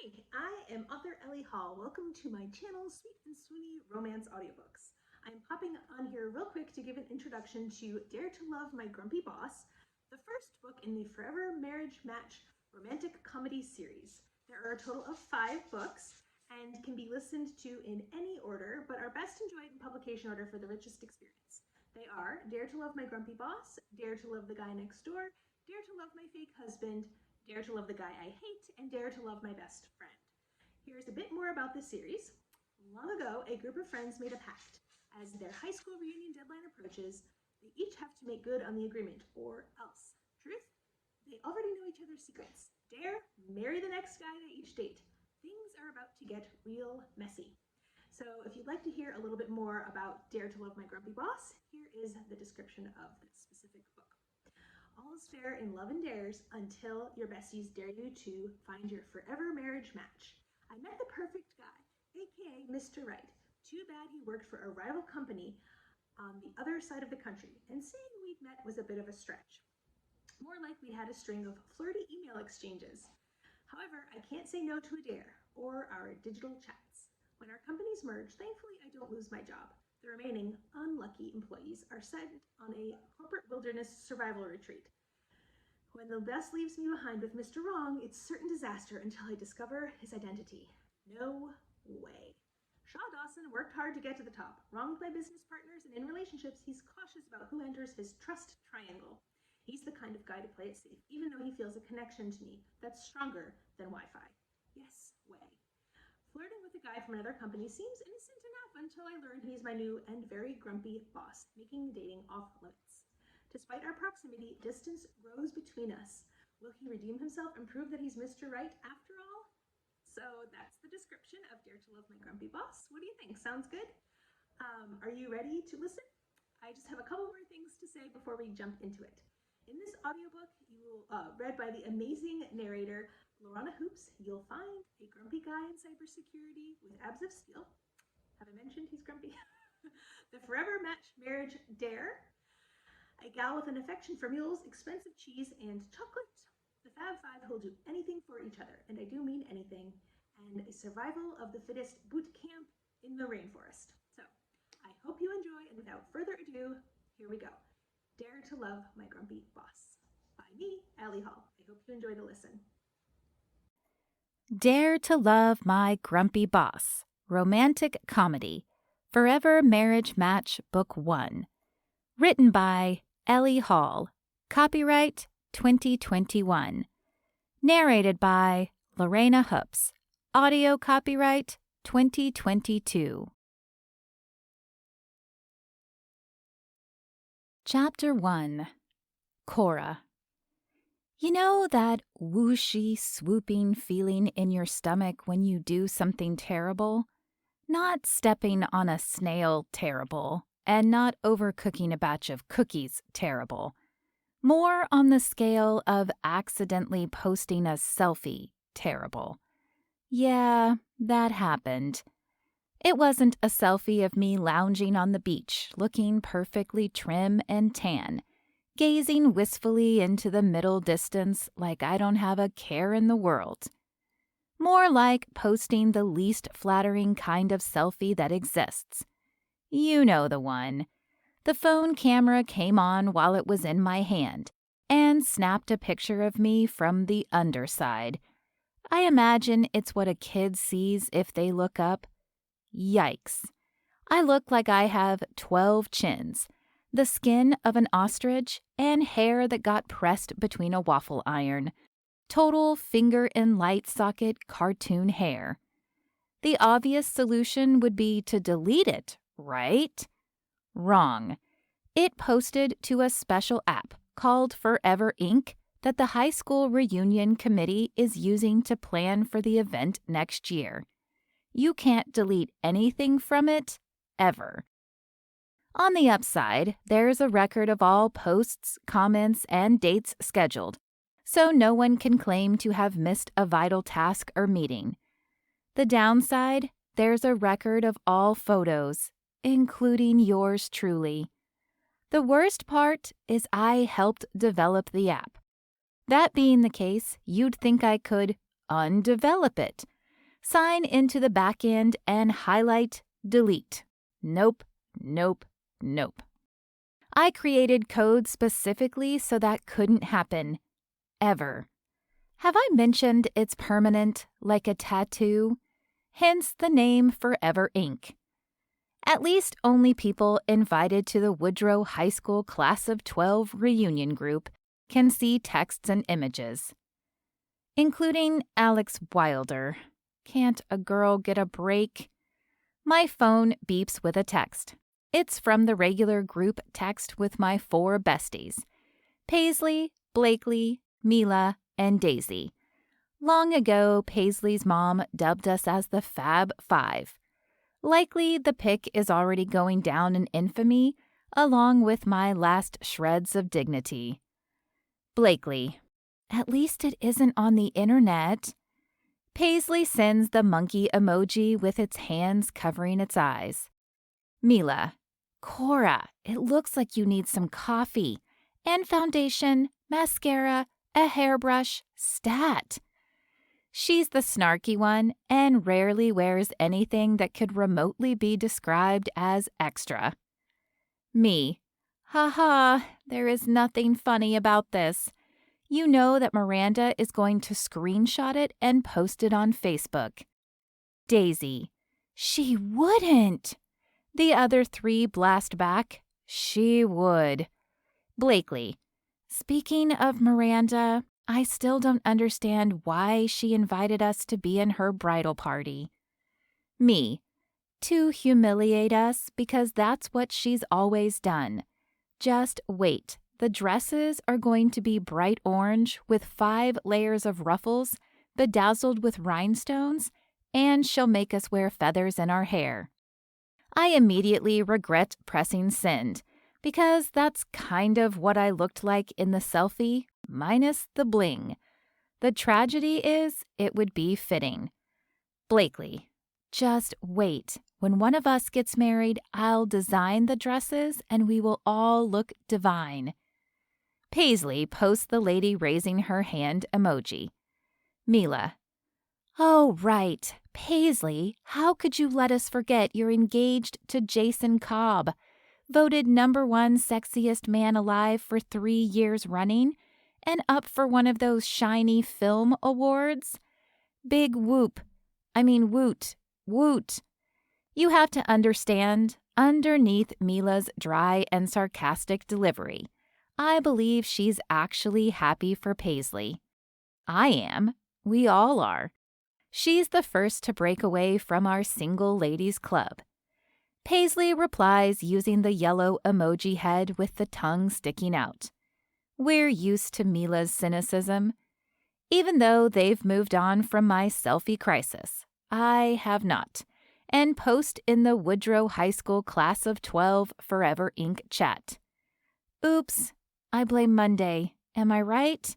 Hi, I am author Ellie Hall. Welcome to my channel, Sweet and Sweeney Romance Audiobooks. I'm popping on here real quick to give an introduction to Dare to Love My Grumpy Boss, the first book in the Forever Marriage Match romantic comedy series. There are a total of 5 books and can be listened to in any order, but are best enjoyed in publication order for the richest experience. They are Dare to Love My Grumpy Boss, Dare to Love the Guy Next Door, Dare to Love My Fake Husband, Dare to Love the Guy I Hate, and Dare to Love My Best Friend. Here's a bit more about this series. Long ago, a group of friends made a pact. As their high school reunion deadline approaches, they each have to make good on the agreement, or else. Truth? They already know each other's secrets. Dare, marry the next guy they each date. Things are about to get real messy. So if you'd like to hear a little bit more about Dare to Love My Grumpy Boss, here is the description of this specific book. All is fair in love and dares until your besties dare you to find your forever marriage match. I met the perfect guy, aka Mr. Right. Too bad he worked for a rival company on the other side of the country, and saying we'd met was a bit of a stretch. More like we had a string of flirty email exchanges. However, I can't say no to a dare, or our digital chats. When our companies merge, thankfully I don't lose my job. The remaining unlucky employees are sent on a corporate wilderness survival retreat. When the best leaves me behind with Mr. Wrong, it's certain disaster until I discover his identity. No way. Dawson worked hard to get to the top. Wronged by business partners and in relationships, he's cautious about who enters his trust triangle. He's the kind of guy to play it safe, even though he feels a connection to me that's stronger than Wi-Fi. Yes, way. Flirting with a guy from another company seems innocent enough until I learn he's my new and very grumpy boss, making dating off limits. Despite our proximity, distance grows between us. Will he redeem himself and prove that he's Mr. Right after all? So that's the description of Dare to Love My Grumpy Boss. What do you think? Sounds good? Are you ready to listen? I just have a couple more things to say before we jump into it. In this audiobook, read by the amazing narrator, Lorana Hoops, you'll find a grumpy guy in cybersecurity with abs of steel. Have I mentioned he's grumpy? The Forever Match Marriage Dare. A gal with an affection for mules, expensive cheese, and chocolate. The Fab Five who'll do anything for each other, and I do mean anything. And a survival of the fittest boot camp in the rainforest. So, I hope you enjoy, and without further ado, here we go. Dare to Love My Grumpy Boss. By me, Ellie Hall. I hope you enjoy the listen. Dare to Love My Grumpy Boss, Romantic Comedy, Forever Marriage Match, Book 1. Written by Ellie Hall. Copyright 2021. Narrated by Lorana Hoops. Audio copyright 2022. Chapter 1. Cora. You know that whooshy, swooping feeling in your stomach when you do something terrible? Not stepping on a snail terrible, and not overcooking a batch of cookies terrible. More on the scale of accidentally posting a selfie terrible. Yeah, that happened. It wasn't a selfie of me lounging on the beach, looking perfectly trim and tan, gazing wistfully into the middle distance like I don't have a care in the world. More like posting the least flattering kind of selfie that exists. You know the one. The phone camera came on while it was in my hand and snapped a picture of me from the underside. I imagine it's what a kid sees if they look up. Yikes. I look like I have 12 chins, the skin of an ostrich, and hair that got pressed between a waffle iron. Total finger-in-light socket cartoon hair. The obvious solution would be to delete it, right? Wrong. It posted to a special app called Forever Inc. that the high school reunion committee is using to plan for the event next year. You can't delete anything from it, ever. On the upside, there's a record of all posts, comments, and dates scheduled, so no one can claim to have missed a vital task or meeting. The downside, there's a record of all photos, including yours truly. The worst part is I helped develop the app. That being the case, you'd think I could undevelop it, sign into the back end and highlight delete. Nope, nope, nope. I created code specifically so that couldn't happen. Ever. Have I mentioned it's permanent, like a tattoo? Hence the name Forever Ink. At least only people invited to the Woodrow High School Class of 12 reunion group can see texts and images. Including Alex Wilder. Can't a girl get a break? My phone beeps with a text. It's from the regular group text with my 4 besties. Paisley, Blakely, Mila, and Daisy. Long ago, Paisley's mom dubbed us as the Fab Five. Likely the pic is already going down in infamy, along with my last shreds of dignity. Blakely. At least it isn't on the internet. Paisley sends the monkey emoji with its hands covering its eyes. Mila. Cora, it looks like you need some coffee. And foundation, mascara, a hairbrush, stat. She's the snarky one and rarely wears anything that could remotely be described as extra. Me. Haha, there is nothing funny about this. You know that Miranda is going to screenshot it and post it on Facebook. Daisy. She wouldn't. The other 3 blast back. She would. Blakely. Speaking of Miranda, I still don't understand why she invited us to be in her bridal party. Me. To humiliate us because that's what she's always done. Just wait. The dresses are going to be bright orange with 5 layers of ruffles, bedazzled with rhinestones, and she'll make us wear feathers in our hair. I immediately regret pressing send, because that's kind of what I looked like in the selfie, minus the bling. The tragedy is, it would be fitting. Blakely. Just wait. When one of us gets married, I'll design the dresses and we will all look divine. Paisley posts the lady raising her hand emoji. Mila. Oh, right. Paisley, how could you let us forget you're engaged to Jason Cobb, voted #1 sexiest man alive for 3 years running, and up for one of those shiny film awards? Big whoop. Woot. Woot. You have to understand, underneath Mila's dry and sarcastic delivery, I believe she's actually happy for Paisley. I am. We all are. She's the first to break away from our single ladies club. Paisley replies using the yellow emoji head with the tongue sticking out. We're used to Mila's cynicism. Even though they've moved on from my selfie crisis, I have not, and post in the Woodrow High School Class of 12 Forever Ink chat. Oops, I blame Monday. Am I right?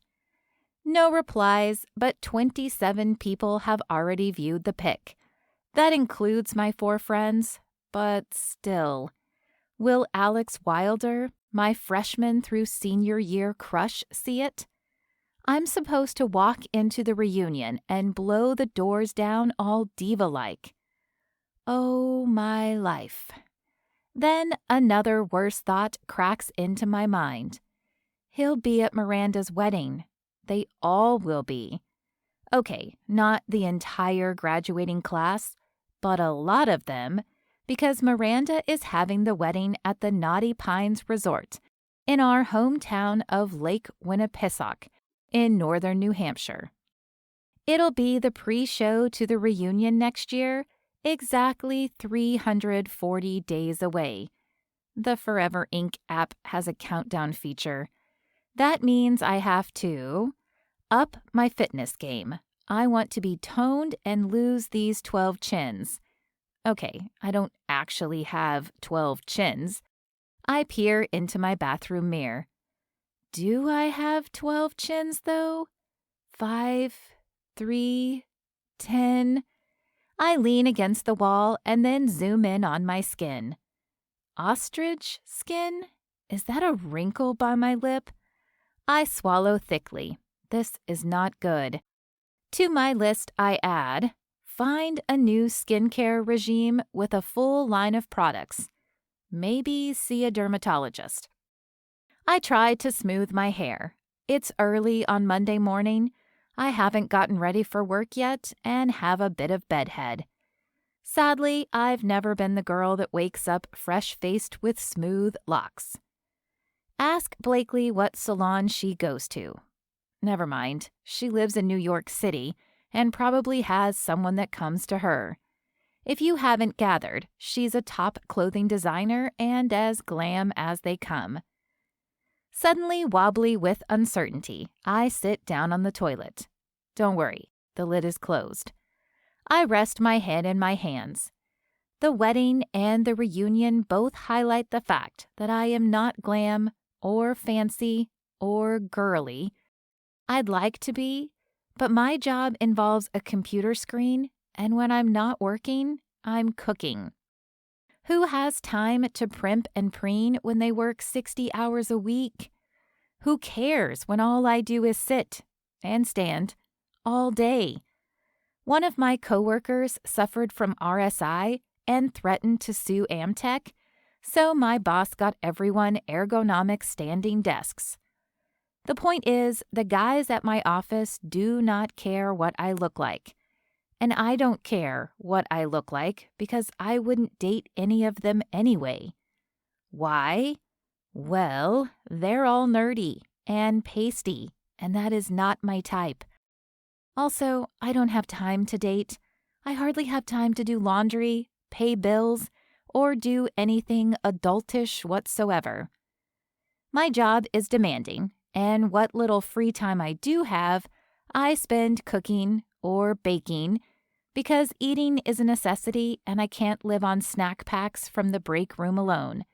No replies, but 27 people have already viewed the pic. That includes my 4 friends, but still. Will Alex Wilder, my freshman through senior year crush, see it? I'm supposed to walk into the reunion and blow the doors down all diva-like. Oh, my life. Then another worse thought cracks into my mind. He'll be at Miranda's wedding. They all will be. Okay, not the entire graduating class, but a lot of them, because Miranda is having the wedding at the Naughty Pines Resort in our hometown of Lake Winnipesauk in northern New Hampshire. It'll be the pre-show to the reunion next year, exactly 340 days away. The Forever Ink app has a countdown feature. That means I have to up my fitness game. I want to be toned and lose these 12 chins. Okay, I don't actually have 12 chins. I peer into my bathroom mirror. Do I have 12 chins, though? 5, 3, 10. I lean against the wall and then zoom in on my skin. Ostrich skin? Is that a wrinkle by my lip? I swallow thickly. This is not good. To my list, I add find a new skincare regime with a full line of products. Maybe see a dermatologist. I tried to smooth my hair. It's early on Monday morning. I haven't gotten ready for work yet and have a bit of bedhead. Sadly, I've never been the girl that wakes up fresh-faced with smooth locks. Ask Blakely what salon she goes to. Never mind, she lives in New York City and probably has someone that comes to her. If you haven't gathered, she's a top clothing designer and as glam as they come. Suddenly wobbly with uncertainty, I sit down on the toilet. Don't worry, the lid is closed. I rest my head in my hands. The wedding and the reunion both highlight the fact that I am not glam or fancy or girly. I'd like to be, but my job involves a computer screen, and when I'm not working, I'm cooking. Who has time to primp and preen when they work 60 hours a week? Who cares when all I do is sit and stand all day? One of my coworkers suffered from RSI and threatened to sue Amtech, so my boss got everyone ergonomic standing desks. The point is, the guys at my office do not care what I look like. And I don't care what I look like because I wouldn't date any of them anyway. Why? Well, they're all nerdy and pasty, and that is not my type. Also, I don't have time to date. I hardly have time to do laundry, pay bills, or do anything adultish whatsoever. My job is demanding, and what little free time I do have, I spend cooking or baking, because eating is a necessity and I can't live on snack packs from the break room alone.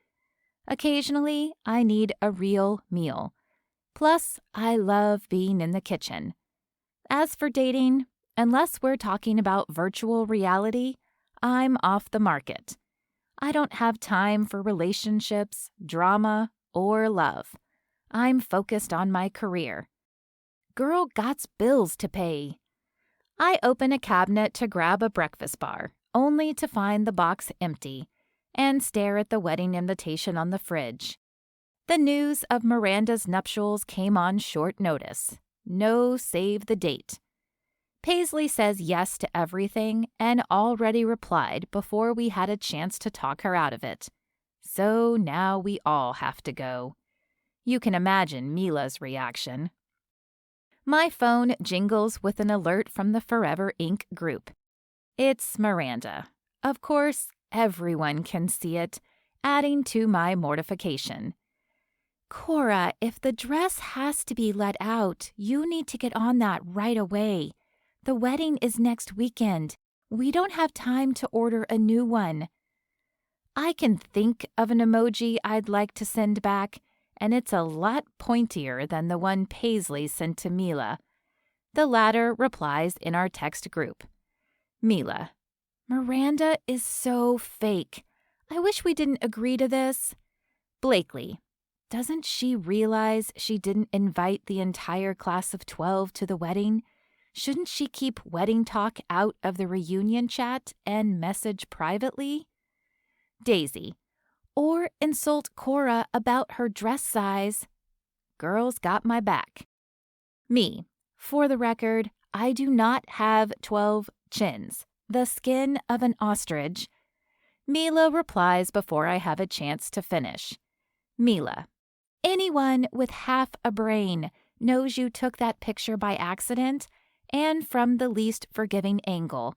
Occasionally, I need a real meal. Plus, I love being in the kitchen. As for dating, unless we're talking about virtual reality, I'm off the market. I don't have time for relationships, drama, or love. I'm focused on my career. Girl gots bills to pay. I open a cabinet to grab a breakfast bar, only to find the box empty, and stare at the wedding invitation on the fridge. The news of Miranda's nuptials came on short notice. No save the date. Paisley says yes to everything and already replied before we had a chance to talk her out of it. So now we all have to go. You can imagine Mila's reaction. My phone jingles with an alert from the Forever Inc. group. It's Miranda. Of course, everyone can see it, adding to my mortification. Cora, if the dress has to be let out, you need to get on that right away. The wedding is next weekend. We don't have time to order a new one. I can think of an emoji I'd like to send back, and it's a lot pointier than the one Paisley sent to Mila. The latter replies in our text group. Mila, Miranda is so fake. I wish we didn't agree to this. Blakely, doesn't she realize she didn't invite the entire class of 12 to the wedding? Shouldn't she keep wedding talk out of the reunion chat and message privately? Daisy, or insult Cora about her dress size. Girls got my back. Me, for the record, I do not have 12 chins, the skin of an ostrich. Mila replies before I have a chance to finish. Mila, anyone with half a brain knows you took that picture by accident and from the least forgiving angle.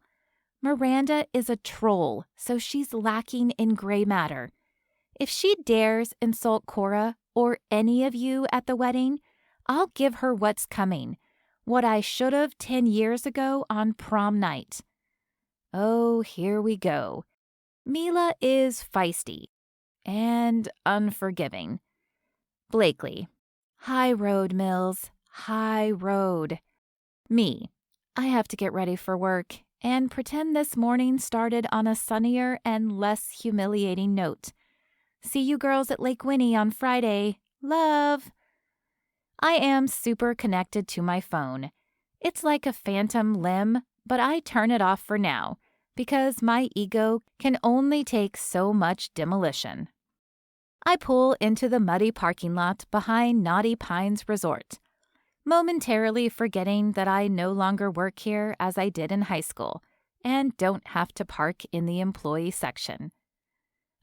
Miranda is a troll, so she's lacking in gray matter. If she dares insult Cora or any of you at the wedding, I'll give her what's coming, what I should have 10 years ago on prom night. Oh, here we go. Mila is feisty and unforgiving. Blakely, high road, Mills, high road. Me, I have to get ready for work and pretend this morning started on a sunnier and less humiliating note. See you girls at Lake Winnie on Friday. Love. I am super connected to my phone. It's like a phantom limb, but I turn it off for now because my ego can only take so much demolition. I pull into the muddy parking lot behind Naughty Pines Resort, momentarily forgetting that I no longer work here as I did in high school and don't have to park in the employee section.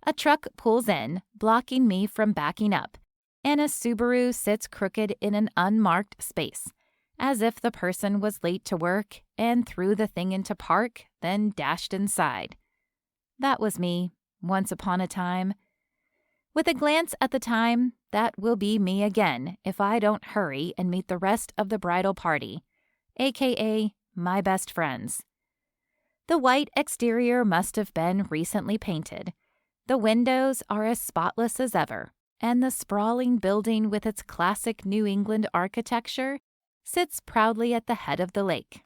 A truck pulls in, blocking me from backing up, and a Subaru sits crooked in an unmarked space, as if the person was late to work and threw the thing into park, then dashed inside. That was me, once upon a time. With a glance at the time, that will be me again if I don't hurry and meet the rest of the bridal party, aka my best friends. The white exterior must have been recently painted. The windows are as spotless as ever, and the sprawling building with its classic New England architecture sits proudly at the head of the lake.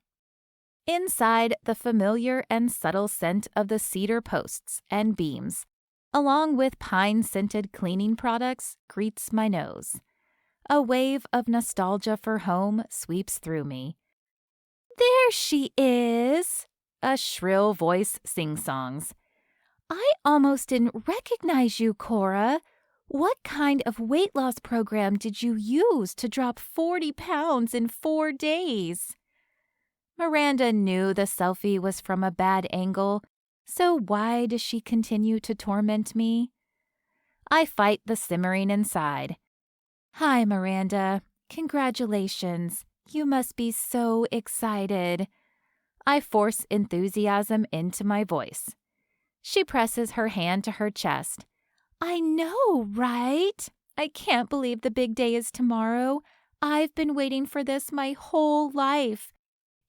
Inside, the familiar and subtle scent of the cedar posts and beams, along with pine-scented cleaning products, greets my nose. A wave of nostalgia for home sweeps through me. "There she is!" A shrill voice sing-songs. "I almost didn't recognize you, Cora. What kind of weight loss program did you use to drop 40 pounds in 4 days?" Miranda knew the selfie was from a bad angle, so why does she continue to torment me? I fight the simmering inside. "Hi, Miranda. Congratulations. You must be so excited." I force enthusiasm into my voice. She presses her hand to her chest. "I know, right? I can't believe the big day is tomorrow. I've been waiting for this my whole life.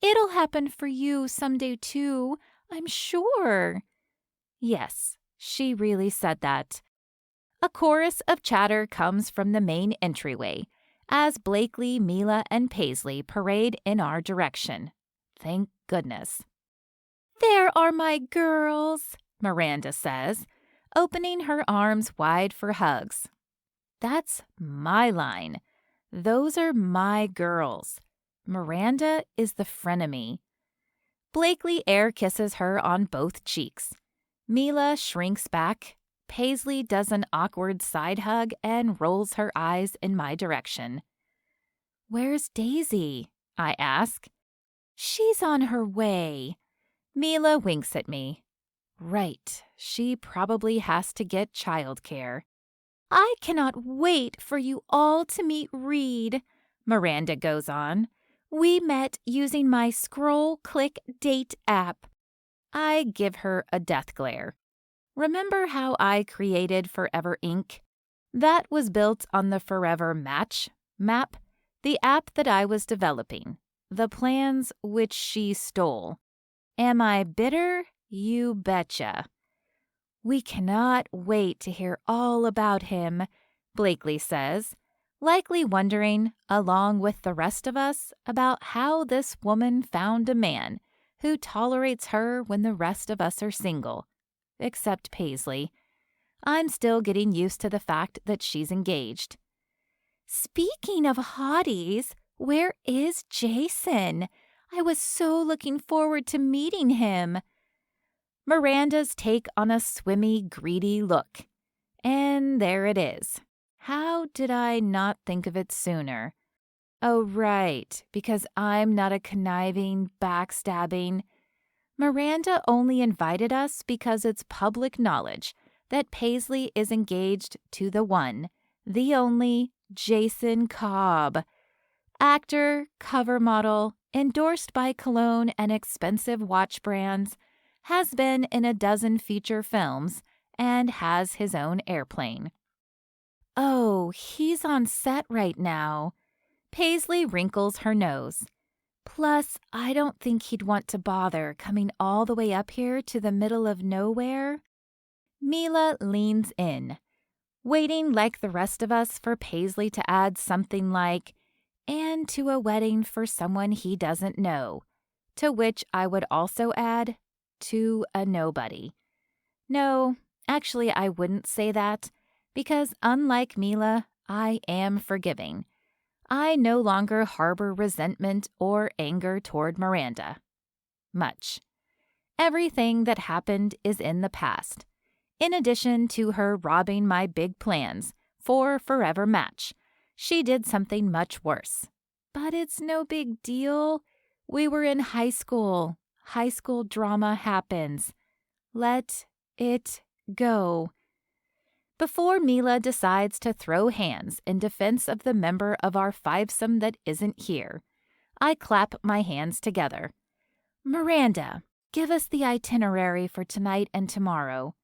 It'll happen for you someday too, I'm sure." Yes, she really said that. A chorus of chatter comes from the main entryway as Blakely, Mila, and Paisley parade in our direction. Thank goodness. "There are my girls," Miranda says, opening her arms wide for hugs. That's my line. Those are my girls. Miranda is the frenemy. Blakely air kisses her on both cheeks. Mila shrinks back. Paisley does an awkward side hug and rolls her eyes in my direction. "Where's Daisy?" I ask. "She's on her way." Mila winks at me. Right, she probably has to get childcare. "I cannot wait for you all to meet Reed," Miranda goes on. "We met using my Scroll Click Date app." I give her a death glare. Remember how I created Forever Inc? That was built on the Forever Match map, the app that I was developing, the plans which she stole. Am I bitter? You betcha. "We cannot wait to hear all about him," Blakely says, likely wondering, along with the rest of us, about how this woman found a man who tolerates her when the rest of us are single. Except Paisley. I'm still getting used to the fact that she's engaged. "Speaking of hotties, where is Jason? I was so looking forward to meeting him." Miranda's take on a swimmy, greedy look. And there it is. How did I not think of it sooner? Oh, right, because I'm not a conniving, backstabbing. Miranda only invited us because it's public knowledge that Paisley is engaged to the one, the only, Jason Cobb. Actor, cover model, endorsed by cologne and expensive watch brands, has been in a dozen feature films, and has his own airplane. Oh, he's on set right now. Paisley wrinkles her nose. Plus, I don't think he'd want to bother coming all the way up here to the middle of nowhere. Mila leans in, waiting like the rest of us for Paisley to add something like, "and to a wedding for someone he doesn't know," to which I would also add, "to a nobody." No, actually I wouldn't say that, because unlike Mila, I am forgiving. I no longer harbor resentment or anger toward Miranda. much. Everything that happened is in the past. In addition to her robbing my big plans for forever match, she did something much worse. But it's no big deal. We were in high school. High school drama happens. Let it go. Before Mila decides to throw hands in defense of the member of our fivesome that isn't here, I clap my hands together. Miranda, give us the itinerary for tonight and tomorrow.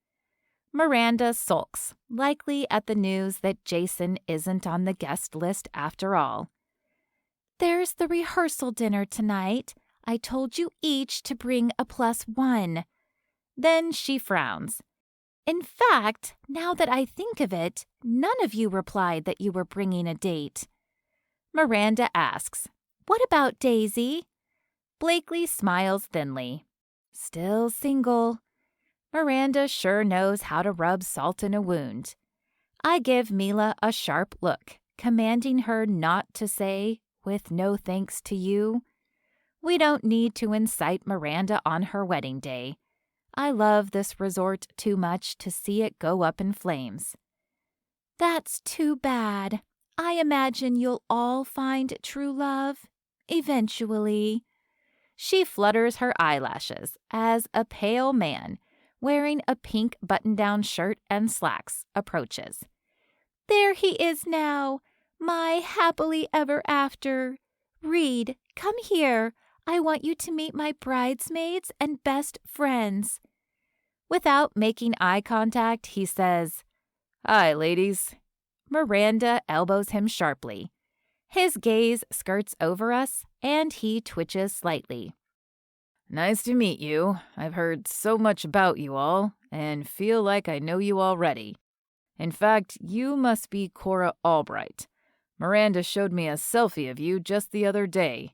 Miranda sulks, likely at the news that Jason isn't on the guest list after all. There's the rehearsal dinner tonight. I told you each to bring a +1. Then she frowns. In fact, now that I think of it, none of you replied that you were bringing a date. Miranda asks, What about Daisy? Blakely smiles thinly. Still single. Miranda sure knows how to rub salt in a wound. I give Mila a sharp look, commanding her not to say, with no thanks to you. We don't need to incite Miranda on her wedding day. I love this resort too much to see it go up in flames. That's too bad. I imagine you'll all find true love, eventually. She flutters her eyelashes as a pale man, wearing a pink button-down shirt and slacks, approaches. There he is now, my happily ever after. Reed, come here. I want you to meet my bridesmaids and best friends. Without making eye contact, he says, Hi, ladies. Miranda elbows him sharply. His gaze skirts over us, and he twitches slightly. Nice to meet you. I've heard so much about you all, and feel like I know you already. In fact, you must be Cora Albright. Miranda showed me a selfie of you just the other day.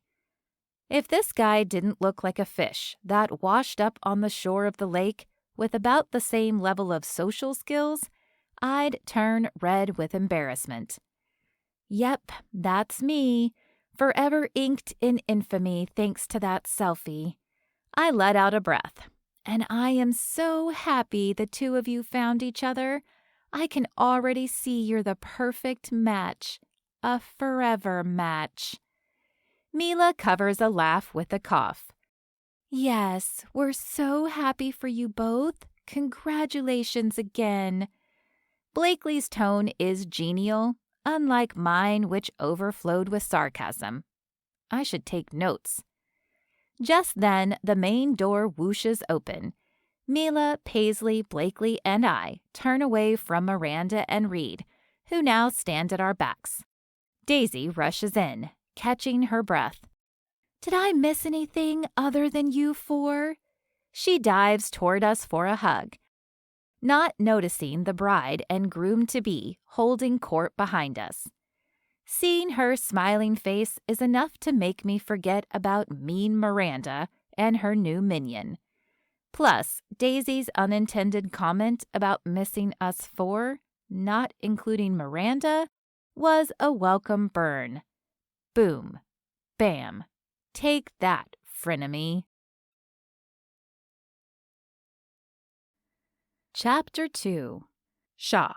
If this guy didn't look like a fish that washed up on the shore of the lake with about the same level of social skills, I'd turn red with embarrassment. Yep, that's me, forever inked in infamy thanks to that selfie. I let out a breath, and I am so happy the two of you found each other. I can already see you're the perfect match, a forever match. Mila covers a laugh with a cough. Yes, we're so happy for you both. Congratulations again. Blakely's tone is genial, unlike mine, which overflowed with sarcasm. I should take notes. Just then, the main door whooshes open. Mila, Paisley, Blakely, and I turn away from Miranda and Reed, who now stand at our backs. Daisy rushes in, catching her breath. Did I miss anything other than you four? She dives toward us for a hug, not noticing the bride and groom-to-be holding court behind us. Seeing her smiling face is enough to make me forget about mean Miranda and her new minion. Plus, Daisy's unintended comment about missing us four, not including Miranda, was a welcome burn. Boom. Bam. Take that, frenemy. Chapter 2. Shaw.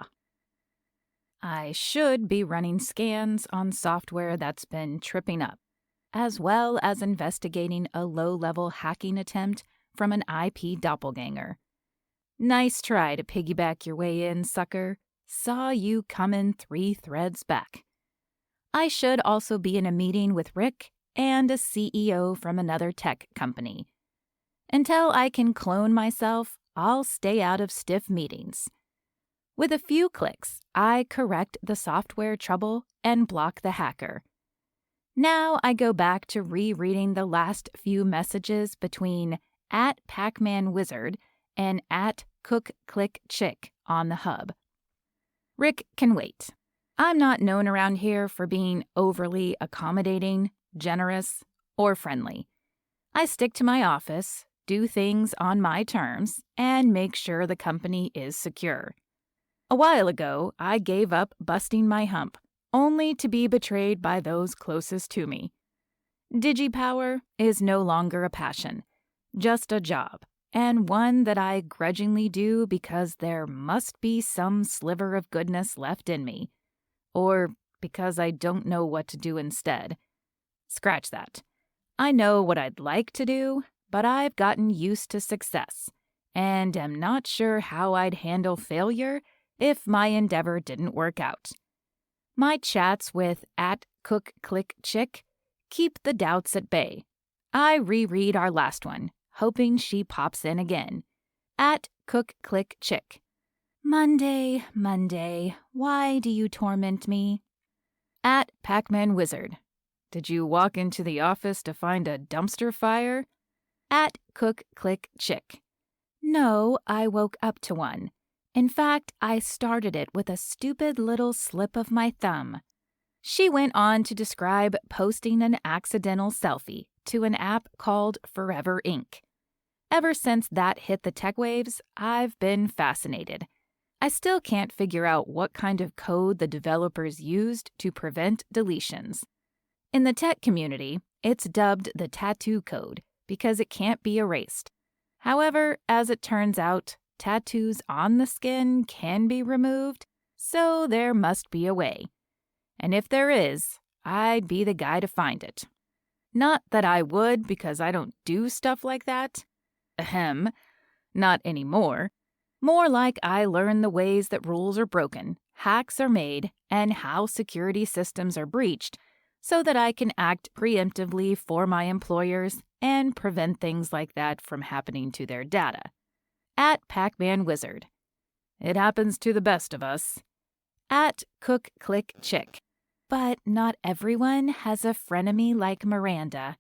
I should be running scans on software that's been tripping up, as well as investigating a low-level hacking attempt from an IP doppelganger. Nice try to piggyback your way in, sucker. Saw you coming 3 threads back. I should also be in a meeting with Rick and a CEO from another tech company. Until I can clone myself, I'll stay out of stiff meetings. With a few clicks, I correct the software trouble and block the hacker. Now I go back to rereading the last few messages between @PacmanWizard and @CookClickChick on the hub. Rick can wait. I'm not known around here for being overly accommodating, generous, or friendly. I stick to my office, do things on my terms, and make sure the company is secure. A while ago, I gave up busting my hump, only to be betrayed by those closest to me. Digipower is no longer a passion. just a job, and one that I grudgingly do because there must be some sliver of goodness left in me, or because I don't know what to do instead. Scratch that. I know what I'd like to do, but I've gotten used to success, and am not sure how I'd handle failure if my endeavor didn't work out. My chats with @CookClickChick keep the doubts at bay. I reread our last one, hoping she pops in again. @CookClickChick. Monday, Monday, why do you torment me? @Pac-Man Wizard. Did you walk into the office to find a dumpster fire? @CookClickChick. No, I woke up to one. In fact, I started it with a stupid little slip of my thumb. She went on to describe posting an accidental selfie to an app called Forever Ink. Ever since that hit the tech waves, I've been fascinated. I still can't figure out what kind of code the developers used to prevent deletions. In the tech community, it's dubbed the tattoo code because it can't be erased. However, as it turns out, tattoos on the skin can be removed, so there must be a way. And if there is, I'd be the guy to find it. Not that I would, because I don't do stuff like that. Ahem. Not anymore. More like I learn the ways that rules are broken, hacks are made, and how security systems are breached, so that I can act preemptively for my employers and prevent things like that from happening to their data. @Pac-Man Wizard. It happens to the best of us. @CookClickChick. But not everyone has a frenemy like Miranda.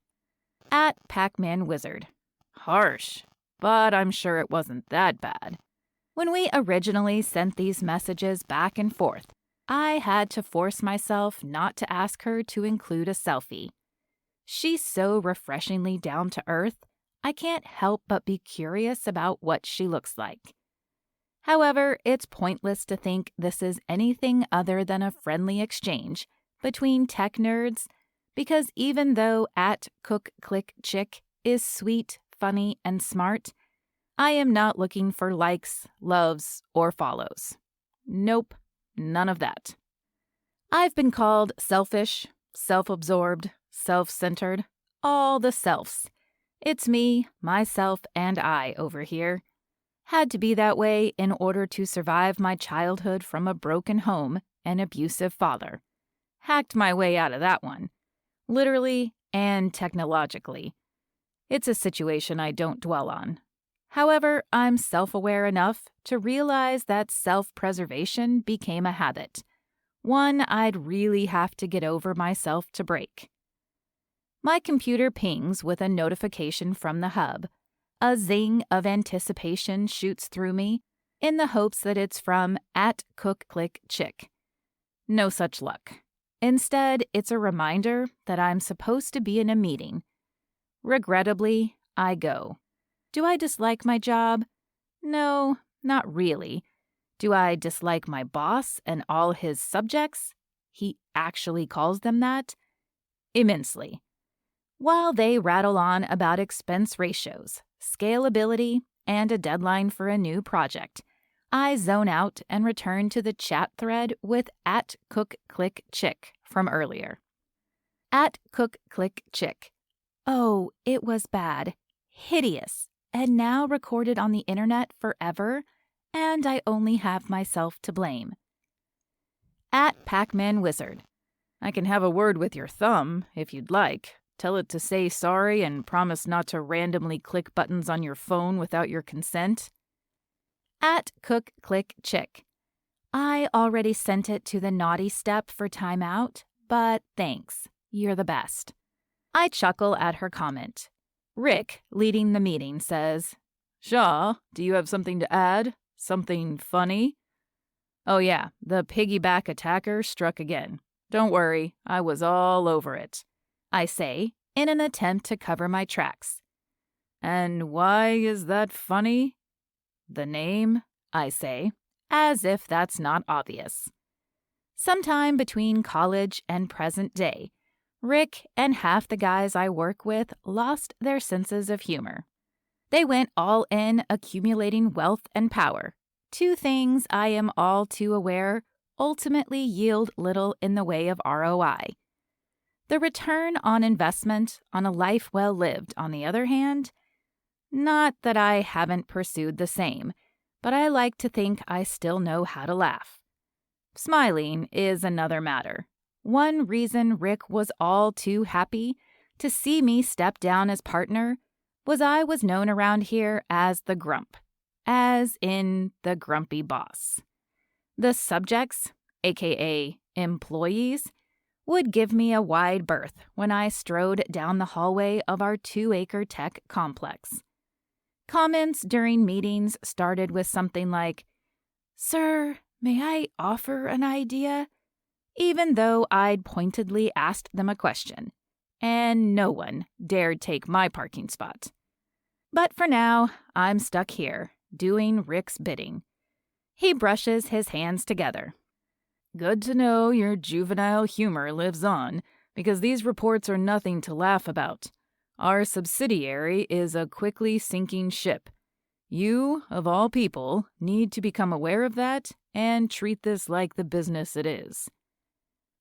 @Pac-Man Wizard. Harsh, but I'm sure it wasn't that bad. When we originally sent these messages back and forth, I had to force myself not to ask her to include a selfie. She's so refreshingly down to earth, I can't help but be curious about what she looks like. However, it's pointless to think this is anything other than a friendly exchange between tech nerds, because even though @CookClickChick is sweet, funny, and smart, I am not looking for likes, loves, or follows. Nope, none of that. I've been called selfish, self-absorbed, self-centered, all the selves. It's me, myself, and I over here. Had to be that way in order to survive my childhood from a broken home and abusive father. Hacked my way out of that one, literally and technologically. It's a situation I don't dwell on. However, I'm self-aware enough to realize that self-preservation became a habit, one I'd really have to get over myself to break. My computer pings with a notification from the hub. A zing of anticipation shoots through me in the hopes that it's from @CookClickChick. No such luck. Instead, it's a reminder that I'm supposed to be in a meeting. Regrettably, I go. Do I dislike my job? No, not really. Do I dislike my boss and all his subjects? He actually calls them that? Immensely. While they rattle on about expense ratios, scalability, and a deadline for a new project, I zone out and return to the chat thread with @CookClickChick from earlier. @CookClickChick. Oh, it was bad, hideous, and now recorded on the internet forever, and I only have myself to blame. @Pac-Man Wizard. I can have a word with your thumb, if you'd like. Tell it to say sorry and promise not to randomly click buttons on your phone without your consent. @CookClickChick. I already sent it to the naughty step for timeout, but thanks. You're the best. I chuckle at her comment. Rick, leading the meeting, says, Shaw, do you have something to add? Something funny? Oh yeah, the piggyback attacker struck again. Don't worry, I was all over it, I say, in an attempt to cover my tracks. And why is that funny? The name, I say, as if that's not obvious. Sometime between college and present day, Rick and half the guys I work with lost their senses of humor. They went all in accumulating wealth and power. Two things I am all too aware ultimately yield little in the way of ROI. The return on investment on a life well lived, on the other hand, not that I haven't pursued the same, but I like to think I still know how to laugh. Smiling is another matter. One reason Rick was all too happy to see me step down as partner was I was known around here as the grump, as in the grumpy boss. The subjects, aka employees, would give me a wide berth when I strode down the hallway of our 2-acre tech complex. Comments during meetings started with something like, "Sir, may I offer an idea?" Even though I'd pointedly asked them a question, and no one dared take my parking spot. But for now, I'm stuck here, doing Rick's bidding. He brushes his hands together. "Good to know your juvenile humor lives on, because these reports are nothing to laugh about. Our subsidiary is a quickly sinking ship. You, of all people, need to become aware of that and treat this like the business it is."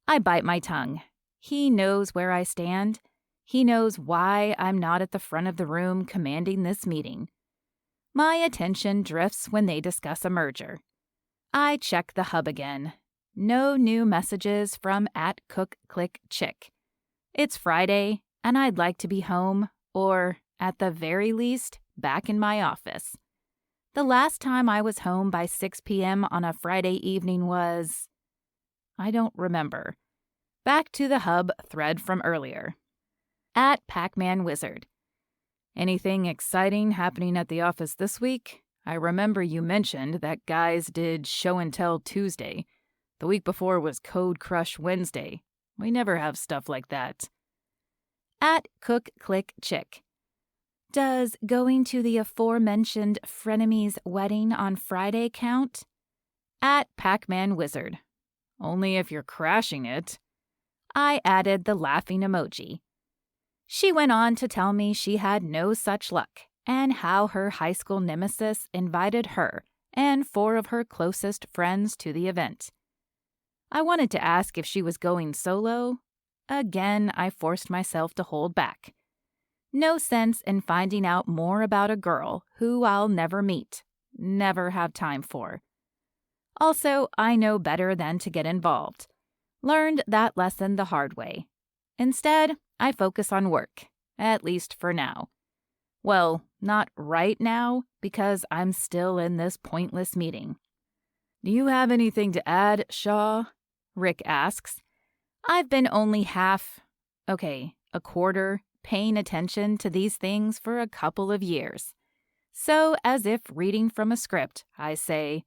I bite my tongue. He knows where I stand. He knows why I'm not at the front of the room commanding this meeting. My attention drifts when they discuss a merger. I check the hub again. No new messages from @CookClickChick. It's Friday, and I'd like to be home, or, at the very least, back in my office. The last time I was home by 6 p.m. on a Friday evening was... I don't remember. Back to the hub thread from earlier. @Pac-Man Wizard. "Anything exciting happening at the office this week? I remember you mentioned that guys did Show and Tell Tuesday. The week before was Code Crush Wednesday. We never have stuff like that." @CookClickChick. "Does going to the aforementioned frenemy's wedding on Friday count?" @Pac-Man Wizard. "Only if you're crashing it." I added the laughing emoji. She went on to tell me she had no such luck, and how her high school nemesis invited her and 4 of her closest friends to the event. I wanted to ask if she was going solo. Again, I forced myself to hold back. No sense in finding out more about a girl who I'll never meet, never have time for. Also, I know better than to get involved. Learned that lesson the hard way. Instead, I focus on work, at least for now. Well, not right now, because I'm still in this pointless meeting. "Do you have anything to add, Shaw?" Rick asks. I've been only a quarter, paying attention to these things for a couple of years. So, as if reading from a script, I say,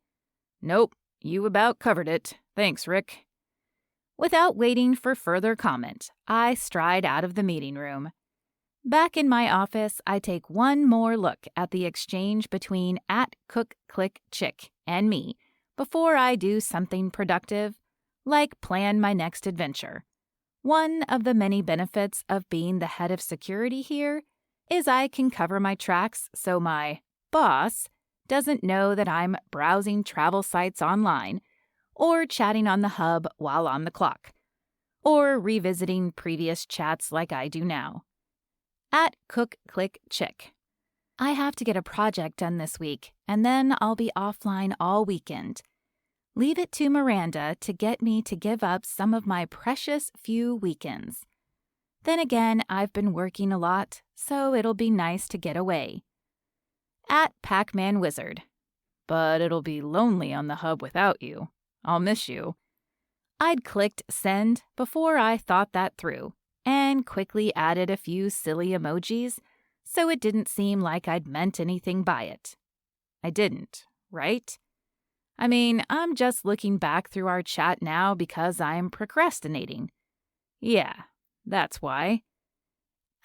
"Nope, you about covered it. Thanks, Rick." Without waiting for further comment, I stride out of the meeting room. Back in my office, I take one more look at the exchange between @CookClickChick and me before I do something productive, like plan my next adventure. One of the many benefits of being the head of security here is I can cover my tracks so my boss doesn't know that I'm browsing travel sites online, or chatting on the hub while on the clock, or revisiting previous chats like I do now. @CookClickChick. I have to get a project done this week, and then I'll be offline all weekend. Leave it to Miranda to get me to give up some of my precious few weekends. Then again, I've been working a lot, so it'll be nice to get away. @Pac-Man Wizard. But it'll be lonely on the hub without you. I'll miss you. I'd clicked send before I thought that through, and quickly added a few silly emojis so it didn't seem like I'd meant anything by it. I didn't, right? I mean, I'm just looking back through our chat now because I'm procrastinating. Yeah, that's why.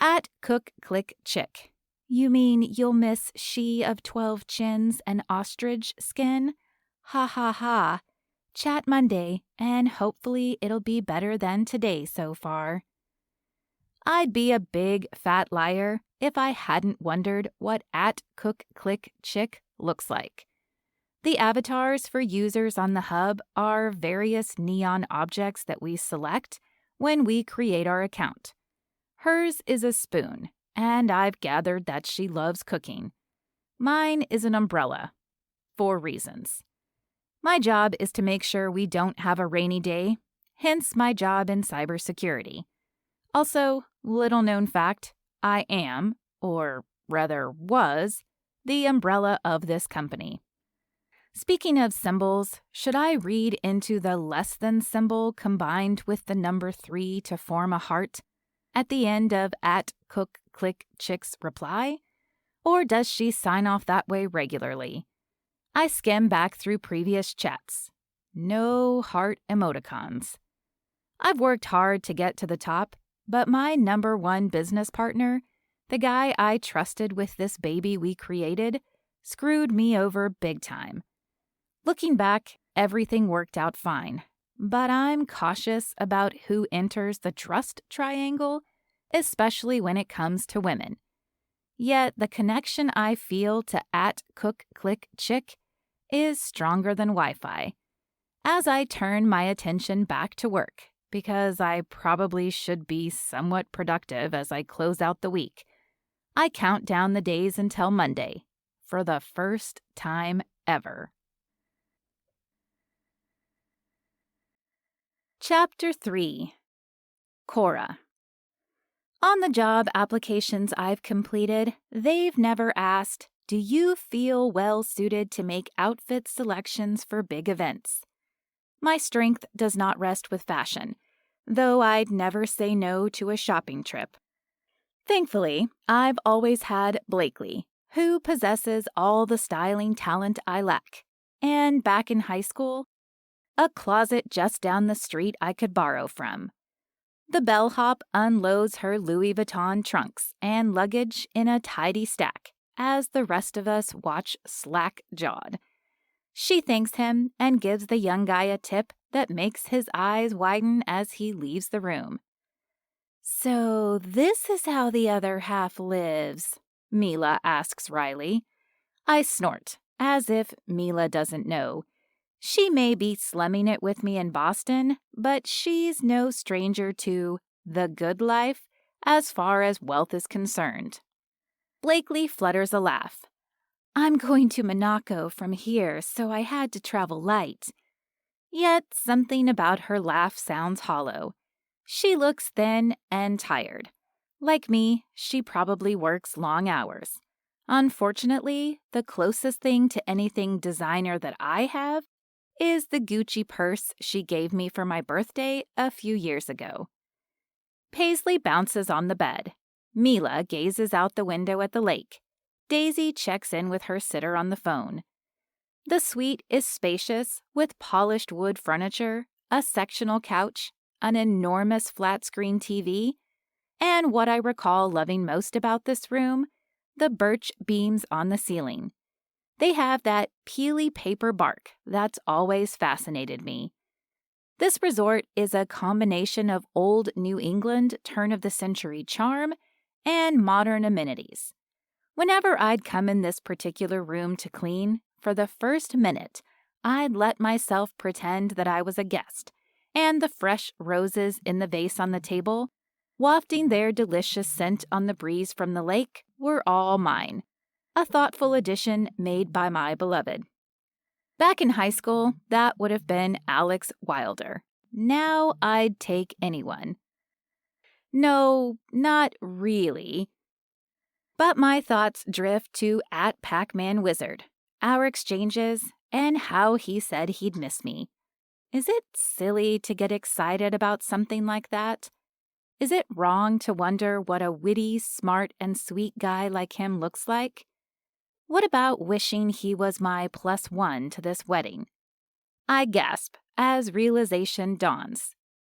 @CookClickChick. You mean you'll miss she of 12 chins and ostrich skin? Ha ha ha. Chat Monday, and hopefully it'll be better than today so far. I'd be a big fat liar if I hadn't wondered what @cook-click-chick looks like. The avatars for users on the hub are various neon objects that we select when we create our account. Hers is a spoon, and I've gathered that she loves cooking. Mine is an umbrella, for reasons. My job is to make sure we don't have a rainy day, hence my job in cybersecurity. Also, little known fact, I am, or rather was, the umbrella of this company. Speaking of symbols, should I read into the less than symbol combined with the number 3 to form a heart at the end of @cook-click-chick's reply? Or does she sign off that way regularly? I skim back through previous chats. No heart emoticons. I've worked hard to get to the top, but my number 1 business partner, the guy I trusted with this baby we created, screwed me over big time. Looking back, everything worked out fine, but I'm cautious about who enters the trust triangle, especially when it comes to women. Yet the connection I feel to @cook-click-chick is stronger than Wi-Fi. As I turn my attention back to work, because I probably should be somewhat productive as I close out the week, I count down the days until Monday, for the first time ever. Chapter 3. Cora. On the job applications I've completed, they've never asked, "Do you feel well suited to make outfit selections for big events?" My strength does not rest with fashion, though I'd never say no to a shopping trip. Thankfully, I've always had Blakely, who possesses all the styling talent I lack, and back in high school, a closet just down the street I could borrow from. The bellhop unloads her Louis Vuitton trunks and luggage in a tidy stack as the rest of us watch slack-jawed. She thanks him and gives the young guy a tip that makes his eyes widen as he leaves the room. "So this is how the other half lives?" Mila asks Riley. I snort, as if Mila doesn't know. She may be slumming it with me in Boston, but she's no stranger to the good life as far as wealth is concerned. Blakely flutters a laugh. "I'm going to Monaco from here, so I had to travel light." Yet something about her laugh sounds hollow. She looks thin and tired. Like me, she probably works long hours. Unfortunately, the closest thing to anything designer that I have is the Gucci purse she gave me for my birthday a few years ago. Paisley bounces on the bed. Mila gazes out the window at the lake. Daisy checks in with her sitter on the phone. The suite is spacious, with polished wood furniture, a sectional couch, an enormous flat-screen TV, and what I recall loving most about this room, the birch beams on the ceiling. They have that peely paper bark that's always fascinated me. This resort is a combination of old New England turn-of-the-century charm and modern amenities. Whenever I'd come in this particular room to clean, for the first minute, I'd let myself pretend that I was a guest, and the fresh roses in the vase on the table, wafting their delicious scent on the breeze from the lake, were all mine. A thoughtful addition made by my beloved. Back in high school, that would have been Alex Wilder. Now I'd take anyone. No, not really. But my thoughts drift to @PacmanWizard, our exchanges, and how he said he'd miss me. Is it silly to get excited about something like that? Is it wrong to wonder what a witty, smart, and sweet guy like him looks like? What about wishing he was my +1 to this wedding? I gasp as realization dawns.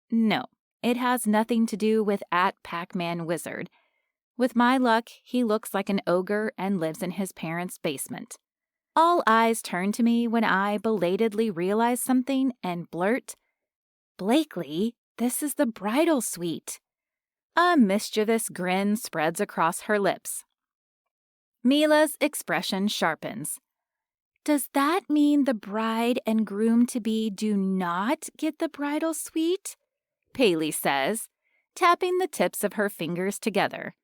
No, it has nothing to do with @PacmanWizard. With my luck, he looks like an ogre and lives in his parents' basement. All eyes turn to me when I belatedly realize something and blurt, "Blakely, this is the bridal suite." A mischievous grin spreads across her lips. Mila's expression sharpens. Does that mean the bride and groom-to-be do not get the bridal suite? Paisley says, tapping the tips of her fingers together.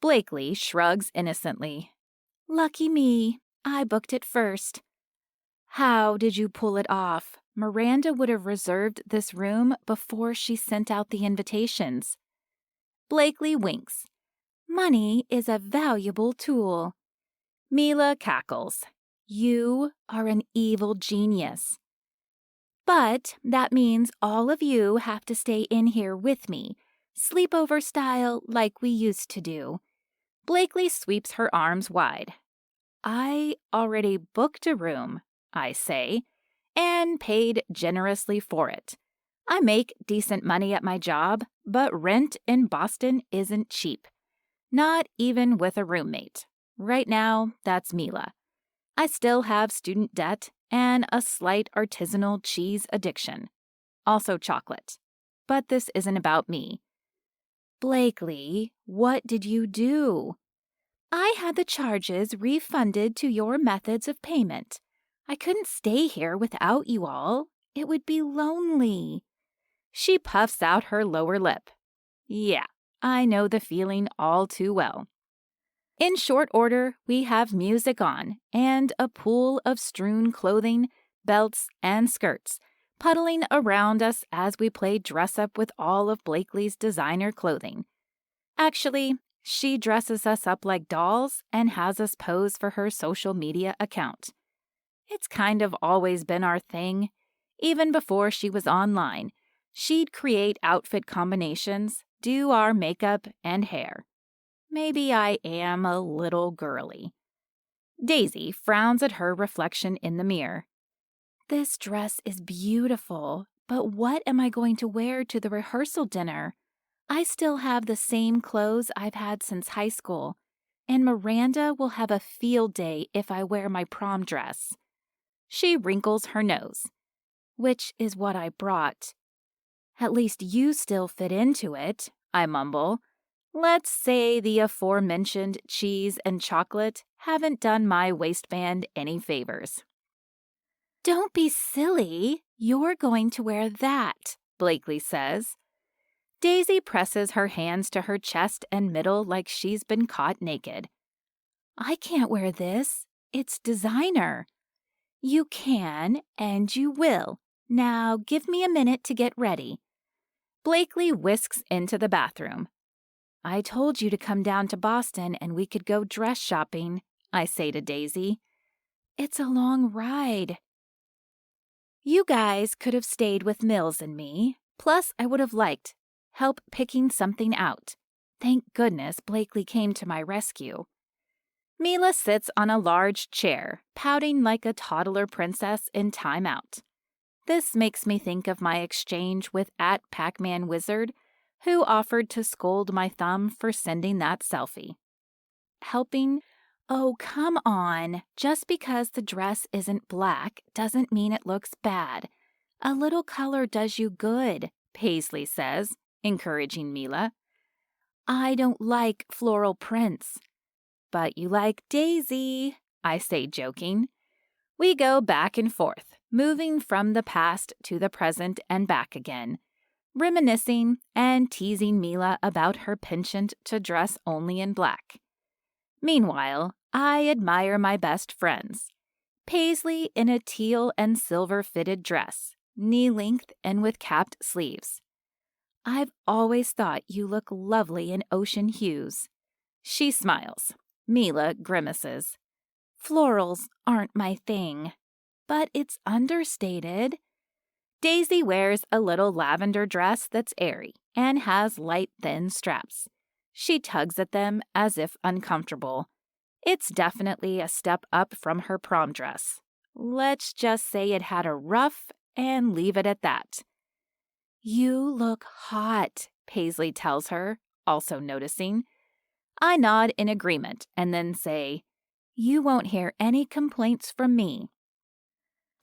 Blakely shrugs innocently. Lucky me, I booked it first. How did you pull it off? Miranda would have reserved this room before she sent out the invitations. Blakely winks. Money is a valuable tool. Mila cackles. You are an evil genius. But that means all of you have to stay in here with me, sleepover style like we used to do. Blakely sweeps her arms wide. I already booked a room, I say, and paid generously for it. I make decent money at my job, but rent in Boston isn't cheap. Not even with a roommate. Right now, that's Mila. I still have student debt and a slight artisanal cheese addiction. Also chocolate. But this isn't about me. Blakely, what did you do? I had the charges refunded to your methods of payment. I couldn't stay here without you all. It would be lonely. She puffs out her lower lip. Yeah, I know the feeling all too well. In short order, we have music on and a pool of strewn clothing, belts, and skirts puddling around us as we play dress-up with all of Blakely's designer clothing. Actually, she dresses us up like dolls and has us pose for her social media account. It's kind of always been our thing. Even before she was online, she'd create outfit combinations, do our makeup and hair. Maybe I am a little girly. Daisy frowns at her reflection in the mirror. This dress is beautiful, but what am I going to wear to the rehearsal dinner? I still have the same clothes I've had since high school, and Miranda will have a field day if I wear my prom dress. She wrinkles her nose. Which is what I brought. At least you still fit into it, I mumble. Let's say the aforementioned cheese and chocolate haven't done my waistband any favors. Don't be silly. You're going to wear that, Blakely says. Daisy presses her hands to her chest and middle like she's been caught naked. I can't wear this. It's designer. You can, and you will. Now give me a minute to get ready. Blakely whisks into the bathroom. I told you to come down to Boston and we could go dress shopping, I say to Daisy. It's a long ride. You guys could have stayed with Mills and me, plus I would have liked help picking something out. Thank goodness Blakely came to my rescue. Mila sits on a large chair, pouting like a toddler princess in Time Out. This makes me think of my exchange with @Pac-Man Wizard, who offered to scold my thumb for sending that selfie. Helping? Oh, come on. Just because the dress isn't black doesn't mean it looks bad. A little color does you good, Paisley says, encouraging Mila. I don't like floral prints. But you like Daisy, I say joking. We go back and forth, moving from the past to the present and back again, reminiscing and teasing Mila about her penchant to dress only in black. Meanwhile, I admire my best friends. Paisley in a teal and silver fitted dress, knee-length and with capped sleeves. I've always thought you look lovely in ocean hues. She smiles. Mila grimaces. Florals aren't my thing, but it's understated. Daisy wears a little lavender dress that's airy and has light, thin straps. She tugs at them as if uncomfortable. It's definitely a step up from her prom dress. Let's just say it had a ruff and leave it at that. You look hot, Paisley tells her, also noticing. I nod in agreement and then say, You won't hear any complaints from me.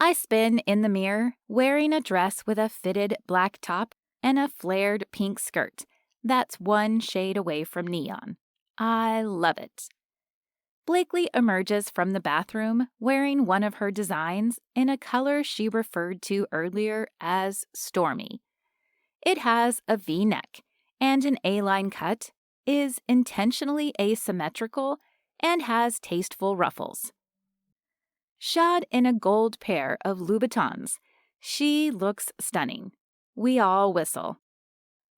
I spin in the mirror, wearing a dress with a fitted black top and a flared pink skirt, That's one shade away from neon. I love it. Blakely emerges from the bathroom wearing one of her designs in a color she referred to earlier as stormy. It has a V-neck and an A-line cut, is intentionally asymmetrical, and has tasteful ruffles. Shod in a gold pair of Louboutins, she looks stunning. We all whistle.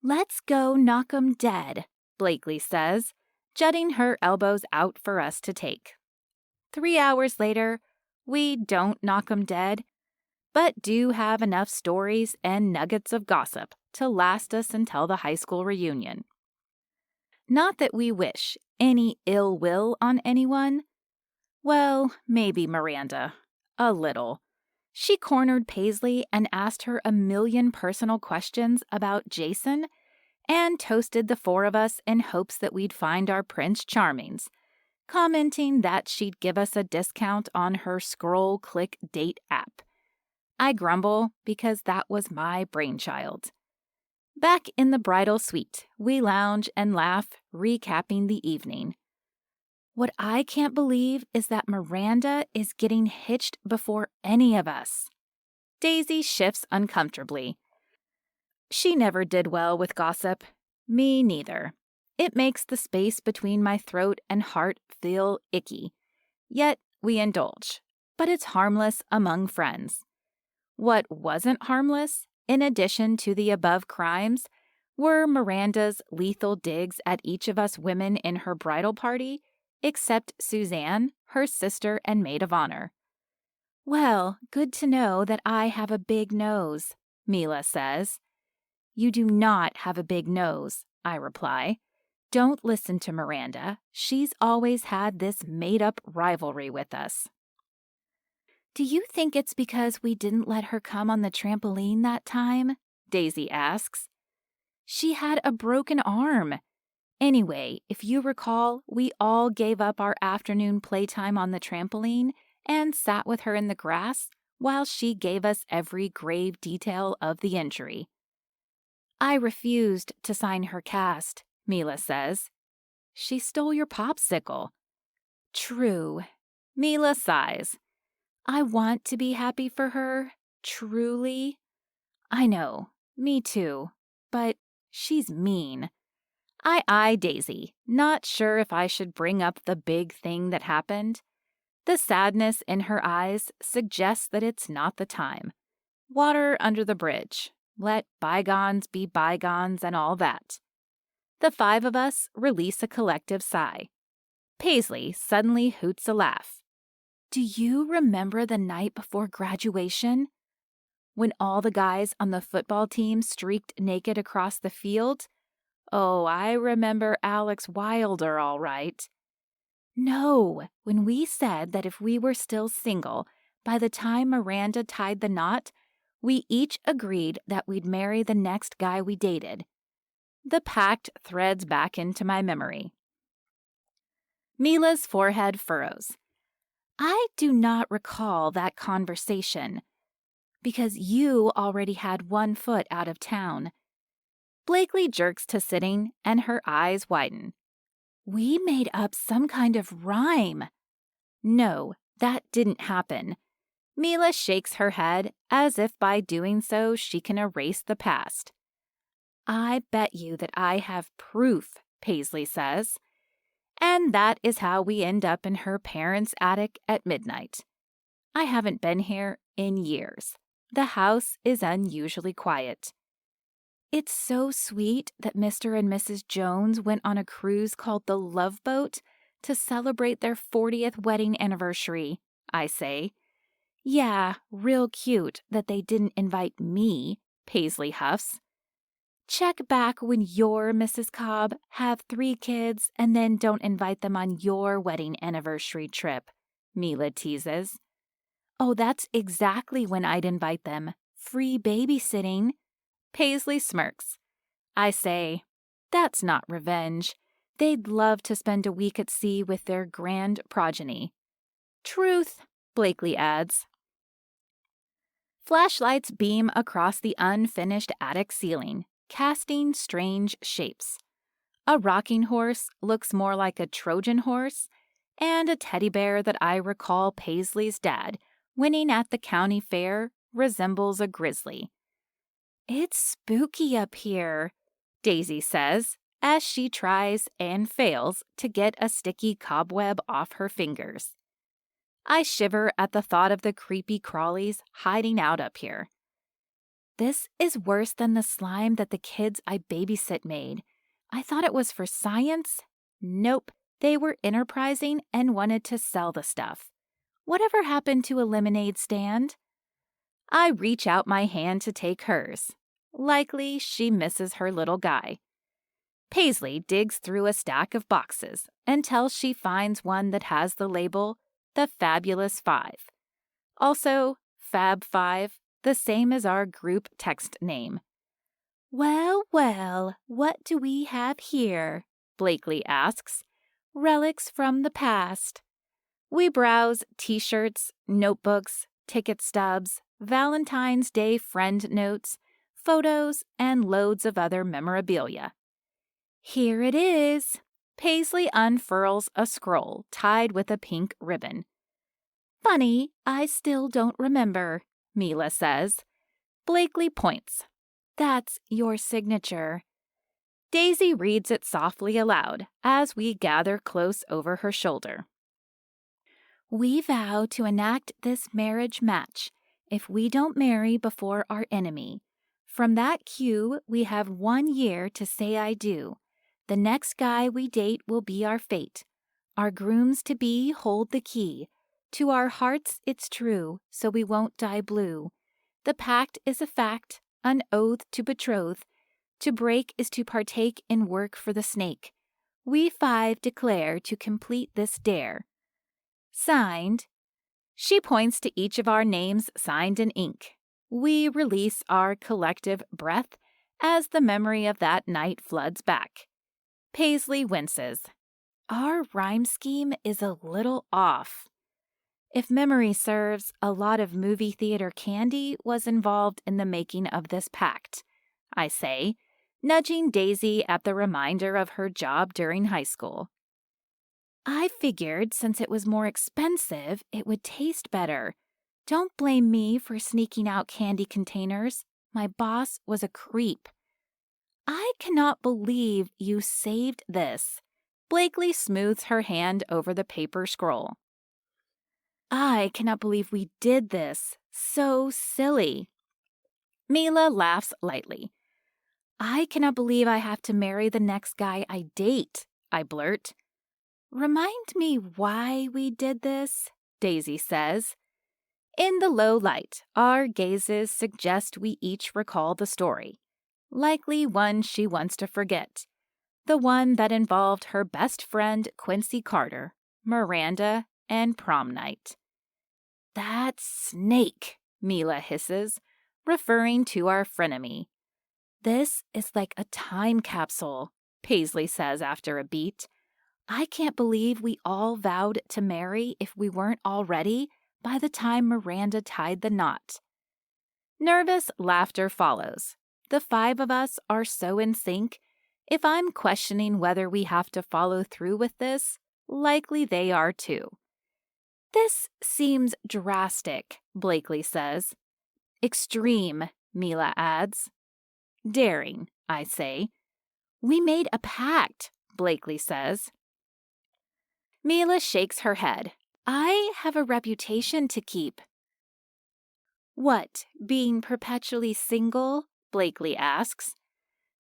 "Let's go knock 'em dead," Blakely says, jutting her elbows out for us to take. 3 hours later, we don't knock 'em dead, but do have enough stories and nuggets of gossip to last us until the high school reunion. Not that we wish any ill will on anyone. Well, maybe Miranda. A little. She cornered Paisley and asked her a million personal questions about Jason and toasted the 4 of us in hopes that we'd find our Prince Charmings, commenting that she'd give us a discount on her scroll click date app. I grumble because that was my brainchild. Back in the bridal suite, we lounge and laugh, recapping the evening. What I can't believe is that Miranda is getting hitched before any of us. Daisy shifts uncomfortably. She never did well with gossip. Me neither. It makes the space between my throat and heart feel icky. Yet we indulge. But it's harmless among friends. What wasn't harmless, in addition to the above crimes, were Miranda's lethal digs at each of us women in her bridal party, except Suzanne, her sister and maid of honor. "Well, good to know that I have a big nose," Mila says. "You do not have a big nose," I reply. "Don't listen to Miranda. She's always had this made-up rivalry with us." "Do you think it's because we didn't let her come on the trampoline that time?" Daisy asks. "She had a broken arm. Anyway, if you recall, we all gave up our afternoon playtime on the trampoline and sat with her in the grass while she gave us every grave detail of the injury." "I refused to sign her cast," Mila says. "She stole your popsicle." "True." Mila sighs. "I want to be happy for her, truly." "I know, me too, but she's mean." I eye Daisy, not sure if I should bring up the big thing that happened. The sadness in her eyes suggests that it's not the time. Water under the bridge. Let bygones be bygones and all that. The 5 of us release a collective sigh. Paisley suddenly hoots a laugh. "Do you remember the night before graduation? When all the guys on the football team streaked naked across the field? Oh, I remember Alex Wilder all right." "No, when we said that if we were still single, by the time Miranda tied the knot, we each agreed that we'd marry the next guy we dated." The pact threads back into my memory. Mila's forehead furrows. "I do not recall that conversation, because you already had 1 foot out of town." Blakely jerks to sitting, and her eyes widen. "We made up some kind of rhyme." "No, that didn't happen." Mila shakes her head as if by doing so she can erase the past. "I bet you that I have proof," Paisley says. And that is how we end up in her parents' attic at midnight. I haven't been here in years. The house is unusually quiet. "It's so sweet that Mr. and Mrs. Jones went on a cruise called the Love Boat to celebrate their 40th wedding anniversary," I say. "Yeah, real cute that they didn't invite me," Paisley huffs. "Check back when you're Mrs. Cobb, have 3 kids, and then don't invite them on your wedding anniversary trip," Mila teases. "Oh, that's exactly when I'd invite them. Free babysitting." Paisley smirks. I say, "That's not revenge. They'd love to spend a week at sea with their grand progeny." "Truth," Blakely adds. Flashlights beam across the unfinished attic ceiling, casting strange shapes. A rocking horse looks more like a Trojan horse, and a teddy bear that I recall Paisley's dad winning at the county fair resembles a grizzly. "It's spooky up here," Daisy says as she tries and fails to get a sticky cobweb off her fingers. I shiver at the thought of the creepy crawlies hiding out up here. "This is worse than the slime that the kids I babysit made. I thought it was for science. Nope, they were enterprising and wanted to sell the stuff. Whatever happened to a lemonade stand?" I reach out my hand to take hers. Likely she misses her little guy. Paisley digs through a stack of boxes until she finds one that has the label The Fabulous Five. Also, Fab Five, the same as our group text name. "Well, well, what do we have here?" Blakely asks. "Relics from the past." We browse t-shirts, notebooks, ticket stubs, Valentine's Day friend notes, photos, and loads of other memorabilia. "Here it is." Paisley unfurls a scroll tied with a pink ribbon. "Funny, I still don't remember," Mila says. Blakely points. "That's your signature." Daisy reads it softly aloud as we gather close over her shoulder. "We vow to enact this marriage match if we don't marry before our enemy. From that cue, we have 1 year to say I do. The next guy we date will be our fate. Our grooms-to-be hold the key. To our hearts it's true, so we won't die blue. The pact is a fact, an oath to betroth. To break is to partake in work for the snake. We 5 declare to complete this dare. Signed." She points to each of our names signed in ink. We release our collective breath as the memory of that night floods back. Paisley winces. "Our rhyme scheme is a little off." If memory serves, a lot of movie theater candy was involved in the making of this pact, I say, nudging Daisy at the reminder of her job during high school. "I figured since it was more expensive, it would taste better. Don't blame me for sneaking out candy containers. My boss was a creep." "I cannot believe you saved this." Blakely smooths her hand over the paper scroll. "I cannot believe we did this. So silly." Mila laughs lightly. "I cannot believe I have to marry the next guy I date," I blurt. "Remind me why we did this," Daisy says. In the low light, our gazes suggest we each recall the story. Likely one she wants to forget. The one that involved her best friend Quincy Carter, Miranda, and prom night. "That snake," Mila hisses, referring to our frenemy. "This is like a time capsule," Paisley says after a beat. "I can't believe we all vowed to marry if we weren't already by the time Miranda tied the knot." Nervous laughter follows. The 5 of us are so in sync. If I'm questioning whether we have to follow through with this, likely they are too. "This seems drastic," Blakely says. "Extreme," Mila adds. "Daring," I say. "We made a pact," Blakely says. Mila shakes her head. "I have a reputation to keep." "What, being perpetually single?" Blakely asks.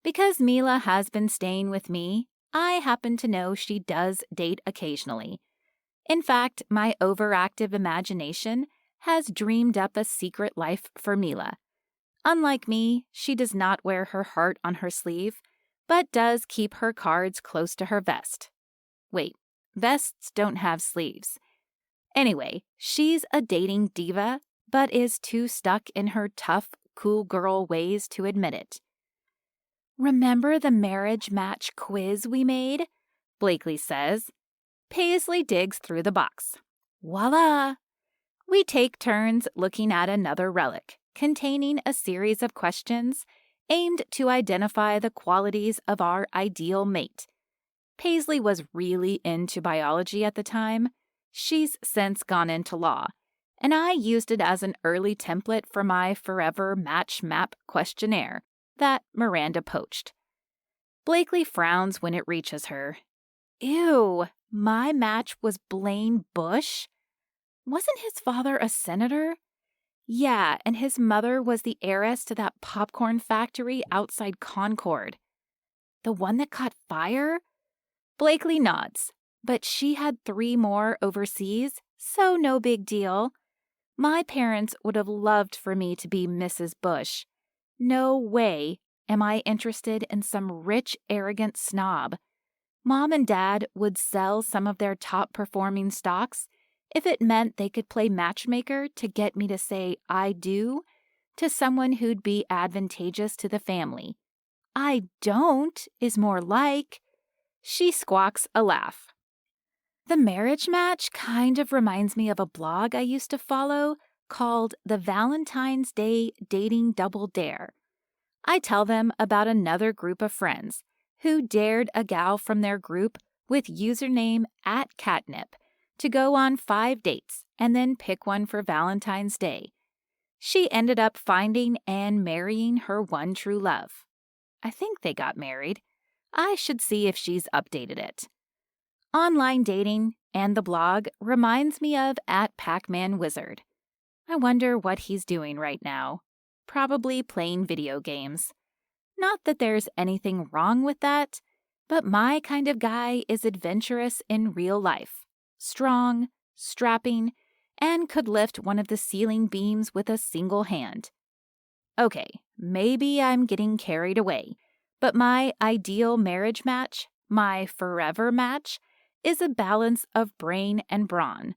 Because Mila has been staying with me, I happen to know she does date occasionally. In fact, my overactive imagination has dreamed up a secret life for Mila. Unlike me, she does not wear her heart on her sleeve, but does keep her cards close to her vest. Wait, vests don't have sleeves. Anyway, she's a dating diva, but is too stuck in her tough, cool girl ways to admit it. "Remember the marriage match quiz we made?" Blakely says. Paisley digs through the box. Voila! We take turns looking at another relic, containing a series of questions aimed to identify the qualities of our ideal mate. Paisley was really into biology at the time. She's since gone into law, and I used it as an early template for my forever match map questionnaire that Miranda poached. Blakely frowns when it reaches her. Ew, my match was Blaine Bush? Wasn't his father a senator? Yeah, and his mother was the heiress to that popcorn factory outside Concord. The one that caught fire? Blakely nods, but she had 3 more overseas, so no big deal. My parents would have loved for me to be Mrs. Bush. No way am I interested in some rich, arrogant snob. Mom and Dad would sell some of their top-performing stocks if it meant they could play matchmaker to get me to say I do to someone who'd be advantageous to the family. I don't is more like. She squawks a laugh. The marriage match kind of reminds me of a blog I used to follow called The Valentine's Day Dating Double Dare. I tell them about another group of friends who dared a gal from their group with username @catnip to go on 5 dates and then pick one for Valentine's Day. She ended up finding and marrying her one true love. I think they got married. I should see if she's updated it. Online dating and the blog reminds me of @PacmanWizard. I wonder what he's doing right now. Probably playing video games. Not that there's anything wrong with that, but my kind of guy is adventurous in real life, strong, strapping, and could lift one of the ceiling beams with a single hand. Okay, maybe I'm getting carried away, but my ideal marriage match, my forever match, is a balance of brain and brawn.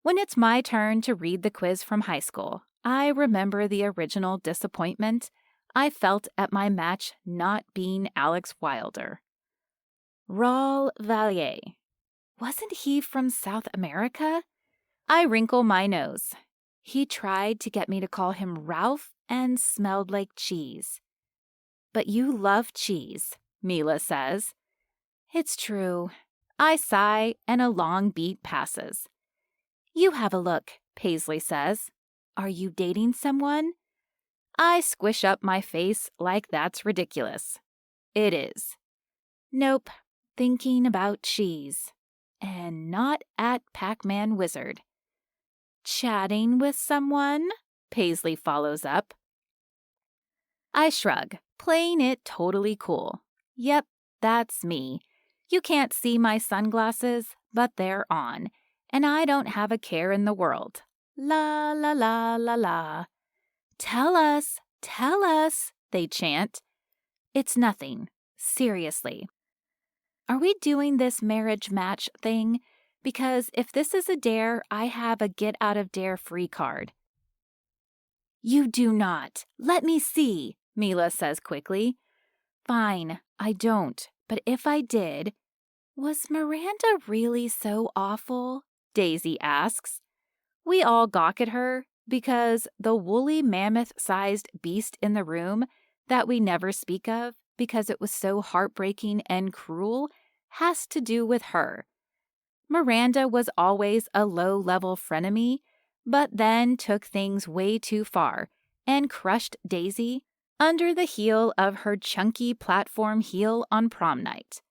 When it's my turn to read the quiz from high school, I remember the original disappointment I felt at my match not being Alex Wilder. Raul Vallier. Wasn't he from South America? I wrinkle my nose. He tried to get me to call him Ralph and smelled like cheese. But you love cheese, Mila says. It's true. I sigh and a long beat passes. You have a look, Paisley says. Are you dating someone? I squish up my face like that's ridiculous. It is. Nope, thinking about cheese. And not @PacmanWizard. Chatting with someone? Paisley follows up. I shrug, playing it totally cool. Yep, that's me. You can't see my sunglasses, but they're on, and I don't have a care in the world. La la la la la. Tell us, they chant. It's nothing, seriously. Are we doing this marriage match thing? Because if this is a dare, I have a get out of dare free card. You do not. Let me see, Mila says quickly. Fine, I don't, but if I did... Was Miranda really so awful? Daisy asks. We all gawk at her because the woolly mammoth-sized beast in the room that we never speak of because it was so heartbreaking and cruel has to do with her. Miranda was always a low-level frenemy, but then took things way too far and crushed Daisy under the heel of her chunky platform heel on prom night.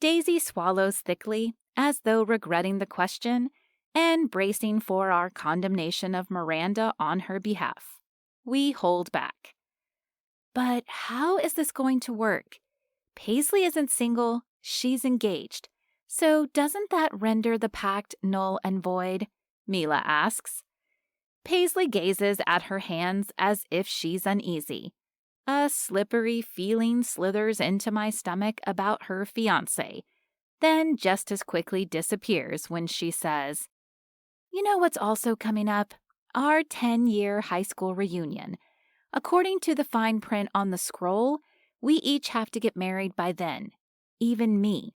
Daisy swallows thickly, as though regretting the question, and bracing for our condemnation of Miranda on her behalf. We hold back. But how is this going to work? Paisley isn't single, she's engaged. So doesn't that render the pact null and void? Mila asks. Paisley gazes at her hands as if she's uneasy. A slippery feeling slithers into my stomach about her fiancé, then just as quickly disappears when she says, You know what's also coming up? Our 10-year high school reunion. According to the fine print on the scroll, we each have to get married by then, even me.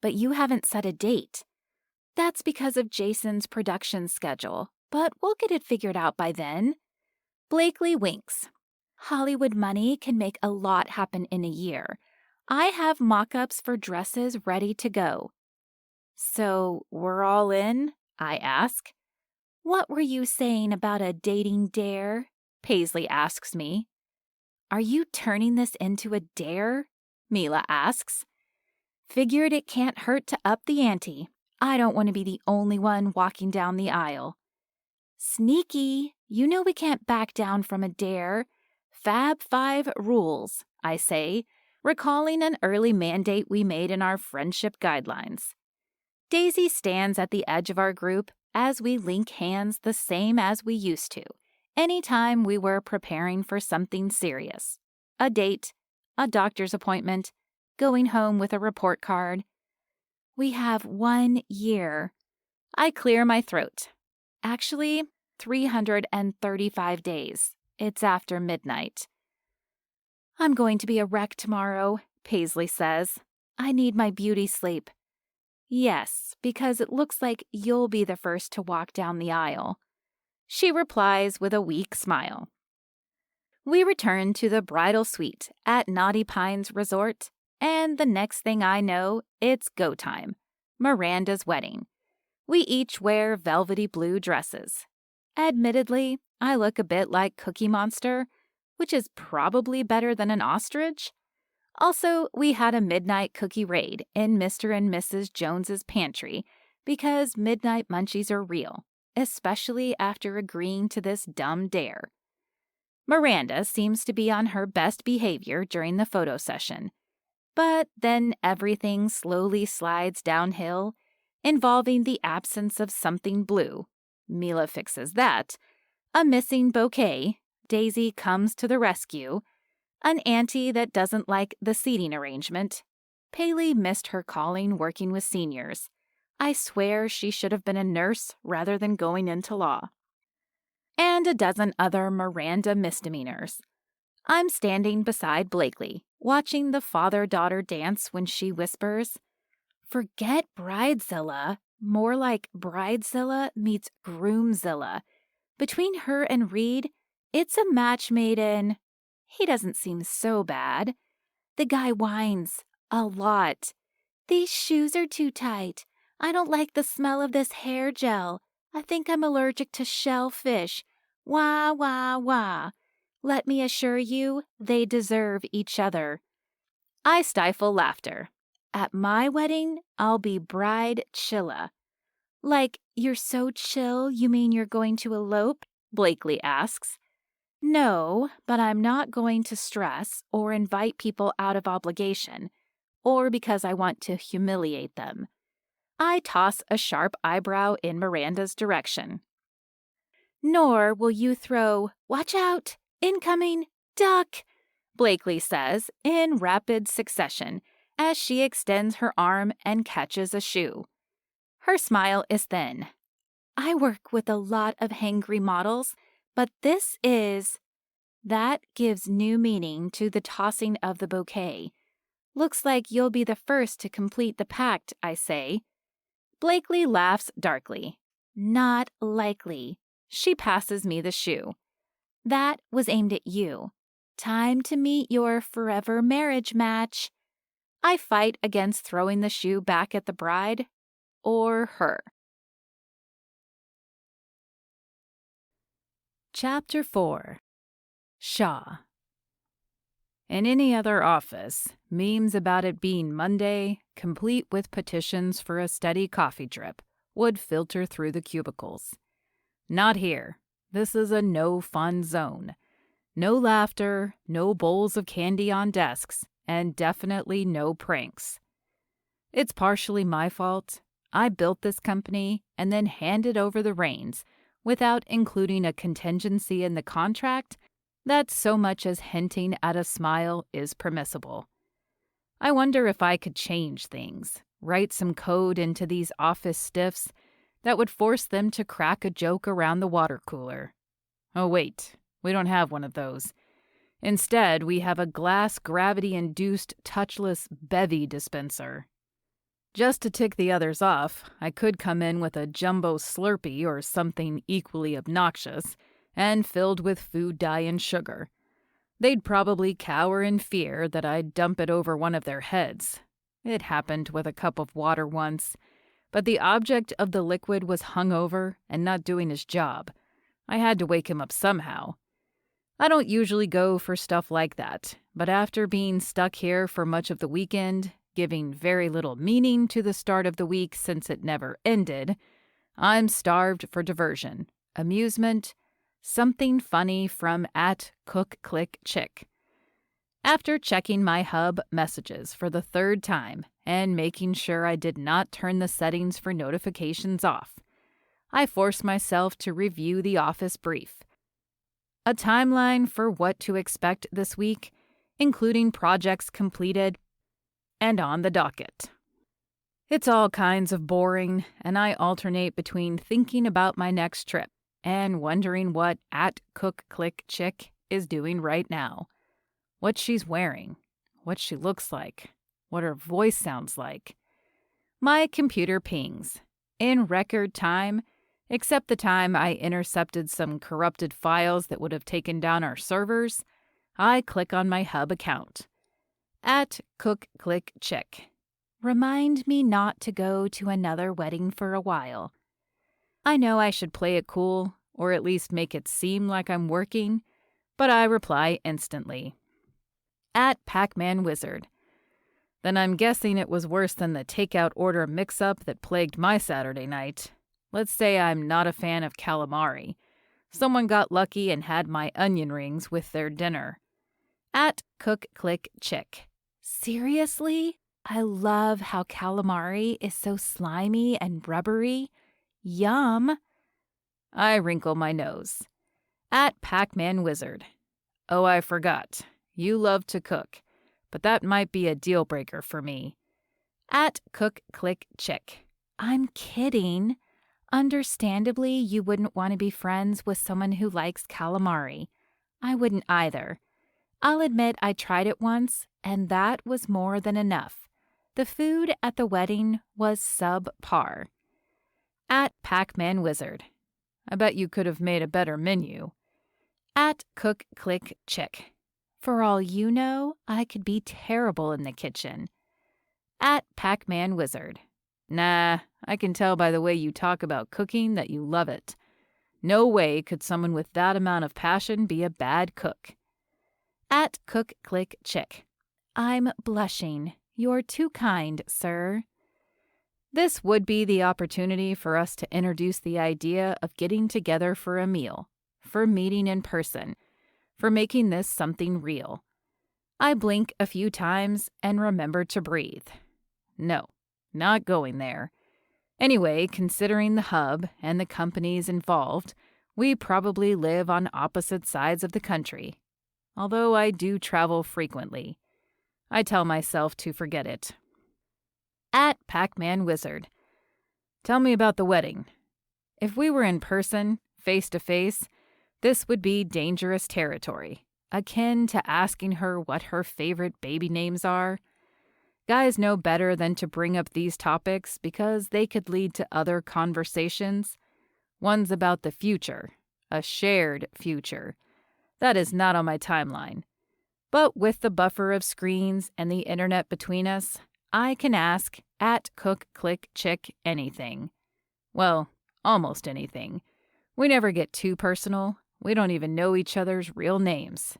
But you haven't set a date. That's because of Jason's production schedule, but we'll get it figured out by then. Blakely winks. Hollywood money can make a lot happen in a year. I have mock-ups for dresses ready to go. So we're all in? I ask. What were you saying about a dating dare? Paisley asks me. Are you turning this into a dare? Mila asks. Figured it can't hurt to up the ante. I don't want to be the only one walking down the aisle. Sneaky, you know we can't back down from a dare. Fab 5 rules, I say, recalling an early mandate we made in our friendship guidelines. Daisy stands at the edge of our group as we link hands the same as we used to, anytime we were preparing for something serious. A date, a doctor's appointment, going home with a report card. We have 1 year. I clear my throat. Actually, 335 days. It's after midnight. I'm going to be a wreck tomorrow, Paisley says. I need my beauty sleep. Yes, because it looks like you'll be the first to walk down the aisle. She replies with a weak smile. We return to the bridal suite at Naughty Pines Resort, and the next thing I know, it's go time. Miranda's wedding. We each wear velvety blue dresses. Admittedly, I look a bit like Cookie Monster, which is probably better than an ostrich. Also, we had a midnight cookie raid in Mr. and Mrs. Jones's pantry because midnight munchies are real, especially after agreeing to this dumb dare. Miranda seems to be on her best behavior during the photo session, but then everything slowly slides downhill, involving the absence of something blue. Mila fixes that. A missing bouquet. Daisy comes to the rescue. An auntie that doesn't like the seating arrangement. Paisley missed her calling working with seniors. I swear she should have been a nurse rather than going into law. And a dozen other Miranda misdemeanors. I'm standing beside Blakely, watching the father-daughter dance when she whispers, "Forget Bridezilla, more like Bridezilla meets Groomzilla. Between her and Reed, it's a match made in..." He doesn't seem so bad. The guy whines a lot. "These shoes are too tight. I don't like the smell of this hair gel. I think I'm allergic to shellfish. Wah, wah, wah. Let me assure you, they deserve each other." I stifle laughter. At my wedding, I'll be bride chilla. Like, you're so chill, you mean you're going to elope? Blakely asks. No, but I'm not going to stress or invite people out of obligation, or because I want to humiliate them. I toss a sharp eyebrow in Miranda's direction. Nor will you throw, "Watch out! Incoming! Duck!" Blakely says in rapid succession as she extends her arm and catches a shoe. Her smile is thin. I work with a lot of hangry models, but this is... That gives new meaning to the tossing of the bouquet. Looks like you'll be the first to complete the pact, I say. Blakely laughs darkly. Not likely. She passes me the shoe. That was aimed at you. Time to meet your forever marriage match. I fight against throwing the shoe back at the bride or her. Chapter 4. Shaw. In any other office, memes about it being Monday, complete with petitions for a steady coffee drip, would filter through the cubicles. Not here. This is a no-fun zone. No laughter, no bowls of candy on desks, and definitely no pranks. It's partially my fault. I built this company and then handed over the reins without including a contingency in the contract that so much as hinting at a smile is permissible. I wonder if I could change things, write some code into these office stiffs that would force them to crack a joke around the water cooler. Oh wait, we don't have one of those. Instead, we have a glass gravity-induced touchless bevy dispenser. Just to tick the others off, I could come in with a jumbo Slurpee or something equally obnoxious and filled with food dye and sugar. They'd probably cower in fear that I'd dump it over one of their heads. It happened with a cup of water once, but the object of the liquid was hungover and not doing his job. I had to wake him up somehow. I don't usually go for stuff like that, but after being stuck here for much of the weekend, giving very little meaning to the start of the week since it never ended, I'm starved for diversion, amusement, something funny from @CookClickChick. After checking my hub messages for the third time and making sure I did not turn the settings for notifications off, I forced myself to review the office brief. A timeline for what to expect this week, including projects completed and on the docket. It's all kinds of boring, and I alternate between thinking about my next trip and wondering what @CookClickChick is doing right now. What she's wearing, what she looks like, what her voice sounds like. My computer pings, in record time, except the time I intercepted some corrupted files that would have taken down our servers. I click on my hub account. @CookClickChick. Remind me not to go to another wedding for a while. I know I should play it cool, or at least make it seem like I'm working, but I reply instantly. @PacmanWizard. Then I'm guessing it was worse than the takeout order mix-up that plagued my Saturday night. Let's say I'm not a fan of calamari. Someone got lucky and had my onion rings with their dinner. @CookClickChick. Seriously? I love how calamari is so slimy and rubbery. Yum. I wrinkle my nose. @PacmanWizard. Oh, I forgot. You love to cook, but that might be a deal breaker for me. @CookClickChick. I'm kidding. Understandably, you wouldn't want to be friends with someone who likes calamari. I wouldn't either. I'll admit I tried it once, and that was more than enough. The food at the wedding was subpar. @PacmanWizard. I bet you could have made a better menu. @CookClickChick. For all you know, I could be terrible in the kitchen. @PacmanWizard. Nah, I can tell by the way you talk about cooking that you love it. No way could someone with that amount of passion be a bad cook. @CookClickChick. I'm blushing. You're too kind, sir. This would be the opportunity for us to introduce the idea of getting together for a meal, for meeting in person, for making this something real. I blink a few times and remember to breathe. No, not going there. Anyway, considering the hub and the companies involved, we probably live on opposite sides of the country. Although I do travel frequently. I tell myself to forget it. @PacmanWizard. Tell me about the wedding. If we were in person, face to face, this would be dangerous territory, akin to asking her what her favorite baby names are. Guys know better than to bring up these topics because they could lead to other conversations. One's about the future, a shared future. That is not on my timeline. But with the buffer of screens and the internet between us, I can ask @CookClickChick anything. Well, almost anything. We never get too personal. We don't even know each other's real names.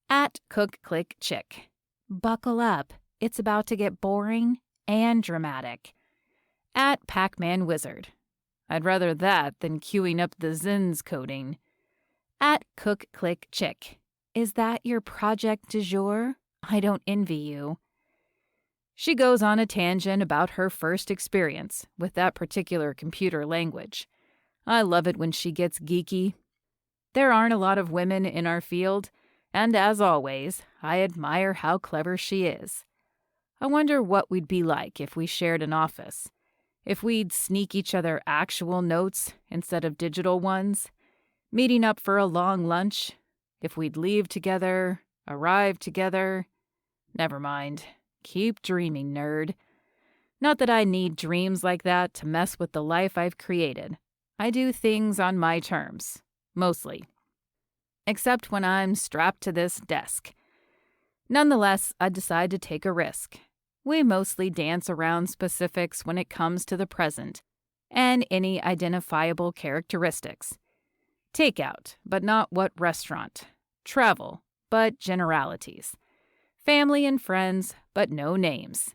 @CookClickChick. Buckle up. It's about to get boring and dramatic. @PacmanWizard. I'd rather that than queuing up the Zins coding. @CookClickChick. Is that your project du jour? I don't envy you. She goes on a tangent about her first experience with that particular computer language. I love it when she gets geeky. There aren't a lot of women in our field, and as always, I admire how clever she is. I wonder what we'd be like if we shared an office. If we'd sneak each other actual notes instead of digital ones. Meeting up for a long lunch. If we'd leave together, arrive together. Never mind. Keep dreaming, nerd. Not that I need dreams like that to mess with the life I've created. I do things on my terms. Mostly. except when I'm strapped to this desk. Nonetheless, I decide to take a risk. We mostly dance around specifics when it comes to the present and any identifiable characteristics. Takeout, but not what restaurant. Travel, but generalities. Family and friends, but no names.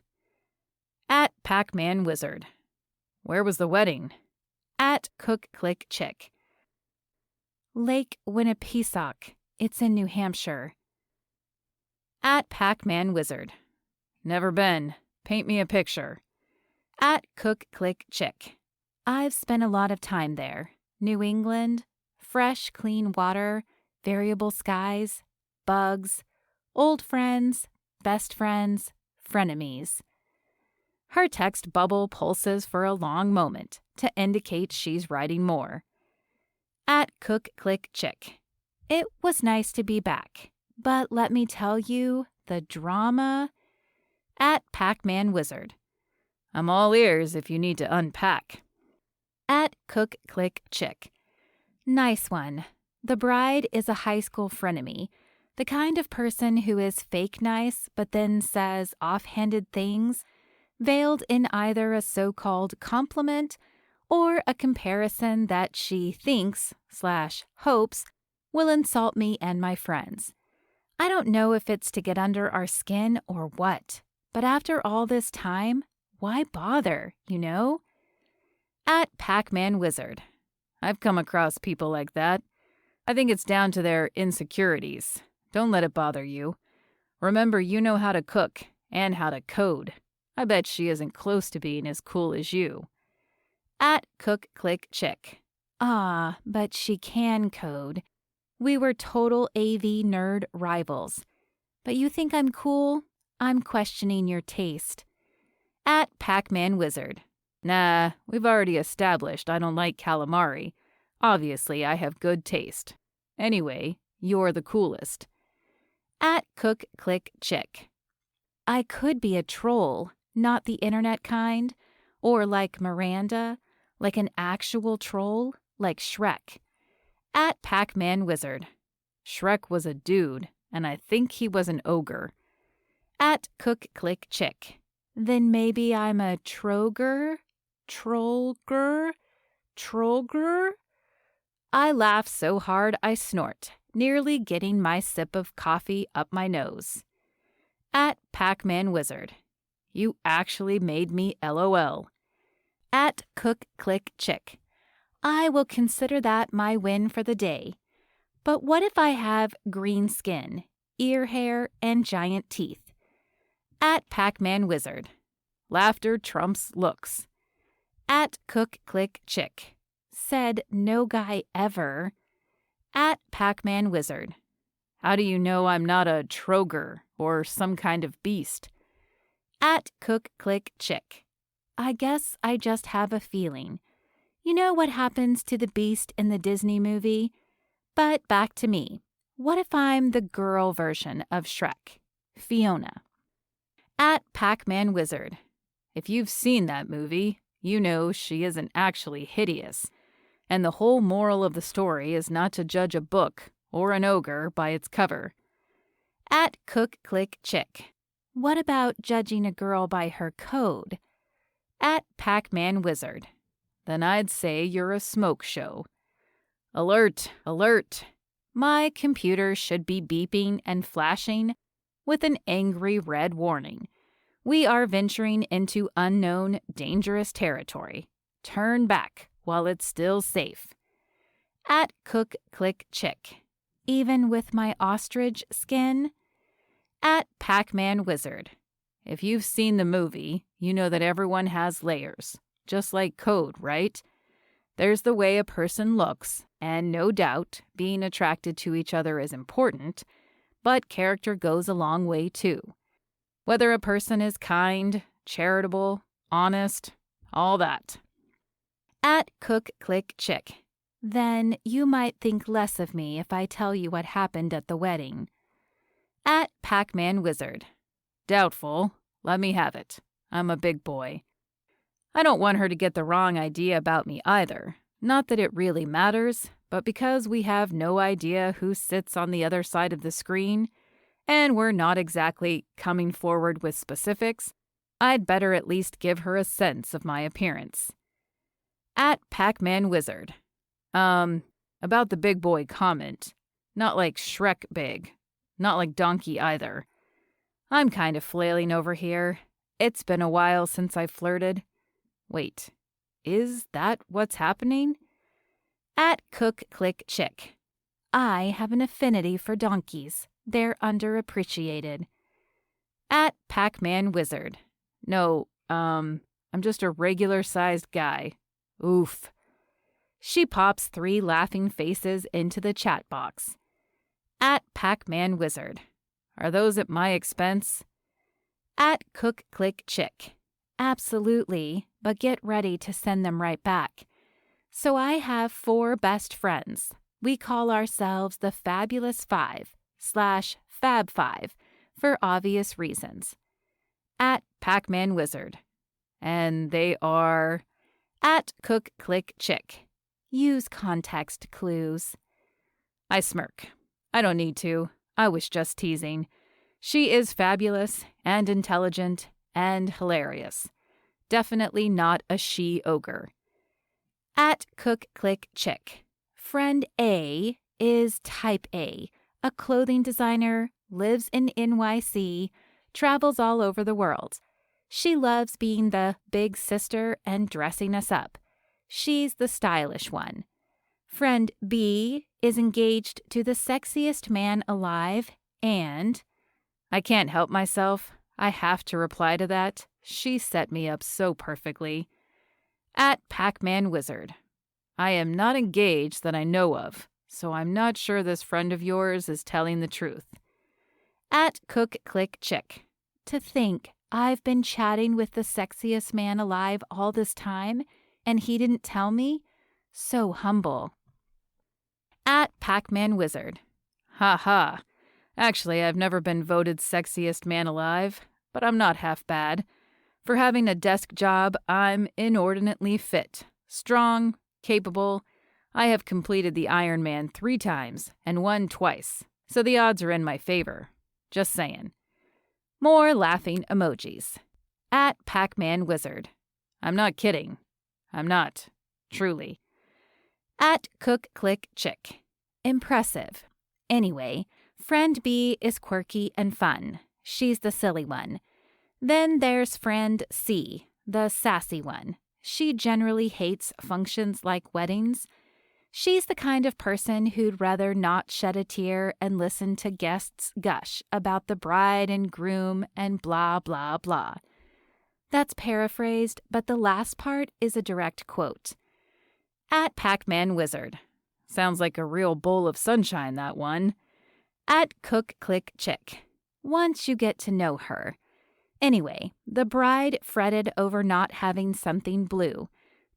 At Pac-Man Wizard. Where was the wedding? At Cook Click Chick. Lake Winnipesauk. It's in New Hampshire. At Pac-Man Wizard. Never been. Paint me a picture. At Cook Click Chick. I've spent a lot of time there. New England. Fresh, clean water. Variable skies. Bugs. Old friends. Best friends. Frenemies. Her text bubble pulses for a long moment to indicate she's writing more. At Cook Click Chick. It was nice to be back, but let me tell you, the drama. At Pac-Man Wizard. I'm all ears if you need to unpack. At Cook Click Chick. Nice one. The bride is a high school frenemy, the kind of person who is fake nice but then says offhanded things, veiled in either a so-called compliment or a comparison that she thinks/hopes will insult me and my friends. I don't know if it's to get under our skin or what, but after all this time, why bother, you know? At Pac-Man Wizard. I've come across people like that. I think it's down to their insecurities. Don't let it bother you. Remember, you know how to cook and how to code. I bet she isn't close to being as cool as you. At Cook Click Chick. Ah, but she can code. We were total AV nerd rivals. But you think I'm cool? I'm questioning your taste. At Pac-Man Wizard. Nah, we've already established I don't like calamari. Obviously, I have good taste. Anyway, you're the coolest. At Cook Click Chick. I could be a troll, not the internet kind, or like Miranda, like an actual troll, like Shrek. At Pac-Man Wizard. Shrek was a dude, and I think he was an ogre. At Cook Click Chick. Then maybe I'm a trollger? I laugh so hard I snort, nearly getting my sip of coffee up my nose. At Pac-Man Wizard. You actually made me LOL. At Cook Click Chick. I will consider that my win for the day. But what if I have green skin, ear hair, and giant teeth? At Pac-Man Wizard. Laughter trumps looks. At Cook Click Chick. Said no guy ever. At Pac-Man Wizard. How do you know I'm not a troger or some kind of beast? At Cook Click Chick. I guess I just have a feeling. You know what happens to the beast in the Disney movie? But back to me. What if I'm the girl version of Shrek? Fiona. At Pac-Man Wizard. If you've seen that movie, you know she isn't actually hideous. And the whole moral of the story is not to judge a book or an ogre by its cover. At Cook Click Chick. What about judging a girl by her code? At Pac-Man Wizard. Then I'd say you're a smoke show. Alert, alert. My computer should be beeping and flashing with an angry red warning. We are venturing into unknown, dangerous territory. Turn back while it's still safe. At Cook Click Chick. Even with my ostrich skin? At Pac-Man Wizard. If you've seen the movie, you know that everyone has layers, just like code, right? There's the way a person looks, and no doubt being attracted to each other is important, but character goes a long way too. Whether a person is kind, charitable, honest, all that. At Cook Click Chick. Then you might think less of me if I tell you what happened at the wedding. At Pac-Man Wizard. Doubtful. Let me have it. I'm a big boy. I don't want her to get the wrong idea about me either. Not that it really matters, but because we have no idea who sits on the other side of the screen, and we're not exactly coming forward with specifics, I'd better at least give her a sense of my appearance. At Pac-Man Wizard. About the big boy comment. Not like Shrek big. Not like Donkey either. I'm kind of flailing over here. It's been a while since I flirted. Wait, is that what's happening? At Cook Click Chick. I have an affinity for donkeys. They're underappreciated. At Pac-Man Wizard. No, I'm just a regular-sized guy. Oof. She pops 3 laughing faces into the chat box. At Pac-Man Wizard. Are those at my expense? At Cook Click Chick. Absolutely, but get ready to send them right back. So I have 4 best friends. We call ourselves the Fabulous 5/Fab 5 for obvious reasons. At Pac-Man Wizard. And they are... At Cook Click Chick. Use context clues. I smirk. I don't need to. I was just teasing. She is fabulous and intelligent and hilarious. Definitely not a she-ogre. At Cook Click Chick. Friend A is Type A clothing designer, lives in NYC, travels all over the world. She loves being the big sister and dressing us up. She's the stylish one. Friend B is engaged to the sexiest man alive, and I can't help myself. I have to reply to that. She set me up so perfectly. At Pac-Man Wizard. I am not engaged that I know of, so I'm not sure this friend of yours is telling the truth. At Cook Click Chick. To think I've been chatting with the sexiest man alive all this time, and he didn't tell me? So humble. At Pac-Man Wizard. Ha ha. Actually, I've never been voted sexiest man alive, but I'm not half bad. For having a desk job, I'm inordinately fit, strong, capable. I have completed the Iron Man 3 times and won twice, so the odds are in my favor. Just saying. More laughing emojis. At Pac-Man Wizard. I'm not kidding. I'm not. Truly. At Cook Click Chick. Impressive. Anyway, friend B is quirky and fun. She's the silly one. Then there's friend C, the sassy one. She generally hates functions like weddings. She's the kind of person who'd rather not shed a tear and listen to guests gush about the bride and groom and blah, blah, blah. That's paraphrased, but the last part is a direct quote. At Pac-Man Wizard. Sounds like a real bowl of sunshine, that one. At Cook Click Chick. Once you get to know her. Anyway, the bride fretted over not having something blue,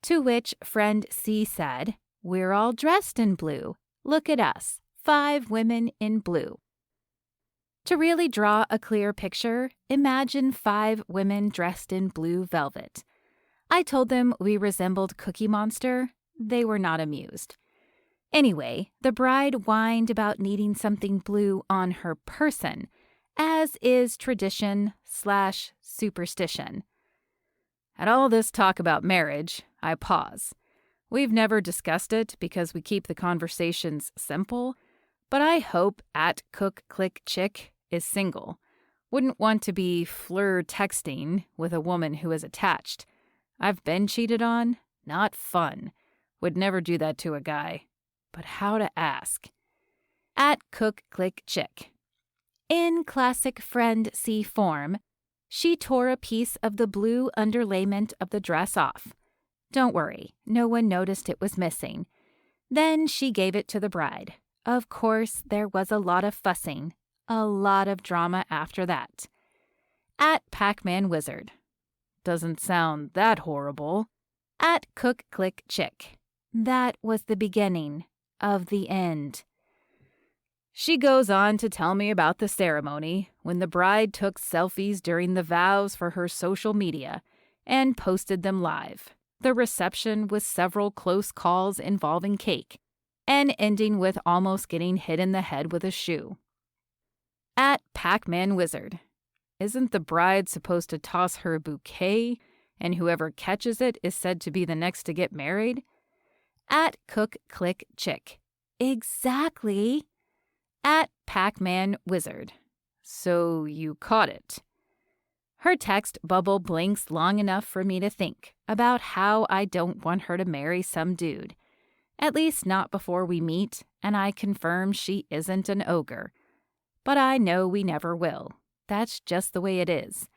to which friend C said, "We're all dressed in blue. Look at us, 5 women in blue." To really draw a clear picture, imagine 5 women dressed in blue velvet. I told them we resembled Cookie Monster. They were not amused. Anyway, the bride whined about needing something blue on her person, as is tradition/superstition. At all this talk about marriage, I pause. We've never discussed it because we keep the conversations simple, but I hope at Cook Click Chick is single. Wouldn't want to be texting with a woman who is attached. I've been cheated on. Not fun. Would never do that to a guy. But how to ask? At Cook Click Chick. In classic friend C form, she tore a piece of the blue underlayment of the dress off. Don't worry, no one noticed it was missing. Then she gave it to the bride. Of course, there was a lot of fussing, a lot of drama after that. At Pac-Man Wizard. Doesn't sound that horrible. At Cook Click Chick. That was the beginning of the end. She goes on to tell me about the ceremony when the bride took selfies during the vows for her social media and posted them live. The reception with several close calls involving cake. and ending with almost getting hit in the head with a shoe. At Pac-Man Wizard. Isn't the bride supposed to toss her bouquet, and whoever catches it is said to be the next to get married? At Cook Click Chick. Exactly. At Pac-Man Wizard. So you caught it. Her text bubble blinks long enough for me to think about how I don't want her to marry some dude. At least not before we meet, and I confirm she isn't an ogre. But I know we never will. That's just the way it is.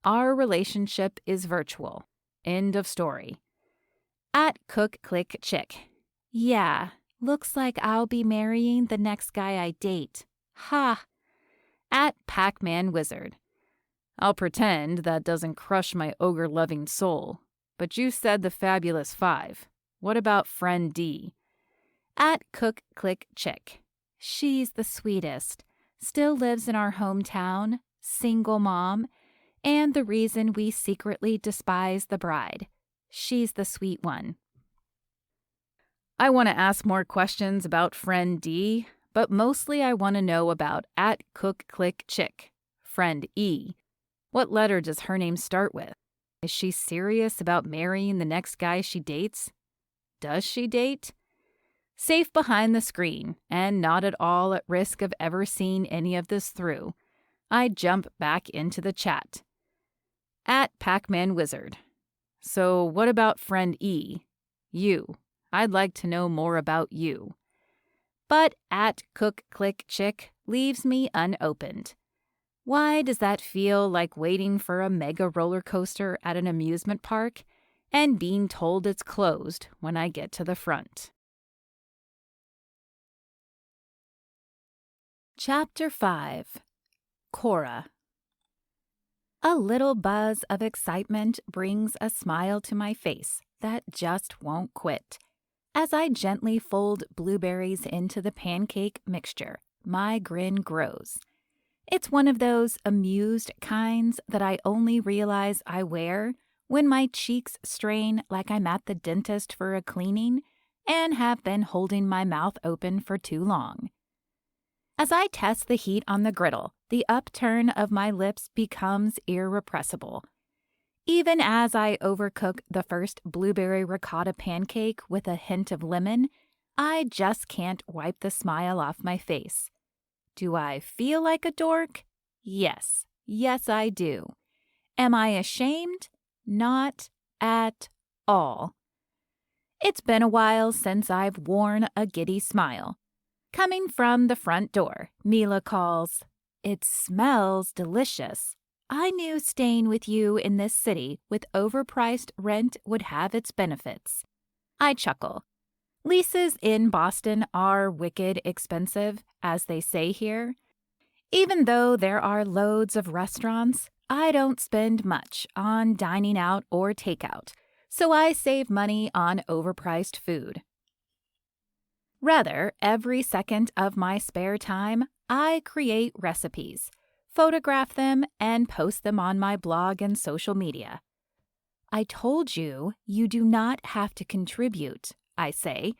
Our relationship is virtual. End of story. At Cook Click Chick. Yeah, looks like I'll be marrying the next guy I date. Ha! At Pac-Man Wizard. I'll pretend that doesn't crush my ogre-loving soul. But you said the fabulous 5. What about friend D? At Cook Click Chick. She's the sweetest. Still lives in our hometown, single mom, and the reason we secretly despise the bride. She's the sweet one. I want to ask more questions about friend D, but mostly I want to know about at Cook Click Chick, friend E. What letter does her name start with? Is she serious about marrying the next guy she dates? Does she date? Safe behind the screen, and not at all at risk of ever seeing any of this through, I jump back into the chat. At Pac-Man Wizard. So what about friend E? You. I'd like to know more about you. But at Cook Click Chick leaves me unopened. Why does that feel like waiting for a mega roller coaster at an amusement park and being told it's closed when I get to the front? Chapter 5. Cora. A little buzz of excitement brings a smile to my face that just won't quit. As I gently fold blueberries into the pancake mixture, my grin grows. It's one of those amused kinds that I only realize I wear when my cheeks strain like I'm at the dentist for a cleaning and have been holding my mouth open for too long. As I test the heat on the griddle, the upturn of my lips becomes irrepressible. Even as I overcook the first blueberry ricotta pancake with a hint of lemon, I just can't wipe the smile off my face. Do I feel like a dork? Yes. Yes, I do. Am I ashamed? Not at all. It's been a while since I've worn a giddy smile. Coming from the front door, Mila calls, "It smells delicious. I knew staying with you in this city with overpriced rent would have its benefits." I chuckle. Leases in Boston are wicked expensive, as they say here. Even though there are loads of restaurants, I don't spend much on dining out or takeout, so I save money on overpriced food. Rather, every second of my spare time, I create recipes, photograph them, and post them on my blog and social media. I told you, you do not have to contribute, I say.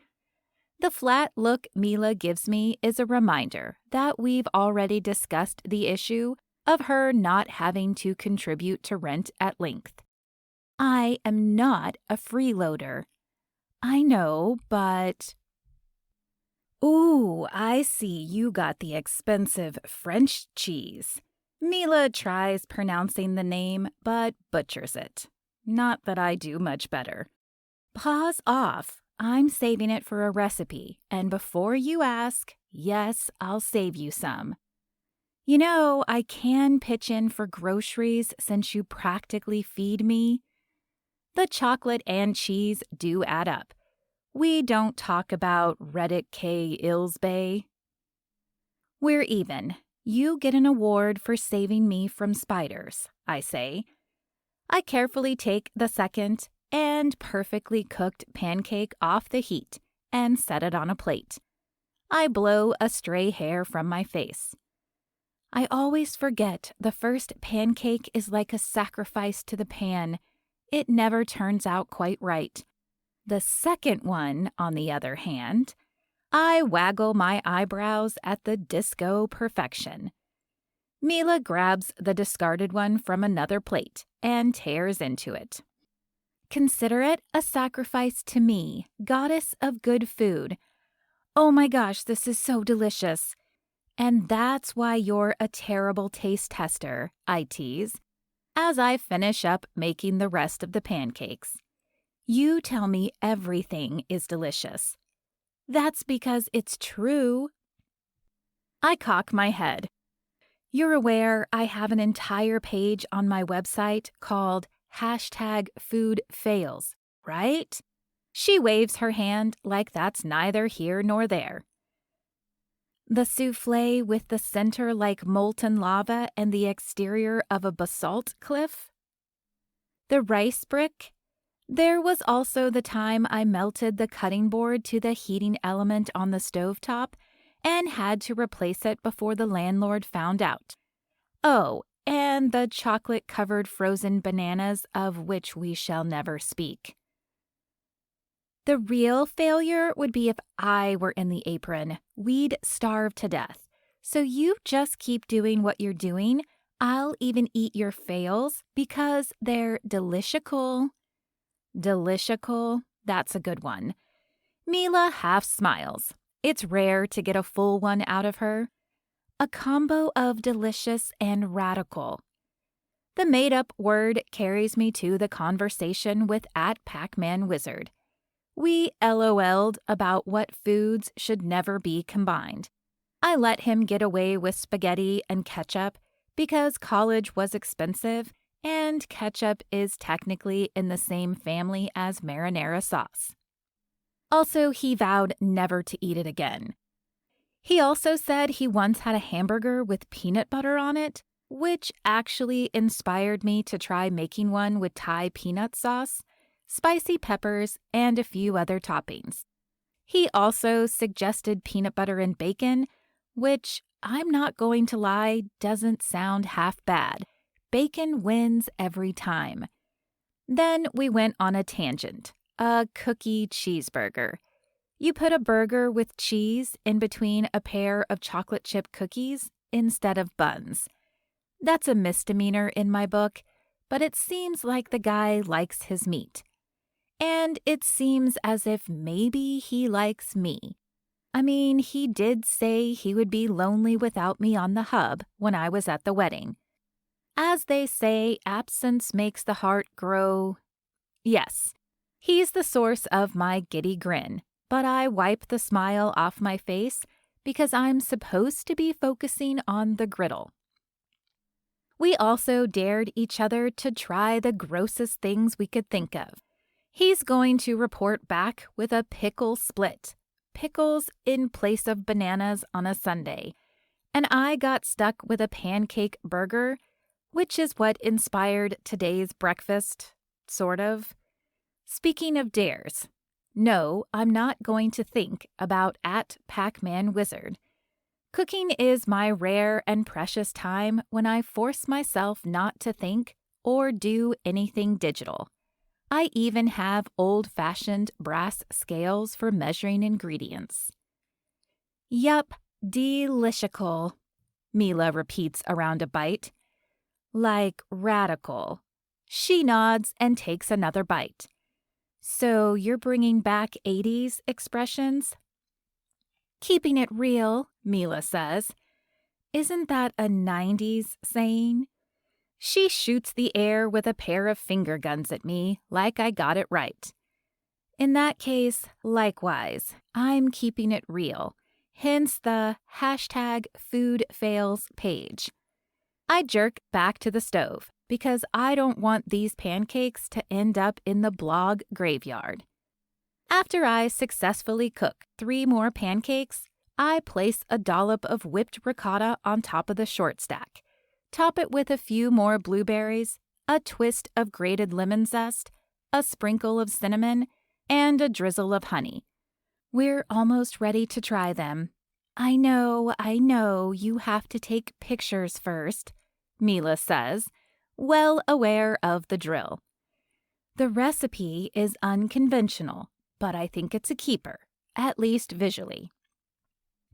The flat look Mila gives me is a reminder that we've already discussed the issue of her not having to contribute to rent at length. I am not a freeloader. I know, but... Ooh, I see you got the expensive French cheese. Mila tries pronouncing the name, but butchers it. Not that I do much better. Pause off. I'm saving it for a recipe, and before you ask, yes, I'll save you some. You know, I can pitch in for groceries since you practically feed me. The chocolate and cheese do add up. We don't talk about Reddit K. Ilsbay. We're even. You get an award for saving me from spiders, I say. I carefully take the second and perfectly cooked pancake off the heat and set it on a plate. I blow a stray hair from my face. I always forget the first pancake is like a sacrifice to the pan. It never turns out quite right. The second one, on the other hand, I waggle my eyebrows at the disco perfection. Mila grabs the discarded one from another plate and tears into it. Consider it a sacrifice to me, goddess of good food. Oh my gosh, this is so delicious. And that's why you're a terrible taste tester, I tease, as I finish up making the rest of the pancakes. You tell me everything is delicious. That's because it's true. I cock my head. You're aware I have an entire page on my website called #foodfails, right? She waves her hand like that's neither here nor there. The souffle with the center like molten lava and the exterior of a basalt cliff? The rice brick? There was also the time I melted the cutting board to the heating element on the stovetop and had to replace it before the landlord found out. Oh, and the chocolate-covered frozen bananas of which we shall never speak. The real failure would be if I were in the apron. We'd starve to death. So you just keep doing what you're doing. I'll even eat your fails because they're delicious. Delicious, that's a good one. Mila half smiles. It's rare to get a full one out of her. A combo of delicious and radical. The made-up word carries me to the conversation with @PacmanWizard. We LOL'd about what foods should never be combined. I let him get away with spaghetti and ketchup because college was expensive and ketchup is technically in the same family as marinara sauce. Also, he vowed never to eat it again. He also said he once had a hamburger with peanut butter on it, which actually inspired me to try making one with Thai peanut sauce, spicy peppers, and a few other toppings. He also suggested peanut butter and bacon, which, I'm not going to lie, doesn't sound half bad. Bacon wins every time. Then we went on a tangent, a cookie cheeseburger. You put a burger with cheese in between a pair of chocolate chip cookies instead of buns. That's a misdemeanor in my book, but it seems like the guy likes his meat. And it seems as if maybe he likes me. I mean, he did say he would be lonely without me on the hub when I was at the wedding. As they say, absence makes the heart grow. Yes, he's the source of my giddy grin, but I wipe the smile off my face because I'm supposed to be focusing on the griddle. We also dared each other to try the grossest things we could think of. He's going to report back with a pickle split, pickles in place of bananas on a Sunday, and I got stuck with a pancake burger, which is what inspired today's breakfast, sort of. Speaking of dares, no, I'm not going to think about @PacmanWizard. Cooking is my rare and precious time when I force myself not to think or do anything digital. I even have old-fashioned brass scales for measuring ingredients. Yup, delicious, Mila repeats around a bite. Like radical. She nods and takes another bite. So you're bringing back 80s expressions? Keeping it real, Mila says. Isn't that a 90s saying? She shoots the air with a pair of finger guns at me like I got it right. In that case, likewise, I'm keeping it real, hence the #foodfails page. I jerk back to the stove because I don't want these pancakes to end up in the blog graveyard. After I successfully cook 3 more pancakes, I place a dollop of whipped ricotta on top of the short stack. Top it with a few more blueberries, a twist of grated lemon zest, a sprinkle of cinnamon, and a drizzle of honey. We're almost ready to try them. I know, you have to take pictures first, Mila says, well aware of the drill. The recipe is unconventional, but I think it's a keeper, at least visually.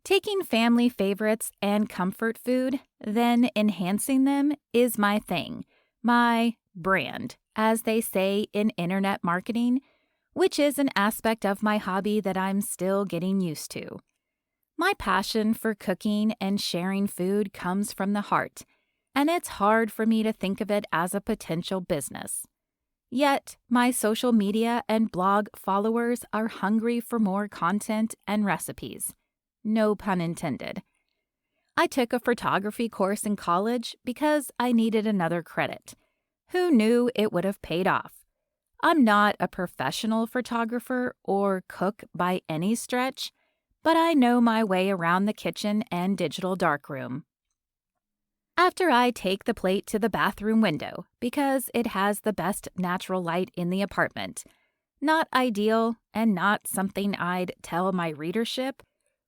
Taking family favorites and comfort food, then enhancing them is my thing, my brand, as they say in internet marketing, which is an aspect of my hobby that I'm still getting used to. My passion for cooking and sharing food comes from the heart, and it's hard for me to think of it as a potential business. Yet, my social media and blog followers are hungry for more content and recipes. No pun intended. I took a photography course in college because I needed another credit. Who knew it would have paid off? I'm not a professional photographer or cook by any stretch, but I know my way around the kitchen and digital darkroom. After I take the plate to the bathroom window because it has the best natural light in the apartment, not ideal and not something I'd tell my readership,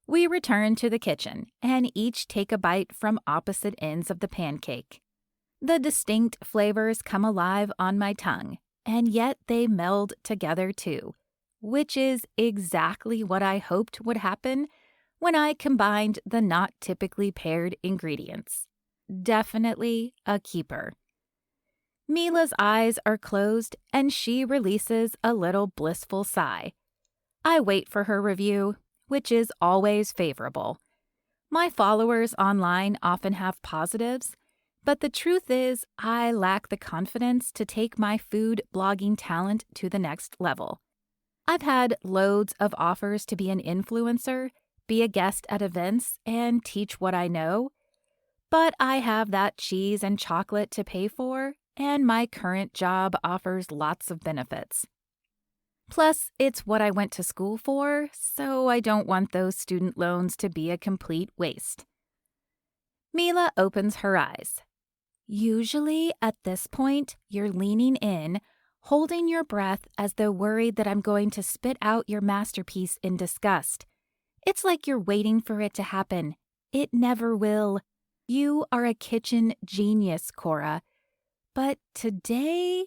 we return to the kitchen and each take a bite from opposite ends of the pancake. The distinct flavors come alive on my tongue, and yet they meld together too, which is exactly what I hoped would happen when I combined the not typically paired ingredients. Definitely a keeper. Mila's eyes are closed and she releases a little blissful sigh. I wait for her review, which is always favorable. My followers online often have positives, but the truth is I lack the confidence to take my food blogging talent to the next level. I've had loads of offers to be an influencer, be a guest at events, and teach what I know, but I have that cheese and chocolate to pay for, and my current job offers lots of benefits. Plus, it's what I went to school for, so I don't want those student loans to be a complete waste. Mila opens her eyes. Usually, at this point, you're leaning in, holding your breath as though worried that I'm going to spit out your masterpiece in disgust. It's like you're waiting for it to happen. It never will. You are a kitchen genius, Cora. But today,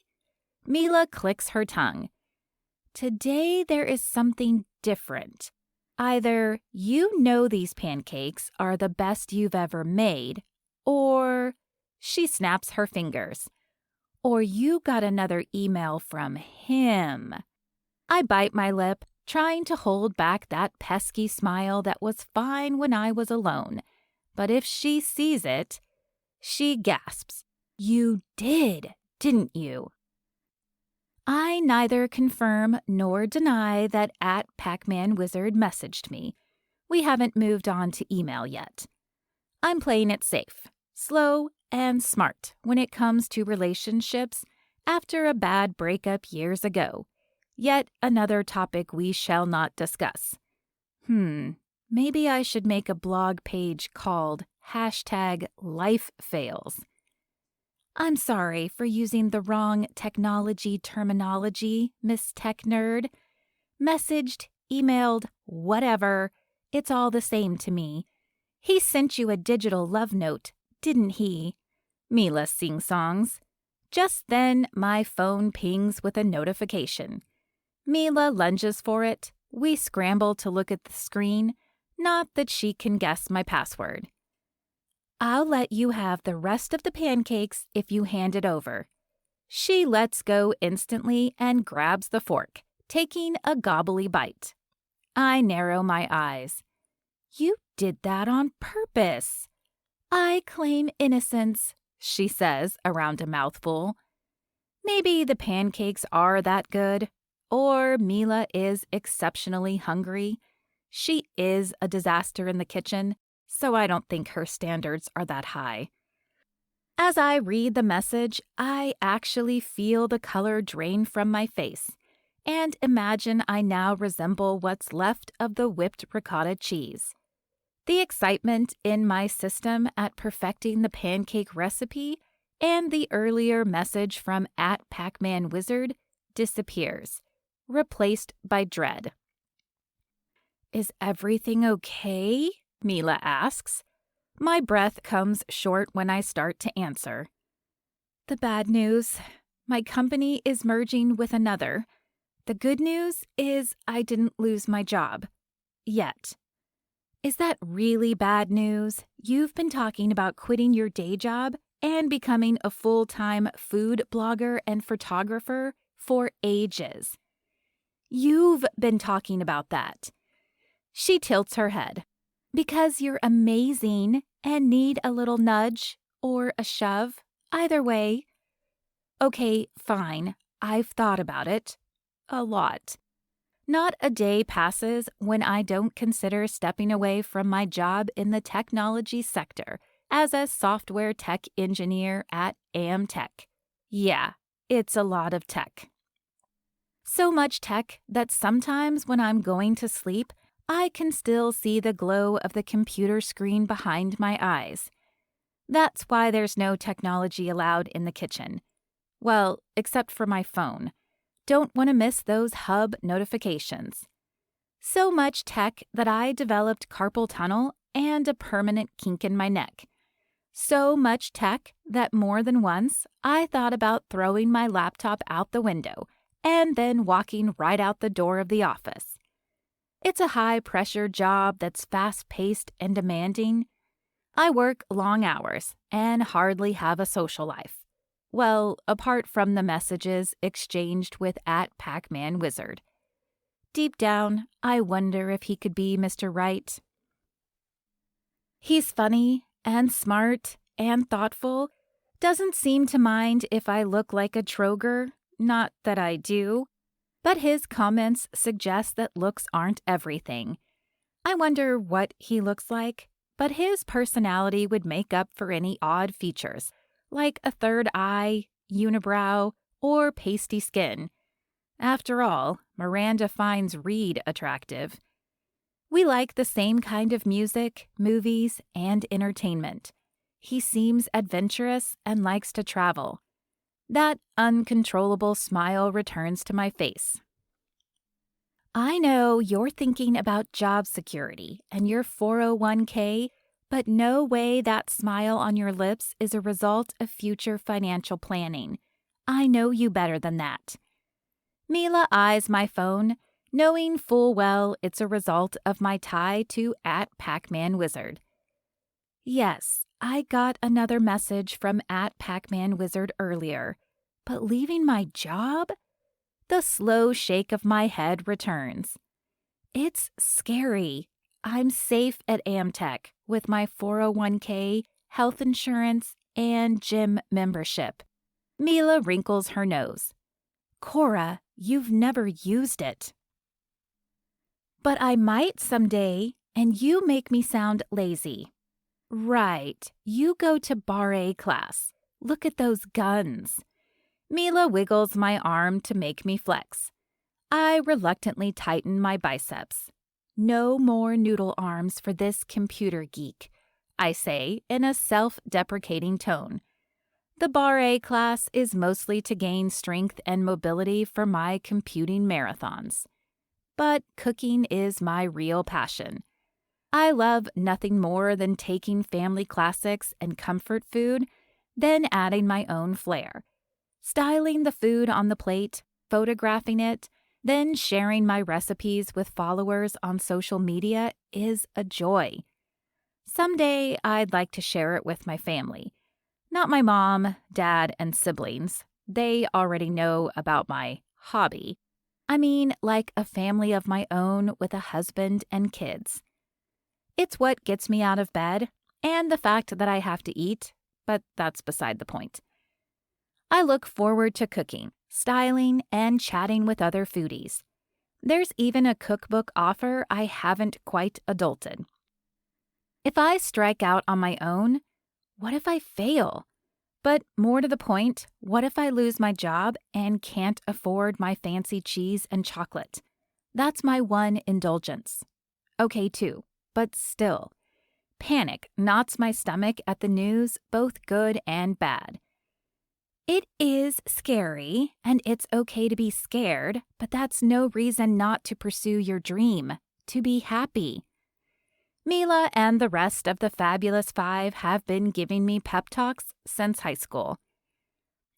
Mila clicks her tongue. Today there is something different. Either you know these pancakes are the best you've ever made, or she snaps her fingers, or you got another email from him. I bite my lip, trying to hold back that pesky smile that was fine when I was alone. But if she sees it, she gasps. You did, didn't you? I neither confirm nor deny that @PacmanWizard messaged me. We haven't moved on to email yet. I'm playing it safe, slow, and smart when it comes to relationships after a bad breakup years ago. Yet another topic we shall not discuss. Maybe I should make a blog page called #LifeFails. I'm sorry for using the wrong technology terminology, Miss Tech Nerd. Messaged, emailed, whatever. It's all the same to me. He sent you a digital love note, didn't he? Mila sing-songs. Just then, my phone pings with a notification. Mila lunges for it. We scramble to look at the screen. Not that she can guess my password. I'll let you have the rest of the pancakes if you hand it over. She lets go instantly and grabs the fork, taking a gobbly bite. I narrow my eyes. You did that on purpose. I claim innocence, she says around a mouthful. Maybe the pancakes are that good, or Mila is exceptionally hungry. She is a disaster in the kitchen, so I don't think her standards are that high. As I read the message, I actually feel the color drain from my face and imagine I now resemble what's left of the whipped ricotta cheese. The excitement in my system at perfecting the pancake recipe and the earlier message from @PacmanWizard disappears, replaced by dread. Is everything okay? Mila asks. My breath comes short when I start to answer. The bad news, my company is merging with another. The good news is I didn't lose my job. Yet. Is that really bad news? You've been talking about quitting your day job and becoming a full-time food blogger and photographer for ages. You've been talking about that. She tilts her head. Because you're amazing and need a little nudge or a shove. Either way. Okay, fine. I've thought about it. A lot. Not a day passes when I don't consider stepping away from my job in the technology sector as a software tech engineer at Amtech. Yeah, it's a lot of tech. So much tech that sometimes when I'm going to sleep, I can still see the glow of the computer screen behind my eyes. That's why there's no technology allowed in the kitchen. Well, except for my phone. Don't want to miss those hub notifications. So much tech that I developed carpal tunnel and a permanent kink in my neck. So much tech that more than once I thought about throwing my laptop out the window and then walking right out the door of the office. It's a high-pressure job that's fast-paced and demanding. I work long hours and hardly have a social life. Well, apart from the messages exchanged with @PacmanWizard. Deep down, I wonder if he could be Mr. Right. He's funny and smart and thoughtful, doesn't seem to mind if I look like a Troger, not that I do, but his comments suggest that looks aren't everything. I wonder what he looks like, but his personality would make up for any odd features, like a third eye, unibrow, or pasty skin. After all, Miranda finds Reed attractive. We like the same kind of music, movies, and entertainment. He seems adventurous and likes to travel. That uncontrollable smile returns to my face. I know you're thinking about job security and your 401k, but no way that smile on your lips is a result of future financial planning. I know you better than that. Mila eyes my phone, knowing full well it's a result of my tie to @PacmanWizard. Yes, I got another message from @PacmanWizard earlier, but leaving my job? The slow shake of my head returns. It's scary. I'm safe at Amtech with my 401k, health insurance, and gym membership. Mila wrinkles her nose. Cora, you've never used it. But I might someday, and you make me sound lazy. Right, you go to barre class. Look at those guns. Mila wiggles my arm to make me flex. I reluctantly tighten my biceps. No more noodle arms for this computer geek, I say in a self-deprecating tone. The barre class is mostly to gain strength and mobility for my computing marathons. But cooking is my real passion. I love nothing more than taking family classics and comfort food, then adding my own flair. Styling the food on the plate, photographing it, then sharing my recipes with followers on social media is a joy. Someday I'd like to share it with my family. Not my mom, dad, and siblings. They already know about my hobby. I mean, like a family of my own with a husband and kids. It's what gets me out of bed, and the fact that I have to eat, but that's beside the point. I look forward to cooking, styling, and chatting with other foodies. There's even a cookbook offer I haven't quite adulted. If I strike out on my own, what if I fail? But more to the point, what if I lose my job and can't afford my fancy cheese and chocolate? That's my one indulgence. Okay, too, but still. Panic knots my stomach at the news, both good and bad. It is scary, and it's okay to be scared, but that's no reason not to pursue your dream, to be happy. Mila and the rest of the Fabulous Five have been giving me pep talks since high school.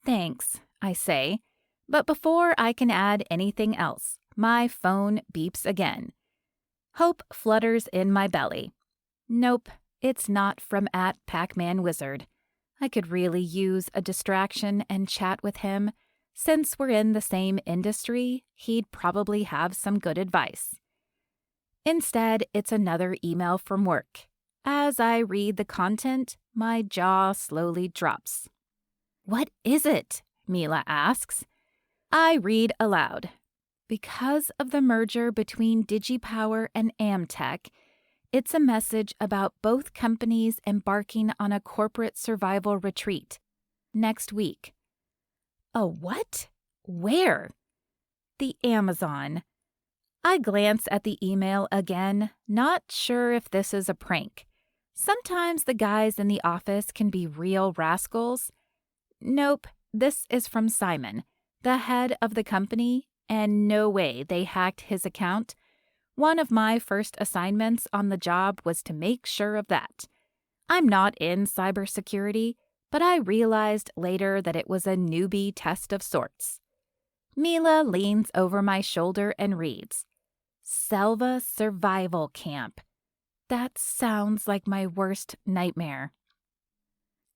Thanks, I say, but before I can add anything else, my phone beeps again. Hope flutters in my belly. Nope, it's not from @PacmanWizard. I could really use a distraction and chat with him. Since we're in the same industry, he'd probably have some good advice. Instead, it's another email from work. As I read the content, my jaw slowly drops. "What is it?" Mila asks. I read aloud. Because of the merger between DigiPower and Amtech, it's a message about both companies embarking on a corporate survival retreat next week. A what? Where? The Amazon. I glance at the email again, not sure if this is a prank. Sometimes the guys in the office can be real rascals. Nope, this is from Simon, the head of the company, and no way they hacked his account. One of my first assignments on the job was to make sure of that. I'm not in cybersecurity, but I realized later that it was a newbie test of sorts. Mila leans over my shoulder and reads, "Selva Survival Camp." That sounds like my worst nightmare.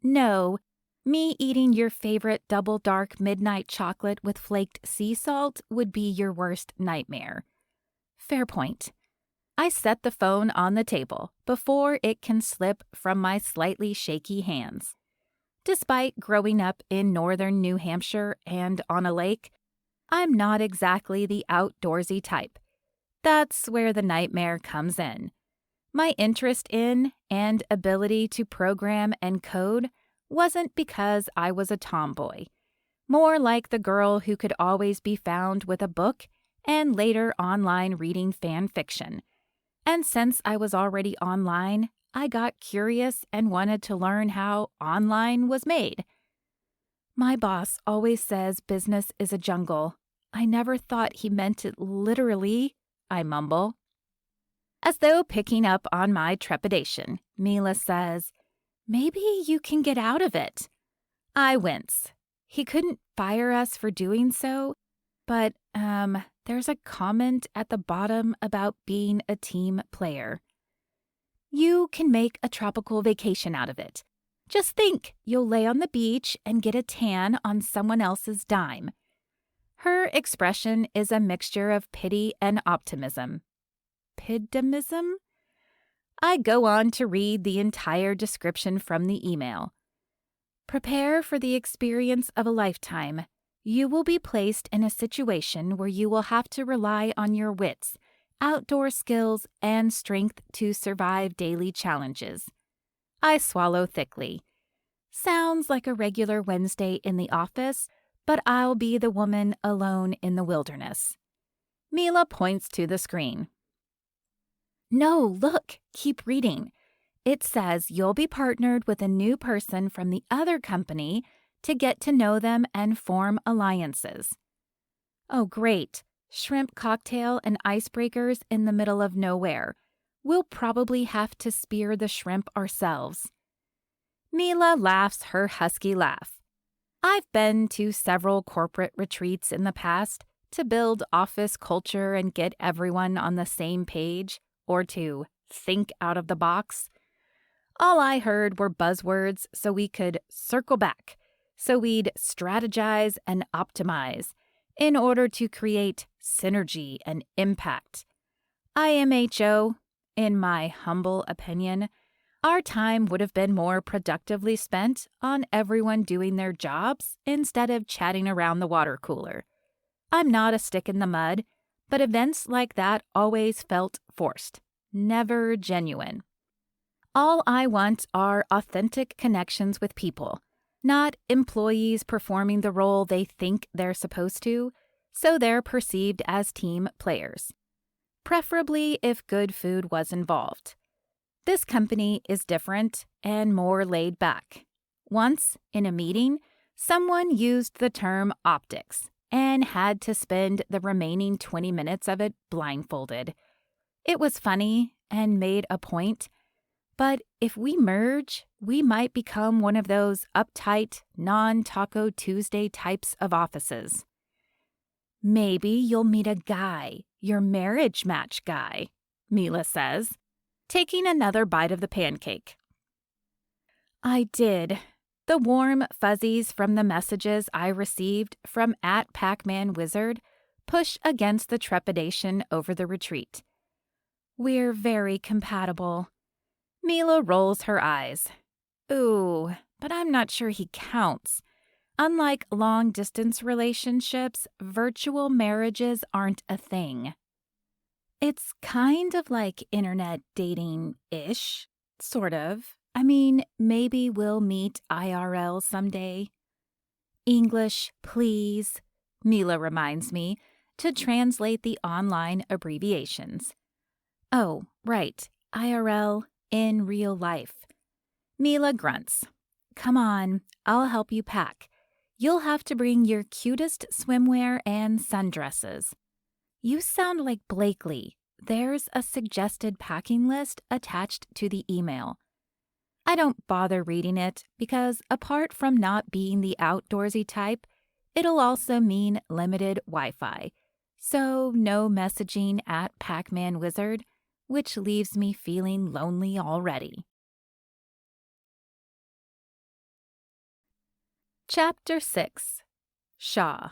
No, me eating your favorite double dark midnight chocolate with flaked sea salt would be your worst nightmare. Fair point. I set the phone on the table before it can slip from my slightly shaky hands. Despite growing up in northern New Hampshire and on a lake, I'm not exactly the outdoorsy type. That's where the nightmare comes in. My interest in and ability to program and code wasn't because I was a tomboy. More like the girl who could always be found with a book and later online reading fan fiction. And since I was already online, I got curious and wanted to learn how online was made. My boss always says business is a jungle. I never thought he meant it literally, I mumble. As though picking up on my trepidation, Mila says, "Maybe you can get out of it." I wince. He couldn't fire us for doing so, but, there's a comment at the bottom about being a team player. You can make a tropical vacation out of it. Just think, you'll lay on the beach and get a tan on someone else's dime. Her expression is a mixture of pity and optimism. Pessimism? I go on to read the entire description from the email. Prepare for the experience of a lifetime. You will be placed in a situation where you will have to rely on your wits, outdoor skills, and strength to survive daily challenges. I swallow thickly. Sounds like a regular Wednesday in the office, but I'll be the woman alone in the wilderness. Mila points to the screen. No, look, keep reading. It says you'll be partnered with a new person from the other company to get to know them and form alliances. Oh, great. Shrimp cocktail and icebreakers in the middle of nowhere. We'll probably have to spear the shrimp ourselves. Mila laughs her husky laugh. I've been to several corporate retreats in the past to build office culture and get everyone on the same page, or to think out of the box. All I heard were buzzwords so we could circle back, so we'd strategize and optimize in order to create synergy and impact. IMHO, in my humble opinion, our time would have been more productively spent on everyone doing their jobs instead of chatting around the water cooler. I'm not a stick in the mud, but events like that always felt forced, never genuine. All I want are authentic connections with people, not employees performing the role they think they're supposed to, so they're perceived as team players. Preferably if good food was involved. This company is different and more laid back. Once, in a meeting, someone used the term optics and had to spend the remaining 20 minutes of it blindfolded. It was funny and made a point, but if we merge, we might become one of those uptight, non-Taco Tuesday types of offices. Maybe you'll meet a guy, your marriage match guy, Mila says. taking another bite of the pancake. I did. The warm fuzzies from the messages I received from @PacmanWizard push against the trepidation over the retreat. We're very compatible. Mila rolls her eyes. Ooh, but I'm not sure he counts. Unlike long-distance relationships, virtual marriages aren't a thing. It's kind of like internet dating-ish, sort of. I mean, maybe we'll meet IRL someday. English, please, Mila reminds me to translate the online abbreviations. Oh, right, IRL, in real life. Mila grunts. Come on, I'll help you pack. You'll have to bring your cutest swimwear and sundresses. You sound like Blakely. There's a suggested packing list attached to the email. I don't bother reading it because, apart from not being the outdoorsy type, it'll also mean limited Wi-Fi. So no messaging @PacmanWizard, which leaves me feeling lonely already. Chapter 6. Shaw.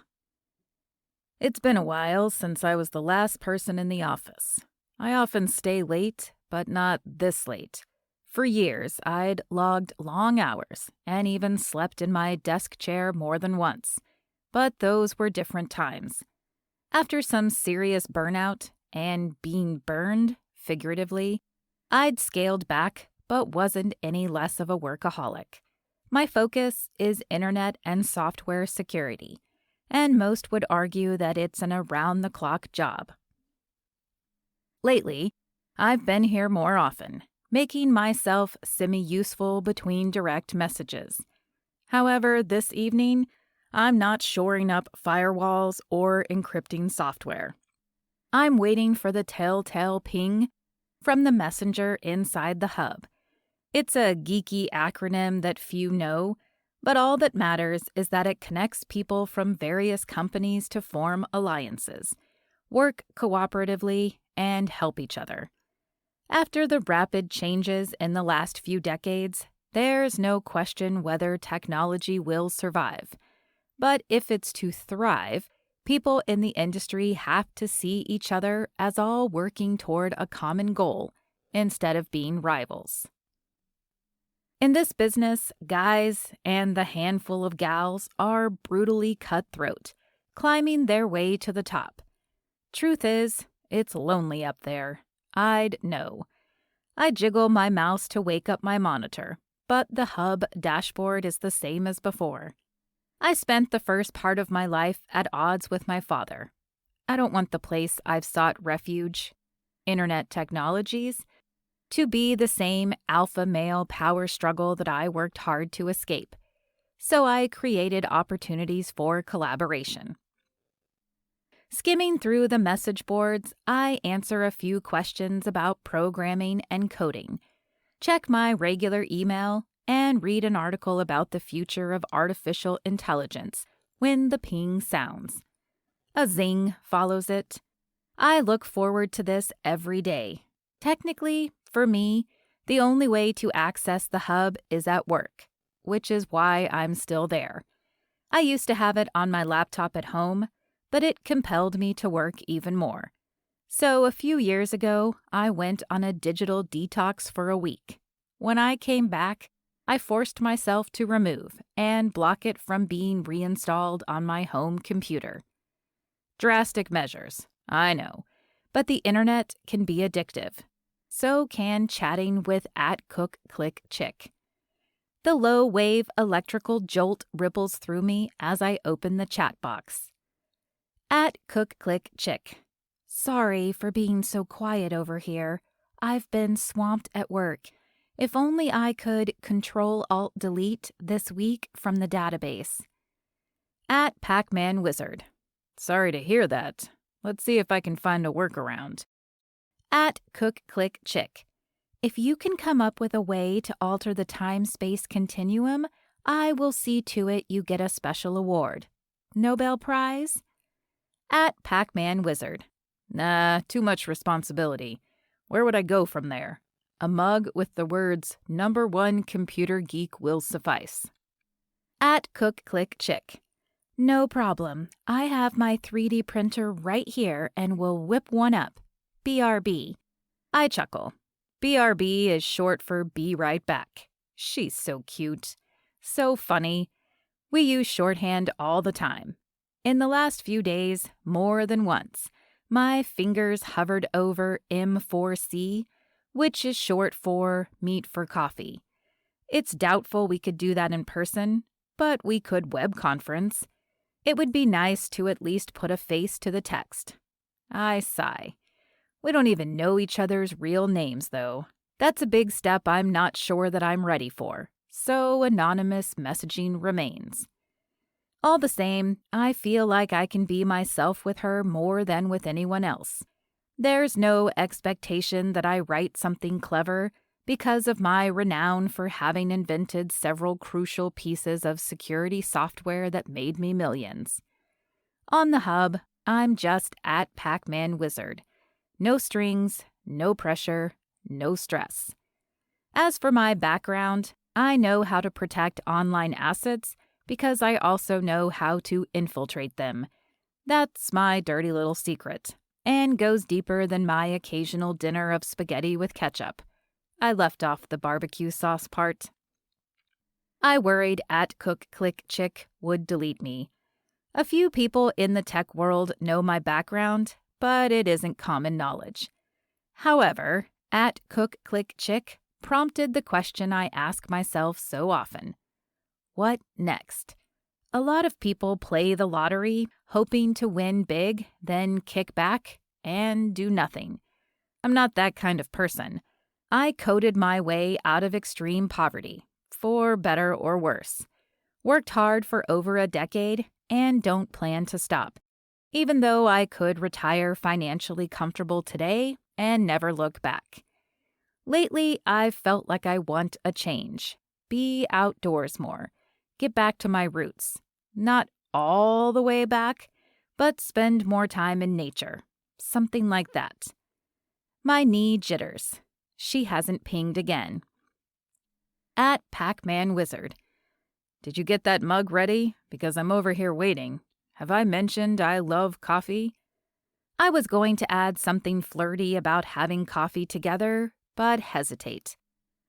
It's been a while since I was the last person in the office. I often stay late, but not this late. For years, I'd logged long hours and even slept in my desk chair more than once. But those were different times. After some serious burnout and being burned, figuratively, I'd scaled back but wasn't any less of a workaholic. My focus is internet and software security, and most would argue that it's an around-the-clock job. Lately, I've been here more often, making myself semi-useful between direct messages. However, this evening, I'm not shoring up firewalls or encrypting software. I'm waiting for the telltale ping from the messenger inside the hub. It's a geeky acronym that few know, but all that matters is that it connects people from various companies to form alliances, work cooperatively, and help each other. After the rapid changes in the last few decades, there's no question whether technology will survive. But if it's to thrive, people in the industry have to see each other as all working toward a common goal instead of being rivals. In this business, guys and the handful of gals are brutally cutthroat, climbing their way to the top. Truth is, it's lonely up there. I'd know. I jiggle my mouse to wake up my monitor, but the hub dashboard is the same as before. I spent the first part of my life at odds with my father. I don't want the place I've sought refuge, internet technologies, to be the same alpha male power struggle that I worked hard to escape. So I created opportunities for collaboration. Skimming through the message boards, I answer a few questions about programming and coding, check my regular email, and read an article about the future of artificial intelligence when the ping sounds. A zing follows it. I look forward to this every day. Technically, for me, the only way to access the hub is at work, which is why I'm still there. I used to have it on my laptop at home, but it compelled me to work even more. So a few years ago, I went on a digital detox for a week. When I came back, I forced myself to remove and block it from being reinstalled on my home computer. Drastic measures, I know, but the internet can be addictive. So can chatting with @CookClickChick. The low-wave electrical jolt ripples through me as I open the chat box. @CookClickChick. Sorry for being so quiet over here. I've been swamped at work. If only I could Control-Alt-Delete this week from the database. @PacmanWizard. Sorry to hear that. Let's see if I can find a workaround. @CookClickChick. If you can come up with a way to alter the time-space continuum, I will see to it you get a special award. Nobel Prize? @PacmanWizard. Nah, too much responsibility. Where would I go from there? A mug with the words #1 computer geek will suffice. At Cook Click Chick. No problem. I have my 3D printer right here and will whip one up. BRB. I chuckle. BRB is short for Be Right Back. She's so cute. So funny. We use shorthand all the time. In the last few days, more than once, my fingers hovered over M4C, which is short for Meet for Coffee. It's doubtful we could do that in person, but we could web conference. It would be nice to at least put a face to the text. I sigh. We don't even know each other's real names, though. That's a big step I'm not sure that I'm ready for, so anonymous messaging remains. All the same, I feel like I can be myself with her more than with anyone else. There's no expectation that I write something clever because of my renown for having invented several crucial pieces of security software that made me millions. On the hub, I'm just at Pac-Man Wizard. No strings, no pressure, no stress. As for my background, I know how to protect online assets because I also know how to infiltrate them. That's my dirty little secret, and goes deeper than my occasional dinner of spaghetti with ketchup. I left off the barbecue sauce part. I worried at Cook Click Chick would delete me. A few people in the tech world know my background, but it isn't common knowledge. However, at Cook Click Chick prompted the question I ask myself so often. What next? A lot of people play the lottery, hoping to win big, then kick back and do nothing. I'm not that kind of person. I coded my way out of extreme poverty, for better or worse. Worked hard for over a decade and don't plan to stop, even though I could retire financially comfortable today and never look back. Lately, I've felt like I want a change, be outdoors more, get back to my roots. Not all the way back, but spend more time in nature. Something like that. My knee jitters. She hasn't pinged again. At Pac-Man Wizard. Did you get that mug ready? Because I'm over here waiting. Have I mentioned I love coffee? I was going to add something flirty about having coffee together, but hesitate.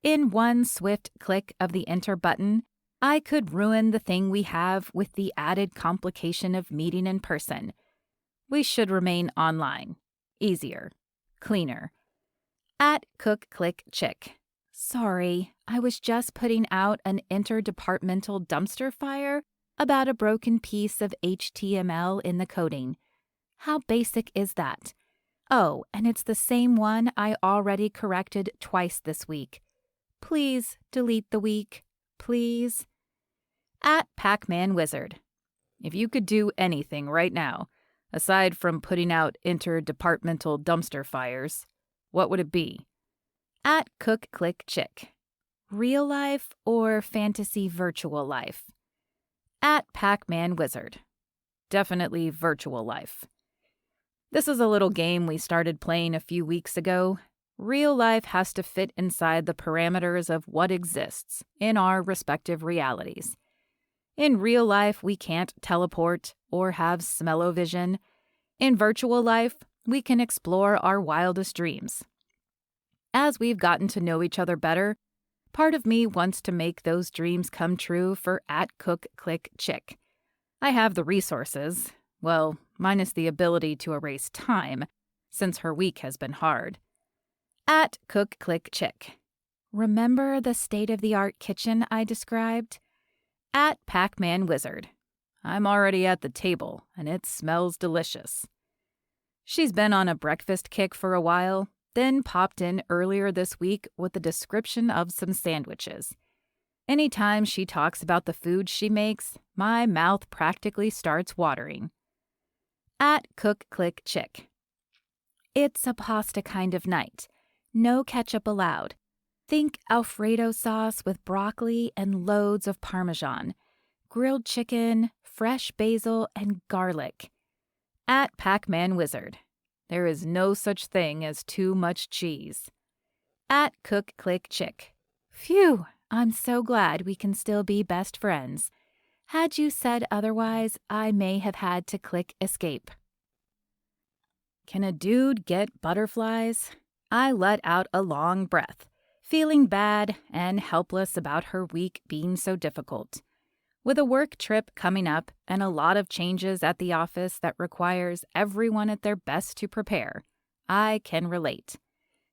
In one swift click of the enter button, I could ruin the thing we have with the added complication of meeting in person. We should remain online. Easier. Cleaner. At Cook Click Chick. Sorry, I was just putting out an interdepartmental dumpster fire about a broken piece of HTML in the coding. How basic is that? Oh, and it's the same one I already corrected twice this week. Please delete the week. Please. At Pac-Man Wizard. If you could do anything right now, aside from putting out interdepartmental dumpster fires, what would it be? At Cook Click Chick. Real life or fantasy virtual life? At Pac-Man Wizard. Definitely virtual life. This is a little game we started playing a few weeks ago. Real life has to fit inside the parameters of what exists in our respective realities. In real life, we can't teleport or have smell-o-vision. In virtual life, we can explore our wildest dreams. As we've gotten to know each other better, part of me wants to make those dreams come true for at Cook Click Chick. I have the resources, well, minus the ability to erase time, since her week has been hard. At Cook Click Chick. Remember the state-of-the-art kitchen I described? At Pac-Man Wizard. I'm already at the table, and it smells delicious. She's been on a breakfast kick for a while, then popped in earlier this week with a description of some sandwiches. Anytime she talks about the food she makes, my mouth practically starts watering. At Cook Click Chick. It's a pasta kind of night. No ketchup allowed. Think Alfredo sauce with broccoli and loads of Parmesan, grilled chicken, fresh basil, and garlic. At Pac-Man Wizard. There is no such thing as too much cheese. @CookClickChick. Phew, I'm so glad we can still be best friends. Had you said otherwise, I may have had to click escape. Can a dude get butterflies? I let out a long breath, feeling bad and helpless about her week being so difficult. With a work trip coming up and a lot of changes at the office that requires everyone at their best to prepare, I can relate.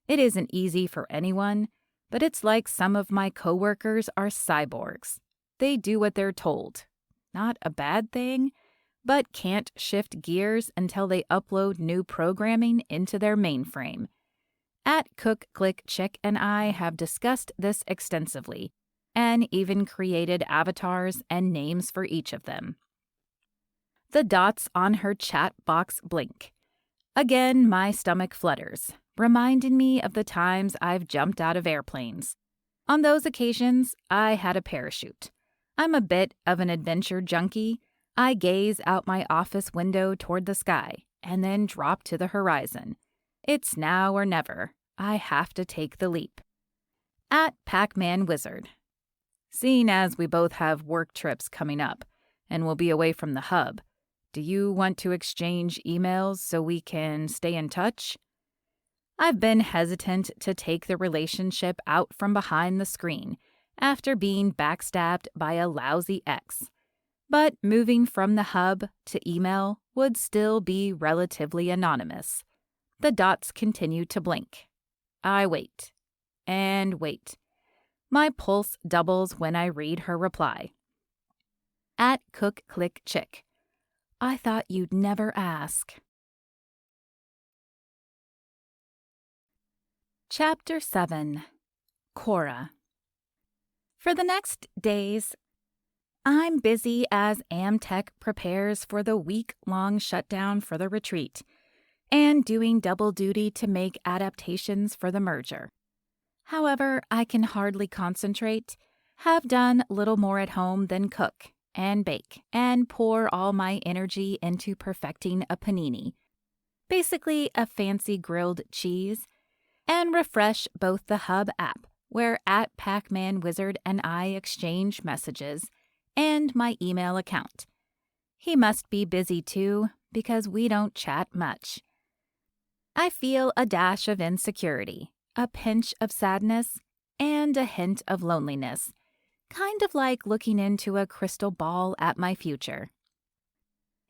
It isn't easy for anyone, but it's like some of my coworkers are cyborgs. They do what they're told. Not a bad thing, but can't shift gears until they upload new programming into their mainframe. @CookClickChick and I have discussed this extensively, and even created avatars and names for each of them. The dots on her chat box blink. Again, my stomach flutters, reminding me of the times I've jumped out of airplanes. On those occasions, I had a parachute. I'm a bit of an adventure junkie. I gaze out my office window toward the sky and then drop to the horizon. It's now or never. I have to take the leap. @PacmanWizard. Seeing as we both have work trips coming up and will be away from the hub, do you want to exchange emails so we can stay in touch? I've been hesitant to take the relationship out from behind the screen after being backstabbed by a lousy ex. But moving from the hub to email would still be relatively anonymous. The dots continue to blink. I wait. And wait. My pulse doubles when I read her reply. @CookClickChick. I thought you'd never ask. Chapter 7. Cora. For the next days, I'm busy as Amtech prepares for the week-long shutdown for the retreat, and doing double duty to make adaptations for the merger. However, I can hardly concentrate, have done little more at home than cook and bake and pour all my energy into perfecting a panini, basically a fancy grilled cheese, and refresh both the Hub app, where @PacmanWizard and I exchange messages, and my email account. He must be busy too, because we don't chat much. I feel a dash of insecurity, a pinch of sadness, and a hint of loneliness, kind of like looking into a crystal ball at my future.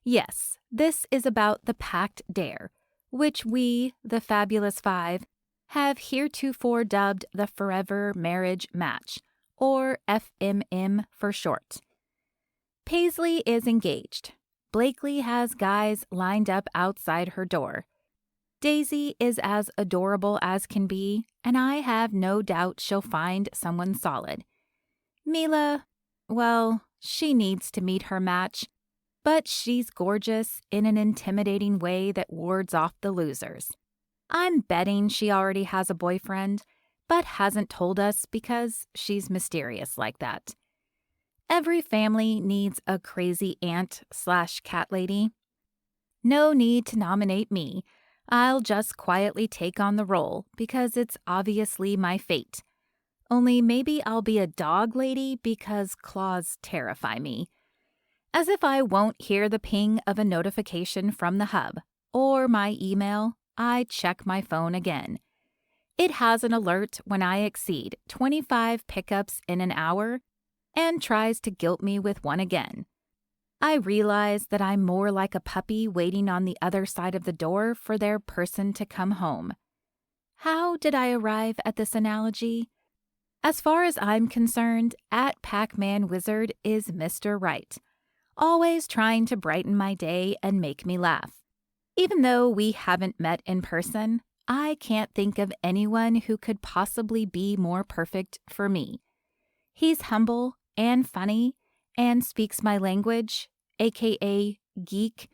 Yes, this is about the Pact Dare, which we, the Fabulous Five, have heretofore dubbed the Forever Marriage Match, or FMM for short. Paisley is engaged. Blakely has guys lined up outside her door. Daisy is as adorable as can be, and I have no doubt she'll find someone solid. Mila, well, she needs to meet her match, but she's gorgeous in an intimidating way that wards off the losers. I'm betting she already has a boyfriend, but hasn't told us because she's mysterious like that. Every family needs a crazy aunt/cat lady. No need to nominate me. I'll just quietly take on the role because it's obviously my fate. Only maybe I'll be a dog lady because claws terrify me. As if I won't hear the ping of a notification from the hub or my email, I check my phone again. It has an alert when I exceed 25 pickups in an hour and tries to guilt me with one again. I realize that I'm more like a puppy waiting on the other side of the door for their person to come home. How did I arrive at this analogy? As far as I'm concerned, @PacmanWizard is Mr. Right, always trying to brighten my day and make me laugh. Even though we haven't met in person, I can't think of anyone who could possibly be more perfect for me. He's humble and funny and speaks my language, aka geek.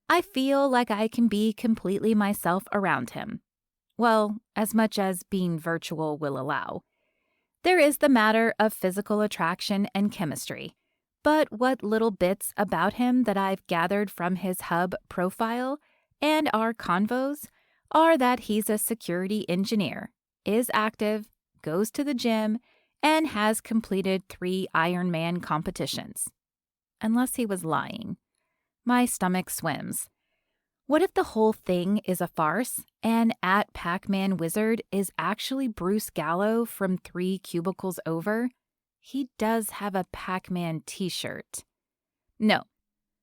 I feel like I can be completely myself around him. Well, as much as being virtual will allow. There is the matter of physical attraction and chemistry, but what little bits about him that I've gathered from his hub profile and our convos are that he's a security engineer, is active, goes to the gym, and has completed 3 Ironman competitions. Unless he was lying. My stomach swims. What if the whole thing is a farce and at Pac-Man Wizard is actually Bruce Gallo from 3 cubicles over? He does have a Pac-Man t-shirt. No,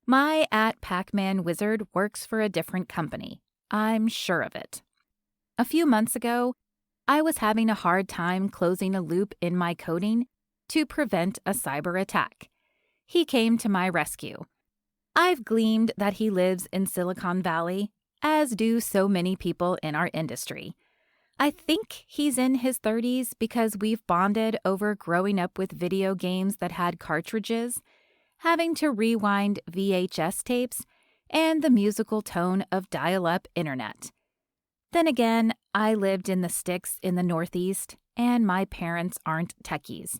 my at Pac-Man Wizard works for a different company. I'm sure of it. A few months ago, I was having a hard time closing a loop in my coding to prevent a cyber attack. He came to my rescue. I've gleaned that he lives in Silicon Valley, as do so many people in our industry. I think he's in his 30s because we've bonded over growing up with video games that had cartridges, having to rewind VHS tapes, and the musical tone of dial-up internet. Then again, I lived in the sticks in the Northeast, and my parents aren't techies.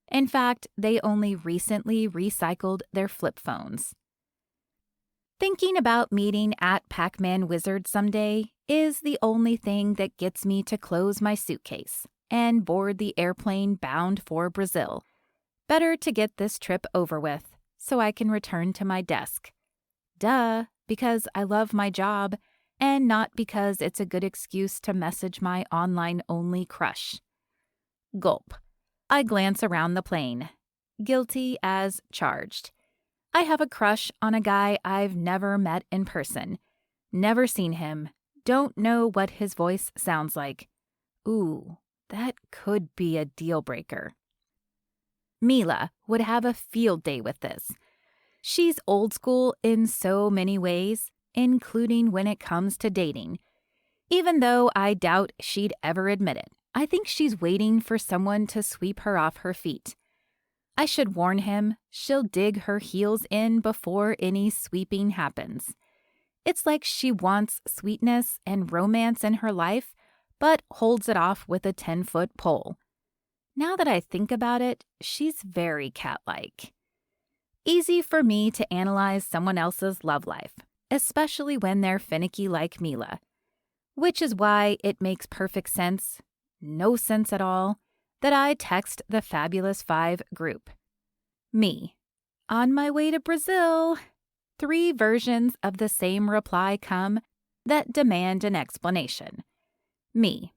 In fact, they only recently recycled their flip phones. Thinking about meeting at Pac-Man Wizard someday is the only thing that gets me to close my suitcase and board the airplane bound for Brazil. Better to get this trip over with so I can return to my desk. Duh, because I love my job and not because it's a good excuse to message my online-only crush. Gulp. I glance around the plane. Guilty as charged. I have a crush on a guy I've never met in person. Never seen him. Don't know what his voice sounds like. Ooh, that could be a deal breaker. Mila would have a field day with this. She's old school in so many ways, including when it comes to dating. Even though I doubt she'd ever admit it, I think she's waiting for someone to sweep her off her feet. I should warn him, she'll dig her heels in before any sweeping happens. It's like she wants sweetness and romance in her life, but holds it off with a 10-foot pole. Now that I think about it, she's very cat-like. Easy for me to analyze someone else's love life, especially when they're finicky like Mila. Which is why it makes perfect sense, no sense at all, that I text the Fabulous 5 group. Me. On my way to Brazil. 3 versions of the same reply come that demand an explanation. Me.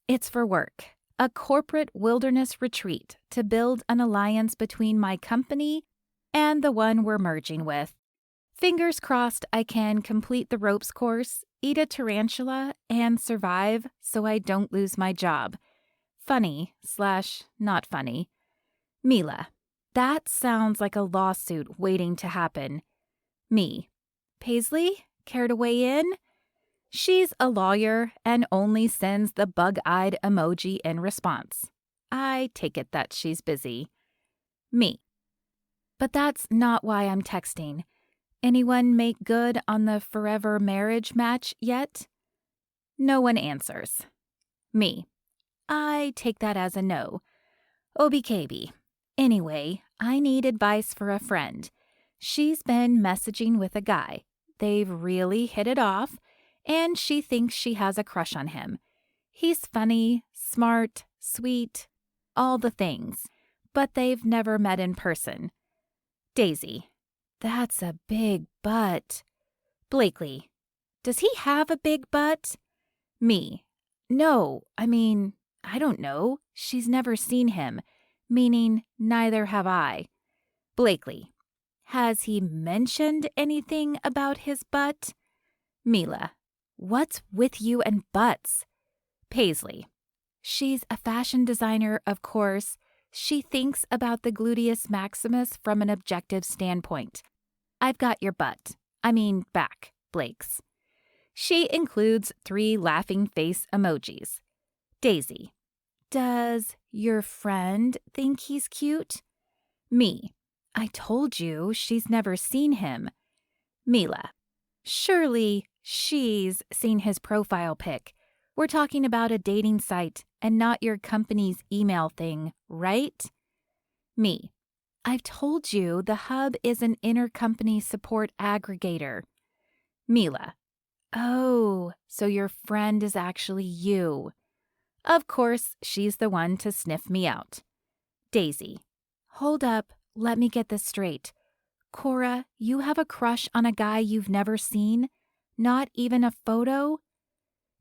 It's for work. A corporate wilderness retreat to build an alliance between my company and the one we're merging with. Fingers crossed I can complete the ropes course, eat a tarantula, and survive so I don't lose my job. Funny/not funny. Mila. That sounds like a lawsuit waiting to happen. Me. Paisley, care to weigh in? She's a lawyer and only sends the bug-eyed emoji in response. I take it that she's busy. Me. But that's not why I'm texting. Anyone make good on the forever marriage match yet? No one answers. Me. I take that as a no. OBKB. Anyway, I need advice for a friend. She's been messaging with a guy. They've really hit it off, and she thinks she has a crush on him. He's funny, smart, sweet, all the things, but they've never met in person. Daisy. That's a big butt. Blakely. Does he have a big butt? Me. No, I don't know. She's never seen him, meaning neither have I. Blakely. Has he mentioned anything about his butt? Mila. What's with you and butts? Paisley. She's a fashion designer, of course. She thinks about the gluteus maximus from an objective standpoint. I've got your back, Blake's. She includes 3 laughing face emojis. Daisy. Does your friend think he's cute? Me. I told you she's never seen him. Mila. Surely she's seen his profile pic. We're talking about a dating site and not your company's email thing, right? Me. I've told you the hub is an intercompany support aggregator. Mila. Oh, so your friend is actually you. Of course, she's the one to sniff me out. Daisy. Hold up, let me get this straight. Cora, you have a crush on a guy you've never seen? Not even a photo?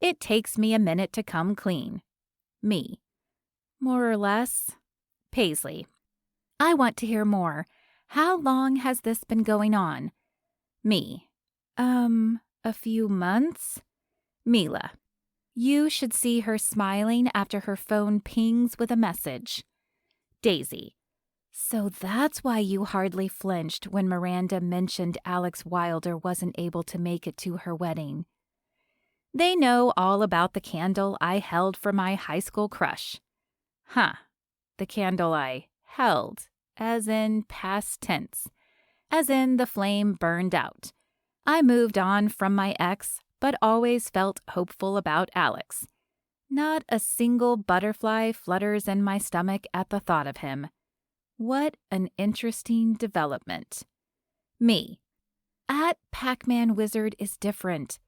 It takes me a minute to come clean. Me. More or less. Paisley. I want to hear more. How long has this been going on? Me. A few months? Mila. You should see her smiling after her phone pings with a message. Daisy. So that's why you hardly flinched when Miranda mentioned Alex Wilder wasn't able to make it to her wedding. They know all about the candle I held for my high school crush. Huh. The candle I held, as in past tense, as in the flame burned out. I moved on from my ex, but always felt hopeful about Alex. Not a single butterfly flutters in my stomach at the thought of him. What an interesting development. Me. At Pac-Man Wizard is different.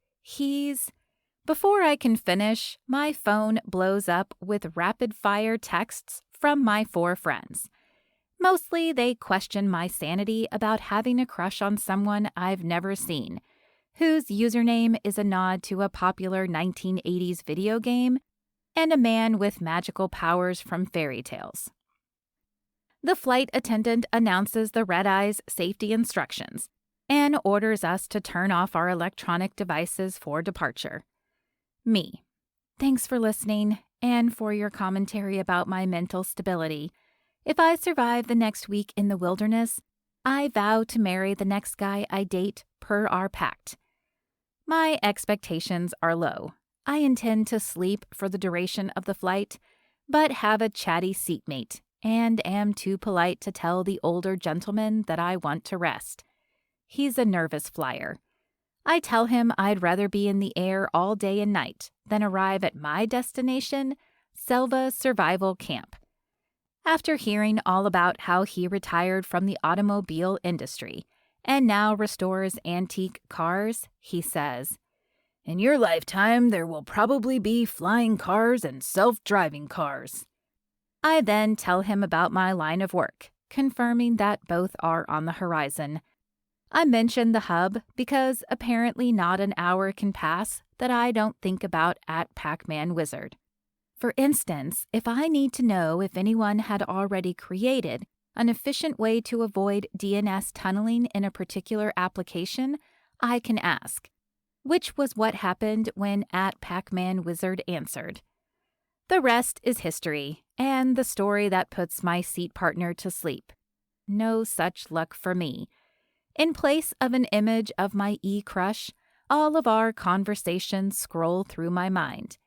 Before I can finish, my phone blows up with rapid-fire texts from my 4 friends. Mostly they question my sanity about having a crush on someone I've never seen, whose username is a nod to a popular 1980s video game and a man with magical powers from fairy tales. The flight attendant announces the red-eye's safety instructions and orders us to turn off our electronic devices for departure. Me. Thanks for listening and for your commentary about my mental stability. If I survive the next week in the wilderness, I vow to marry the next guy I date per our pact. My expectations are low. I intend to sleep for the duration of the flight, but have a chatty seatmate and am too polite to tell the older gentleman that I want to rest. He's a nervous flyer. I tell him I'd rather be in the air all day and night than arrive at my destination, Selva Survival Camp. After hearing all about how he retired from the automobile industry and now restores antique cars, he says, "In your lifetime, there will probably be flying cars and self-driving cars." I then tell him about my line of work, confirming that both are on the horizon. I mention the hub because apparently not an hour can pass that I don't think about at Pac-Man Wizard. For instance, if I need to know if anyone had already created an efficient way to avoid DNS tunneling in a particular application, I can ask, which was what happened when at Pac-Man Wizard answered. The rest is history, and the story that puts my seat partner to sleep. No such luck for me. In place of an image of my e-crush, all of our conversations scroll through my mind.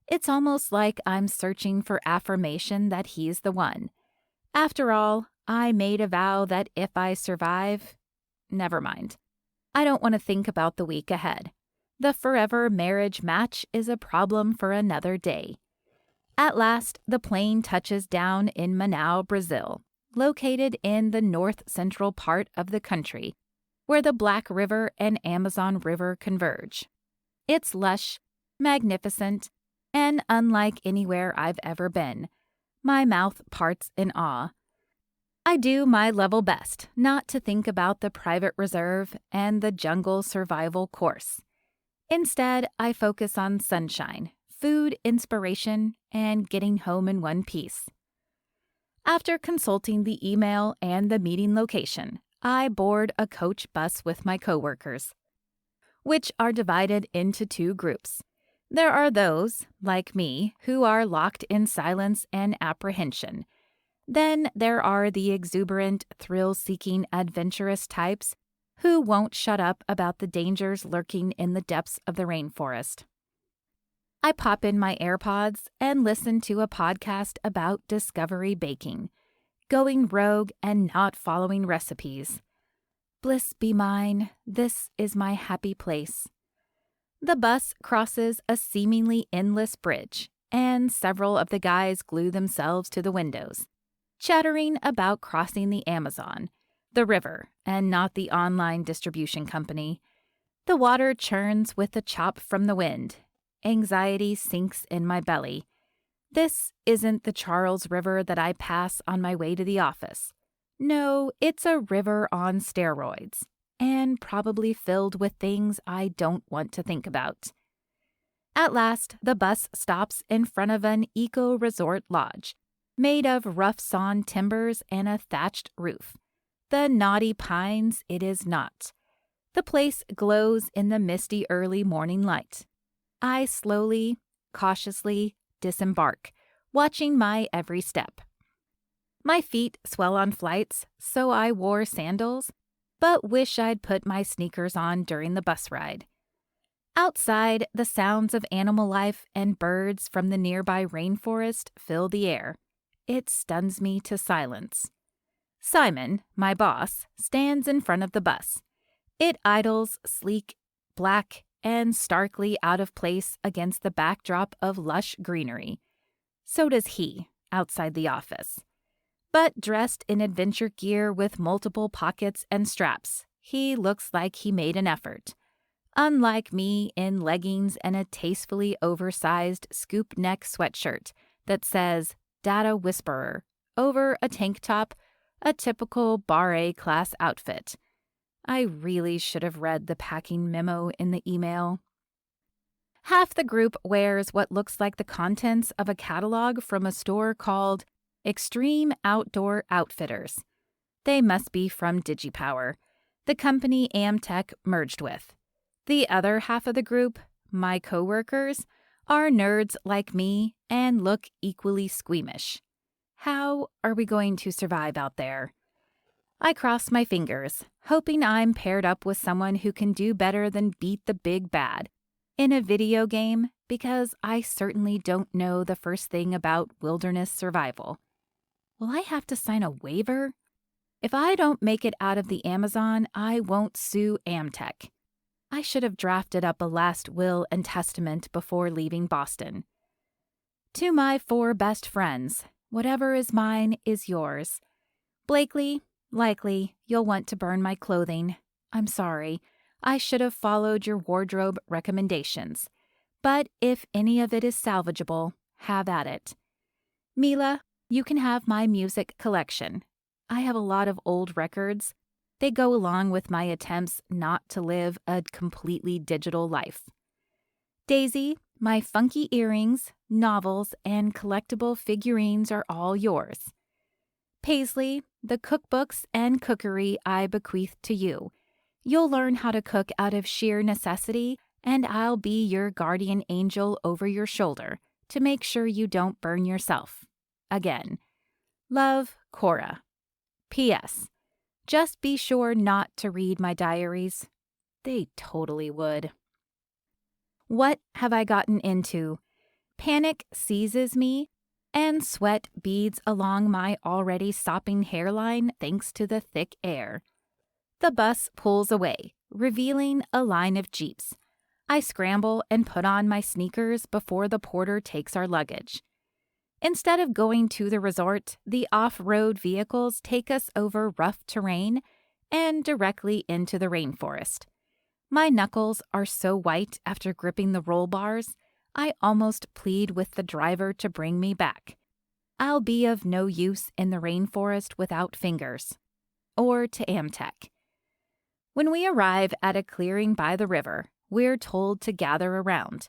It's almost like I'm searching for affirmation that he's the one. After all, I made a vow that if I survive... Never mind. I don't want to think about the week ahead. The forever marriage match is a problem for another day. At last, the plane touches down in Manaus, Brazil, located in the north-central part of the country, where the Black River and Amazon River converge. It's lush, magnificent, and unlike anywhere I've ever been. My mouth parts in awe. I do my level best not to think about the private reserve and the jungle survival course. Instead, I focus on sunshine, food inspiration, and getting home in one piece. After consulting the email and the meeting location, I board a coach bus with my coworkers, which are divided into 2 groups. There are those, like me, who are locked in silence and apprehension. Then there are the exuberant, thrill-seeking, adventurous types who won't shut up about the dangers lurking in the depths of the rainforest. I pop in my AirPods and listen to a podcast about discovery baking, going rogue and not following recipes. Bliss be mine, this is my happy place. The bus crosses a seemingly endless bridge, and several of the guys glue themselves to the windows, chattering about crossing the Amazon, the river, and not the online distribution company. The water churns with the chop from the wind. Anxiety sinks in my belly. This isn't the Charles River that I pass on my way to the office. No, it's a river on steroids, and probably filled with things I don't want to think about. At last, the bus stops in front of an eco-resort lodge, made of rough-sawn timbers and a thatched roof. The naughty pines it is not. The place glows in the misty early morning light. I slowly, cautiously disembark, watching my every step. My feet swell on flights, so I wore sandals, but wish I'd put my sneakers on during the bus ride. Outside, the sounds of animal life and birds from the nearby rainforest fill the air. It stuns me to silence. Simon, my boss, stands in front of the bus. It idles, sleek, black, and starkly out of place against the backdrop of lush greenery. So does he, outside the office. But dressed in adventure gear with multiple pockets and straps, he looks like he made an effort. Unlike me in leggings and a tastefully oversized scoop neck sweatshirt that says Data Whisperer over a tank top, a typical Bar A class outfit. I really should have read the packing memo in the email. Half the group wears what looks like the contents of a catalog from a store called Extreme Outdoor Outfitters. They must be from DigiPower, the company Amtech merged with. The other half of the group, my coworkers, are nerds like me and look equally squeamish. How are we going to survive out there? I cross my fingers, hoping I'm paired up with someone who can do better than beat the big bad in a video game, because I certainly don't know the first thing about wilderness survival. Will I have to sign a waiver? If I don't make it out of the Amazon, I won't sue Amtech. I should have drafted up a last will and testament before leaving Boston. To my 4 best friends, whatever is mine is yours. Blakely, likely you'll want to burn my clothing. I'm sorry. I should have followed your wardrobe recommendations. But if any of it is salvageable, have at it. Mila, you can have my music collection. I have a lot of old records. They go along with my attempts not to live a completely digital life. Daisy, my funky earrings, novels, and collectible figurines are all yours. Paisley, the cookbooks and cookery I bequeath to you. You'll learn how to cook out of sheer necessity, and I'll be your guardian angel over your shoulder to make sure you don't burn yourself. Again. Love, Cora. P.S. Just be sure not to read my diaries. They totally would. What have I gotten into? Panic seizes me, and sweat beads along my already sopping hairline thanks to the thick air. The bus pulls away, revealing a line of jeeps. I scramble and put on my sneakers before the porter takes our luggage. Instead of going to the resort, the off-road vehicles take us over rough terrain and directly into the rainforest. My knuckles are so white after gripping the roll bars, I almost plead with the driver to bring me back. I'll be of no use in the rainforest without fingers. Or to Amtech. When we arrive at a clearing by the river, we're told to gather around.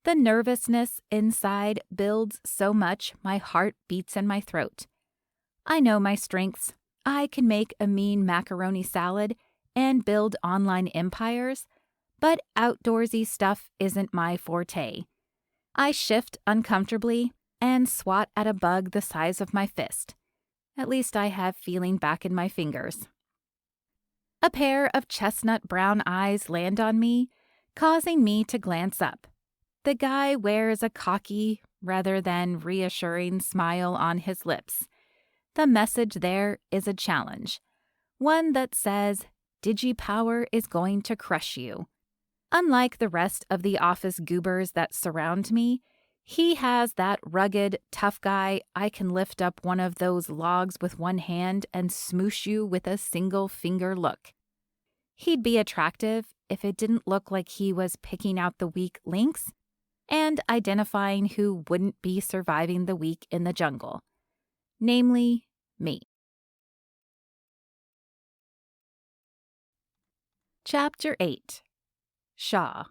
The nervousness inside builds so much my heart beats in my throat. I know my strengths. I can make a mean macaroni salad and build online empires, but outdoorsy stuff isn't my forte. I shift uncomfortably and swat at a bug the size of my fist. At least I have feeling back in my fingers. A pair of chestnut brown eyes land on me, causing me to glance up. The guy wears a cocky, rather than reassuring smile on his lips. The message there is a challenge. One that says, DigiPower is going to crush you. Unlike the rest of the office goobers that surround me, he has that rugged, tough guy, I can lift up one of those logs with one hand and smoosh you with a single finger look. He'd be attractive if it didn't look like he was picking out the weak links, and identifying who wouldn't be surviving the week in the jungle. Namely, me. Chapter 8. Shaw.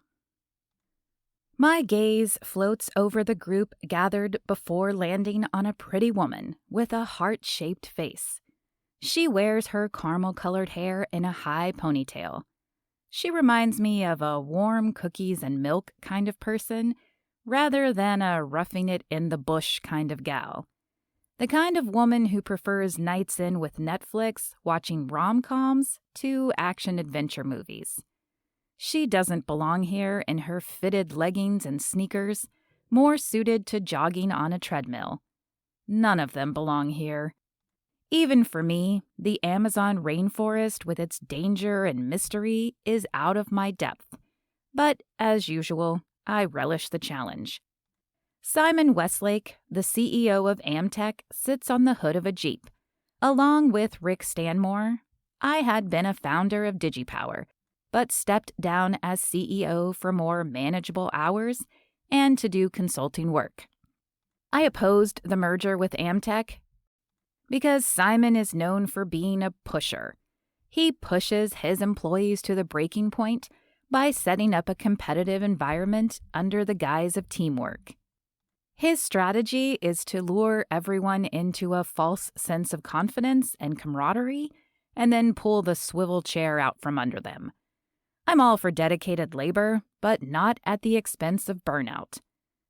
My gaze floats over the group gathered before landing on a pretty woman with a heart-shaped face. She wears her caramel-colored hair in a high ponytail. She reminds me of a warm cookies and milk kind of person, rather than a roughing-it-in-the-bush kind of gal. The kind of woman who prefers nights in with Netflix, watching rom-coms, to action-adventure movies. She doesn't belong here in her fitted leggings and sneakers, more suited to jogging on a treadmill. None of them belong here. Even for me, the Amazon rainforest with its danger and mystery is out of my depth. But, as usual, I relish the challenge. Simon Westlake, the CEO of Amtech, sits on the hood of a Jeep. Along with Rick Stanmore, I had been a founder of DigiPower, but stepped down as CEO for more manageable hours and to do consulting work. I opposed the merger with Amtech because Simon is known for being a pusher. He pushes his employees to the breaking point by setting up a competitive environment under the guise of teamwork. His strategy is to lure everyone into a false sense of confidence and camaraderie, and then pull the swivel chair out from under them. I'm all for dedicated labor, but not at the expense of burnout.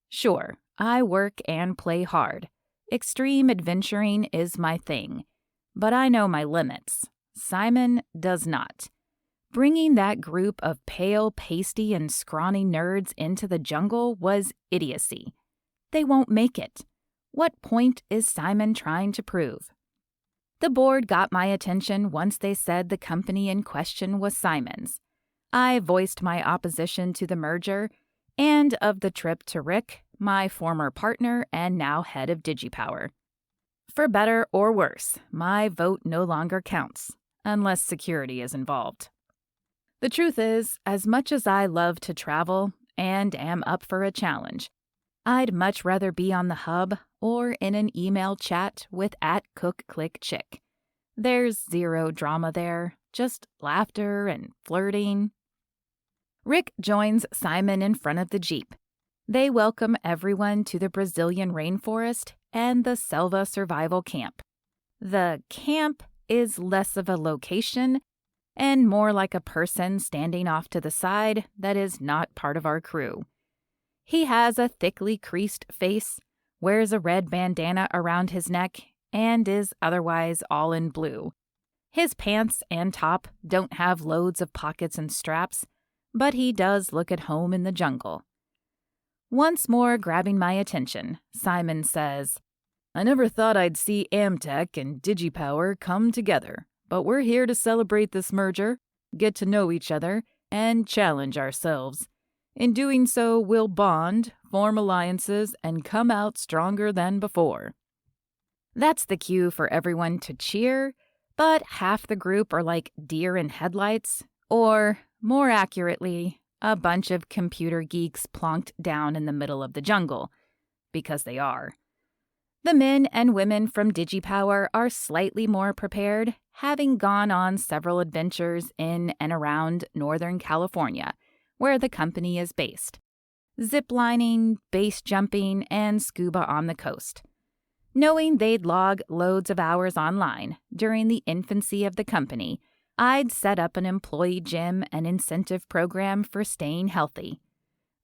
Sure, I work and play hard. Extreme adventuring is my thing. But I know my limits. Simon does not. Bringing that group of pale, pasty, and scrawny nerds into the jungle was idiocy. They won't make it. What point is Simon trying to prove? The board got my attention once they said the company in question was Simon's. I voiced my opposition to the merger and of the trip to Rick, my former partner and now head of DigiPower. For better or worse, my vote no longer counts, unless security is involved. The truth is, as much as I love to travel and am up for a challenge, I'd much rather be on the hub or in an email chat with @CookClickChick. There's zero drama there, just laughter and flirting. Rick joins Simon in front of the Jeep. They welcome everyone to the Brazilian rainforest and the Selva Survival Camp. The camp is less of a location and more like a person standing off to the side that is not part of our crew. He has a thickly creased face, wears a red bandana around his neck, and is otherwise all in blue. His pants and top don't have loads of pockets and straps, but he does look at home in the jungle. Once more grabbing my attention, Simon says, "I never thought I'd see Amtech and DigiPower come together, but we're here to celebrate this merger, get to know each other, and challenge ourselves. In doing so, we'll bond, form alliances, and come out stronger than before." That's the cue for everyone to cheer, but half the group are like deer in headlights, or, more accurately, a bunch of computer geeks plonked down in the middle of the jungle, because they are. The men and women from DigiPower are slightly more prepared, having gone on several adventures in and around Northern California, where the company is based. Ziplining, base jumping, and scuba on the coast. Knowing they'd log loads of hours online during the infancy of the company, I'd set up an employee gym and incentive program for staying healthy.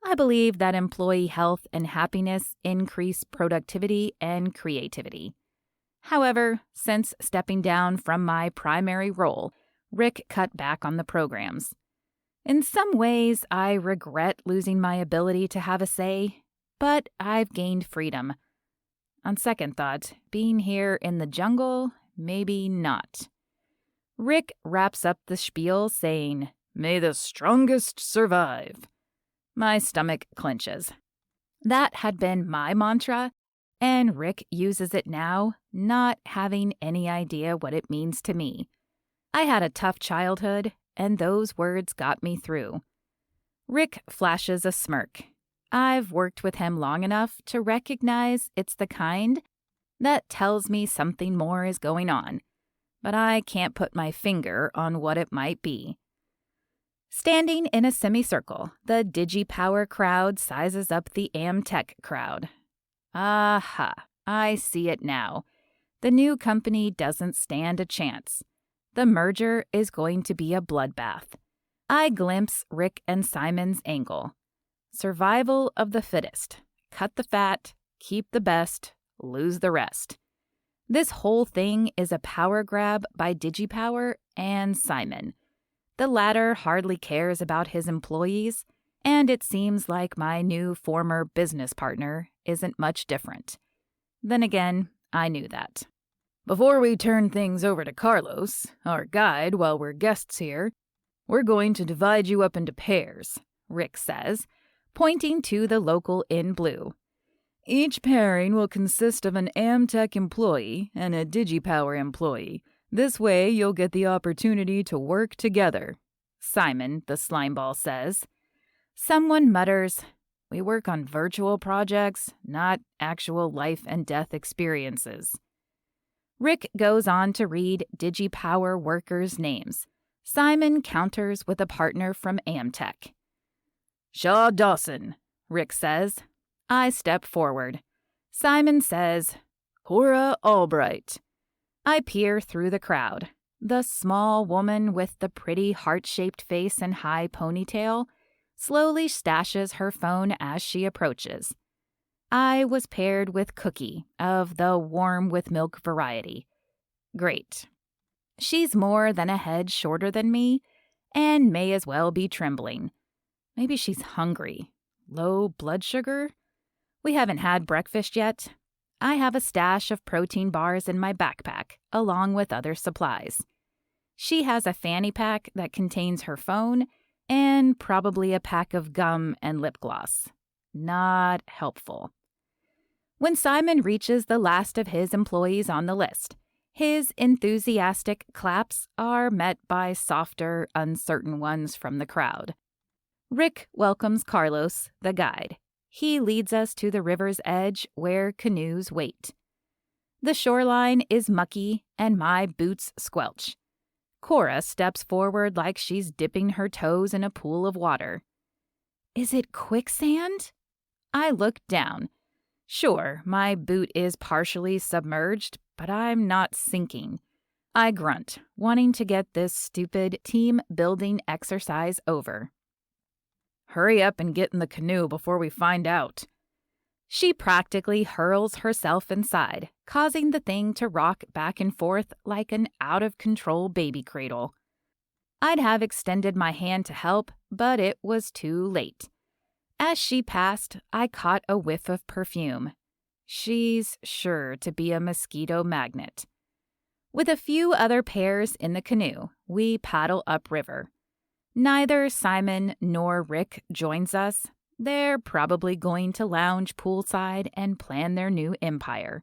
I believe that employee health and happiness increase productivity and creativity. However, since stepping down from my primary role, Rick cut back on the programs. In some ways, I regret losing my ability to have a say, but I've gained freedom. On second thought, being here in the jungle, maybe not. Rick wraps up the spiel saying, "May the strongest survive." My stomach clenches. That had been my mantra, and Rick uses it now, not having any idea what it means to me. I had a tough childhood, and those words got me through. Rick flashes a smirk. I've worked with him long enough to recognize it's the kind that tells me something more is going on, but I can't put my finger on what it might be. Standing in a semicircle, the DigiPower crowd sizes up the Amtech crowd. Aha, I see it now. The new company doesn't stand a chance. The merger is going to be a bloodbath. I glimpse Rick and Simon's angle. Survival of the fittest. Cut the fat, keep the best, lose the rest. This whole thing is a power grab by DigiPower and Simon. The latter hardly cares about his employees, and it seems like my new former business partner isn't much different. Then again, I knew that. Before we turn things over to Carlos, our guide while we're guests here, we're going to divide you up into pairs, Rick says, pointing to the local in blue. Each pairing will consist of an Amtech employee and a DigiPower employee. This way, you'll get the opportunity to work together, Simon, the slimeball, says. Someone mutters, "We work on virtual projects, not actual life and death experiences." Rick goes on to read DigiPower workers' names. Simon counters with a partner from Amtech. "Shaw Dawson," Rick says. I step forward. Simon says, "Cora Albright." I peer through the crowd. The small woman with the pretty heart-shaped face and high ponytail slowly stashes her phone as she approaches. I was paired with Cookie of the warm with milk variety. Great. She's more than a head shorter than me and may as well be trembling. Maybe she's hungry. Low blood sugar? We haven't had breakfast yet. I have a stash of protein bars in my backpack, along with other supplies. She has a fanny pack that contains her phone and probably a pack of gum and lip gloss. Not helpful. When Simon reaches the last of his employees on the list, his enthusiastic claps are met by softer, uncertain ones from the crowd. Rick welcomes Carlos, the guide. He leads us to the river's edge where canoes wait. The shoreline is mucky and my boots squelch. Cora steps forward like she's dipping her toes in a pool of water. Is it quicksand? I look down. Sure, my boot is partially submerged, but I'm not sinking. I grunt, wanting to get this stupid team-building exercise over. Hurry up and get in the canoe before we find out. She practically hurls herself inside, causing the thing to rock back and forth like an out-of-control baby cradle. I'd have extended my hand to help, but it was too late. As she passed, I caught a whiff of perfume. She's sure to be a mosquito magnet. With a few other pairs in the canoe, we paddle upriver. Neither Simon nor Rick joins us. They're probably going to lounge poolside and plan their new empire.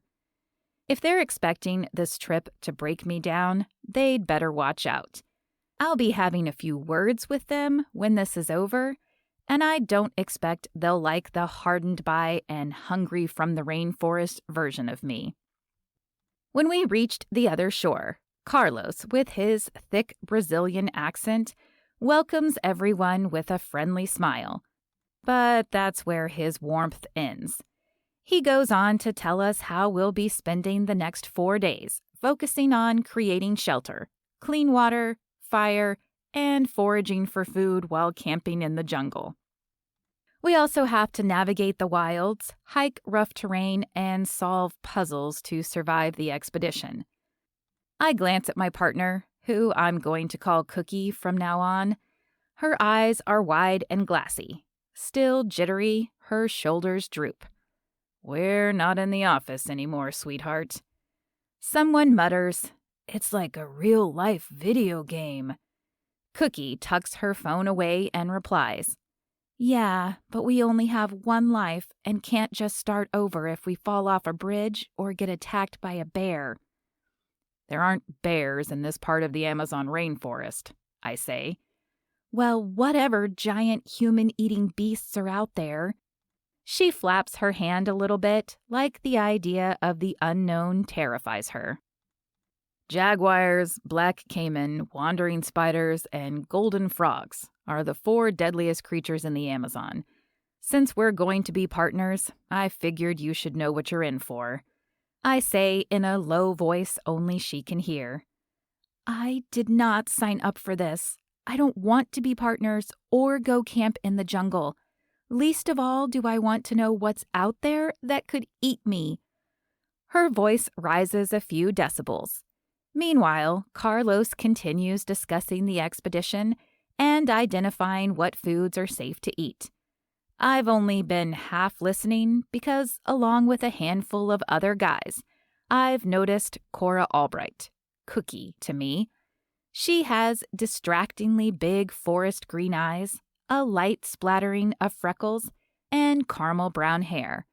If they're expecting this trip to break me down, they'd better watch out. I'll be having a few words with them when this is over, and I don't expect they'll like the hardened by and hungry from the rainforest version of me. When we reached the other shore, Carlos, with his thick Brazilian accent, welcomes everyone with a friendly smile. But that's where his warmth ends. He goes on to tell us how we'll be spending the next 4 days, focusing on creating shelter, clean water, fire, and foraging for food while camping in the jungle. We also have to navigate the wilds, hike rough terrain, and solve puzzles to survive the expedition. I glance at my partner, who I'm going to call Cookie from now on. Her eyes are wide and glassy. Still jittery, her shoulders droop. We're not in the office anymore, sweetheart. Someone mutters, "It's like a real-life video game." Cookie tucks her phone away and replies, "Yeah, but we only have one life and can't just start over if we fall off a bridge or get attacked by a bear." There aren't bears in this part of the Amazon rainforest, I say. Well, whatever giant human-eating beasts are out there. She flaps her hand a little bit, like the idea of the unknown terrifies her. Jaguars, black caiman, wandering spiders, and golden frogs are the 4 deadliest creatures in the Amazon. Since we're going to be partners, I figured you should know what you're in for. I say in a low voice only she can hear. I did not sign up for this. I don't want to be partners or go camp in the jungle. Least of all do I want to know what's out there that could eat me. Her voice rises a few decibels. Meanwhile, Carlos continues discussing the expedition and identifying what foods are safe to eat. I've only been half listening because, along with a handful of other guys, I've noticed Cora Albright, Cookie to me. She has distractingly big forest green eyes, a light splattering of freckles, and caramel brown hair.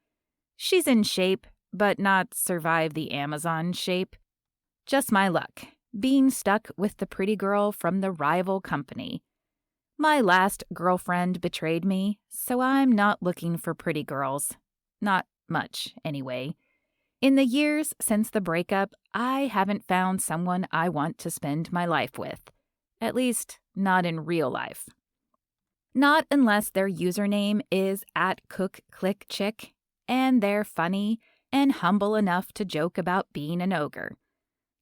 She's in shape, but not survive the Amazon shape. Just my luck, being stuck with the pretty girl from the rival company. My last girlfriend betrayed me, so I'm not looking for pretty girls. Not much, anyway. In the years since the breakup, I haven't found someone I want to spend my life with. At least, not in real life. Not unless their username is @CookClickChick, and they're funny and humble enough to joke about being an ogre.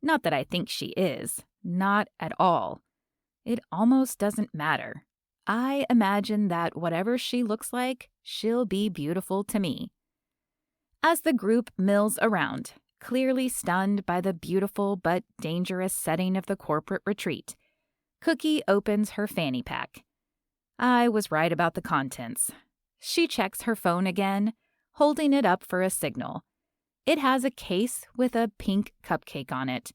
Not that I think she is. Not at all. It almost doesn't matter. I imagine that whatever she looks like, she'll be beautiful to me. As the group mills around, clearly stunned by the beautiful but dangerous setting of the corporate retreat, Cookie opens her fanny pack. I was right about the contents. She checks her phone again, holding it up for a signal. It has a case with a pink cupcake on it.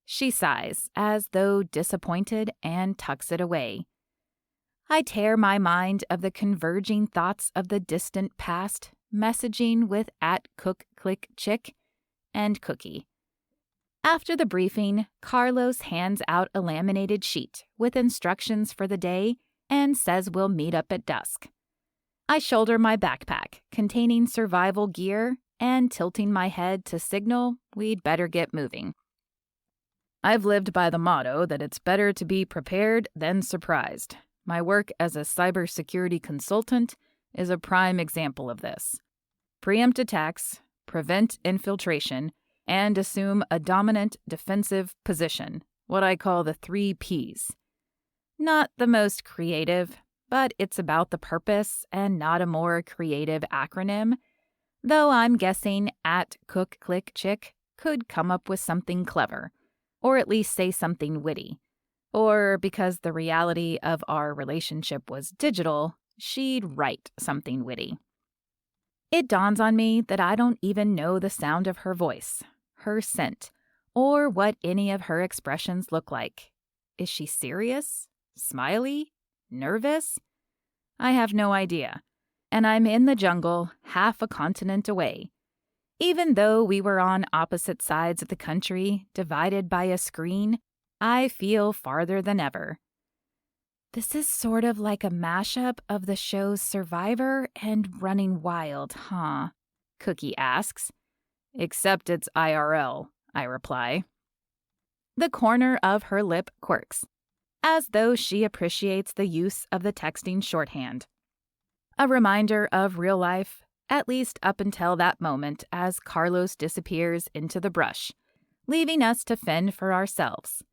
She sighs, as though disappointed, and tucks it away. I tear my mind of the converging thoughts of the distant past, messaging with @CookClickChick and Cookie. After the briefing, Carlos hands out a laminated sheet with instructions for the day and says we'll meet up at dusk. I shoulder my backpack containing survival gear and tilting my head to signal we'd better get moving. I've lived by the motto that it's better to be prepared than surprised. My work as a cybersecurity consultant is a prime example of this. Preempt attacks, prevent infiltration, and assume a dominant defensive position, what I call the 3 Ps. Not the most creative, but it's about the purpose and not a more creative acronym, though I'm guessing @CookClickChick could come up with something clever, or at least say something witty. Or because the reality of our relationship was digital, she'd write something witty. It dawns on me that I don't even know the sound of her voice, her scent, or what any of her expressions look like. Is she serious? Smiley? Nervous? I have no idea, and I'm in the jungle half a continent away. Even though we were on opposite sides of the country, divided by a screen, I feel farther than ever. This is sort of like a mashup of the shows Survivor and Running Wild, huh? Cookie asks. Except it's IRL, I reply. The corner of her lip quirks, as though she appreciates the use of the texting shorthand. A reminder of real life, at least up until that moment as Carlos disappears into the brush, leaving us to fend for ourselves.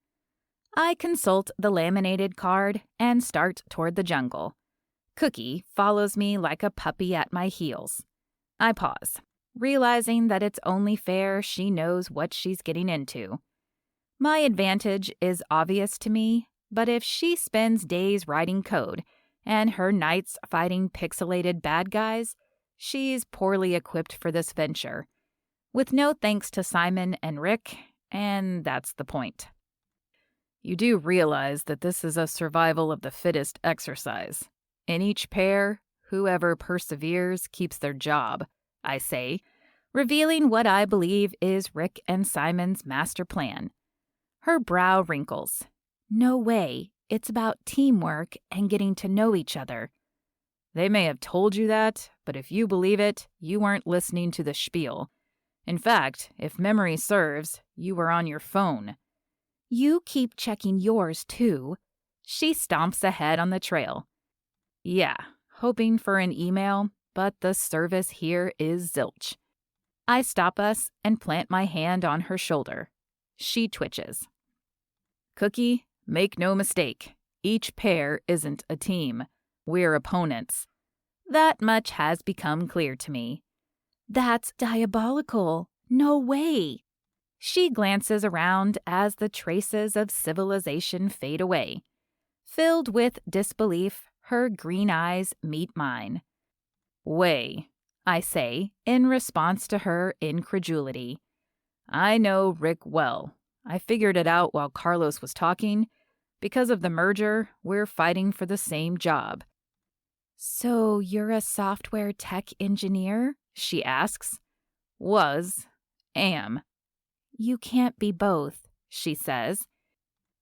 I consult the laminated card and start toward the jungle. Cookie follows me like a puppy at my heels. I pause, realizing that it's only fair she knows what she's getting into. My advantage is obvious to me, but if she spends days writing code and her nights fighting pixelated bad guys, she's poorly equipped for this venture. With no thanks to Simon and Rick, and that's the point. You do realize that this is a survival of the fittest exercise. In each pair, whoever perseveres keeps their job, I say, revealing what I believe is Rick and Simon's master plan. Her brow wrinkles. No way, it's about teamwork and getting to know each other. They may have told you that, but if you believe it, you weren't listening to the spiel. In fact, if memory serves, you were on your phone. You keep checking yours, too. She stomps ahead on the trail. Yeah, hoping for an email, but the service here is zilch. I stop us and plant my hand on her shoulder. She twitches. Cookie, make no mistake. Each pair isn't a team. We're opponents. That much has become clear to me. That's diabolical. No way. She glances around as the traces of civilization fade away. Filled with disbelief, her green eyes meet mine. Way, I say, in response to her incredulity. I know Rick well. I figured it out while Carlos was talking. Because of the merger, we're fighting for the same job. So you're a software tech engineer? She asks. Was. Am. You can't be both, she says.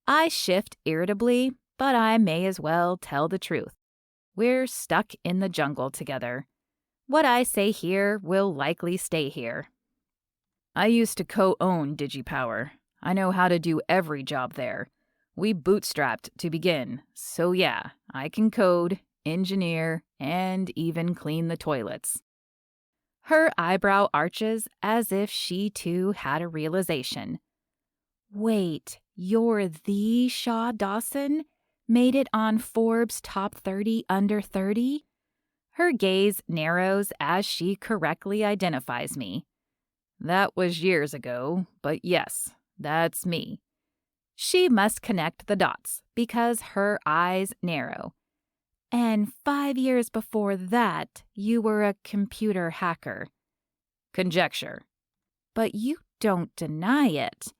I shift irritably, but I may as well tell the truth. We're stuck in the jungle together. What I say here will likely stay here. I used to co-own DigiPower. I know how to do every job there. We bootstrapped to begin, so yeah, I can code, engineer, and even clean the toilets. Her eyebrow arches as if she too had a realization. Wait, you're the Shaw Dawson? Made it on Forbes' top 30 under 30? Her gaze narrows as she correctly identifies me. That was years ago, but yes, that's me. She must connect the dots because her eyes narrow. And 5 years before that, you were a computer hacker. Conjecture. But you don't deny it.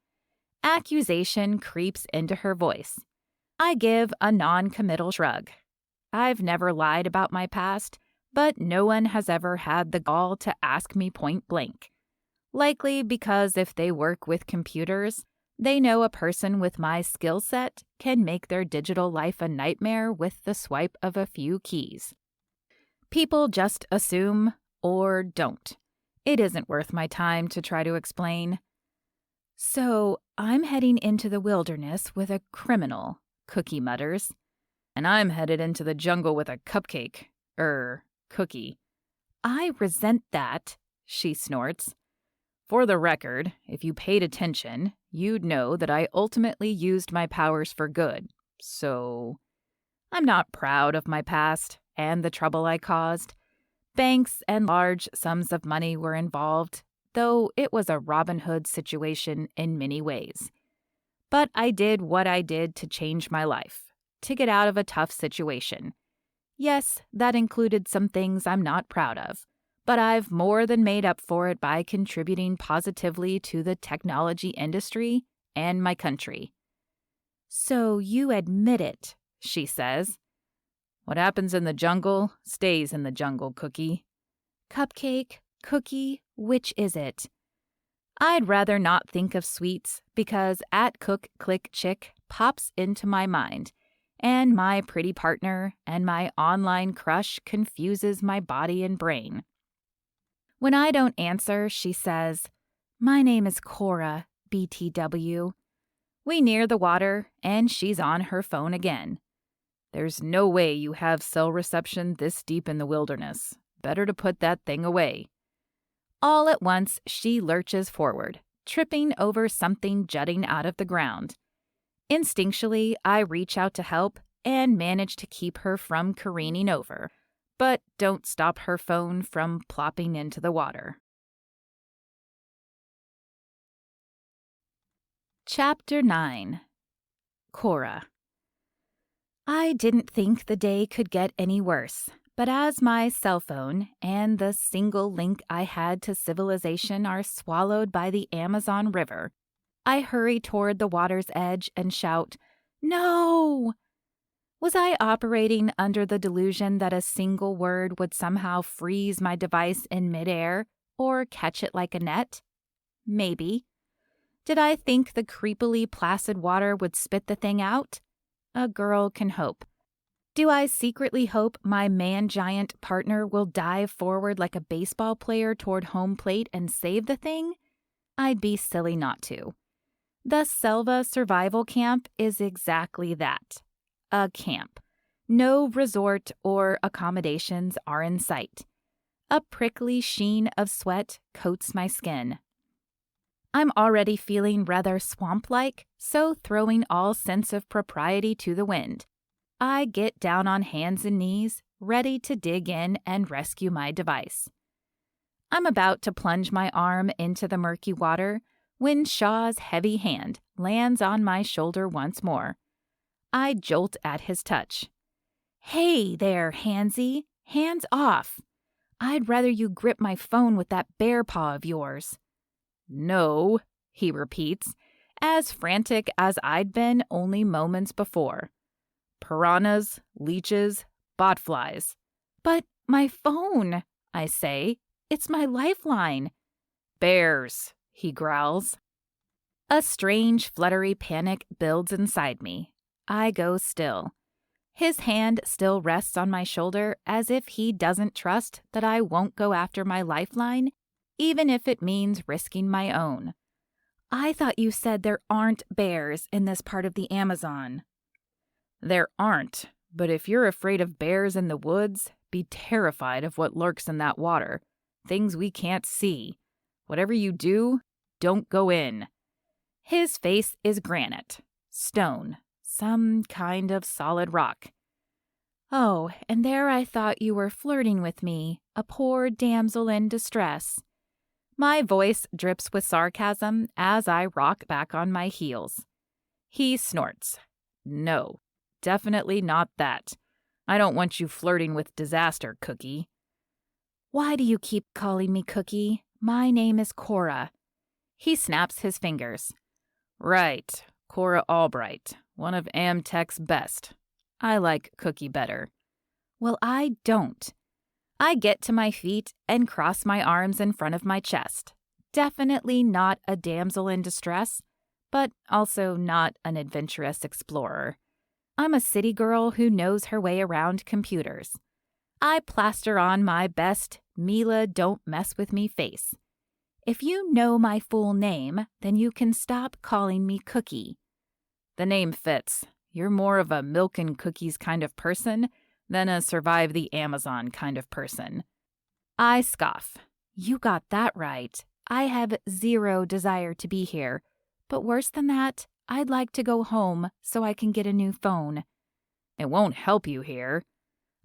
Accusation creeps into her voice. I give a non-committal shrug. I've never lied about my past, but no one has ever had the gall to ask me point blank. Likely because if they work with computers, they know a person with my skill set can make their digital life a nightmare with the swipe of a few keys. People just assume or don't. It isn't worth my time to try to explain. So I'm heading into the wilderness with a criminal, Cookie mutters. And I'm headed into the jungle with a cupcake. Cookie. I resent that, she snorts. For the record, if you paid attention, you'd know that I ultimately used my powers for good. So, I'm not proud of my past and the trouble I caused. Banks and large sums of money were involved, though it was a Robin Hood situation in many ways. But I did what I did to change my life, to get out of a tough situation. Yes, that included some things I'm not proud of, but I've more than made up for it by contributing positively to the technology industry and my country. So you admit it, she says. What happens in the jungle stays in the jungle, Cookie. Cupcake, cookie, which is it? I'd rather not think of sweets because at Cook Click Chick pops into my mind, and my pretty partner and my online crush confuses my body and brain. When I don't answer, she says, My name is Cora, BTW. We near the water, and she's on her phone again. There's no way you have cell reception this deep in the wilderness. Better to put that thing away. All at once, she lurches forward, tripping over something jutting out of the ground. Instinctually, I reach out to help and manage to keep her from careening over, but don't stop her phone from plopping into the water. Chapter 9. Cora. I didn't think the day could get any worse, but as my cell phone and the single link I had to civilization are swallowed by the Amazon River, I hurry toward the water's edge and shout, No! Was I operating under the delusion that a single word would somehow freeze my device in midair or catch it like a net? Maybe. Did I think the creepily placid water would spit the thing out? A girl can hope. Do I secretly hope my man-giant partner will dive forward like a baseball player toward home plate and save the thing? I'd be silly not to. The Selva Survival Camp is exactly that. A camp. No resort or accommodations are in sight. A prickly sheen of sweat coats my skin. I'm already feeling rather swamp-like, so throwing all sense of propriety to the wind, I get down on hands and knees, ready to dig in and rescue my device. I'm about to plunge my arm into the murky water when Shaw's heavy hand lands on my shoulder once more. I jolt at his touch. "Hey there, Handsy, hands off. I'd rather you grip my phone with that bear paw of yours." "No," he repeats, as frantic as I'd been only moments before. "Piranhas, leeches, botflies." "But my phone," I say. "It's my lifeline." "Bears," he growls. A strange, fluttery panic builds inside me. I go still. His hand still rests on my shoulder as if he doesn't trust that I won't go after my lifeline, even if it means risking my own. "I thought you said there aren't bears in this part of the Amazon." "There aren't, but if you're afraid of bears in the woods, be terrified of what lurks in that water. Things we can't see. Whatever you do, don't go in." His face is granite, stone, some kind of solid rock. "Oh, and there I thought you were flirting with me, a poor damsel in distress." My voice drips with sarcasm as I rock back on my heels. He snorts. "No, definitely not that. I don't want you flirting with disaster, Cookie." "Why do you keep calling me Cookie? My name is Cora." He snaps his fingers. "Right, Cora Albright, one of Amtech's best. I like Cookie better." "Well, I don't." I get to my feet and cross my arms in front of my chest. Definitely not a damsel in distress, but also not an adventurous explorer. I'm a city girl who knows her way around computers. I plaster on my best Mila don't mess with me face. If you know my full name, then you can stop calling me Cookie. The name fits. You're more of a milk and cookies kind of person than a survive the Amazon kind of person. I scoff. You got that right. I have zero desire to be here. But worse than that, I'd like to go home so I can get a new phone. It won't help you here.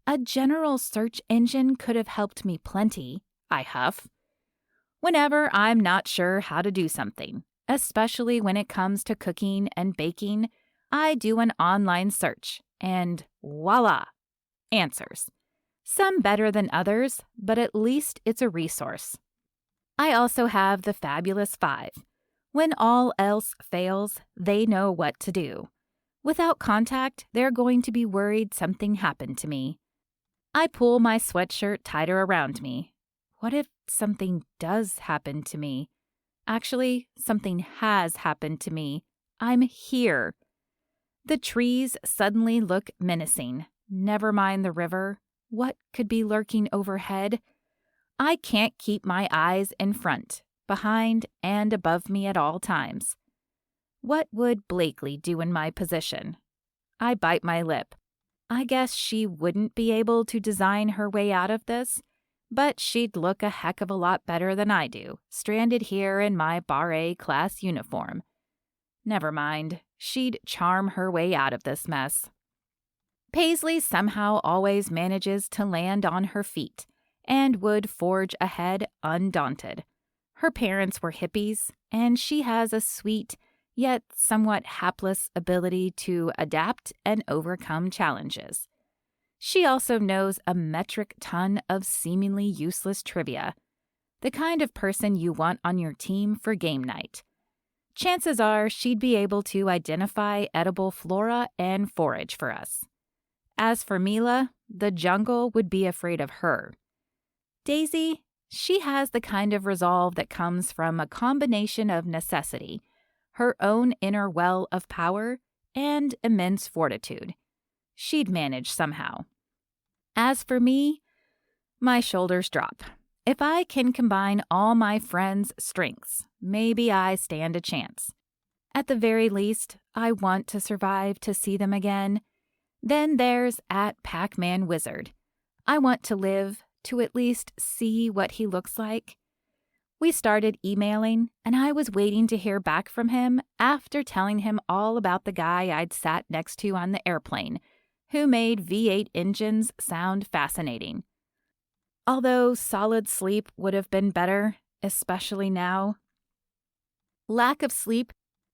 A general search engine could have helped me plenty, I huff. Whenever I'm not sure how to do something, especially when it comes to cooking and baking, I do an online search, and voila, answers. Some better than others, but at least it's a resource. I also have the Fabulous Five. When all else fails, they know what to do. Without contact, they're going to be worried something happened to me. I pull my sweatshirt tighter around me. What if something does happen to me? Actually, something has happened to me. I'm here. The trees suddenly look menacing. Never mind the river. What could be lurking overhead? I can't keep my eyes in front, behind, and above me at all times. What would Blakely do in my position? I bite my lip. I guess she wouldn't be able to design her way out of this, but she'd look a heck of a lot better than I do, stranded here in my Bar class uniform. Never mind, she'd charm her way out of this mess. Paisley somehow always manages to land on her feet and would forge ahead undaunted. Her parents were hippies, and she has a sweet, yet somewhat hapless ability to adapt and overcome challenges. She also knows a metric ton of seemingly useless trivia, the kind of person you want on your team for game night. Chances are she'd be able to identify edible flora and forage for us. As for Mila, the jungle would be afraid of her. Daisy, she has the kind of resolve that comes from a combination of necessity, her own inner well of power, and immense fortitude. She'd manage somehow. As for me, my shoulders drop. If I can combine all my friends' strengths, maybe I stand a chance. At the very least, I want to survive to see them again. Then there's @Pac-Man Wizard. I want to live to at least see what he looks like. We started emailing, and I was waiting to hear back from him after telling him all about the guy I'd sat next to on the airplane, who made V8 engines sound fascinating. Although solid sleep would have been better, especially now. Lack of sleep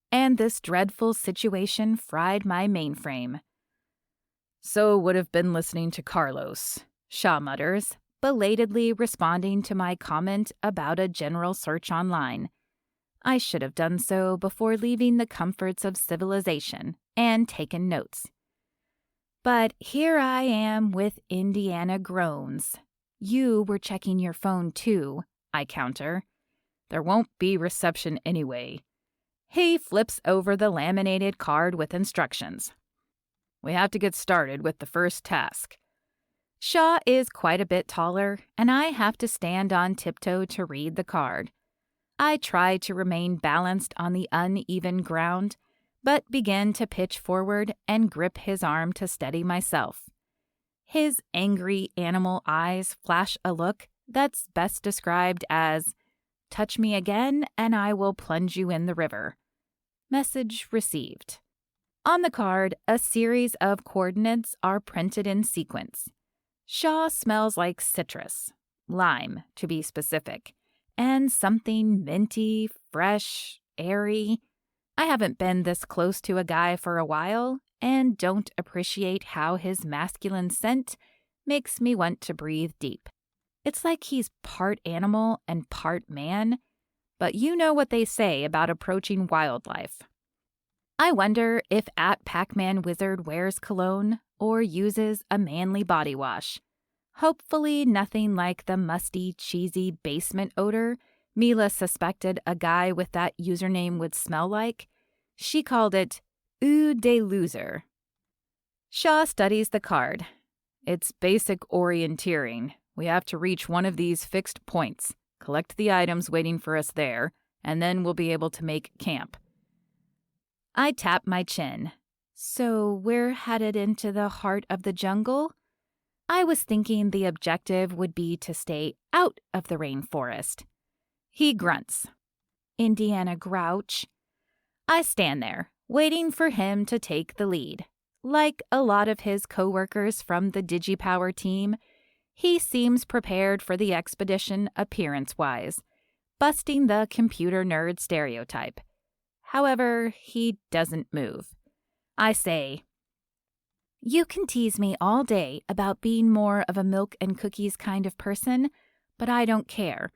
and this dreadful situation fried my mainframe. So would have been listening to Carlos, Shaw mutters, belatedly responding to my comment about a general search online. I should have done so before leaving the comforts of civilization and taken notes. But here I am with Indiana groans. You were checking your phone too, I counter. There won't be reception anyway. He flips over the laminated card with instructions. We have to get started with the first task. Shaw is quite a bit taller, and I have to stand on tiptoe to read the card. I try to remain balanced on the uneven ground, but begin to pitch forward and grip his arm to steady myself. His angry animal eyes flash a look that's best described as, "Touch me again and I will plunge you in the river." Message received. On the card, a series of coordinates are printed in sequence. Shaw smells like citrus, lime to be specific, and something minty, fresh, airy. I haven't been this close to a guy for a while, and don't appreciate how his masculine scent makes me want to breathe deep. It's like he's part animal and part man, but you know what they say about approaching wildlife. I wonder if @Pac-Man Wizard wears cologne or uses a manly body wash. Hopefully nothing like the musty, cheesy basement odor Mila suspected a guy with that username would smell like. She called it Eau de loser. Shaw studies the card. It's basic orienteering. We have to reach one of these fixed points, collect the items waiting for us there, and then we'll be able to make camp. I tap my chin. So we're headed into the heart of the jungle? I was thinking the objective would be to stay out of the rainforest. He grunts. Indiana grouch. I stand there, waiting for him to take the lead. Like a lot of his coworkers from the DigiPower team, he seems prepared for the expedition appearance-wise, busting the computer nerd stereotype. However, he doesn't move. I say, "You can tease me all day about being more of a milk and cookies kind of person, but I don't care.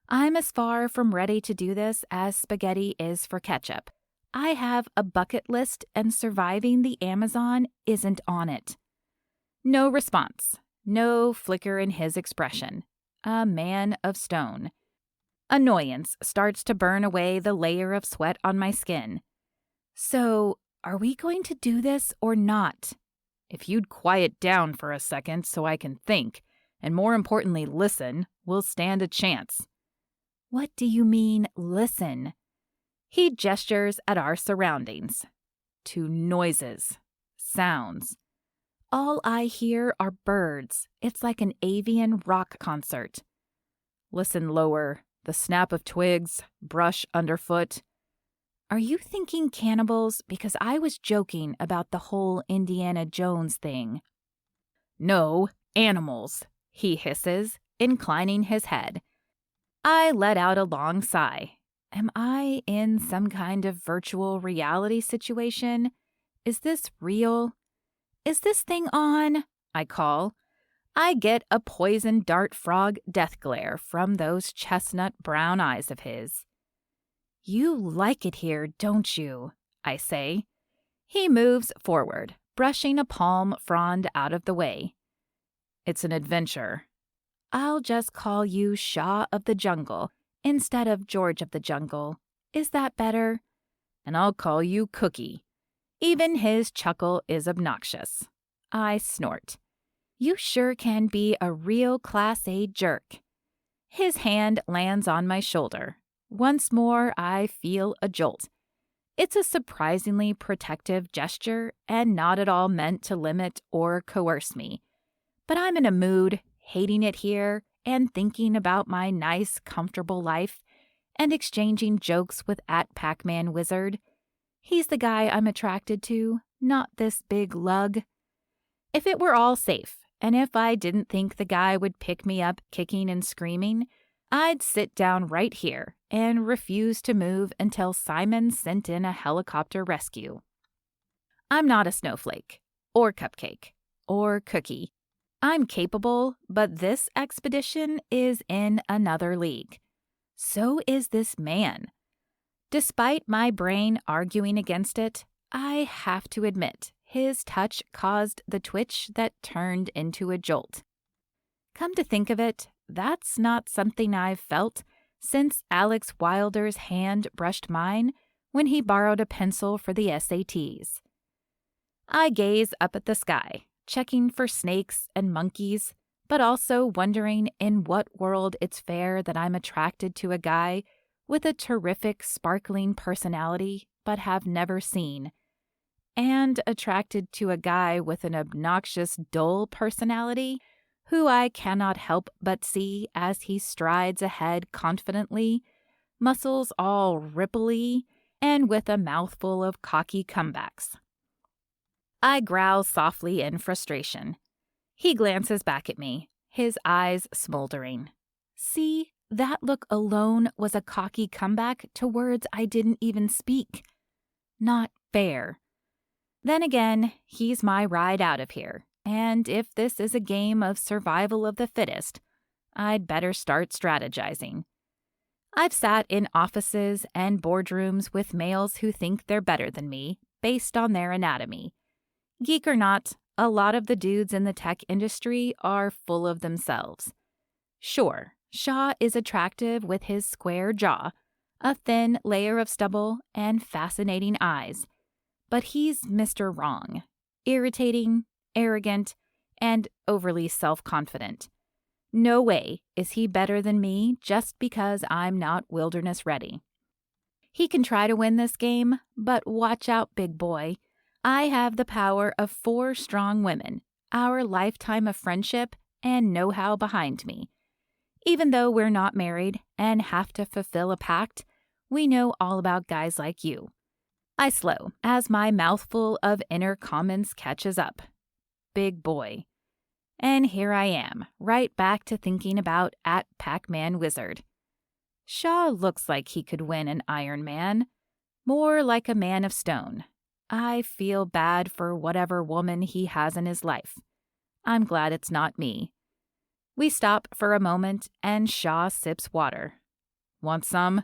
I'm as far from ready to do this as spaghetti is for ketchup. I have a bucket list and surviving the Amazon isn't on it." No response. No flicker in his expression. A man of stone. Annoyance starts to burn away the layer of sweat on my skin. So, are we going to do this or not? If you'd quiet down for a second so I can think, and more importantly listen, we'll stand a chance. What do you mean, listen? He gestures at our surroundings. To noises. Sounds. All I hear are birds. It's like an avian rock concert. Listen lower. The snap of twigs, brush underfoot. Are you thinking cannibals? Because I was joking about the whole Indiana Jones thing. No, animals, he hisses, inclining his head. I let out a long sigh. Am I in some kind of virtual reality situation? Is this real? Is this thing on? I call. I get a poison dart frog death glare from those chestnut brown eyes of his. You like it here, don't you? I say. He moves forward, brushing a palm frond out of the way. It's an adventure. I'll just call you Shaw of the Jungle instead of George of the Jungle. Is that better? And I'll call you Cookie. Even his chuckle is obnoxious. I snort. You sure can be a real Class A jerk. His hand lands on my shoulder. Once more, I feel a jolt. It's a surprisingly protective gesture and not at all meant to limit or coerce me. But I'm in a mood, hating it here and thinking about my nice, comfortable life and exchanging jokes with Pac-Man Wizard. He's the guy I'm attracted to, not this big lug. If it were all safe, and if I didn't think the guy would pick me up kicking and screaming, I'd sit down right here and refuse to move until Simon sent in a helicopter rescue. I'm not a snowflake, or cupcake, or cookie. I'm capable, but this expedition is in another league. So is this man. Despite my brain arguing against it, I have to admit his touch caused the twitch that turned into a jolt. Come to think of it, that's not something I've felt since Alex Wilder's hand brushed mine when he borrowed a pencil for the SATs. I gaze up at the sky, checking for snakes and monkeys, but also wondering in what world it's fair that I'm attracted to a guy with a terrific, sparkling personality but have never seen, and attracted to a guy with an obnoxious, dull personality who I cannot help but see as he strides ahead confidently, muscles all ripply, and with a mouthful of cocky comebacks. I growl softly in frustration. He glances back at me, his eyes smoldering. See, that look alone was a cocky comeback to words I didn't even speak. Not fair. Then again, he's my ride out of here, and if this is a game of survival of the fittest, I'd better start strategizing. I've sat in offices and boardrooms with males who think they're better than me, based on their anatomy. Geek or not, a lot of the dudes in the tech industry are full of themselves. Sure, Shaw is attractive with his square jaw, a thin layer of stubble, and fascinating eyes. But he's Mr. Wrong, irritating, arrogant, and overly self-confident. No way is he better than me just because I'm not wilderness ready. He can try to win this game, but watch out, big boy. I have the power of 4 strong women, our lifetime of friendship, and know-how behind me. Even though we're not married and have to fulfill a pact, we know all about guys like you. I slow as my mouthful of inner comments catches up. Big boy. And here I am, right back to thinking about Pac-Man Wizard. Shaw looks like he could win an Iron Man, more like a man of stone. I feel bad for whatever woman he has in his life. I'm glad it's not me. We stop for a moment and Shaw sips water. Want some?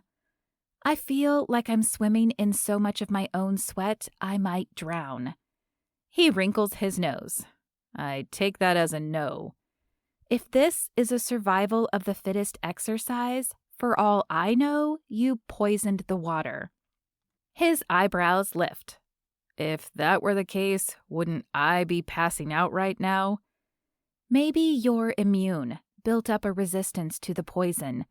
I feel like I'm swimming in so much of my own sweat I might drown. He wrinkles his nose. I take that as a no. If this is a survival of the fittest exercise, for all I know, you poisoned the water. His eyebrows lift. If that were the case, wouldn't I be passing out right now? Maybe you're immune, built up a resistance to the poison.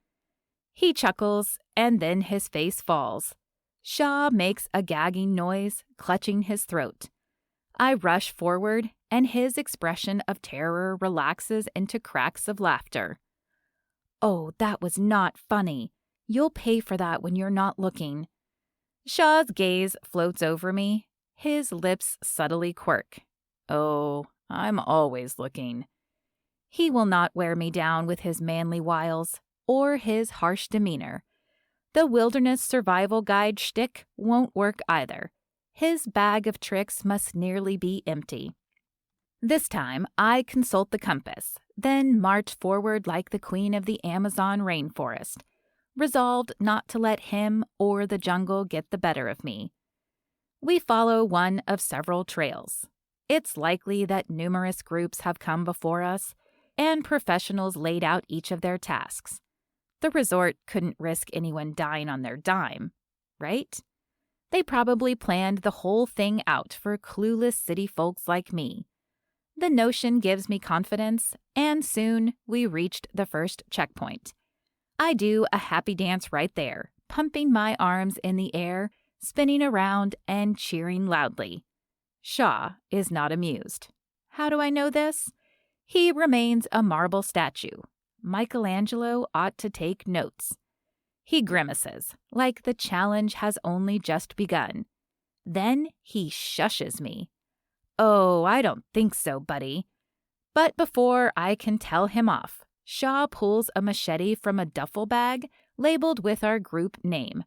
He chuckles, and then his face falls. Shaw makes a gagging noise, clutching his throat. I rush forward, and his expression of terror relaxes into cracks of laughter. Oh, that was not funny. You'll pay for that when you're not looking. Shaw's gaze floats over me. His lips subtly quirk. Oh, I'm always looking. He will not wear me down with his manly wiles or his harsh demeanor. The wilderness survival guide shtick won't work either. His bag of tricks must nearly be empty. This time, I consult the compass, then march forward like the queen of the Amazon rainforest, resolved not to let him or the jungle get the better of me. We follow one of several trails. It's likely that numerous groups have come before us, and professionals laid out each of their tasks. The resort couldn't risk anyone dying on their dime, right? They probably planned the whole thing out for clueless city folks like me. The notion gives me confidence, and soon we reached the first checkpoint. I do a happy dance right there, pumping my arms in the air, spinning around, and cheering loudly. Shaw is not amused. How do I know this? He remains a marble statue. Michelangelo ought to take notes. He grimaces, like the challenge has only just begun. Then he shushes me. Oh, I don't think so, buddy. But before I can tell him off, Shaw pulls a machete from a duffel bag labeled with our group name.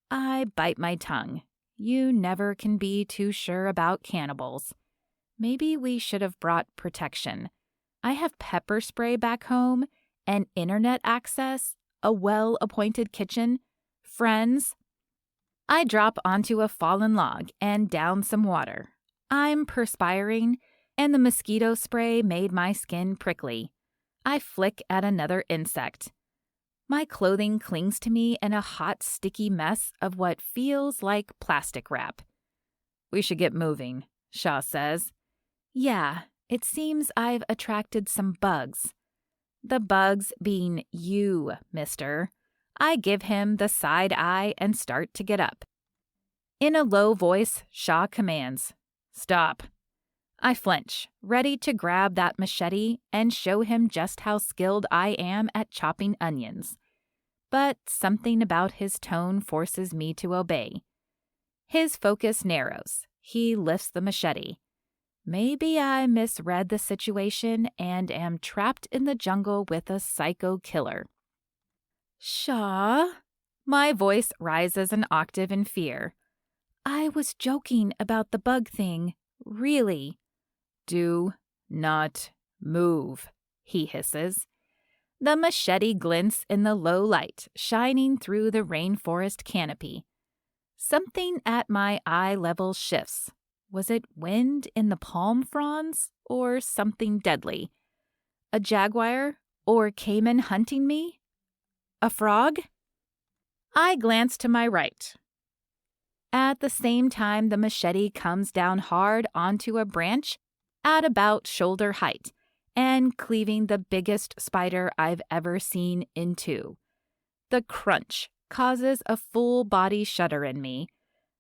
I bite my tongue. You never can be too sure about cannibals. Maybe we should have brought protection. I have pepper spray back home, and internet access, a well-appointed kitchen, friends. I drop onto a fallen log and down some water. I'm perspiring, and the mosquito spray made my skin prickly. I flick at another insect. My clothing clings to me in a hot, sticky mess of what feels like plastic wrap. We should get moving, Shaw says. Yeah, it seems I've attracted some bugs. The bugs being you, mister. I give him the side eye and start to get up. In a low voice, Shaw commands, "Stop." I flinch, ready to grab that machete and show him just how skilled I am at chopping onions. But something about his tone forces me to obey. His focus narrows. He lifts the machete. Maybe I misread the situation and am trapped in the jungle with a psycho killer. Shaw? My voice rises an octave in fear. I was joking about the bug thing. Really. Do not move, he hisses. The machete glints in the low light, shining through the rainforest canopy. Something at my eye level shifts. Was it wind in the palm fronds or something deadly? A jaguar or caiman hunting me? A frog? I glance to my right. At the same time, the machete comes down hard onto a branch at about shoulder height and cleaving the biggest spider I've ever seen in two. The crunch causes a full body shudder in me.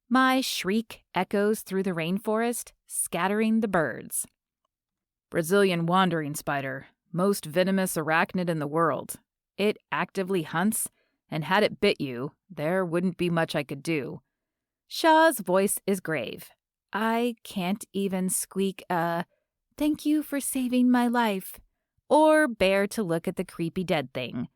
My shriek echoes through the rainforest, scattering the birds. Brazilian wandering spider, most venomous arachnid in the world. It actively hunts, and had it bit you, there wouldn't be much I could do. Shaw's voice is grave. I can't even squeak a, "Thank you for saving my life," or bear to look at the creepy dead thing.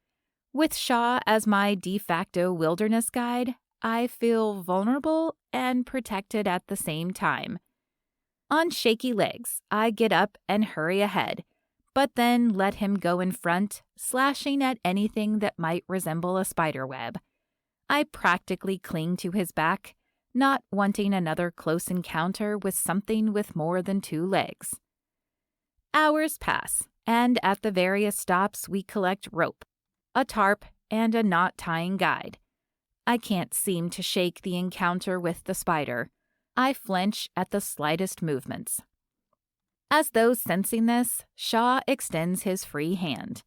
With Shaw as my de facto wilderness guide, I feel vulnerable and protected at the same time. On shaky legs, I get up and hurry ahead, but then let him go in front, slashing at anything that might resemble a spider web. I practically cling to his back, not wanting another close encounter with something with more than two legs. Hours pass, and at the various stops we collect rope, a tarp, and a knot-tying guide. I can't seem to shake the encounter with the spider. I flinch at the slightest movements. As though sensing this, Shaw extends his free hand.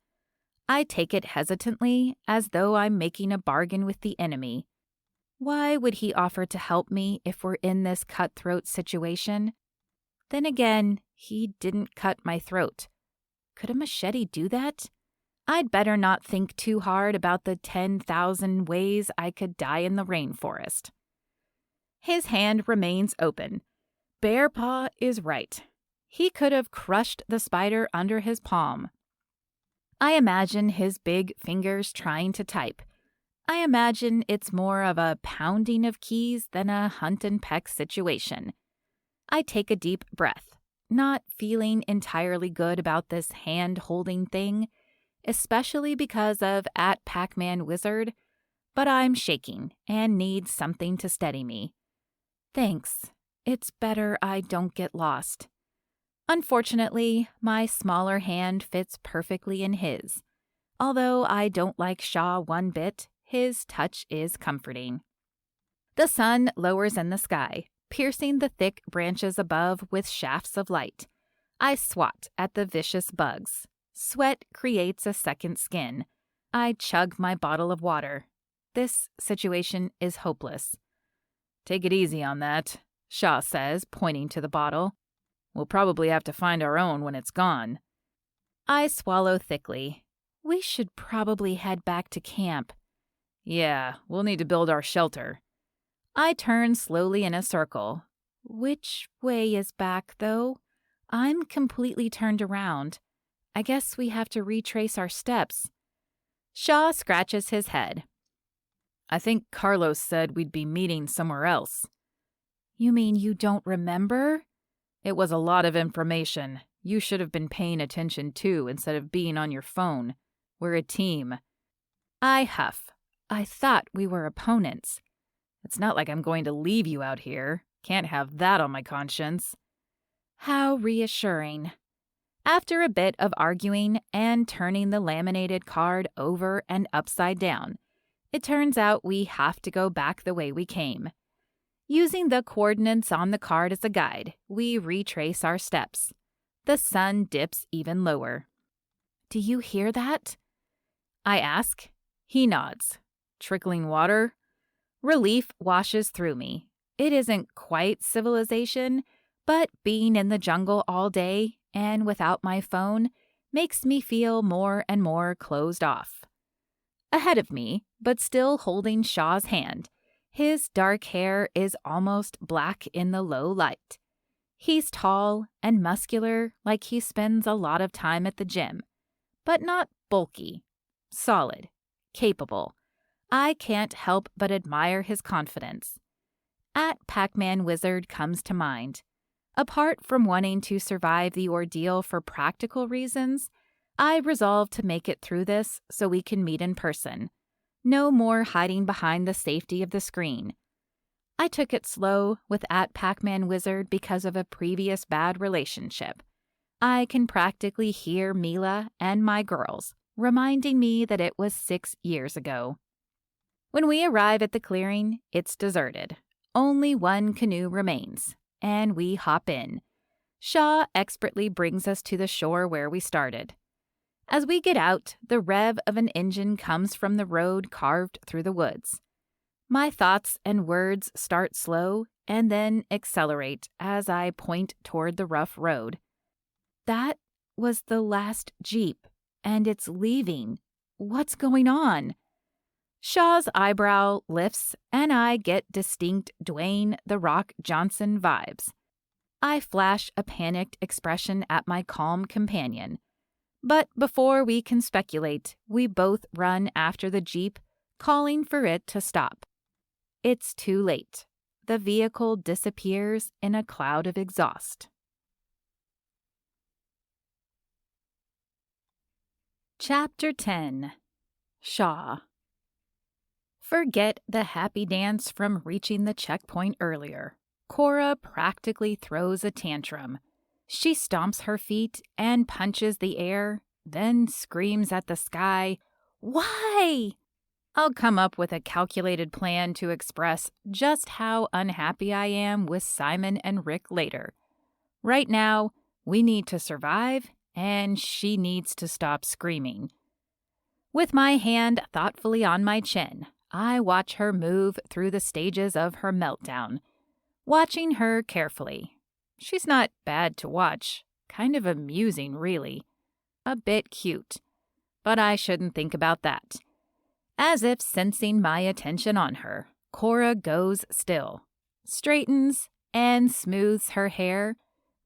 I take it hesitantly, as though I'm making a bargain with the enemy. Why would he offer to help me if we're in this cutthroat situation? Then again, he didn't cut my throat. Could a machete do that? I'd better not think too hard about the 10,000 ways I could die in the rainforest. His hand remains open. Bearpaw is right. He could have crushed the spider under his palm. I imagine his big fingers trying to type. I imagine it's more of a pounding of keys than a hunt and peck situation. I take a deep breath, not feeling entirely good about this hand-holding thing, especially because of @PacmanWizard, but I'm shaking and need something to steady me. Thanks. It's better I don't get lost. Unfortunately, my smaller hand fits perfectly in his. Although I don't like Shaw one bit, his touch is comforting. The sun lowers in the sky, piercing the thick branches above with shafts of light. I swat at the vicious bugs. Sweat creates a second skin. I chug my bottle of water. This situation is hopeless. "Take it easy on that," Shaw says, pointing to the bottle. "We'll probably have to find our own when it's gone." I swallow thickly. We should probably head back to camp. "Yeah, we'll need to build our shelter." I turn slowly in a circle. Which way is back, though? I'm completely turned around. I guess we have to retrace our steps. Shaw scratches his head. "I think Carlos said we'd be meeting somewhere else." "You mean you don't remember?" "It was a lot of information. You should have been paying attention too instead of being on your phone. We're a team." I huff. I thought we were opponents. "It's not like I'm going to leave you out here. Can't have that on my conscience." How reassuring. After a bit of arguing and turning the laminated card over and upside down, it turns out we have to go back the way we came. Using the coordinates on the card as a guide, we retrace our steps. The sun dips even lower. "Do you hear that?" I ask. He nods. "Trickling water?" Relief washes through me. It isn't quite civilization, but being in the jungle all day and without my phone makes me feel more and more closed off. Ahead of me, but still holding Shaw's hand, his dark hair is almost black in the low light. He's tall and muscular, like he spends a lot of time at the gym, but not bulky. Solid. Capable. I can't help but admire his confidence. Pac-Man Wizard comes to mind. Apart from wanting to survive the ordeal for practical reasons, I resolved to make it through this so we can meet in person. No more hiding behind the safety of the screen. I took it slow with Pac-Man Wizard because of a previous bad relationship. I can practically hear Mila and my girls reminding me that it was 6 years ago. When we arrive at the clearing, it's deserted. Only one canoe remains, and we hop in. Shaw expertly brings us to the shore where we started. As we get out, the rev of an engine comes from the road carved through the woods. My thoughts and words start slow and then accelerate as I point toward the rough road. That was the last Jeep, and it's leaving. What's going on? Shaw's eyebrow lifts, and I get distinct Dwayne "The Rock" Johnson vibes. I flash a panicked expression at my calm companion. But before we can speculate, we both run after the Jeep, calling for it to stop. It's too late. The vehicle disappears in a cloud of exhaust. Chapter 10. Shaw. Forget the happy dance from reaching the checkpoint earlier. Cora practically throws a tantrum. She stomps her feet and punches the air, then screams at the sky, "Why?" I'll come up with a calculated plan to express just how unhappy I am with Simon and Rick later. Right now, we need to survive, and she needs to stop screaming. With my hand thoughtfully on my chin, I watch her move through the stages of her meltdown, watching her carefully. She's not bad to watch, kind of amusing, really. A bit cute. But I shouldn't think about that. As if sensing my attention on her, Cora goes still, straightens, and smooths her hair,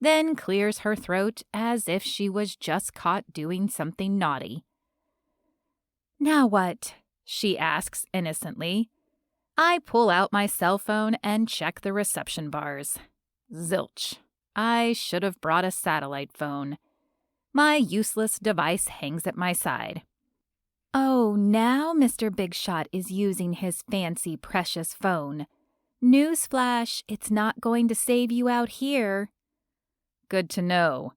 then clears her throat as if she was just caught doing something naughty. "Now what?" she asks innocently. I pull out my cell phone and check the reception bars. Zilch. I should have brought a satellite phone. My useless device hangs at my side. Oh, now Mr. Big Shot is using his fancy, precious phone. Newsflash, it's not going to save you out here. Good to know.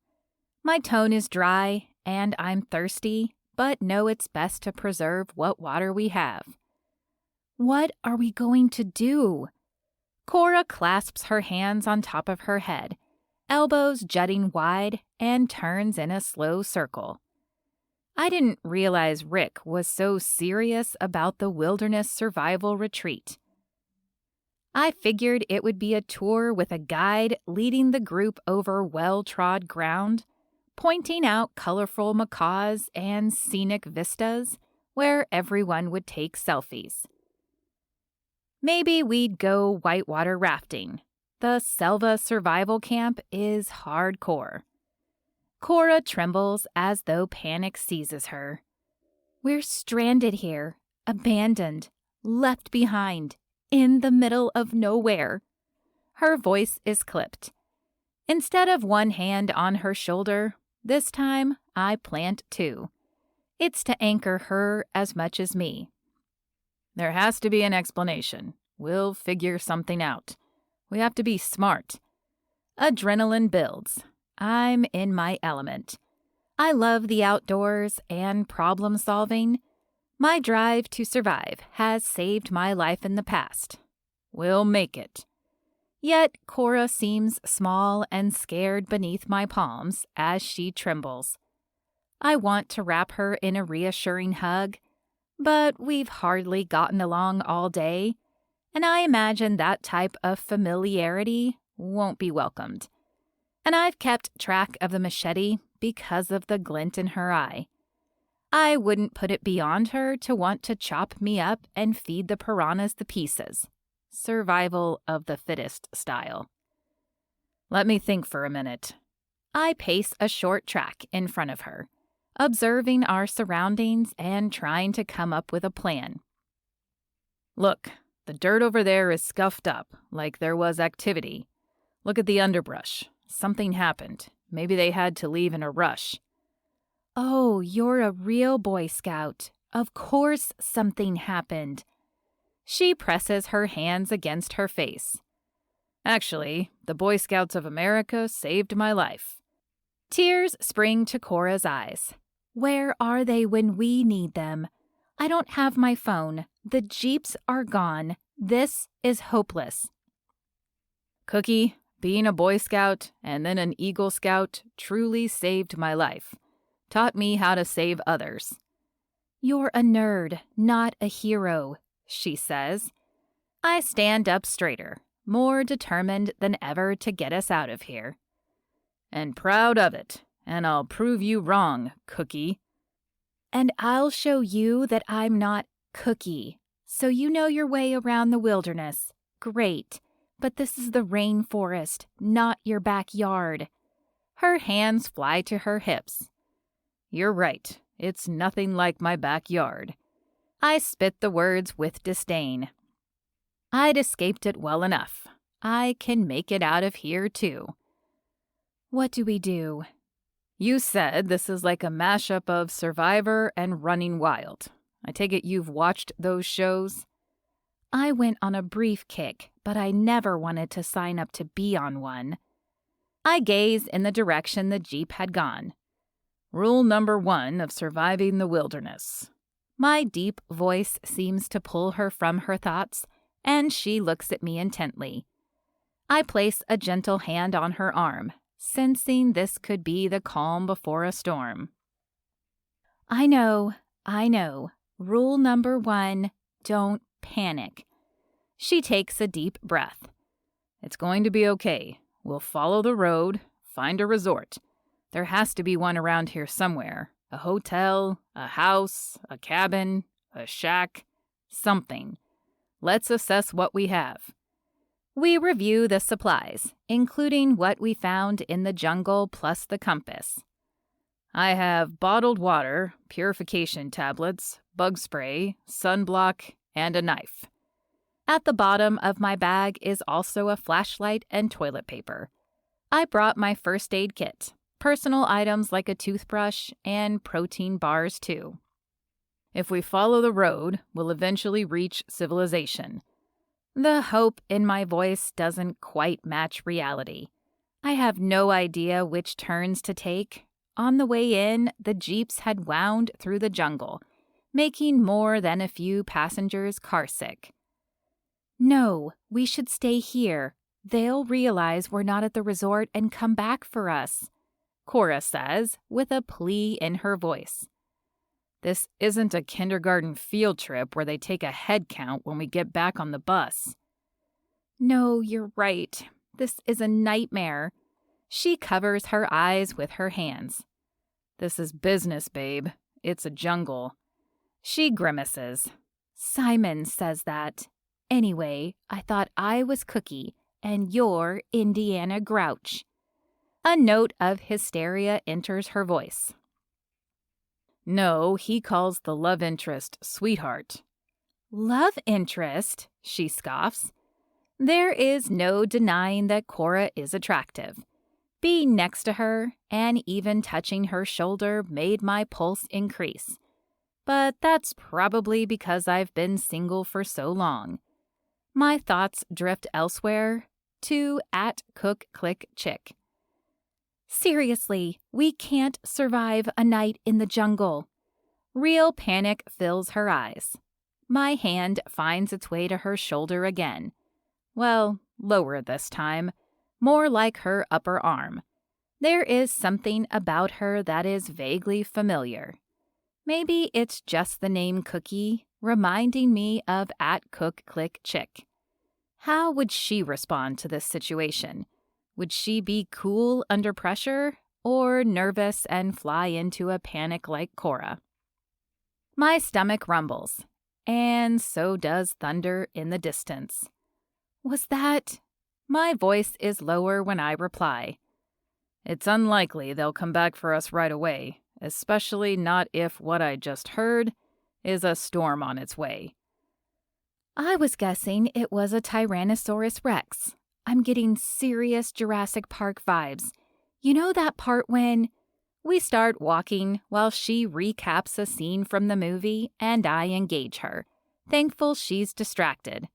My tone is dry, and I'm thirsty, but know it's best to preserve what water we have. What are we going to do? Cora clasps her hands on top of her head. elbows jutting wide, and turns in a slow circle. I didn't realize Rick was so serious about the wilderness survival retreat. I figured it would be a tour with a guide leading the group over well-trod ground, pointing out colorful macaws and scenic vistas where everyone would take selfies. Maybe we'd go whitewater rafting. The Selva survival camp is hardcore. Cora trembles as though panic seizes her. We're stranded here, abandoned, left behind, in the middle of nowhere. Her voice is clipped. Instead of one hand on her shoulder, this time I plant two. It's to anchor her as much as me. There has to be an explanation. We'll figure something out. We have to be smart. Adrenaline builds. I'm in my element. I love the outdoors and problem solving. My drive to survive has saved my life in the past. We'll make it. Yet Cora seems small and scared beneath my palms as she trembles. I want to wrap her in a reassuring hug, but we've hardly gotten along all day, and I imagine that type of familiarity won't be welcomed. And I've kept track of the machete because of the glint in her eye. I wouldn't put it beyond her to want to chop me up and feed the piranhas the pieces. Survival of the fittest style. Let me think for a minute. I pace a short track in front of her, observing our surroundings and trying to come up with a plan. Look, the dirt over there is scuffed up, like there was activity. Look at the underbrush. Something happened. Maybe they had to leave in a rush. Oh, you're a real Boy Scout. Of course something happened. She presses her hands against her face. Actually, the Boy Scouts of America saved my life. Tears spring to Cora's eyes. Where are they when we need them? I don't have my phone. The Jeeps are gone. This is hopeless. Cookie, being a Boy Scout and then an Eagle Scout truly saved my life. Taught me how to save others. You're a nerd, not a hero, she says. I stand up straighter, more determined than ever to get us out of here. And proud of it, and I'll prove you wrong, Cookie. And I'll show you that I'm not Cookie, so you know your way around the wilderness. Great, but this is the rainforest, not your backyard. Her hands fly to her hips. You're right, it's nothing like my backyard. I spit the words with disdain. I'd escaped it well enough. I can make it out of here, too. What do we do? You said this is like a mashup of Survivor and Running Wild. I take it you've watched those shows? I went on a brief kick, but I never wanted to sign up to be on one. I gazed in the direction the Jeep had gone. Rule number 1 of surviving the wilderness. My deep voice seems to pull her from her thoughts, and she looks at me intently. I place a gentle hand on her arm, sensing this could be the calm before a storm. I know. Rule number 1, don't panic. She takes a deep breath. It's going to be okay. We'll follow the road, find a resort. There has to be one around here somewhere. A hotel, a house, a cabin, a shack, something. Let's assess what we have. We review the supplies, including what we found in the jungle plus the compass. I have bottled water, purification tablets, bug spray, sunblock, and a knife. At the bottom of my bag is also a flashlight and toilet paper. I brought my first aid kit, personal items like a toothbrush, and protein bars too. If we follow the road, we'll eventually reach civilization. The hope in my voice doesn't quite match reality. I have no idea which turns to take. On the way in, the Jeeps had wound through the jungle, making more than a few passengers carsick. No, we should stay here. they'll realize we're not at the resort and come back for us, Cora says, with a plea in her voice. This isn't a kindergarten field trip where they take a head count when we get back on the bus. No, you're right. This is a nightmare. She covers her eyes with her hands. This is business, babe. It's a jungle. She grimaces. Simon says that. Anyway, I thought I was Cookie and you're Indiana Grouch. A note of hysteria enters her voice. No, he calls the love interest sweetheart. Love interest? She scoffs. There is no denying that Cora is attractive. Being next to her and even touching her shoulder made my pulse increase. But that's probably because I've been single for so long. My thoughts drift elsewhere to @CookClickChick. Seriously, we can't survive a night in the jungle. Real panic fills her eyes. My hand finds its way to her shoulder again. Well, lower this time, more like her upper arm. There is something about her that is vaguely familiar. Maybe it's just the name Cookie, reminding me of @CookClickChick. How would she respond to this situation? Would she be cool under pressure, or nervous and fly into a panic like Cora? My stomach rumbles, and so does thunder in the distance. Was that? My voice is lower when I reply. It's unlikely they'll come back for us right away, especially not if what I just heard is a storm on its way. I was guessing it was a Tyrannosaurus Rex. I'm getting serious Jurassic Park vibes. You know that part when we start walking while she recaps a scene from the movie and I engage her, thankful she's distracted.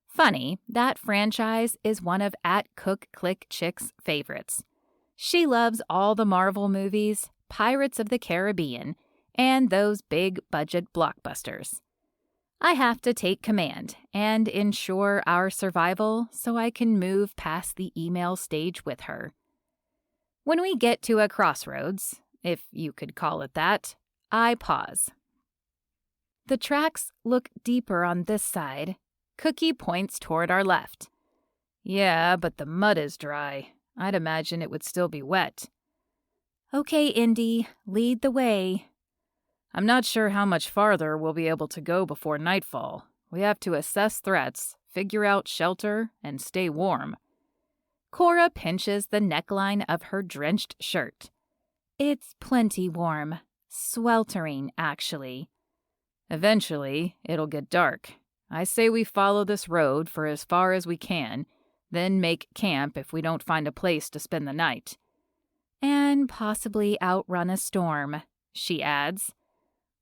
Funny, that franchise is one of @CookClickChick's favorites. She loves all the Marvel movies, Pirates of the Caribbean, and those big-budget blockbusters. I have to take command and ensure our survival so I can move past the email stage with her. When we get to a crossroads, if you could call it that, I pause. The tracks look deeper on this side. Cookie points toward our left. Yeah, but the mud is dry. I'd imagine it would still be wet. Okay, Indy, lead the way. I'm not sure how much farther we'll be able to go before nightfall. We have to assess threats, figure out shelter, and stay warm. Cora pinches the neckline of her drenched shirt. It's plenty warm. Sweltering, actually. Eventually, it'll get dark. I say we follow this road for as far as we can, then make camp if we don't find a place to spend the night. And possibly outrun a storm, she adds.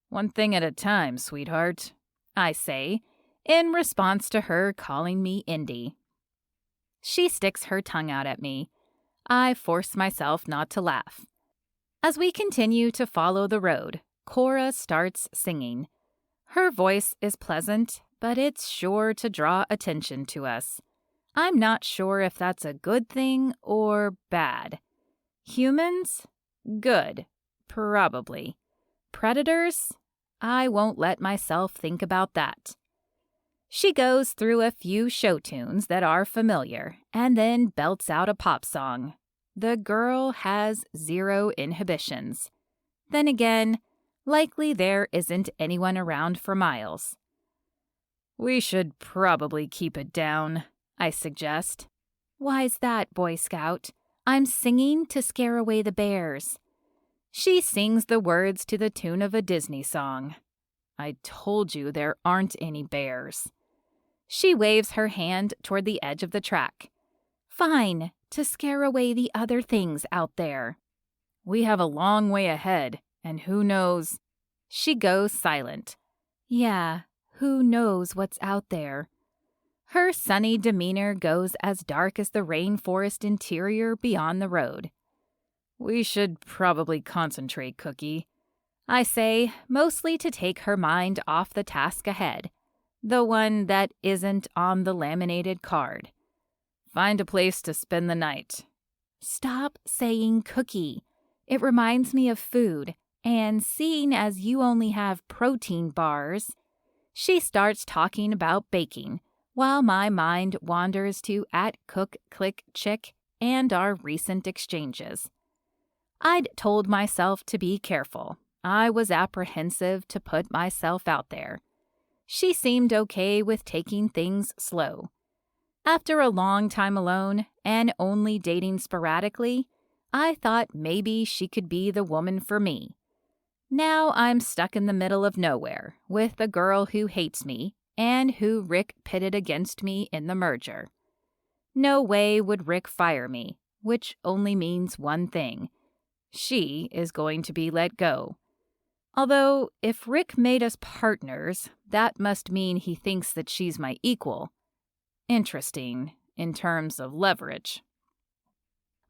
One thing at a time, sweetheart, I say, in response to her calling me Indy. She sticks her tongue out at me. I force myself not to laugh. As we continue to follow the road, Cora starts singing. Her voice is pleasant, but it's sure to draw attention to us. I'm not sure if that's a good thing or bad. Humans? Good. Probably. Predators? I won't let myself think about that. She goes through a few show tunes that are familiar and then belts out a pop song. The girl has zero inhibitions. Then again, likely there isn't anyone around for miles. We should probably keep it down, I suggest. Why's that, Boy Scout? I'm singing to scare away the bears. She sings the words to the tune of a Disney song. I told you there aren't any bears. She waves her hand toward the edge of the track. Fine, to scare away the other things out there. We have a long way ahead, and who knows? She goes silent. Yeah, who knows what's out there? Her sunny demeanor goes as dark as the rainforest interior beyond the road. We should probably concentrate, Cookie, I say, mostly to take her mind off the task ahead, the one that isn't on the laminated card. find a place to spend the night. Stop saying cookie. It reminds me of food, and seeing as you only have protein bars, she starts talking about baking, while my mind wanders to @cook-click-chick and our recent exchanges. I'd told myself to be careful. I was apprehensive to put myself out there. She seemed okay with taking things slow. After a long time alone and only dating sporadically, I thought maybe she could be the woman for me. Now I'm stuck in the middle of nowhere with a girl who hates me and who Rick pitted against me in the merger. No way would Rick fire me, which only means one thing. She is going to be let go. Although, if Rick made us partners, that must mean he thinks that she's my equal. Interesting, in terms of leverage.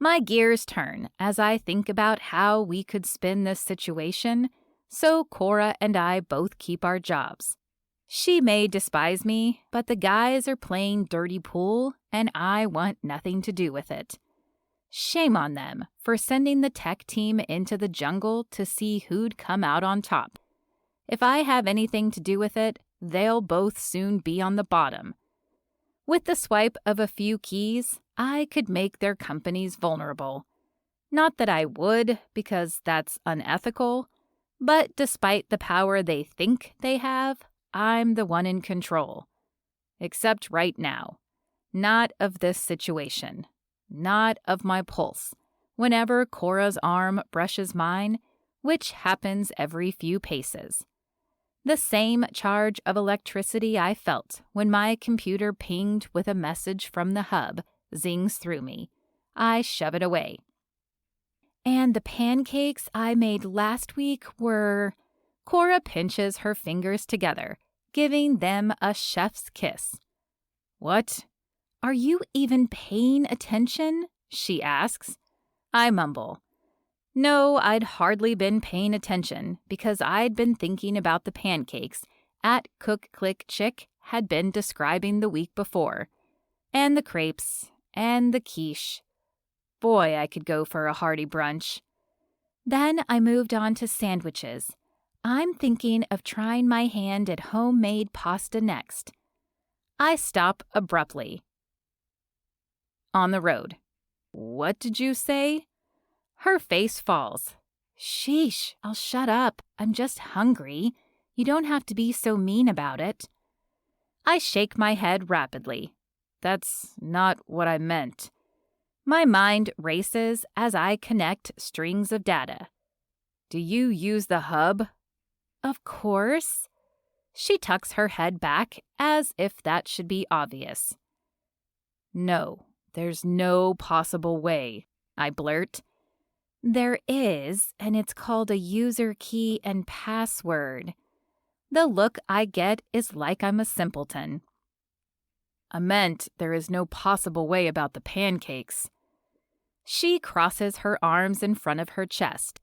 My gears turn as I think about how we could spin this situation so Cora and I both keep our jobs. She may despise me, but the guys are playing dirty pool, and I want nothing to do with it. Shame on them for sending the tech team into the jungle to see who'd come out on top. If I have anything to do with it, they'll both soon be on the bottom. With the swipe of a few keys, I could make their companies vulnerable. Not that I would, because that's unethical, but despite the power they think they have, I'm the one in control. Except right now. Not of this situation. Not of my pulse. Whenever Cora's arm brushes mine, which happens every few paces. The same charge of electricity I felt when my computer pinged with a message from the hub zings through me. I shove it away. And the pancakes I made last week were... Cora pinches her fingers together, giving them a chef's kiss. What? Are you even paying attention? She asks. I mumble. No, I'd hardly been paying attention because I'd been thinking about the pancakes @cook-click-chick had been describing the week before, and the crepes, and the quiche. Boy, I could go for a hearty brunch. Then I moved on to sandwiches. I'm thinking of trying my hand at homemade pasta next. I stop abruptly. On the road. What did you say? Her face falls. Sheesh, I'll shut up. I'm just hungry. You don't have to be so mean about it. I shake my head rapidly. That's not what I meant. My mind races as I connect strings of data. Do you use the hub? Of course. She tucks her head back as if that should be obvious. No, there's no possible way, I blurt. There is, and it's called a user key and password. The look I get is like I'm a simpleton. I meant there is no possible way about the pancakes. She crosses her arms in front of her chest.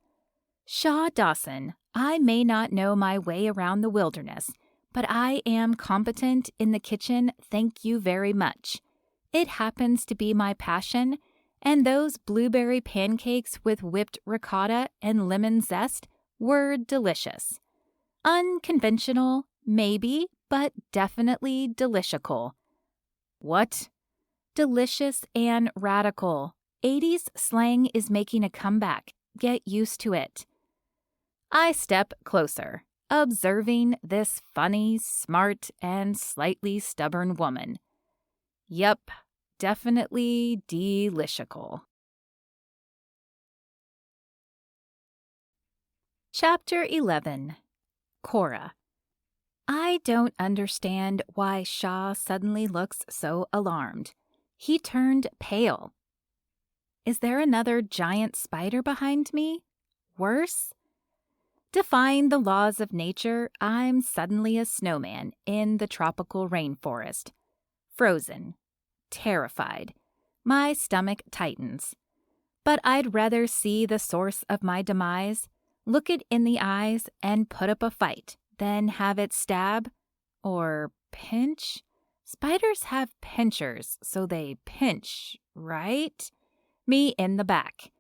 Shaw Dawson, I may not know my way around the wilderness, but I am competent in the kitchen, thank you very much. It happens to be my passion, and those blueberry pancakes with whipped ricotta and lemon zest were delicious. Unconventional, maybe, but definitely delicious. What? Delicious and radical. 80s slang is making a comeback. Get used to it. I step closer, observing this funny, smart, and slightly stubborn woman. Yep, definitely delicious. Chapter 11. Cora. I don't understand why Shaw suddenly looks so alarmed. He turned pale. Is there another giant spider behind me? Worse? Defying the laws of nature, I'm suddenly a snowman in the tropical rainforest. Frozen. Terrified. My stomach tightens. But I'd rather see the source of my demise, look it in the eyes, and put up a fight than have it stab, or pinch, Spiders have pinchers, so they pinch, right? Me in the back.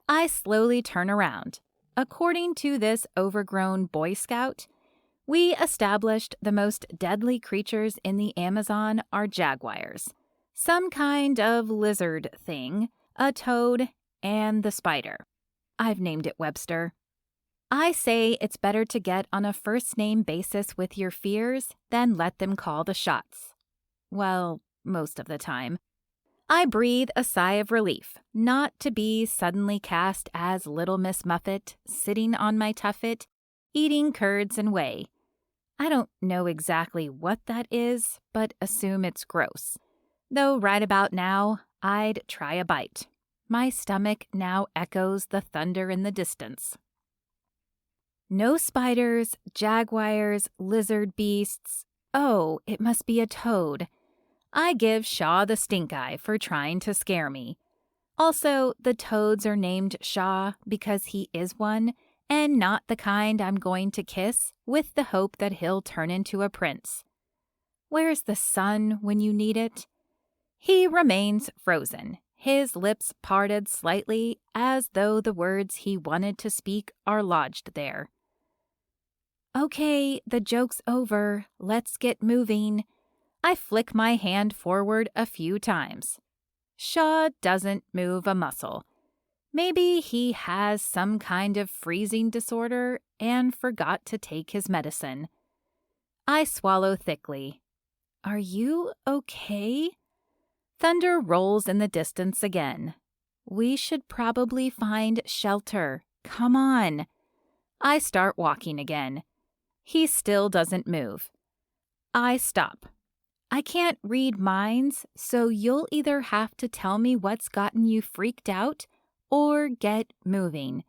I slowly turn around. According to this overgrown Boy Scout, we established the most deadly creatures in the Amazon are jaguars, some kind of lizard thing, a toad, and the spider. I've named it Webster. I say it's better to get on a first-name basis with your fears than let them call the shots. Well, most of the time. I breathe a sigh of relief, not to be suddenly cast as Little Miss Muffet sitting on my tuffet, eating curds and whey. I don't know exactly what that is, but assume it's gross. Though right about now, I'd try a bite. My stomach now echoes the thunder in the distance. No spiders, jaguars, lizard beasts. Oh, it must be a toad. I give Shaw the stink eye for trying to scare me. Also, the toads are named Shaw because he is one, and not the kind I'm going to kiss with the hope that he'll turn into a prince. Where's the sun when you need it? He remains frozen, his lips parted slightly as though the words he wanted to speak are lodged there. Okay, the joke's over. Let's get moving. I flick my hand forward a few times. Shaw doesn't move a muscle. Maybe he has some kind of freezing disorder and forgot to take his medicine. I swallow thickly. Are you okay? Thunder rolls in the distance again. We should probably find shelter. Come on. I start walking again. He still doesn't move. I stop. I can't read minds, so you'll either have to tell me what's gotten you freaked out or get moving.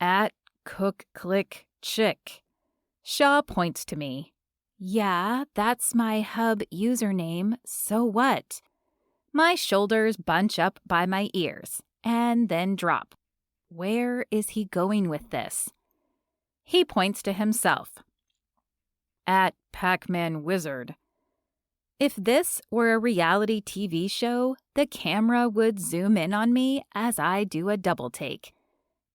At Cook Click Chick. Shaw points to me. Yeah, that's my hub username, so what? My shoulders bunch up by my ears and then drop. Where is he going with this? He points to himself. At Pac-Man Wizard. If this were a reality TV show, the camera would zoom in on me as I do a double take.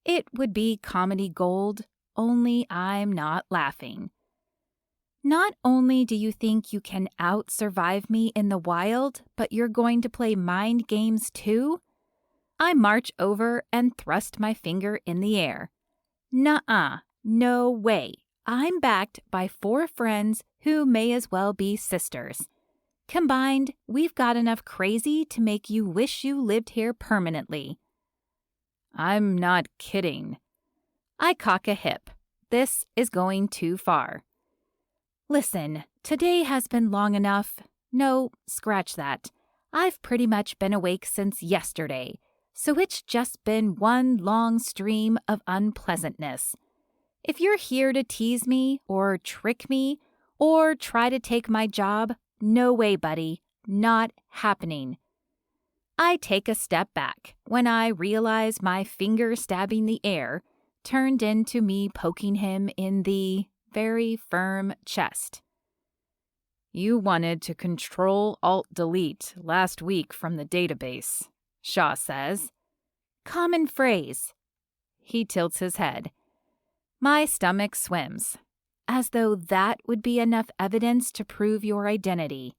It would be comedy gold, only I'm not laughing. Not only do you think you can out-survive me in the wild, but you're going to play mind games too? I march over and thrust my finger in the air. Nuh-uh, no way. I'm backed by 4 friends who may as well be sisters. Combined, we've got enough crazy to make you wish you lived here permanently. I'm not kidding. I cock a hip. This is going too far. Listen, today has been long enough. No, scratch that. I've pretty much been awake since yesterday, so it's just been one long stream of unpleasantness. If you're here to tease me or trick me or try to take my job, no way, buddy. Not happening. I take a step back when I realize my finger stabbing the air turned into me poking him in the very firm chest. You wanted to Control-Alt-Delete last week from the database, Shaw says. Common phrase. He tilts his head. My stomach swims, as though that would be enough evidence to prove your identity.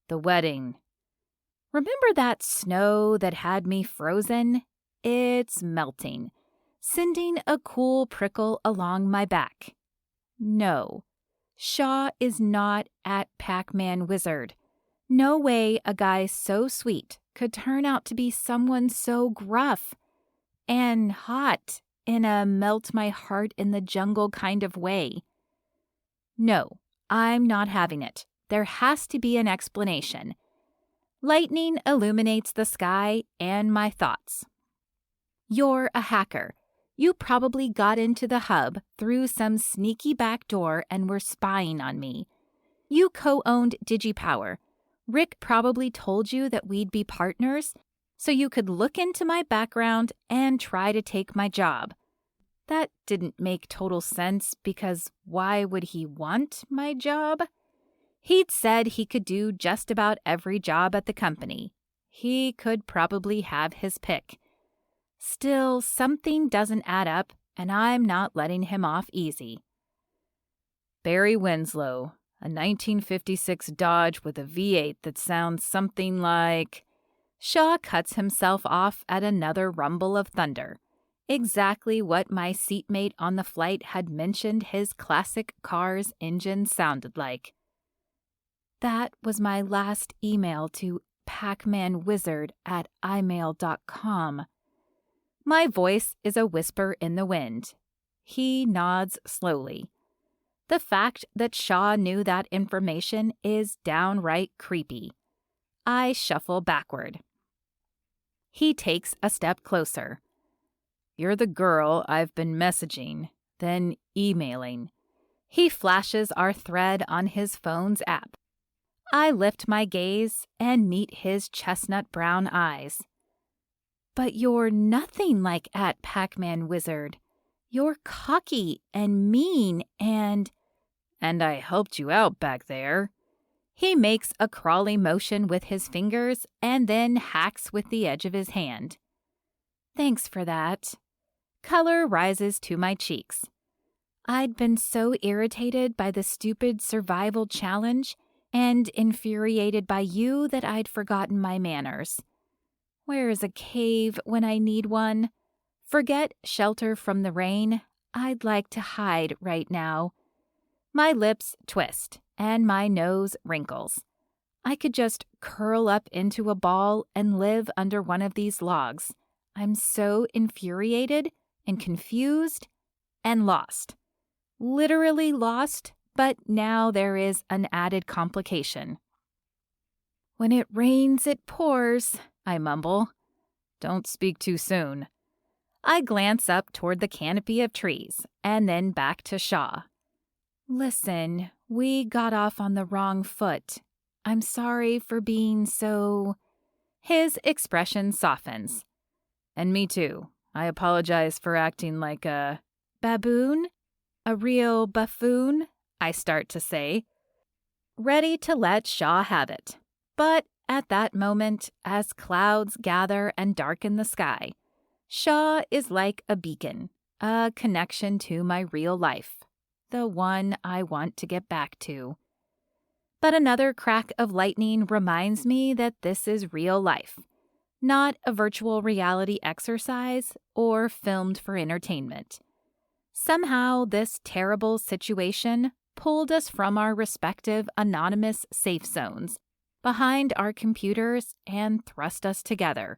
The wedding. Remember that snow that had me frozen? It's melting, sending a cool prickle along my back. No, Shaw is not at Pac-Man Wizard. No way a guy so sweet could turn out to be someone so gruff and hot in a melt-my-heart-in-the-jungle kind of way. No, I'm not having it. There has to be an explanation. Lightning illuminates the sky and my thoughts. You're a hacker. You probably got into the hub through some sneaky back door and were spying on me. You co-owned DigiPower. Rick probably told you that we'd be partners, so you could look into my background and try to take my job. That didn't make total sense because why would he want my job? He'd said he could do just about every job at the company. He could probably have his pick. Still, something doesn't add up, and I'm not letting him off easy. Barry Winslow, a 1956 Dodge with a V8 that sounds something like... Shaw cuts himself off at another rumble of thunder. Exactly what my seatmate on the flight had mentioned his classic car's engine sounded like. That was my last email to pacmanwizard@imail.com. My voice is a whisper in the wind. He nods slowly. The fact that Shaw knew that information is downright creepy. I shuffle backward. He takes a step closer. You're the girl I've been messaging, then emailing. He flashes our thread on his phone's app. I lift my gaze and meet his chestnut brown eyes. But you're nothing like @PacmanWizard. You're cocky and mean and I helped you out back there. He makes a crawly motion with his fingers and then hacks with the edge of his hand. Thanks for that. Color rises to my cheeks. I'd been so irritated by the stupid survival challenge and infuriated by you that I'd forgotten my manners. Where is a cave when I need one? Forget shelter from the rain. I'd like to hide right now. My lips twist and my nose wrinkles. I could just curl up into a ball and live under one of these logs. I'm so infuriated and confused and lost. Literally lost, but now there is an added complication. When it rains, it pours, I mumble. Don't speak too soon. I glance up toward the canopy of trees and then back to Shaw. Listen, we got off on the wrong foot. I'm sorry for being so... His expression softens. And me too. I apologize for acting like a... Baboon? A real buffoon? I start to say. Ready to let Shaw have it. But at that moment, as clouds gather and darken the sky, Shaw is like a beacon, a connection to my real life. The one I want to get back to. But another crack of lightning reminds me that this is real life, not a virtual reality exercise or filmed for entertainment. Somehow, this terrible situation pulled us from our respective anonymous safe zones, behind our computers, and thrust us together.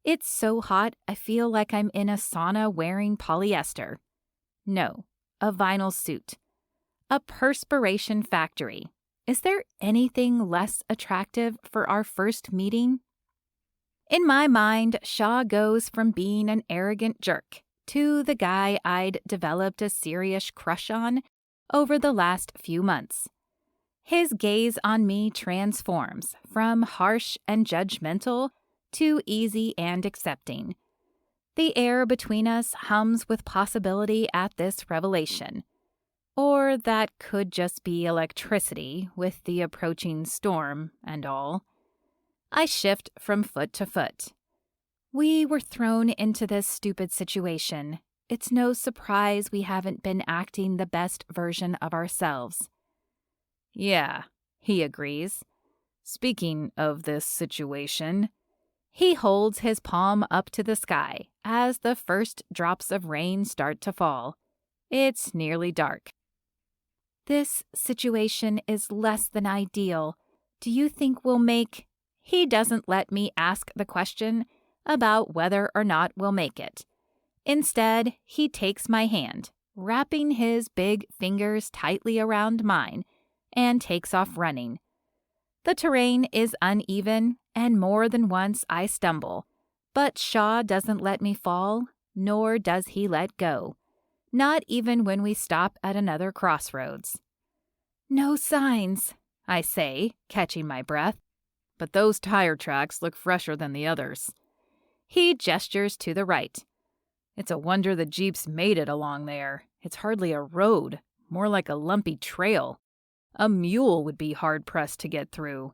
It's so hot, I feel like I'm in a sauna wearing polyester. No. A vinyl suit. A perspiration factory. Is there anything less attractive for our first meeting? In my mind, Shaw goes from being an arrogant jerk to the guy I'd developed a serious crush on over the last few months. His gaze on me transforms from harsh and judgmental to easy and accepting. The air between us hums with possibility at this revelation. Or that could just be electricity with the approaching storm and all. I shift from foot to foot. We were thrown into this stupid situation. It's no surprise we haven't been acting the best version of ourselves. Yeah, he agrees. Speaking of this situation... He holds his palm up to the sky as the first drops of rain start to fall. It's nearly dark. This situation is less than ideal. Do you think we'll make... He doesn't let me ask the question about whether or not we'll make it. Instead, he takes my hand, wrapping his big fingers tightly around mine, and takes off running. The terrain is uneven, and more than once I stumble, but Shaw doesn't let me fall, nor does he let go, not even when we stop at another crossroads. No signs, I say, catching my breath, but those tire tracks look fresher than the others. He gestures to the right. It's a wonder the Jeeps made it along there. It's hardly a road, more like a lumpy trail. A mule would be hard-pressed to get through.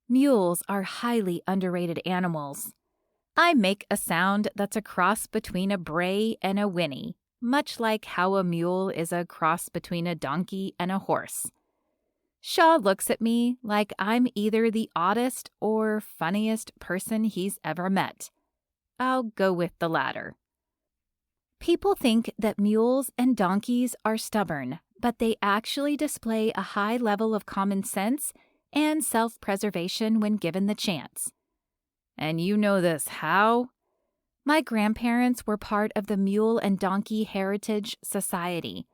Mules are highly underrated animals. I make a sound that's a cross between a bray and a whinny, much like how a mule is a cross between a donkey and a horse. Shaw looks at me like I'm either the oddest or funniest person he's ever met. I'll go with the latter. People think that mules and donkeys are stubborn, but they actually display a high level of common sense and self-preservation when given the chance. And you know this how? My grandparents were part of the Mule and Donkey Heritage Society.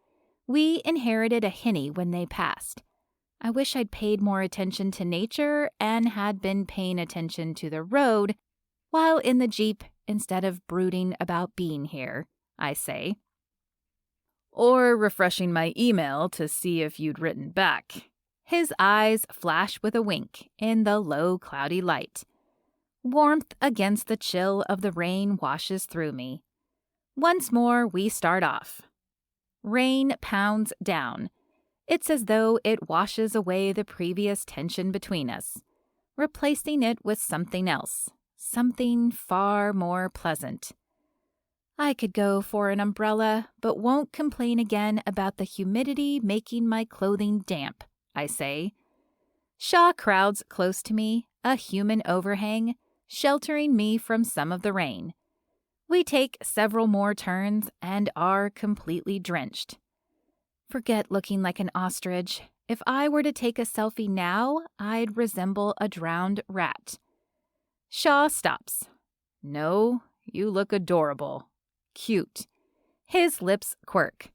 We inherited a hinny when they passed. I wish I'd paid more attention to nature and had been paying attention to the road while in the Jeep instead of brooding about being here, I say. Or refreshing my email to see if you'd written back. His eyes flash with a wink in the low, cloudy light. Warmth against the chill of the rain washes through me. Once more, we start off. Rain pounds down. It's as though it washes away the previous tension between us, replacing it with something else, something far more pleasant. I could go for an umbrella, but won't complain again about the humidity making my clothing damp, I say. Shaw crowds close to me, a human overhang, sheltering me from some of the rain. We take several more turns and are completely drenched. Forget looking like an ostrich. If I were to take a selfie now, I'd resemble a drowned rat. Shaw stops. No, you look adorable. Cute. His lips quirk.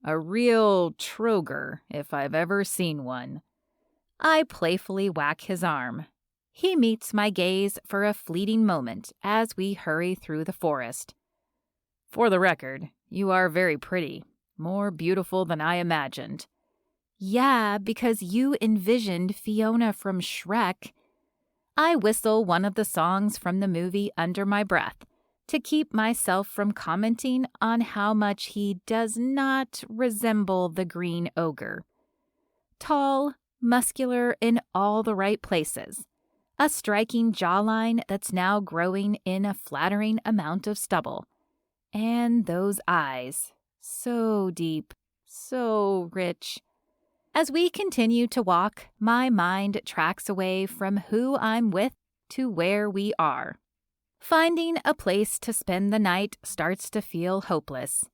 A real troger, if I've ever seen one. I playfully whack his arm. He meets my gaze for a fleeting moment as we hurry through the forest. For the record, you are very pretty. More beautiful than I imagined. Yeah, because you envisioned Fiona from Shrek. I whistle one of the songs from the movie under my breath to keep myself from commenting on how much he does not resemble the green ogre. Tall, muscular in all the right places. A striking jawline that's now growing in a flattering amount of stubble. And those eyes. So deep, so rich. As we continue to walk, my mind tracks away from who I'm with to where we are. Finding a place to spend the night starts to feel hopeless.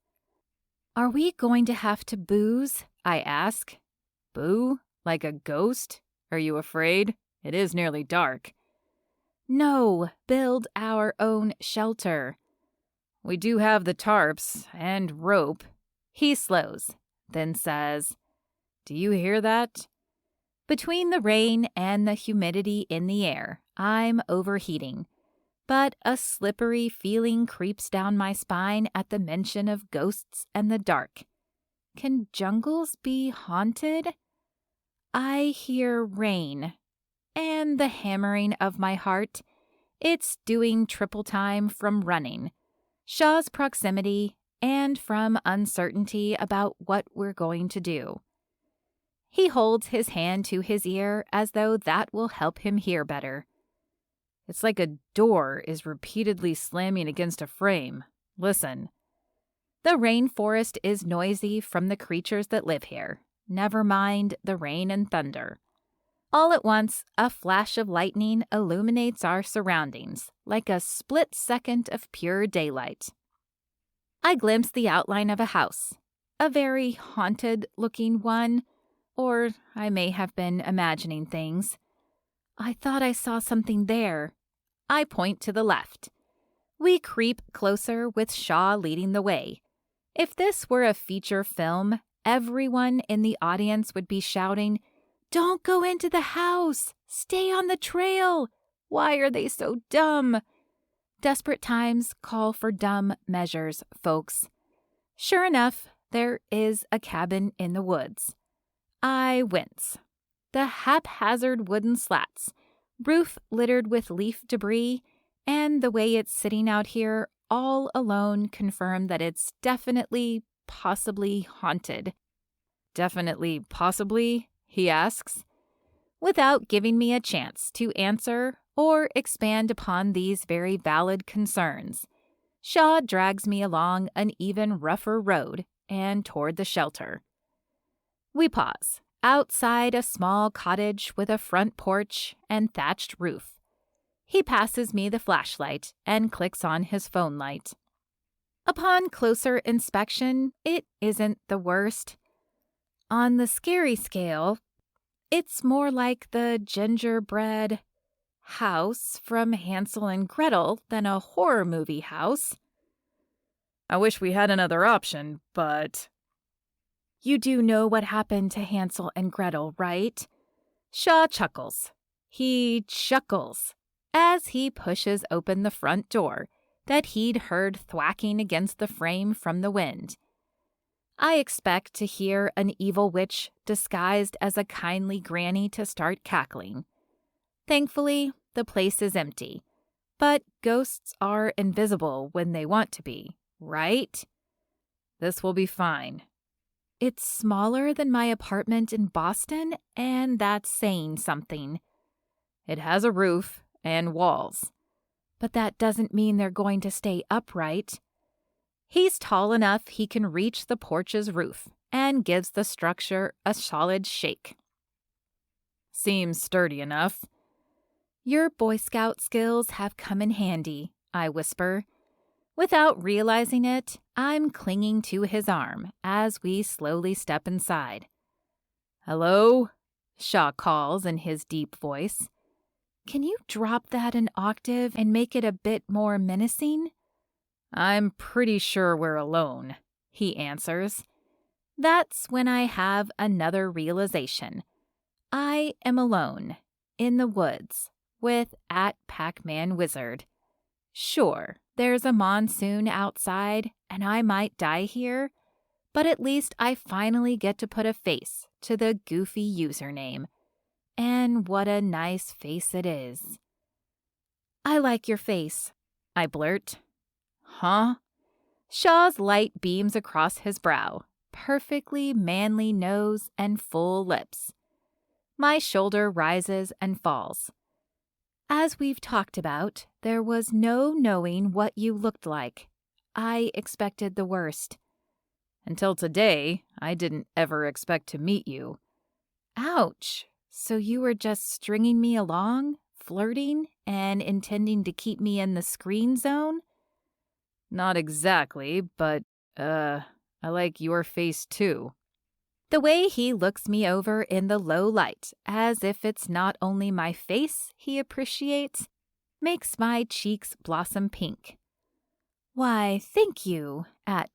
Are we going to have to booze? I ask. Boo? Like a ghost? Are you afraid? It is nearly dark. No, build our own shelter. We do have the tarps and rope. He slows, then says, Do you hear that? Between the rain and the humidity in the air, I'm overheating. But a slippery feeling creeps down my spine at the mention of ghosts and the dark. Can jungles be haunted? I hear rain and the hammering of my heart. It's doing triple time from running. Shaw's proximity, and from uncertainty about what we're going to do. He holds his hand to his ear as though that will help him hear better. It's like a door is repeatedly slamming against a frame. Listen. The rainforest is noisy from the creatures that live here. Never mind the rain and thunder. All at once, a flash of lightning illuminates our surroundings, like a split second of pure daylight. I glimpse the outline of a house, a very haunted-looking one, or I may have been imagining things. I thought I saw something there. I point to the left. We creep closer with Shaw leading the way. If this were a feature film, everyone in the audience would be shouting, Don't go into the house! Stay on the trail! Why are they so dumb? Desperate times call for dumb measures, folks. Sure enough, there is a cabin in the woods. I wince. The haphazard wooden slats, roof littered with leaf debris, and the way it's sitting out here all alone confirm that it's definitely, possibly haunted. Definitely, possibly? he asks. Without giving me a chance to answer or expand upon these very valid concerns, Shaw drags me along an even rougher road and toward the shelter. We pause outside a small cottage with a front porch and thatched roof. He passes me the flashlight and clicks on his phone light. Upon closer inspection, it isn't the worst. On the scary scale, it's more like the gingerbread house from Hansel and Gretel than a horror movie house. I wish we had another option, but... You do know what happened to Hansel and Gretel, right? Shaw chuckles. He chuckles as he pushes open the front door that he'd heard thwacking against the frame from the wind. I expect to hear an evil witch disguised as a kindly granny to start cackling. Thankfully, the place is empty, but ghosts are invisible when they want to be, right? This will be fine. It's smaller than my apartment in Boston, and that's saying something. It has a roof and walls, but that doesn't mean they're going to stay upright. He's tall enough he can reach the porch's roof and gives the structure a solid shake. Seems sturdy enough. Your Boy Scout skills have come in handy, I whisper. Without realizing it, I'm clinging to his arm as we slowly step inside. Hello? Shaw calls in his deep voice. Can you drop that an octave and make it a bit more menacing? I'm pretty sure we're alone, he answers. That's when I have another realization. I am alone, in the woods, with @Pac-Man Wizard. Sure, there's a monsoon outside, and I might die here, but at least I finally get to put a face to the goofy username. And what a nice face it is. I like your face, I blurt. Huh? Shaw's light beams across his brow, perfectly manly nose and full lips. My shoulder rises and falls. As we've talked about, there was no knowing what you looked like. I expected the worst. Until today, I didn't ever expect to meet you. Ouch! So you were just stringing me along, flirting, and intending to keep me in the screen zone? Not exactly, but, I like your face too. The way he looks me over in the low light, as if it's not only my face he appreciates, makes my cheeks blossom pink. Why, thank you,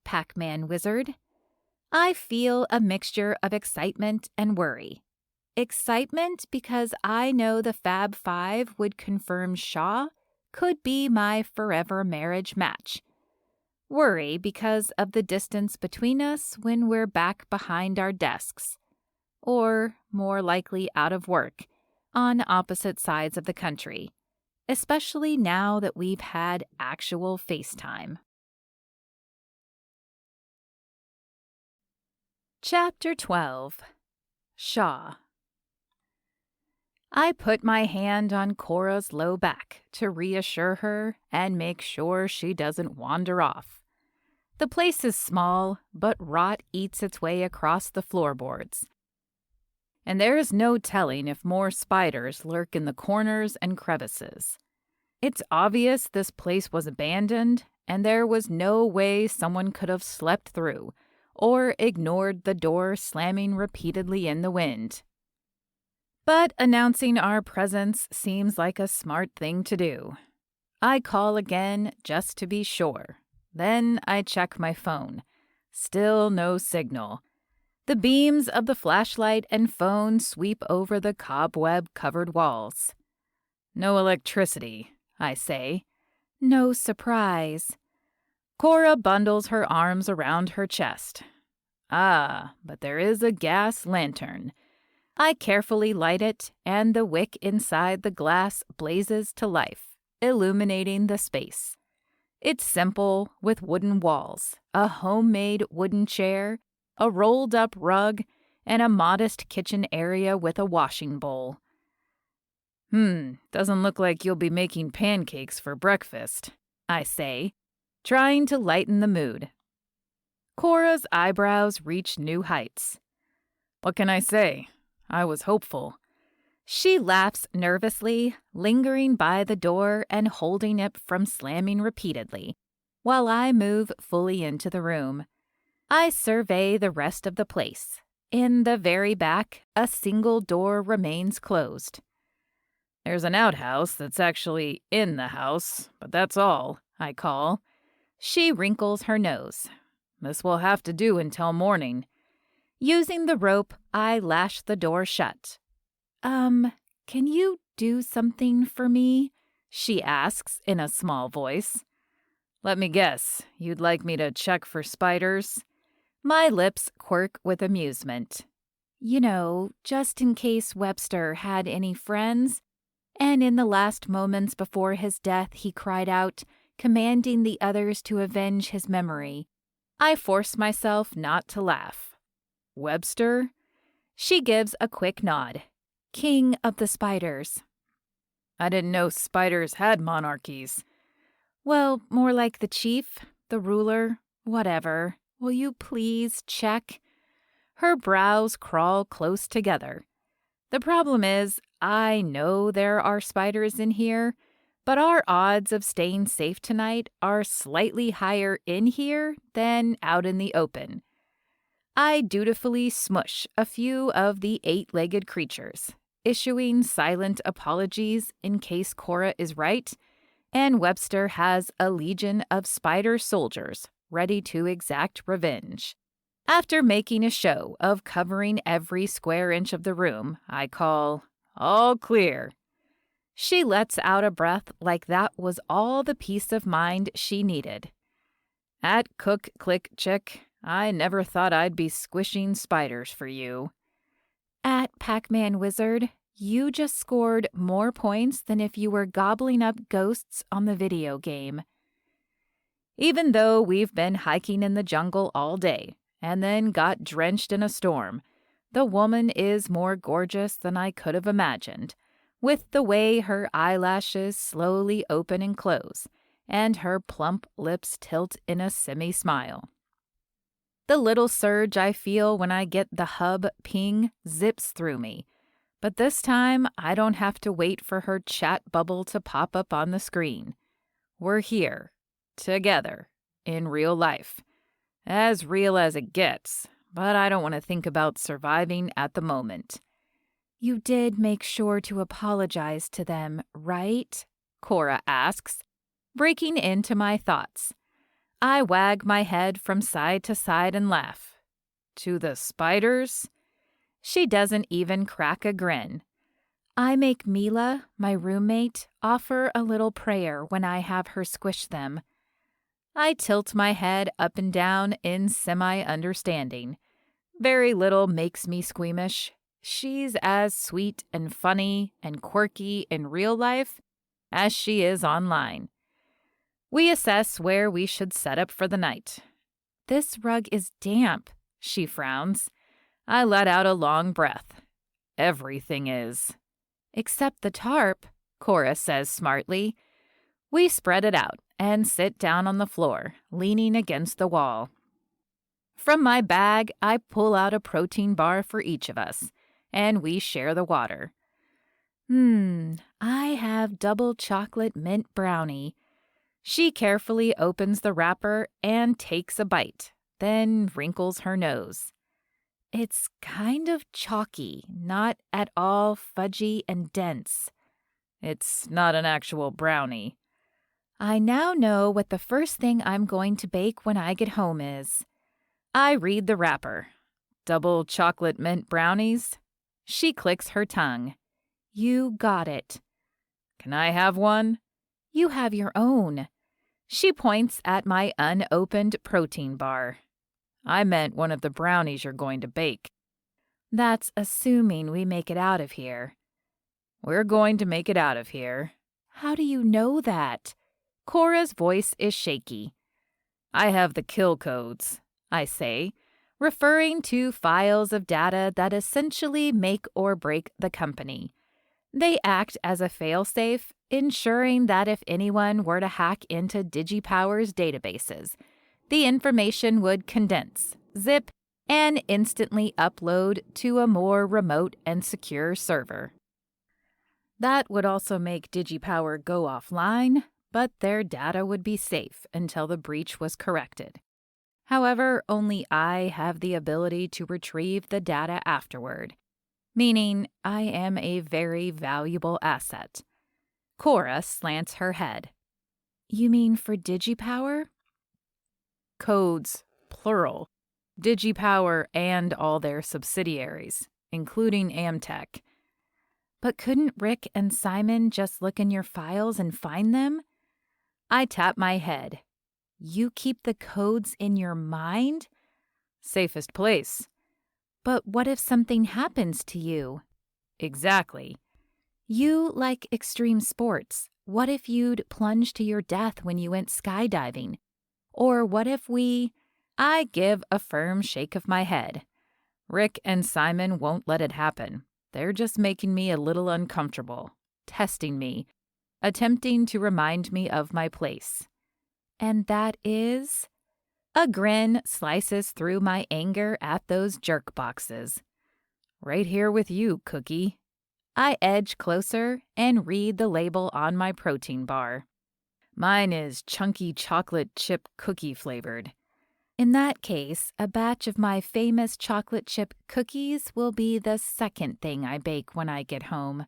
@Pac-Man Wizard. I feel a mixture of excitement and worry. Excitement because I know the Fab Five would confirm Shaw could be my forever marriage match. Worry because of the distance between us when we're back behind our desks, or more likely out of work, on opposite sides of the country, especially now that we've had actual FaceTime. Chapter 12. Shaw. I put my hand on Cora's low back to reassure her and make sure she doesn't wander off. The place is small, but rot eats its way across the floorboards. And there is no telling if more spiders lurk in the corners and crevices. It's obvious this place was abandoned, and there was no way someone could have slept through or ignored the door slamming repeatedly in the wind. But announcing our presence seems like a smart thing to do. I call again just to be sure. Then I check my phone. Still no signal. The beams of the flashlight and phone sweep over the cobweb-covered walls. No electricity, I say. No surprise. Cora bundles her arms around her chest. Ah, but there is a gas lantern. I carefully light it, and the wick inside the glass blazes to life, illuminating the space. It's simple, with wooden walls, a homemade wooden chair, a rolled-up rug, and a modest kitchen area with a washing bowl. Doesn't look like you'll be making pancakes for breakfast, I say, trying to lighten the mood. Cora's eyebrows reach new heights. What can I say? I was hopeful. She laughs nervously, lingering by the door and holding it from slamming repeatedly, while I move fully into the room. I survey the rest of the place. In the very back, a single door remains closed. There's an outhouse that's actually in the house, but that's all, I call. She wrinkles her nose. This will have to do until morning. Using the rope, I lash the door shut. Can you do something for me? She asks in a small voice. Let me guess, you'd like me to check for spiders? My lips quirk with amusement. You know, just in case Webster had any friends. And in the last moments before his death, he cried out, commanding the others to avenge his memory. I force myself not to laugh. Webster? She gives a quick nod. King of the spiders. I didn't know spiders had monarchies. Well, more like the chief, the ruler, whatever. Will you please check? Her brows crawl close together. The problem is, I know there are spiders in here, but our odds of staying safe tonight are slightly higher in here than out in the open. I dutifully smush a few of the 8-legged creatures, issuing silent apologies in case Cora is right, and Webster has a legion of spider soldiers ready to exact revenge. After making a show of covering every square inch of the room, I call, "All clear." She lets out a breath like that was all the peace of mind she needed. At Cook Click Chick, I never thought I'd be squishing spiders for you. At Pac-Man Wizard, you just scored more points than if you were gobbling up ghosts on the video game. Even though we've been hiking in the jungle all day and then got drenched in a storm, the woman is more gorgeous than I could have imagined, with the way her eyelashes slowly open and close, and her plump lips tilt in a semi-smile. The little surge I feel when I get the hub ping zips through me, but this time I don't have to wait for her chat bubble to pop up on the screen. We're here, together, in real life. As real as it gets, but I don't want to think about surviving at the moment. You did make sure to apologize to them, right? Cora asks, breaking into my thoughts. I wag my head from side to side and laugh. To the spiders? She doesn't even crack a grin. I make Mila, my roommate, offer a little prayer when I have her squish them. I tilt my head up and down in semi-understanding. Very little makes me squeamish. She's as sweet and funny and quirky in real life as she is online. We assess where we should set up for the night. This rug is damp, she frowns. I let out a long breath. Everything is. Except the tarp, Cora says smartly. We spread it out and sit down on the floor, leaning against the wall. From my bag, I pull out a protein bar for each of us, and we share the water. I have double chocolate mint brownie. She carefully opens the wrapper and takes a bite, then wrinkles her nose. It's kind of chalky, not at all fudgy and dense. It's not an actual brownie. I now know what the first thing I'm going to bake when I get home is. I read the wrapper. Double chocolate mint brownies? She clicks her tongue. You got it. Can I have one? You have your own. She points at my unopened protein bar. I meant one of the brownies you're going to bake. That's assuming we make it out of here. We're going to make it out of here. How do you know that? Cora's voice is shaky. I have the kill codes, I say, referring to files of data that essentially make or break the company. They act as a failsafe, ensuring that if anyone were to hack into DigiPower's databases, the information would condense, zip, and instantly upload to a more remote and secure server. That would also make DigiPower go offline, but their data would be safe until the breach was corrected. However, only I have the ability to retrieve the data afterward, meaning I am a very valuable asset. Cora slants her head. You mean for DigiPower? Codes, plural. DigiPower and all their subsidiaries, including Amtech. But couldn't Rick and Simon just look in your files and find them? I tap my head. You keep the codes in your mind? Safest place. But what if something happens to you? Exactly. You like extreme sports. What if you'd plunge to your death when you went skydiving? Or what if I give a firm shake of my head. Rick and Simon won't let it happen. They're just making me a little uncomfortable, testing me, attempting to remind me of my place. And that is? A grin slices through my anger at those jerk boxes. Right here with you, Cookie. I edge closer and read the label on my protein bar. Mine is chunky chocolate chip cookie flavored. In that case, a batch of my famous chocolate chip cookies will be the second thing I bake when I get home.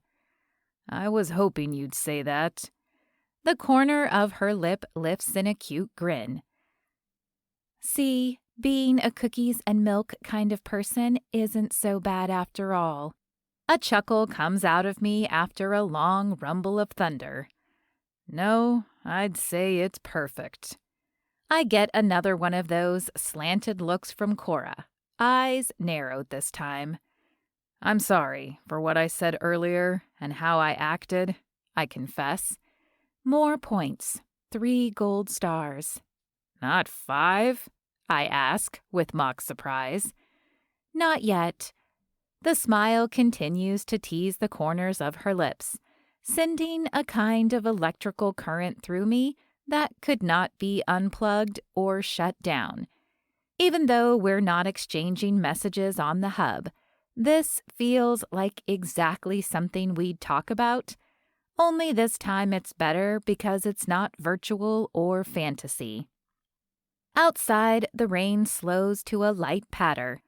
I was hoping you'd say that. The corner of her lip lifts in a cute grin. See, being a cookies and milk kind of person isn't so bad after all. A chuckle comes out of me after a long rumble of thunder. No, I'd say it's perfect. I get another one of those slanted looks from Cora, eyes narrowed this time. I'm sorry for what I said earlier and how I acted, I confess. More points, 3 gold stars. Not 5? I ask with mock surprise. Not yet. The smile continues to tease the corners of her lips, sending a kind of electrical current through me that could not be unplugged or shut down. Even though we're not exchanging messages on the hub, this feels like exactly something we'd talk about, only this time it's better because it's not virtual or fantasy. Outside, the rain slows to a light patter.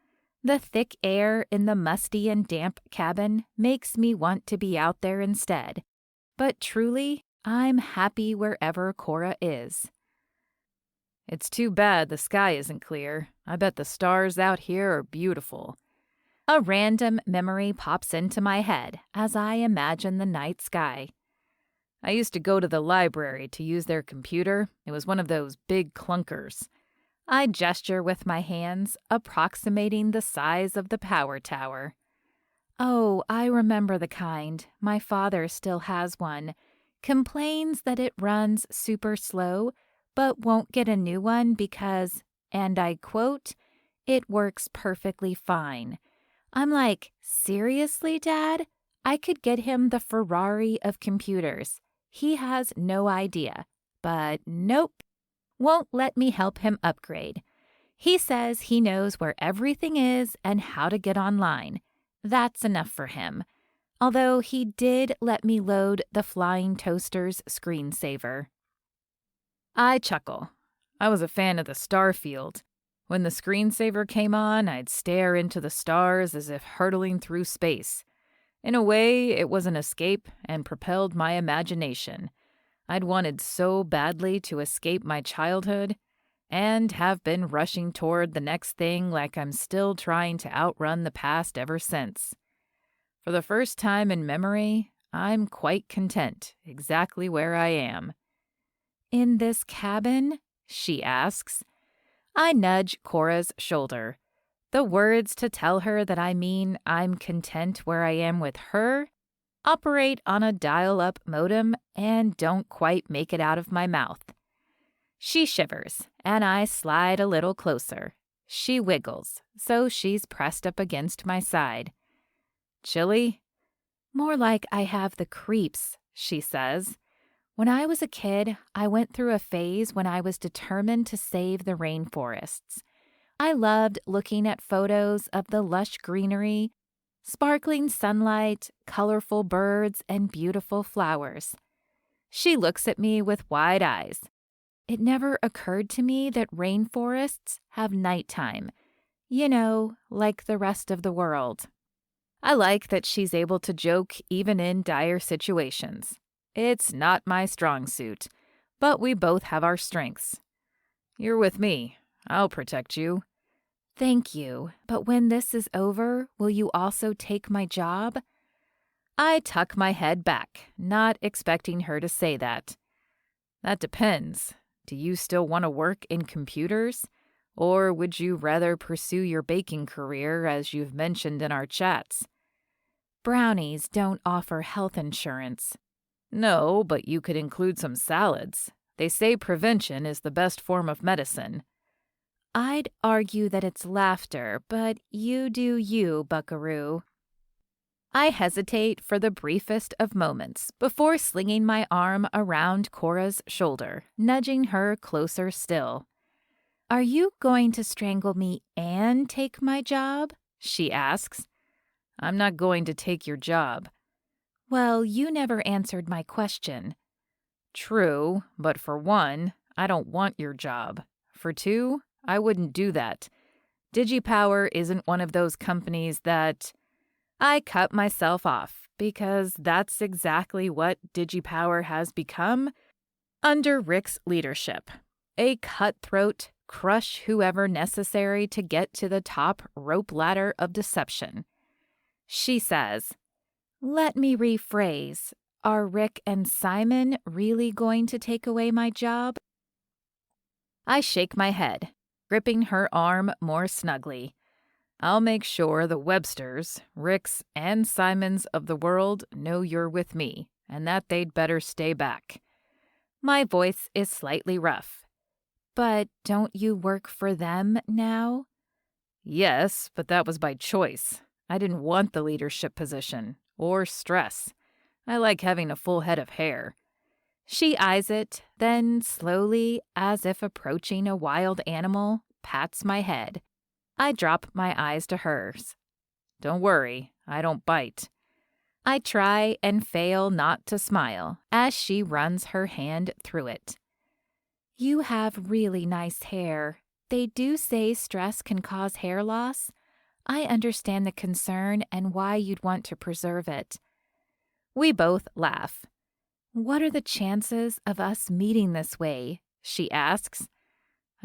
The thick air in the musty and damp cabin makes me want to be out there instead. But truly, I'm happy wherever Cora is. It's too bad the sky isn't clear. I bet the stars out here are beautiful. A random memory pops into my head as I imagine the night sky. I used to go to the library to use their computer. It was one of those big clunkers. I gesture with my hands, approximating the size of the power tower. Oh, I remember the kind. My father still has one. Complains that it runs super slow, but won't get a new one because, and I quote, it works perfectly fine. I'm like, seriously, Dad? I could get him the Ferrari of computers. He has no idea. But nope, won't let me help him upgrade. He says he knows where everything is and how to get online. That's enough for him. Although he did let me load the Flying Toaster's screensaver. I chuckle. I was a fan of the Starfield. When the screensaver came on, I'd stare into the stars as if hurtling through space. In a way, it was an escape and propelled my imagination. I'd wanted so badly to escape my childhood and have been rushing toward the next thing like I'm still trying to outrun the past ever since. For the first time in memory, I'm quite content exactly where I am. In this cabin? She asks. I nudge Cora's shoulder. The words to tell her that I mean I'm content where I am with her operate on a dial-up modem and don't quite make it out of my mouth. She shivers, and I slide a little closer. She wiggles, so she's pressed up against my side. Chilly? More like I have the creeps, she says. When I was a kid, I went through a phase when I was determined to save the rainforests. I loved looking at photos of the lush greenery, sparkling sunlight, colorful birds, and beautiful flowers. She looks at me with wide eyes. It never occurred to me that rainforests have nighttime, like the rest of the world. I like that she's able to joke even in dire situations. It's not my strong suit, but we both have our strengths. You're with me. I'll protect you. Thank you, but when this is over, will you also take my job? I tuck my head back, not expecting her to say that. That depends. Do you still want to work in computers? Or would you rather pursue your baking career as you've mentioned in our chats? Brownies don't offer health insurance. No, but you could include some salads. They say prevention is the best form of medicine. I'd argue that it's laughter, but you do you, buckaroo. I hesitate for the briefest of moments before slinging my arm around Cora's shoulder, nudging her closer still. Are you going to strangle me and take my job? She asks. I'm not going to take your job. Well, you never answered my question. True, but for one, I don't want your job. For two, I wouldn't do that. DigiPower isn't one of those companies that... I cut myself off because that's exactly what DigiPower has become under Rick's leadership. A cutthroat, crush whoever necessary to get to the top rope ladder of deception. She says, let me rephrase. Are Rick and Simon really going to take away my job? I shake my head, gripping her arm more snugly. I'll make sure the Websters, Ricks, and Simons of the world know you're with me, and that they'd better stay back. My voice is slightly rough. But don't you work for them now? Yes, but that was by choice. I didn't want the leadership position, or stress. I like having a full head of hair. She eyes it, then slowly, as if approaching a wild animal, pats my head. I drop my eyes to hers. Don't worry, I don't bite. I try and fail not to smile as she runs her hand through it. You have really nice hair. They do say stress can cause hair loss. I understand the concern and why you'd want to preserve it. We both laugh. What are the chances of us meeting this way? She asks.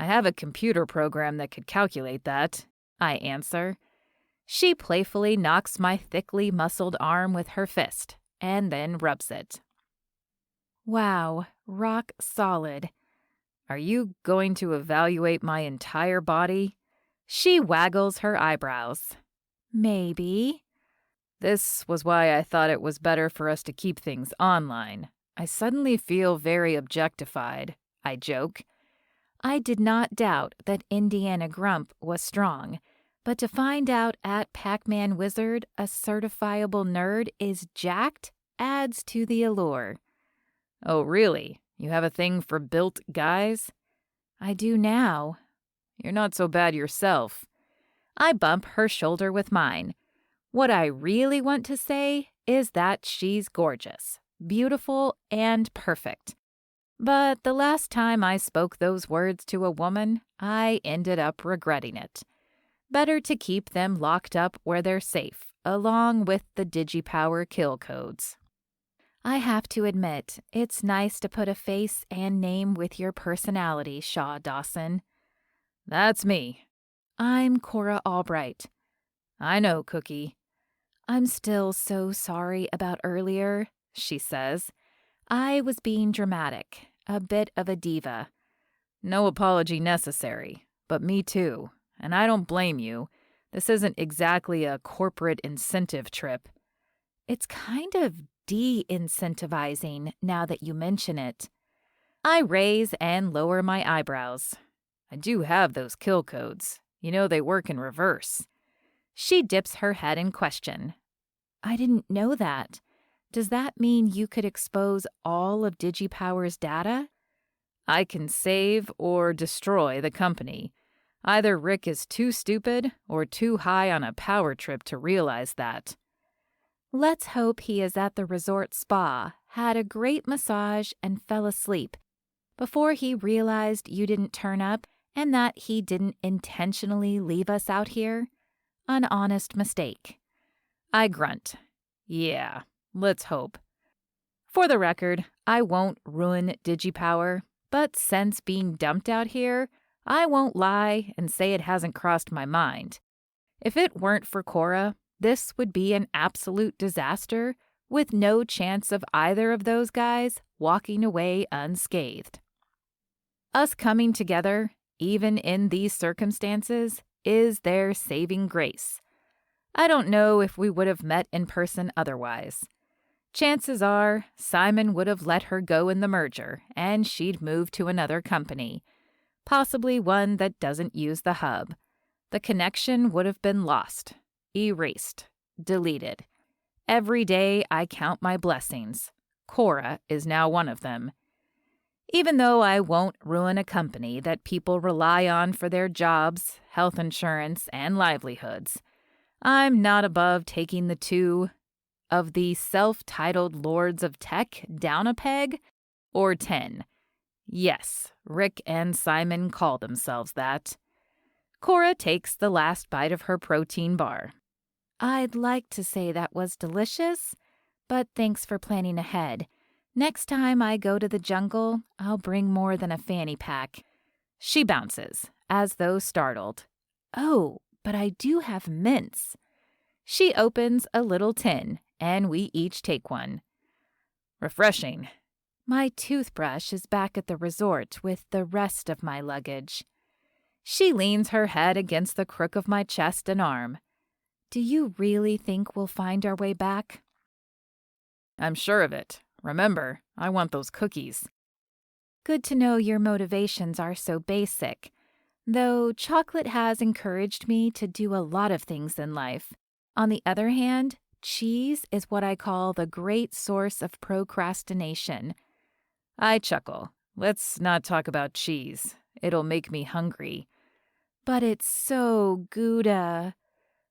I have a computer program that could calculate that, I answer. She playfully knocks my thickly muscled arm with her fist and then rubs it. Wow, rock solid. Are you going to evaluate my entire body? She waggles her eyebrows. Maybe. This was why I thought it was better for us to keep things online. I suddenly feel very objectified, I joke. I did not doubt that Indiana Grump was strong, but to find out at Pac-Man Wizard a certifiable nerd is jacked adds to the allure. Oh, really? You have a thing for built guys? I do now. You're not so bad yourself. I bump her shoulder with mine. What I really want to say is that she's gorgeous, beautiful, and perfect. But the last time I spoke those words to a woman, I ended up regretting it. Better to keep them locked up where they're safe, along with the DigiPower kill codes. I have to admit, it's nice to put a face and name with your personality, Shaw Dawson. That's me. I'm Cora Albright. I know, Cookie. I'm still so sorry about earlier, she says. I was being dramatic, a bit of a diva. No apology necessary, but me too, and I don't blame you. This isn't exactly a corporate incentive trip. It's kind of de-incentivizing now that you mention it. I raise and lower my eyebrows. I do have those kill codes. You know they work in reverse. She dips her head in question. I didn't know that. Does that mean you could expose all of DigiPower's data? I can save or destroy the company. Either Rick is too stupid or too high on a power trip to realize that. Let's hope he is at the resort spa, had a great massage, and fell asleep before he realized you didn't turn up and that he didn't intentionally leave us out here. An honest mistake. I grunt. Yeah, let's hope. For the record, I won't ruin DigiPower, but since being dumped out here, I won't lie and say it hasn't crossed my mind. If it weren't for Cora, this would be an absolute disaster with no chance of either of those guys walking away unscathed. Us coming together, even in these circumstances, is their saving grace. I don't know if we would have met in person otherwise. Chances are Simon would have let her go in the merger and she'd move to another company, possibly one that doesn't use the hub. The connection would have been lost, erased, deleted. Every day I count my blessings. Cora is now one of them. Even though I won't ruin a company that people rely on for their jobs, health insurance, and livelihoods, I'm not above taking the two of the self-titled lords of tech down a peg or 10. Yes, Rick and Simon call themselves that. Cora takes the last bite of her protein bar. I'd like to say that was delicious, but thanks for planning ahead. Next time I go to the jungle, I'll bring more than a fanny pack. She bounces, as though startled. Oh, but I do have mints. She opens a little tin, and we each take one. Refreshing. My toothbrush is back at the resort with the rest of my luggage. She leans her head against the crook of my chest and arm. Do you really think we'll find our way back? I'm sure of it. Remember, I want those cookies. Good to know your motivations are so basic, though chocolate has encouraged me to do a lot of things in life. On the other hand, cheese is what I call the great source of procrastination. I chuckle. Let's not talk about cheese. It'll make me hungry. But it's so Gouda.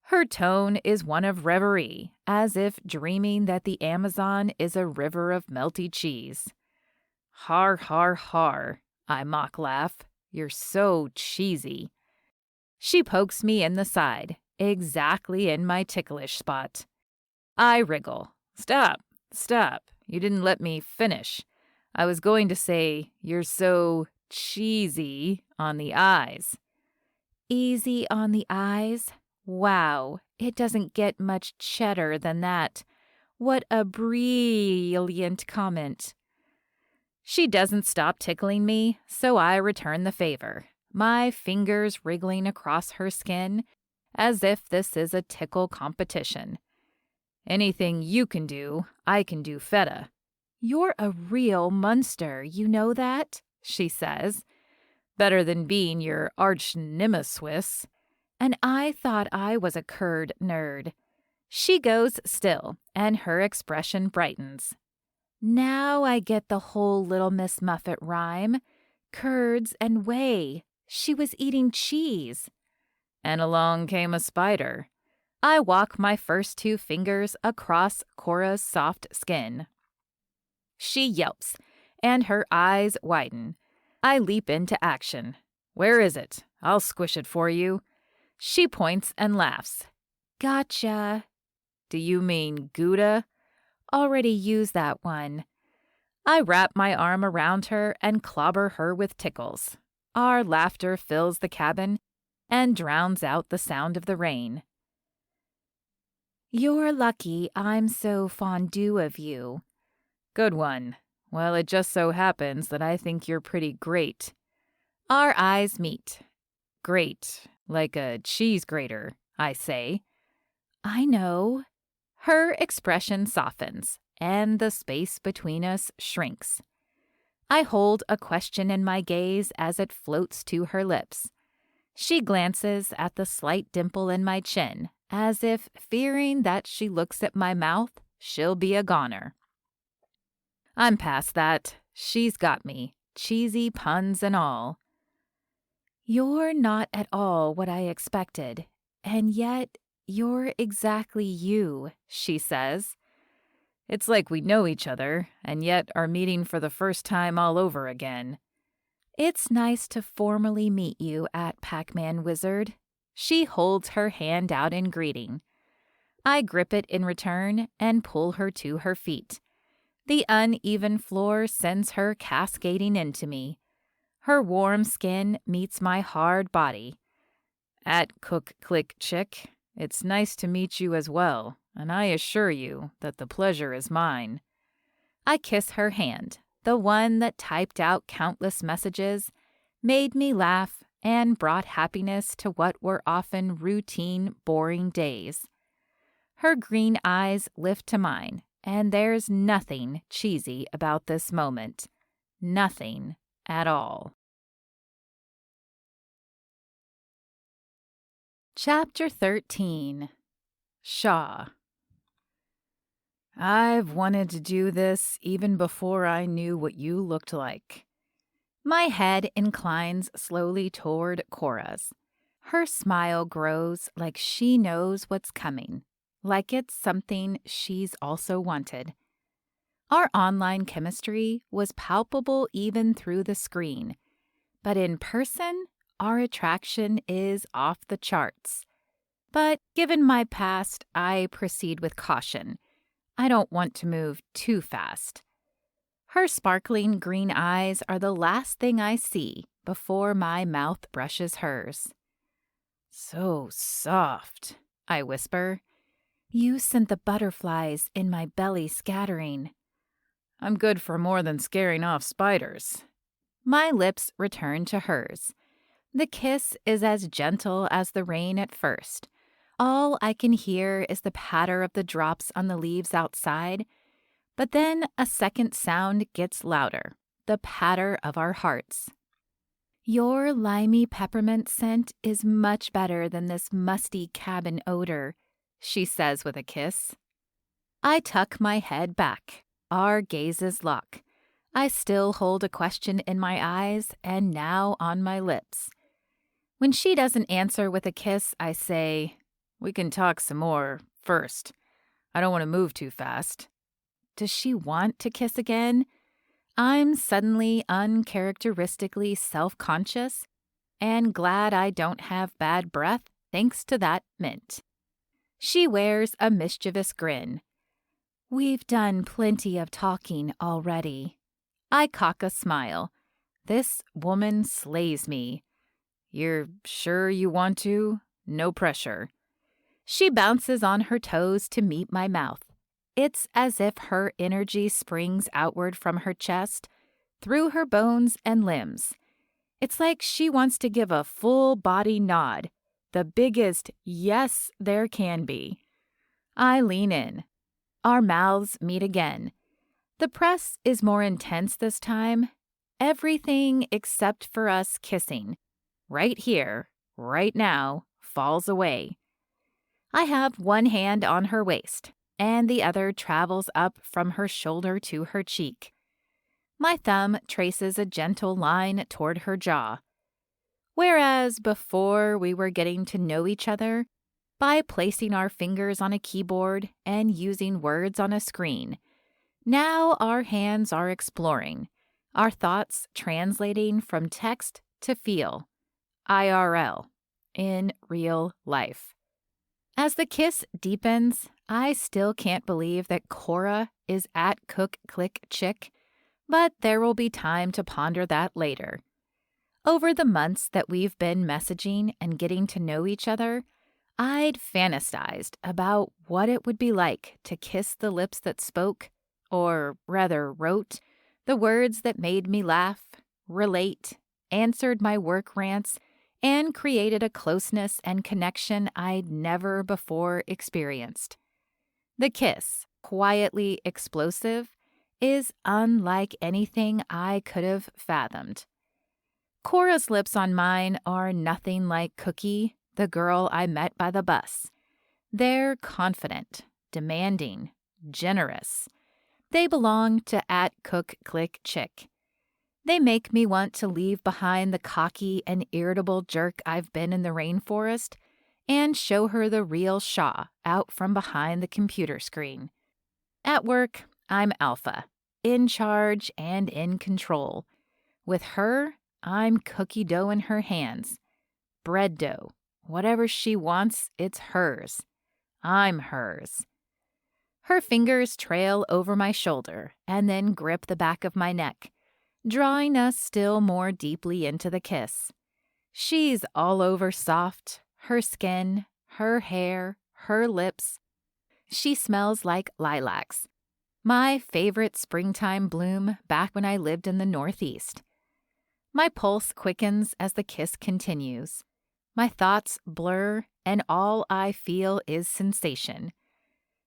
Her tone is one of reverie, as if dreaming that the Amazon is a river of melty cheese. Har, har, har, I mock laugh. You're so cheesy. She pokes me in the side, exactly in my ticklish spot. I wriggle. Stop, stop. You didn't let me finish. I was going to say, you're so cheesy on the eyes. Easy on the eyes? Wow, it doesn't get much cheddar than that. What a brilliant comment. She doesn't stop tickling me, so I return the favor, my fingers wriggling across her skin, as if this is a tickle competition. Anything you can do, I can do feta. You're a real monster, you know that? She says. Better than being your arch nemesis. And I thought I was a curd nerd. She goes still, and her expression brightens. Now I get the whole Little Miss Muffet rhyme. Curds and whey. She was eating cheese. And along came a spider. I walk my first two fingers across Cora's soft skin. She yelps, and her eyes widen. I leap into action. Where is it? I'll squish it for you. She points and laughs. Gotcha. Do you mean Gouda? Already used that one. I wrap my arm around her and clobber her with tickles. Our laughter fills the cabin and drowns out the sound of the rain. You're lucky I'm so fondue of you. Good one. Well, it just so happens that I think you're pretty great. Our eyes meet. Great, like a cheese grater, I say. I know. Her expression softens, and the space between us shrinks. I hold a question in my gaze as it floats to her lips. She glances at the slight dimple in my chin, as if fearing that she looks at my mouth, she'll be a goner. I'm past that. She's got me, cheesy puns and all. You're not at all what I expected, and yet you're exactly you, she says. It's like we know each other, and yet are meeting for the first time all over again. It's nice to formally meet you at Pac-Man Wizard. She holds her hand out in greeting. I grip it in return and pull her to her feet. The uneven floor sends her cascading into me. Her warm skin meets my hard body. At Cook Click Chick, it's nice to meet you as well, and I assure you that the pleasure is mine. I kiss her hand, the one that typed out countless messages, made me laugh, and brought happiness to what were often routine, boring days. Her green eyes lift to mine, and there's nothing cheesy about this moment. Nothing at all. Chapter 13. Shaw. I've wanted to do this even before I knew what you looked like. My head inclines slowly toward Cora's. Her smile grows like she knows what's coming, like it's something she's also wanted. Our online chemistry was palpable even through the screen, but in person, our attraction is off the charts. But given my past, I proceed with caution. I don't want to move too fast. Her sparkling green eyes are the last thing I see before my mouth brushes hers. So soft, I whisper. You sent the butterflies in my belly scattering. I'm good for more than scaring off spiders. My lips return to hers. The kiss is as gentle as the rain at first. All I can hear is the patter of the drops on the leaves outside, but then a second sound gets louder, the patter of our hearts. Your limey peppermint scent is much better than this musty cabin odor, she says with a kiss. I tuck my head back. Our gazes lock. I still hold a question in my eyes and now on my lips. When she doesn't answer with a kiss, I say, "We can talk some more first. I don't want to move too fast." Does she want to kiss again? I'm suddenly uncharacteristically self-conscious and glad I don't have bad breath thanks to that mint. She wears a mischievous grin. We've done plenty of talking already. I cock a smile. This woman slays me. You're sure you want to? No pressure. She bounces on her toes to meet my mouth. It's as if her energy springs outward from her chest, through her bones and limbs. It's like she wants to give a full-body nod, the biggest yes there can be. I lean in. Our mouths meet again. The press is more intense this time. Everything except for us kissing, right here, right now, falls away. I have one hand on her waist, and the other travels up from her shoulder to her cheek. My thumb traces a gentle line toward her jaw. Whereas before we were getting to know each other by placing our fingers on a keyboard and using words on a screen, now our hands are exploring, our thoughts translating from text to feel, IRL, in real life. As the kiss deepens, I still can't believe that Cora is at Cook Click Chick, but there will be time to ponder that later. Over the months that we've been messaging and getting to know each other, I'd fantasized about what it would be like to kiss the lips that spoke, or rather wrote, the words that made me laugh, relate, answered my work rants, and created a closeness and connection I'd never before experienced. The kiss, quietly explosive, is unlike anything I could have fathomed. Cora's lips on mine are nothing like Cookie, the girl I met by the bus. They're confident, demanding, generous. They belong to @CookClickChick. They make me want to leave behind the cocky and irritable jerk I've been in the rainforest and show her the real Shaw out from behind the computer screen. At work, I'm alpha, in charge and in control. With her, I'm cookie dough in her hands. Bread dough. Whatever she wants, it's hers. I'm hers. Her fingers trail over my shoulder and then grip the back of my neck, drawing us still more deeply into the kiss. She's all over soft, her skin, her hair, her lips. She smells like lilacs, my favorite springtime bloom back when I lived in the Northeast. My pulse quickens as the kiss continues. My thoughts blur, and all I feel is sensation.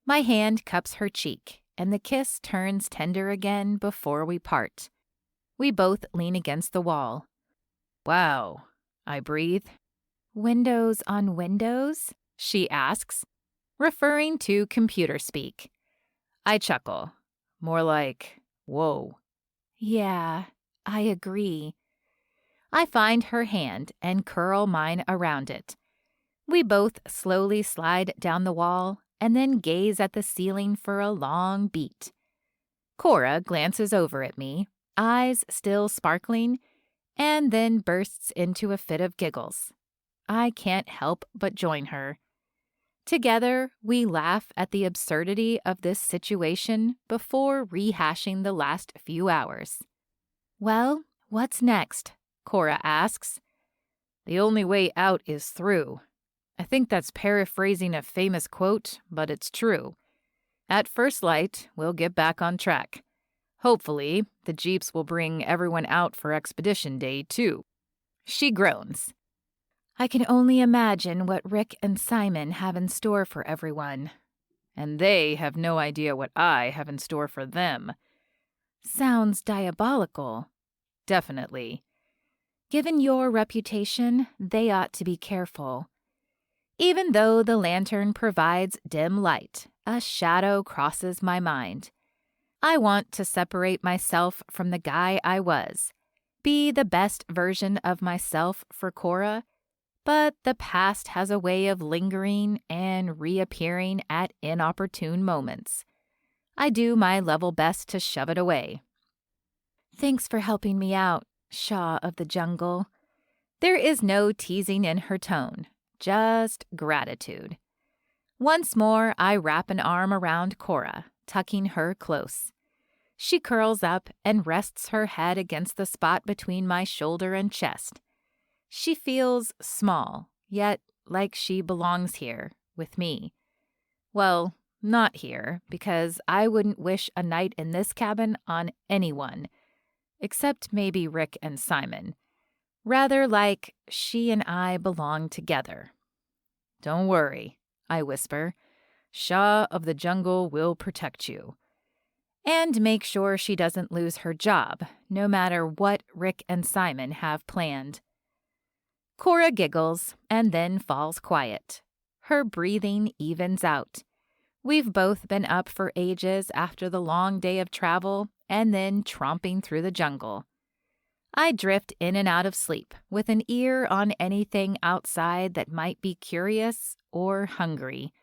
My hand cups her cheek, and the kiss turns tender again before we part. We both lean against the wall. "Wow," I breathe. "Windows on windows?" she asks, referring to computer speak. I chuckle. More like, whoa. "Yeah, I agree." I find her hand and curl mine around it. We both slowly slide down the wall and then gaze at the ceiling for a long beat. Cora glances over at me, eyes still sparkling, and then bursts into a fit of giggles. I can't help but join her. Together, we laugh at the absurdity of this situation before rehashing the last few hours. "Well, what's next?" Cora asks. "The only way out is through." I think that's paraphrasing a famous quote, but it's true. At first light, we'll get back on track. Hopefully, the Jeeps will bring everyone out for Expedition Day, too. She groans. I can only imagine what Rick and Simon have in store for everyone. And they have no idea what I have in store for them. Sounds diabolical. Definitely. Given your reputation, they ought to be careful. Even though the lantern provides dim light, a shadow crosses my mind. I want to separate myself from the guy I was, be the best version of myself for Cora, but the past has a way of lingering and reappearing at inopportune moments. I do my level best to shove it away. "Thanks for helping me out, Shaw of the Jungle." There is no teasing in her tone, just gratitude. Once more, I wrap an arm around Cora, tucking her close. She curls up and rests her head against the spot between my shoulder and chest. She feels small, yet like she belongs here, with me. Well, not here, because I wouldn't wish a night in this cabin on anyone, except maybe Rick and Simon. Rather like she and I belong together. "Don't worry," I whisper. "Shaw of the Jungle will protect you." And make sure she doesn't lose her job, no matter what Rick and Simon have planned. Cora giggles and then falls quiet. Her breathing evens out. We've both been up for ages after the long day of travel and then tromping through the jungle. I drift in and out of sleep with an ear on anything outside that might be curious or hungry.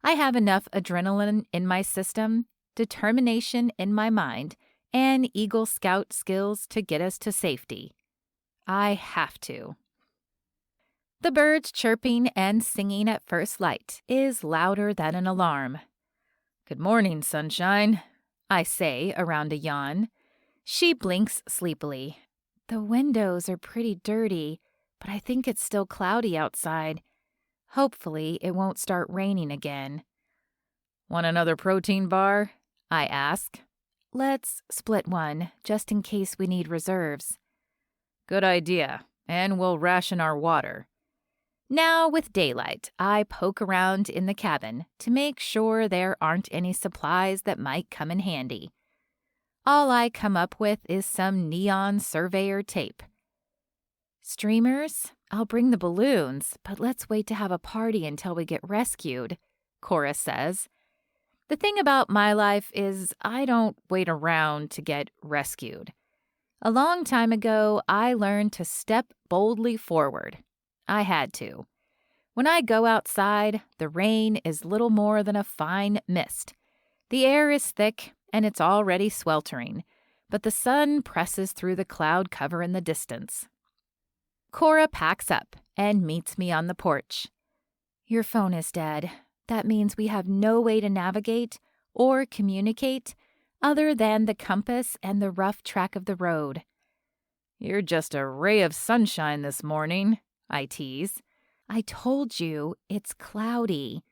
I have enough adrenaline in my system, determination in my mind, and Eagle Scout skills to get us to safety. I have to. The birds chirping and singing at first light is louder than an alarm. "Good morning, sunshine," I say around a yawn. She blinks sleepily. "The windows are pretty dirty, but I think it's still cloudy outside. Hopefully, it won't start raining again." "Want another protein bar?" I ask. "Let's split one, just in case we need reserves." "Good idea, and we'll ration our water." Now, with daylight, I poke around in the cabin to make sure there aren't any supplies that might come in handy. All I come up with is some neon surveyor tape. Streamers? I'll bring the balloons, but let's wait to have a party until we get rescued, Cora says. The thing about my life is I don't wait around to get rescued. A long time ago, I learned to step boldly forward. I had to. When I go outside, the rain is little more than a fine mist. The air is thick, and it's already sweltering, but the sun presses through the cloud cover in the distance. Cora packs up and meets me on the porch. Your phone is dead. That means we have no way to navigate or communicate other than the compass and the rough track of the road. You're just a ray of sunshine this morning, I tease. I told you it's cloudy.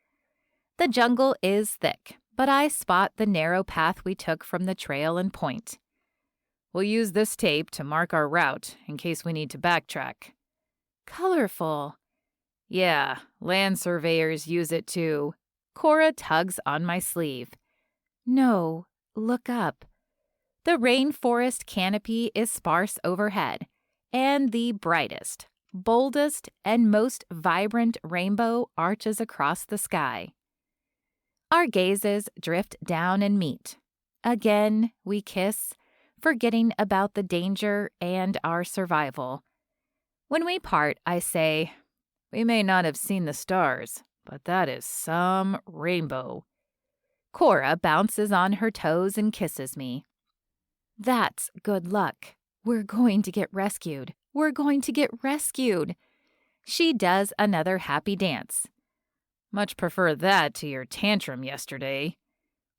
The jungle is thick, but I spot the narrow path we took from the trail and point. We'll use this tape to mark our route in case we need to backtrack. Colorful. Yeah, land surveyors use it too. Cora tugs on my sleeve. No, look up. The rainforest canopy is sparse overhead, and the brightest, boldest, and most vibrant rainbow arches across the sky. Our gazes drift down and meet. Again, we kiss, forgetting about the danger and our survival. When we part, I say, we may not have seen the stars, but that is some rainbow. Cora bounces on her toes and kisses me. That's good luck. We're going to get rescued. We're going to get rescued. She does another happy dance. Much prefer that to your tantrum yesterday.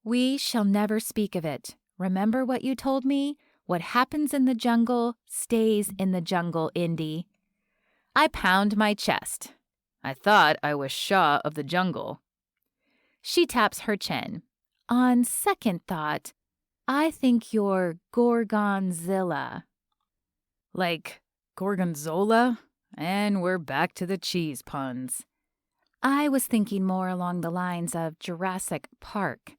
We shall never speak of it. Remember what you told me? What happens in the jungle stays in the jungle, Indy. I pound my chest. I thought I was Shah of the jungle. She taps her chin. On second thought, I think you're Gorgonzilla. Like Gorgonzola? And we're back to the cheese puns. I was thinking more along the lines of Jurassic Park.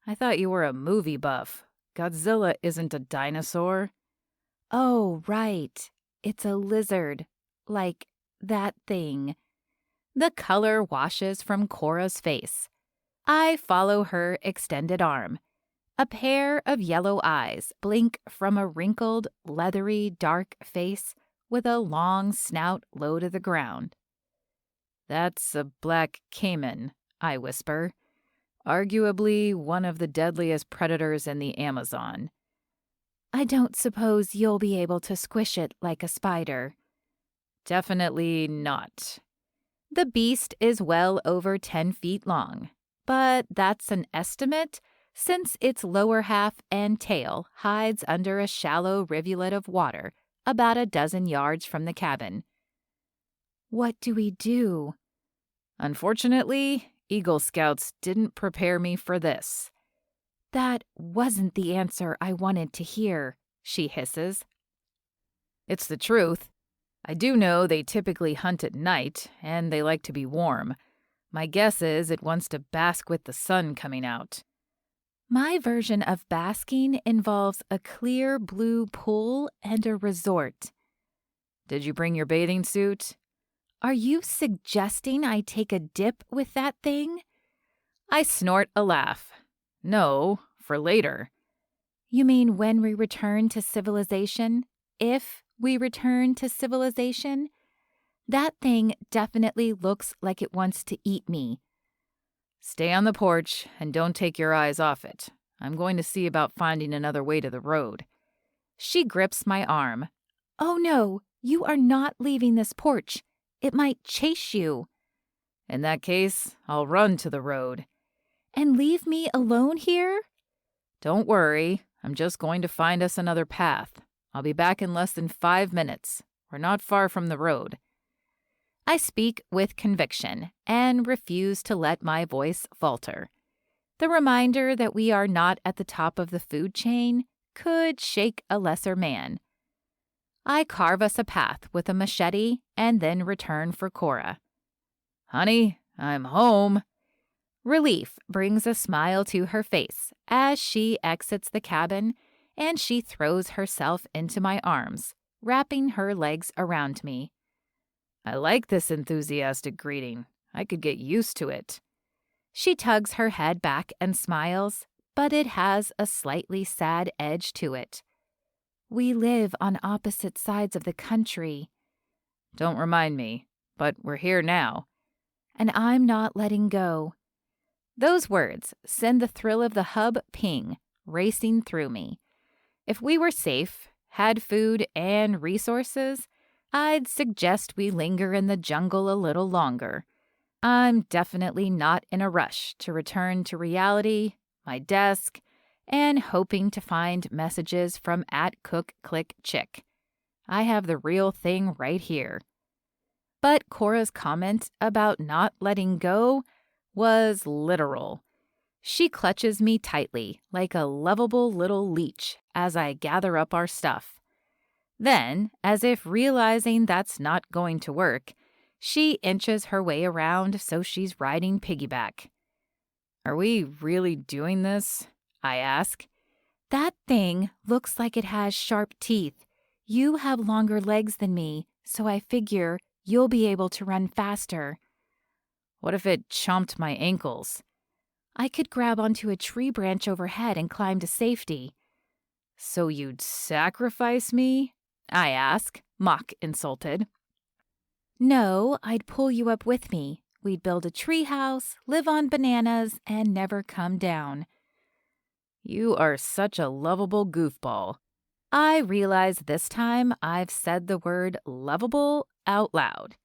I thought you were a movie buff. Godzilla isn't a dinosaur. Oh, right. It's a lizard. Like that thing. The color washes from Cora's face. I follow her extended arm. A pair of yellow eyes blink from a wrinkled, leathery, dark face with a long snout low to the ground. That's a black caiman, I whisper. Arguably one of the deadliest predators in the Amazon. I don't suppose you'll be able to squish it like a spider. Definitely not. The beast is well over 10 feet long, but that's an estimate since its lower half and tail hides under a shallow rivulet of water about a dozen yards from the cabin. What do we do? Unfortunately, Eagle Scouts didn't prepare me for this. That wasn't the answer I wanted to hear, she hisses. It's the truth. I do know they typically hunt at night, and they like to be warm. My guess is it wants to bask with the sun coming out. My version of basking involves a clear blue pool and a resort. Did you bring your bathing suit? Are you suggesting I take a dip with that thing? I snort a laugh. No, for later. You mean when we return to civilization? If we return to civilization? That thing definitely looks like it wants to eat me. Stay on the porch and don't take your eyes off it. I'm going to see about finding another way to the road. She grips my arm. Oh no, you are not leaving this porch. It might chase you. In that case, I'll run to the road. And leave me alone here? Don't worry, I'm just going to find us another path. I'll be back in less than 5 minutes. We're not far from the road. I speak with conviction and refuse to let my voice falter. The reminder that we are not at the top of the food chain could shake a lesser man. I carve us a path with a machete and then return for Cora. Honey, I'm home. Relief brings a smile to her face as she exits the cabin and she throws herself into my arms, wrapping her legs around me. I like this enthusiastic greeting. I could get used to it. She tugs her head back and smiles, but it has a slightly sad edge to it. We live on opposite sides of the country. Don't remind me, but we're here now. And I'm not letting go. Those words send the thrill of the hub ping racing through me. If we were safe, had food and resources, I'd suggest we linger in the jungle a little longer. I'm definitely not in a rush to return to reality, my desk, and hoping to find messages from @CookClickChick. I have the real thing right here. But Cora's comment about not letting go was literal. She clutches me tightly like a lovable little leech as I gather up our stuff. Then, as if realizing that's not going to work, she inches her way around so she's riding piggyback. Are we really doing this? I ask. That thing looks like it has sharp teeth. You have longer legs than me, so I figure you'll be able to run faster. What if it chomped my ankles? I could grab onto a tree branch overhead and climb to safety. So you'd sacrifice me? I ask, mock insulted. No, I'd pull you up with me. We'd build a tree house, live on bananas, and never come down. You are such a lovable goofball. I realize this time I've said the word lovable out loud.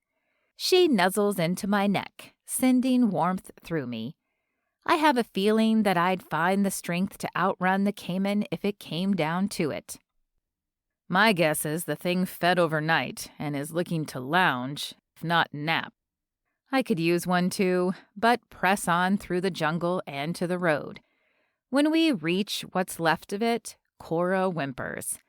She nuzzles into my neck, sending warmth through me. I have a feeling that I'd find the strength to outrun the caiman if it came down to it. My guess is the thing fed overnight and is looking to lounge, if not nap. I could use one too, but press on through the jungle and to the road. When we reach what's left of it, Cora whimpers.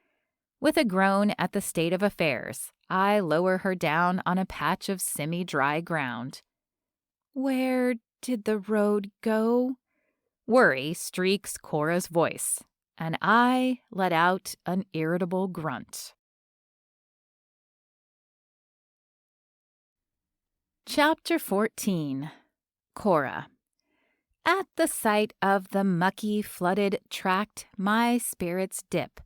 With a groan at the state of affairs, I lower her down on a patch of semi-dry ground. Where did the road go? Worry streaks Cora's voice, and I let out an irritable grunt. Chapter 14. Cora. At the sight of the mucky, flooded tract, my spirits dip.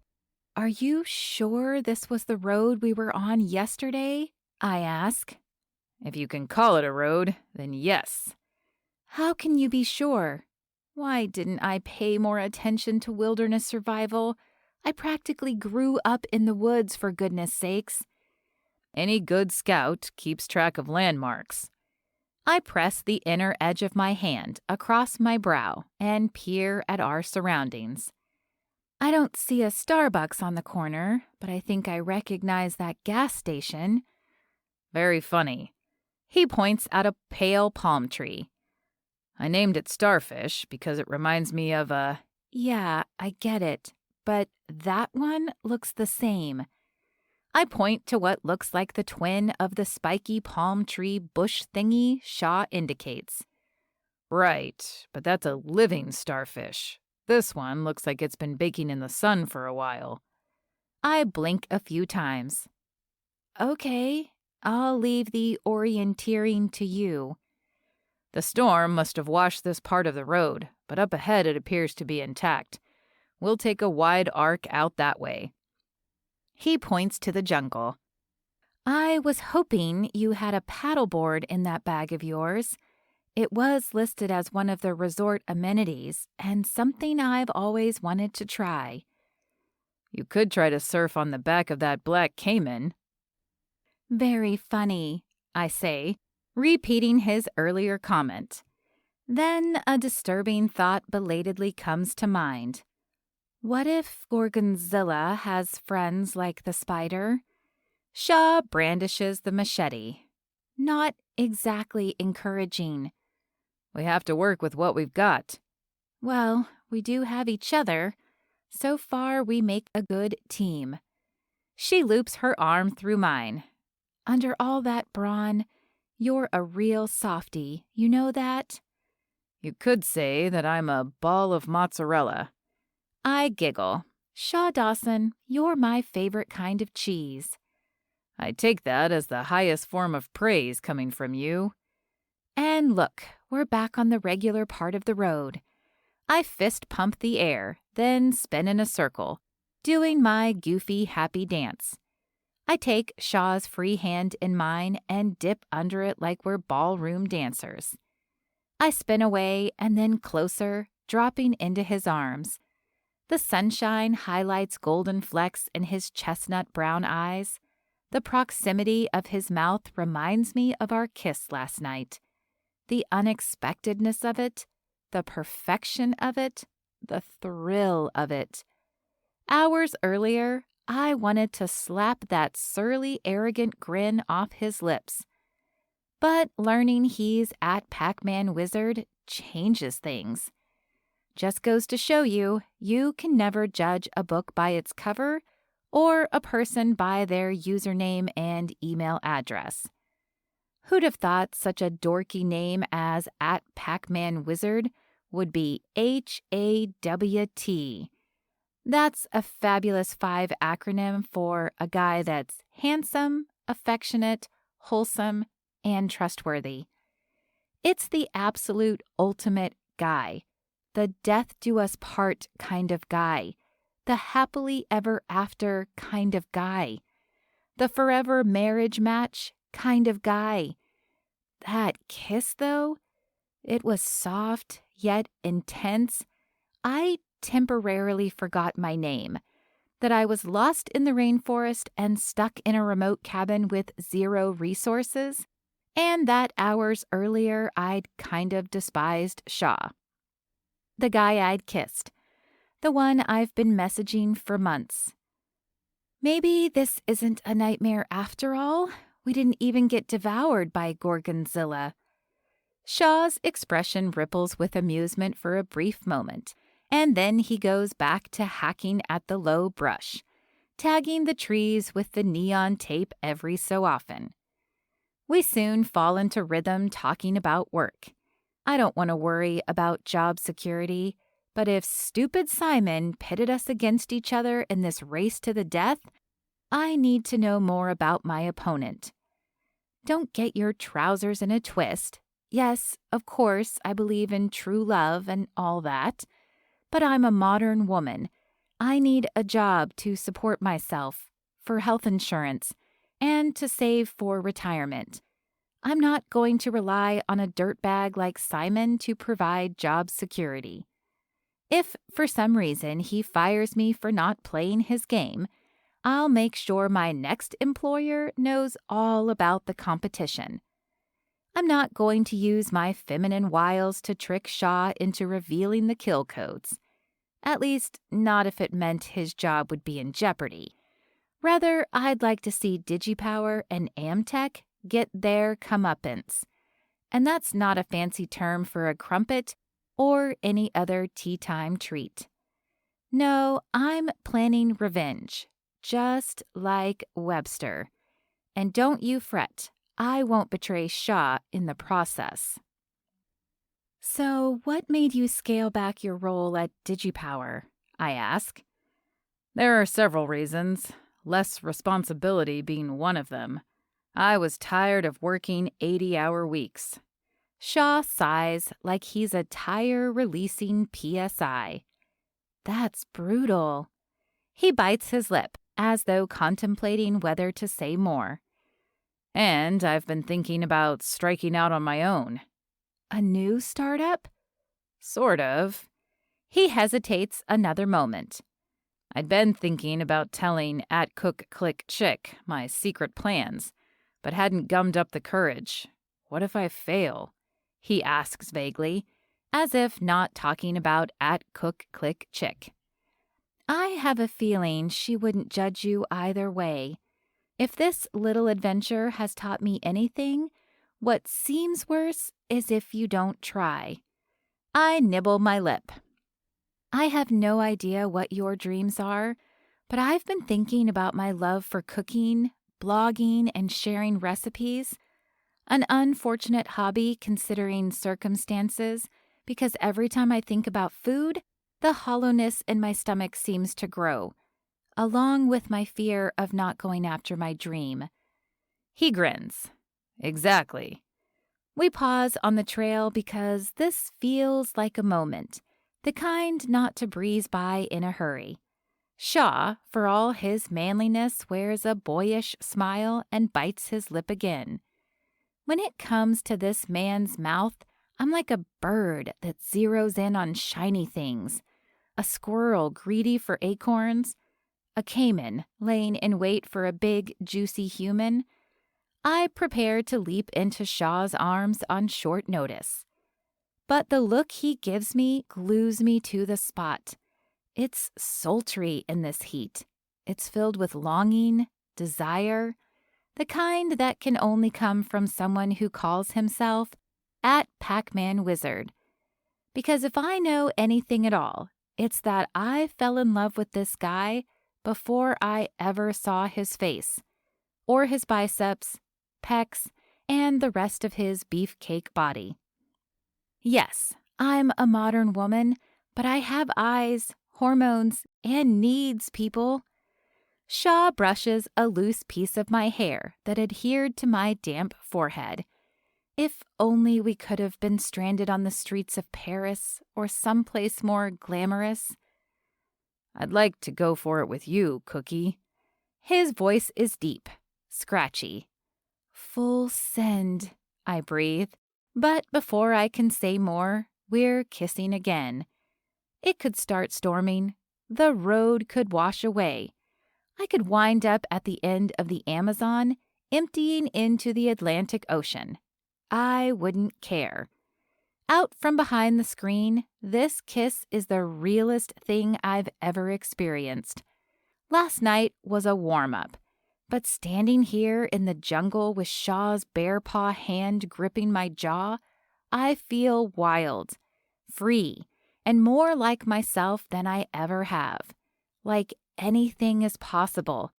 Are you sure this was the road we were on yesterday? I ask. If you can call it a road, then yes. How can you be sure? Why didn't I pay more attention to wilderness survival? I practically grew up in the woods, for goodness sakes. Any good scout keeps track of landmarks. I press the inner edge of my hand across my brow and peer at our surroundings. I don't see a Starbucks on the corner, but I think I recognize that gas station. Very funny. He points at a pale palm tree. I named it Starfish because it reminds me of a... Yeah, I get it, but that one looks the same. I point to what looks like the twin of the spiky palm tree bush thingy Shaw indicates. Right, but that's a living starfish. This one looks like it's been baking in the sun for a while. I blink a few times. Okay, I'll leave the orienteering to you. The storm must have washed this part of the road, but up ahead it appears to be intact. We'll take a wide arc out that way. He points to the jungle. I was hoping you had a paddleboard in that bag of yours. It was listed as one of the resort amenities and something I've always wanted to try. You could try to surf on the back of that black caiman. Very funny, I say, repeating his earlier comment. Then a disturbing thought belatedly comes to mind. What if Gorgonzilla has friends like the spider? Shaw brandishes the machete. Not exactly encouraging. We have to work with what we've got. Well, we do have each other. So far, we make a good team. She loops her arm through mine. Under all that brawn, you're a real softie. You know that? You could say that I'm a ball of mozzarella. I giggle. Shaw Dawson, you're my favorite kind of cheese. I take that as the highest form of praise coming from you. And look, we're back on the regular part of the road. I fist pump the air, then spin in a circle, doing my goofy, happy dance. I take Shaw's free hand in mine and dip under it like we're ballroom dancers. I spin away and then closer, dropping into his arms. The sunshine highlights golden flecks in his chestnut brown eyes. The proximity of his mouth reminds me of our kiss last night. The unexpectedness of it, the perfection of it, the thrill of it. Hours earlier, I wanted to slap that surly, arrogant grin off his lips. But learning he's at Pac-Man Wizard changes things. Just goes to show you, you can never judge a book by its cover or a person by their username and email address. Who'd have thought such a dorky name as at Pac-Man Wizard would be HAWT? That's a fabulous 5 acronym for a guy that's handsome, affectionate, wholesome, and trustworthy. It's the absolute ultimate guy, the death do us part kind of guy, the happily ever after kind of guy, the forever marriage match kind of guy. That kiss, though, it was soft yet intense. I temporarily forgot my name, that I was lost in the rainforest and stuck in a remote cabin with 0 resources, and that hours earlier I'd kind of despised Shaw. The guy I'd kissed, the one I've been messaging for months. Maybe this isn't a nightmare after all. We didn't even get devoured by Gorgonzilla. Shaw's expression ripples with amusement for a brief moment, and then he goes back to hacking at the low brush, tagging the trees with the neon tape every so often. We soon fall into rhythm talking about work. I don't want to worry about job security, but if stupid Simon pitted us against each other in this race to the death, I need to know more about my opponent. Don't get your trousers in a twist. Yes, of course, I believe in true love and all that, but I'm a modern woman. I need a job to support myself, for health insurance, and to save for retirement. I'm not going to rely on a dirtbag like Simon to provide job security. If, for some reason, he fires me for not playing his game, I'll make sure my next employer knows all about the competition. I'm not going to use my feminine wiles to trick Shaw into revealing the kill codes. At least, not if it meant his job would be in jeopardy. Rather, I'd like to see DigiPower and Amtech get their comeuppance. And that's not a fancy term for a crumpet or any other tea-time treat. No, I'm planning revenge, just like Webster. And don't you fret, I won't betray Shaw in the process. So, what made you scale back your role at DigiPower? I ask. There are several reasons, less responsibility being one of them. I was tired of working 80-hour weeks. Shaw sighs like he's a tire-releasing PSI. That's brutal. He bites his lip, as though contemplating whether to say more. And I've been thinking about striking out on my own. A new startup? Sort of. He hesitates another moment. I'd been thinking about telling @CookClickChick my secret plans, but hadn't gummed up the courage. What if I fail? He asks vaguely, as if not talking about @CookClickChick. I have a feeling she wouldn't judge you either way. If this little adventure has taught me anything, what seems worse is if you don't try. I nibble my lip. I have no idea what your dreams are, but I've been thinking about my love for cooking, blogging, and sharing recipes. An unfortunate hobby considering circumstances, because every time I think about food, The hollowness in my stomach seems to grow, along with my fear of not going after my dream. He grins. Exactly. We pause on the trail because this feels like a moment, the kind not to breeze by in a hurry. Shaw, for all his manliness, wears a boyish smile and bites his lip again. When it comes to this man's mouth, I'm like a bird that zeroes in on shiny things, a squirrel greedy for acorns, a caiman laying in wait for a big, juicy human. I prepare to leap into Shaw's arms on short notice. But the look he gives me glues me to the spot. It's sultry in this heat. It's filled with longing, desire, the kind that can only come from someone who calls himself at Pac-Man Wizard. Because if I know anything at all, it's that I fell in love with this guy before I ever saw his face, or his biceps, pecs, and the rest of his beefcake body. Yes, I'm a modern woman, but I have eyes, hormones, and needs, people. Shaw brushes a loose piece of my hair that adhered to my damp forehead. If only we could have been stranded on the streets of Paris or someplace more glamorous. I'd like to go for it with you, Cookie. His voice is deep, scratchy. Full send, I breathe. But before I can say more, we're kissing again. It could start storming. The road could wash away. I could wind up at the end of the Amazon, emptying into the Atlantic Ocean. I wouldn't care. Out from behind the screen, this kiss is the realest thing I've ever experienced. Last night was a warm-up, but standing here in the jungle with Shaw's bare paw hand gripping my jaw, I feel wild, free, and more like myself than I ever have. Like anything is possible.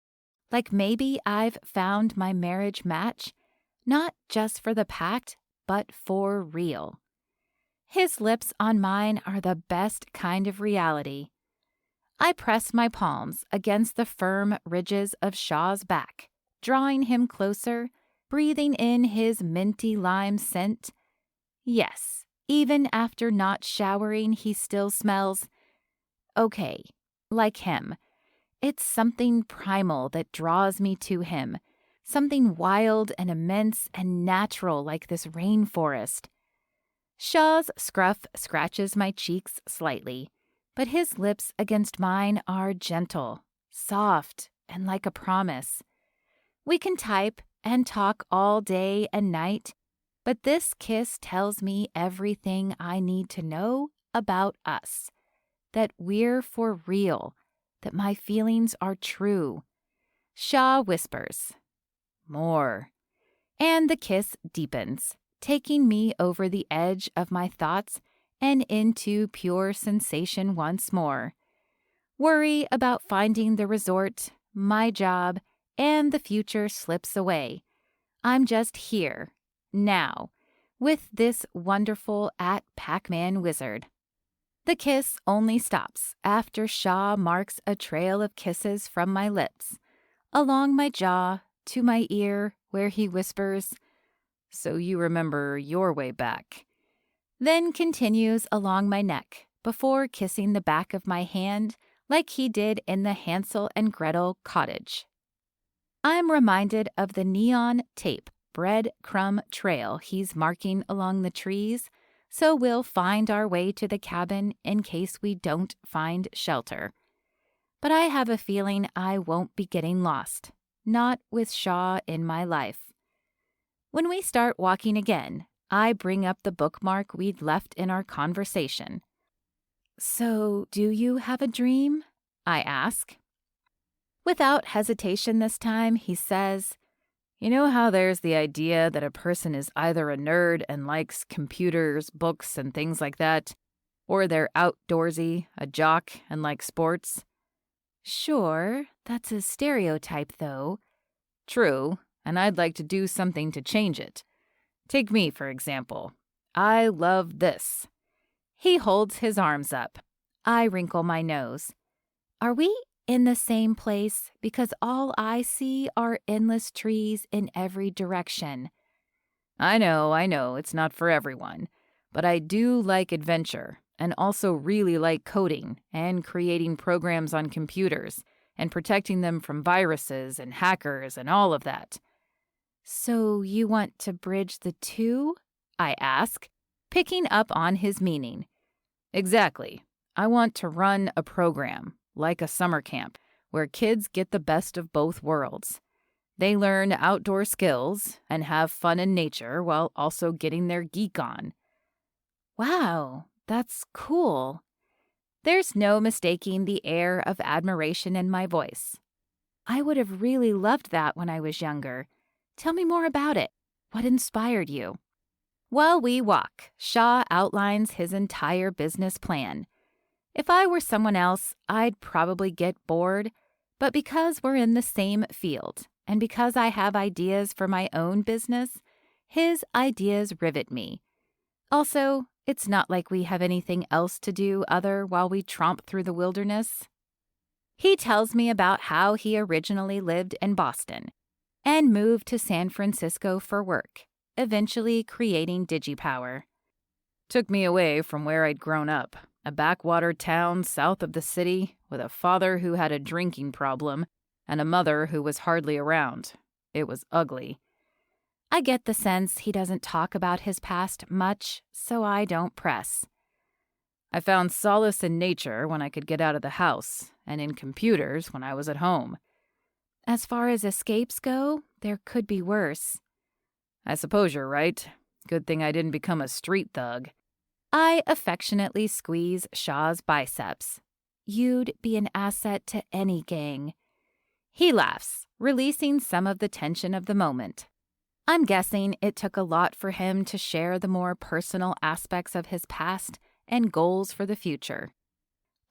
Like maybe I've found my marriage match, not just for the pact, but for real. His lips on mine are the best kind of reality. I press my palms against the firm ridges of Shaw's back, drawing him closer, breathing in his minty lime scent. Yes, even after not showering, he still smells okay, like him. It's something primal that draws me to him, something wild and immense and natural like this rainforest. Shaw's scruff scratches my cheeks slightly, but his lips against mine are gentle, soft, and like a promise. We can type and talk all day and night, but this kiss tells me everything I need to know about us, that we're for real, that my feelings are true. Shaw whispers, "More," and the kiss deepens, taking me over the edge of my thoughts and into pure sensation once more. Worry about finding the resort, my job, and the future slips away. I'm just here, now, with this wonderful at Pac-Man Wizard. The kiss only stops after Shaw marks a trail of kisses from my lips, along my jaw, to my ear, where he whispers, "So you remember your way back," then continues along my neck before kissing the back of my hand like he did in the Hansel and Gretel cottage. I'm reminded of the neon tape breadcrumb trail he's marking along the trees, so we'll find our way to the cabin in case we don't find shelter. But I have a feeling I won't be getting lost, not with Shaw in my life. When we start walking again, I bring up the bookmark we'd left in our conversation. "So, do you have a dream?" I ask. Without hesitation this time, he says, "You know how there's the idea that a person is either a nerd and likes computers, books, and things like that, or they're outdoorsy, a jock, and likes sports?" "Sure, that's a stereotype, though." "True, and I'd like to do something to change it. Take me, for example. I love this." He holds his arms up. I wrinkle my nose. Are we in the same place? Because all I see are endless trees in every direction. I know, it's not for everyone. But I do like adventure, and also really like coding and creating programs on computers and protecting them from viruses and hackers and all of that. So you want to bridge the two? I ask, picking up on his meaning. Exactly. I want to run a program, like a summer camp, where kids get the best of both worlds. They learn outdoor skills and have fun in nature while also getting their geek on. Wow, that's cool. There's no mistaking the air of admiration in my voice. I would have really loved that when I was younger. Tell me more about it. What inspired you? While we walk, Shaw outlines his entire business plan. If I were someone else, I'd probably get bored, but because we're in the same field, and because I have ideas for my own business, his ideas rivet me. Also, it's not like we have anything else to do other while we tromp through the wilderness. He tells me about how he originally lived in Boston and moved to San Francisco for work, eventually creating DigiPower. Took me away from where I'd grown up, a backwater town south of the city with a father who had a drinking problem and a mother who was hardly around. It was ugly. I get the sense he doesn't talk about his past much, so I don't press. I found solace in nature when I could get out of the house, and in computers when I was at home. As far as escapes go, there could be worse. I suppose you're right. Good thing I didn't become a street thug. I affectionately squeeze Shaw's biceps. You'd be an asset to any gang. He laughs, releasing some of the tension of the moment. I'm guessing it took a lot for him to share the more personal aspects of his past and goals for the future.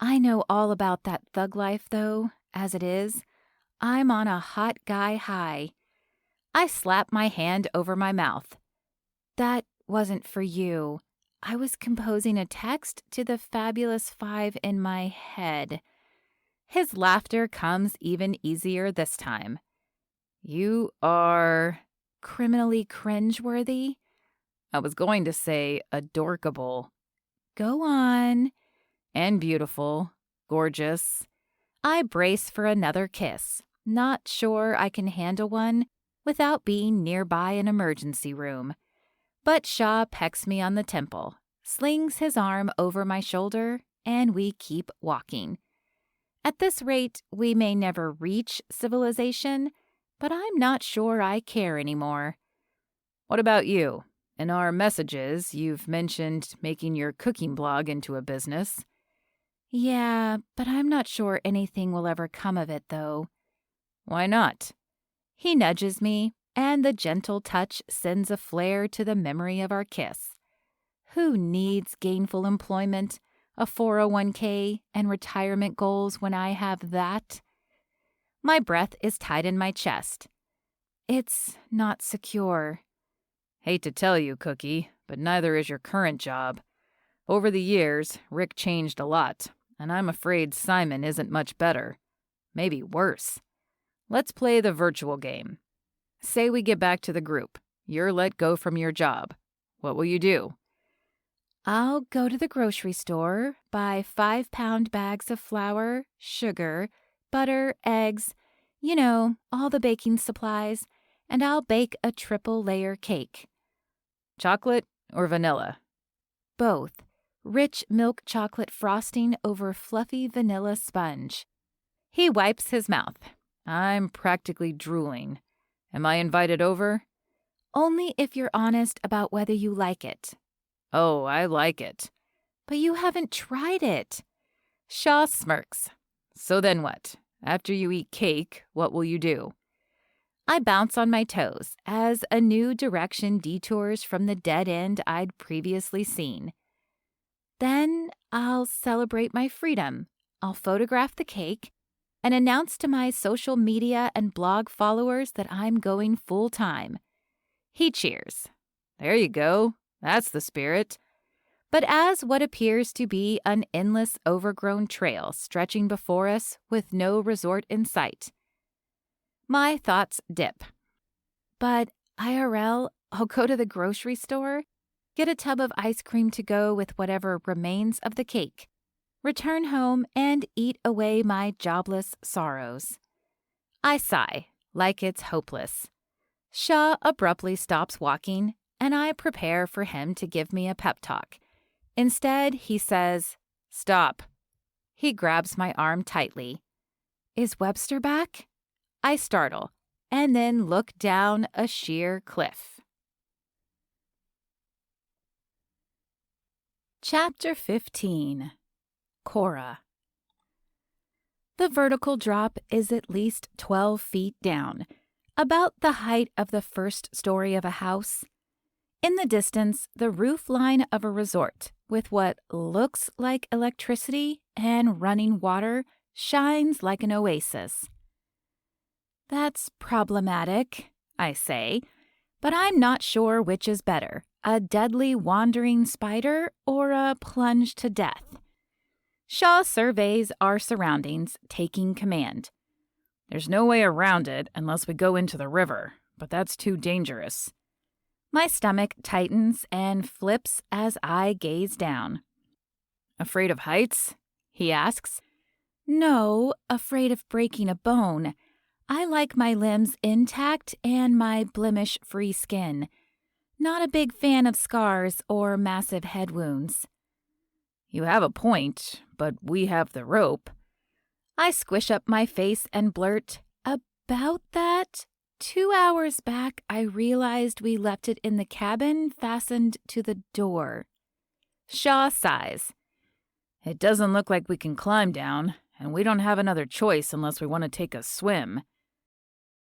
I know all about that thug life, though. As it is, I'm on a hot guy high. I slap my hand over my mouth. That wasn't for you. I was composing a text to the Fabulous Five in my head. His laughter comes even easier this time. You are... criminally cringeworthy? I was going to say adorkable. Go on. And beautiful. Gorgeous. I brace for another kiss, not sure I can handle one without being nearby an emergency room. But Shaw pecks me on the temple, slings his arm over my shoulder, and we keep walking. At this rate, we may never reach civilization, but I'm not sure I care anymore. What about you? In our messages, you've mentioned making your cooking blog into a business. Yeah, but I'm not sure anything will ever come of it, though. Why not? He nudges me, and the gentle touch sends a flare to the memory of our kiss. Who needs gainful employment, a 401k, and retirement goals when I have that? My breath is tight in my chest. It's not secure. Hate to tell you, Cookie, but neither is your current job. Over the years, Rick changed a lot, and I'm afraid Simon isn't much better. Maybe worse. Let's play the virtual game. Say we get back to the group. You're let go from your job. What will you do? I'll go to the grocery store, buy 5-pound bags of flour, sugar, butter, eggs, all the baking supplies, and I'll bake a triple-layer cake. Chocolate or vanilla? Both. Rich milk chocolate frosting over fluffy vanilla sponge. He wipes his mouth. I'm practically drooling. Am I invited over? Only if you're honest about whether you like it. Oh, I like it. But you haven't tried it. Shaw smirks. So then what? After you eat cake, what will you do? I bounce on my toes as a new direction detours from the dead end I'd previously seen. Then I'll celebrate my freedom. I'll photograph the cake and announce to my social media and blog followers that I'm going full-time. He cheers. There you go. That's the spirit. but as what appears to be an endless overgrown trail stretching before us with no resort in sight. My thoughts dip. But IRL, I'll go to the grocery store, get a tub of ice cream to go with whatever remains of the cake, return home, and eat away my jobless sorrows. I sigh, like it's hopeless. Shaw abruptly stops walking, and I prepare for him to give me a pep talk. Instead, he says, "Stop." He grabs my arm tightly. Is Webster back? I startle, and then look down a sheer cliff. Chapter 15. Cora. The vertical drop is at least 12 feet down, about the height of the first story of a house. In the distance, the roof line of a resort with what looks like electricity and running water shines like an oasis. That's problematic, I say, but I'm not sure which is better, a deadly wandering spider or a plunge to death. Shaw surveys our surroundings, taking command. There's no way around it unless we go into the river, but that's too dangerous. My stomach tightens and flips as I gaze down. Afraid of heights? He asks. No, afraid of breaking a bone. I like my limbs intact and my blemish-free skin. Not a big fan of scars or massive head wounds. You have a point, but we have the rope. I squish up my face and blurt, about that? 2 hours back, I realized we left it in the cabin fastened to the door. Shaw sighs. It doesn't look like we can climb down, and we don't have another choice unless we want to take a swim.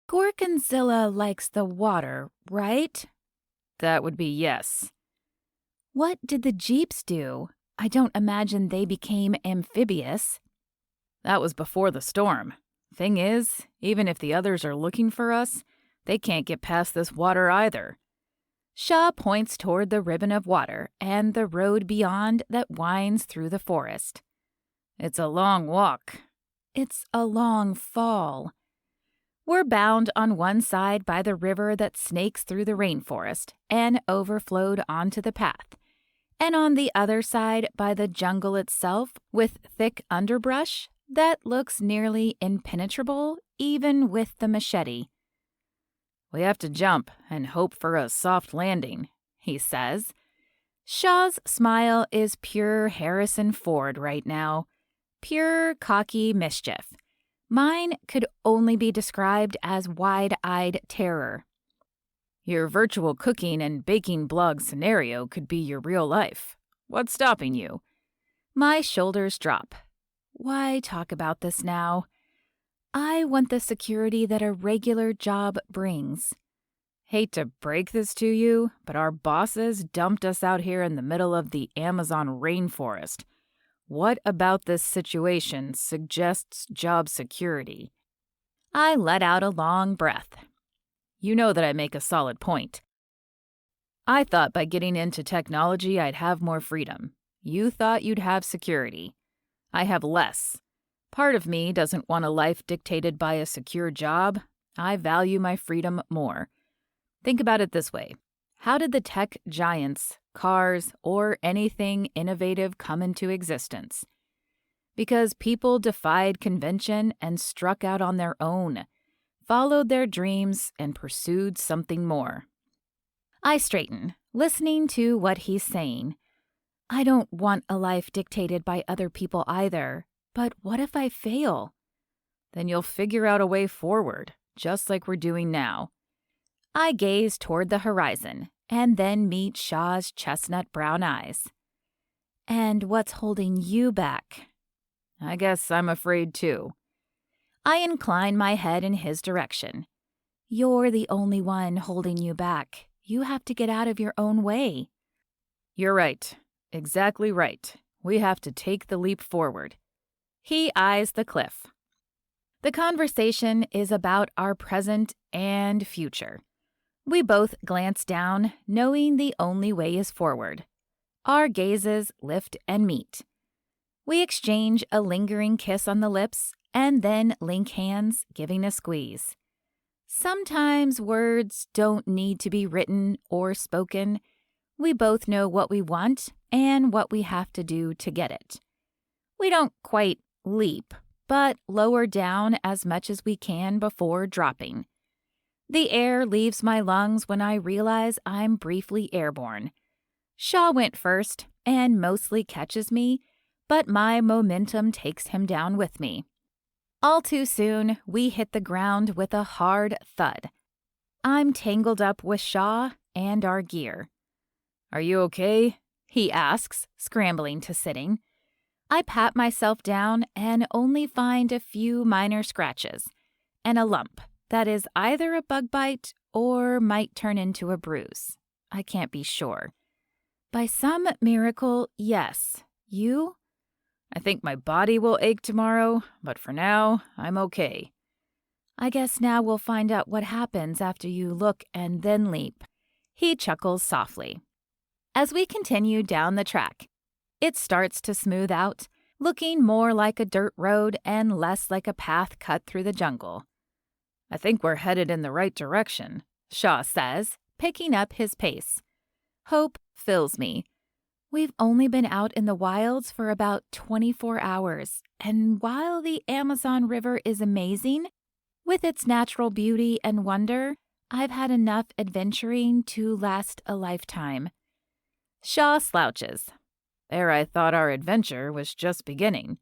Gorgonzilla likes the water, right? That would be yes. What did the jeeps do? I don't imagine they became amphibious. That was before the storm. Thing is, even if the others are looking for us, they can't get past this water either. Shaw points toward the ribbon of water and the road beyond that winds through the forest. It's a long walk. It's a long fall. We're bound on one side by the river that snakes through the rainforest and overflowed onto the path, and on the other side by the jungle itself with thick underbrush that looks nearly impenetrable even with the machete. We have to jump and hope for a soft landing, he says. Shaw's smile is pure Harrison Ford right now. Pure cocky mischief. Mine could only be described as wide-eyed terror. Your virtual cooking and baking blog scenario could be your real life. What's stopping you? My shoulders drop. Why talk about this now? I want the security that a regular job brings. Hate to break this to you, but our bosses dumped us out here in the middle of the Amazon rainforest. What about this situation suggests job security? I let out a long breath. You know that I make a solid point. I thought by getting into technology I'd have more freedom. You thought you'd have security. I have less. Part of me doesn't want a life dictated by a secure job. I value my freedom more. Think about it this way. How did the tech giants, cars, or anything innovative come into existence? Because people defied convention and struck out on their own, followed their dreams, and pursued something more. I straighten, listening to what he's saying. I don't want a life dictated by other people either. But what if I fail? Then you'll figure out a way forward, just like we're doing now. I gaze toward the horizon and then meet Shaw's chestnut brown eyes. And what's holding you back? I guess I'm afraid too. I incline my head in his direction. You're the only one holding you back. You have to get out of your own way. You're right. Exactly right. We have to take the leap forward. He eyes the cliff. The conversation is about our present and future. We both glance down, knowing the only way is forward. our gazes lift and meet. We exchange a lingering kiss on the lips and then link hands, giving a squeeze. Sometimes words don't need to be written or spoken. We both know what we want and what we have to do to get it. We don't quite leap, but lower down as much as we can before dropping. The air leaves my lungs when I realize I'm briefly airborne. Shaw went first and mostly catches me, but my momentum takes him down with me. All too soon, we hit the ground with a hard thud. I'm tangled up with Shaw and our gear. "Are you okay?" he asks, scrambling to sitting. I pat myself down and only find a few minor scratches and a lump that is either a bug bite or might turn into a bruise. I can't be sure. By some miracle, yes. You? "I think my body will ache tomorrow, but for now, I'm okay." "I guess now we'll find out what happens after you look and then leap." He chuckles softly. As we continue down the track, it starts to smooth out, looking more like a dirt road and less like a path cut through the jungle. "I think we're headed in the right direction," Shaw says, picking up his pace. Hope fills me. We've only been out in the wilds for about 24 hours, and while the Amazon River is amazing, with its natural beauty and wonder, I've had enough adventuring to last a lifetime. Shaw slouches. "There, I thought our adventure was just beginning."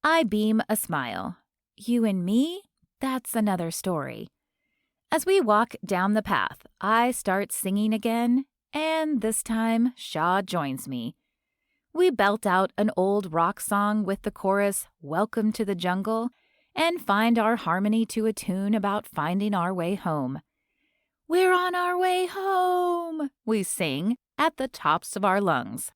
I beam a smile. You and me? That's another story. As we walk down the path, I start singing again, and this time Shaw joins me. We belt out an old rock song with the chorus, "Welcome to the Jungle," and find our harmony to a tune about finding our way home. "We're on our way home," we sing at the tops of our lungs.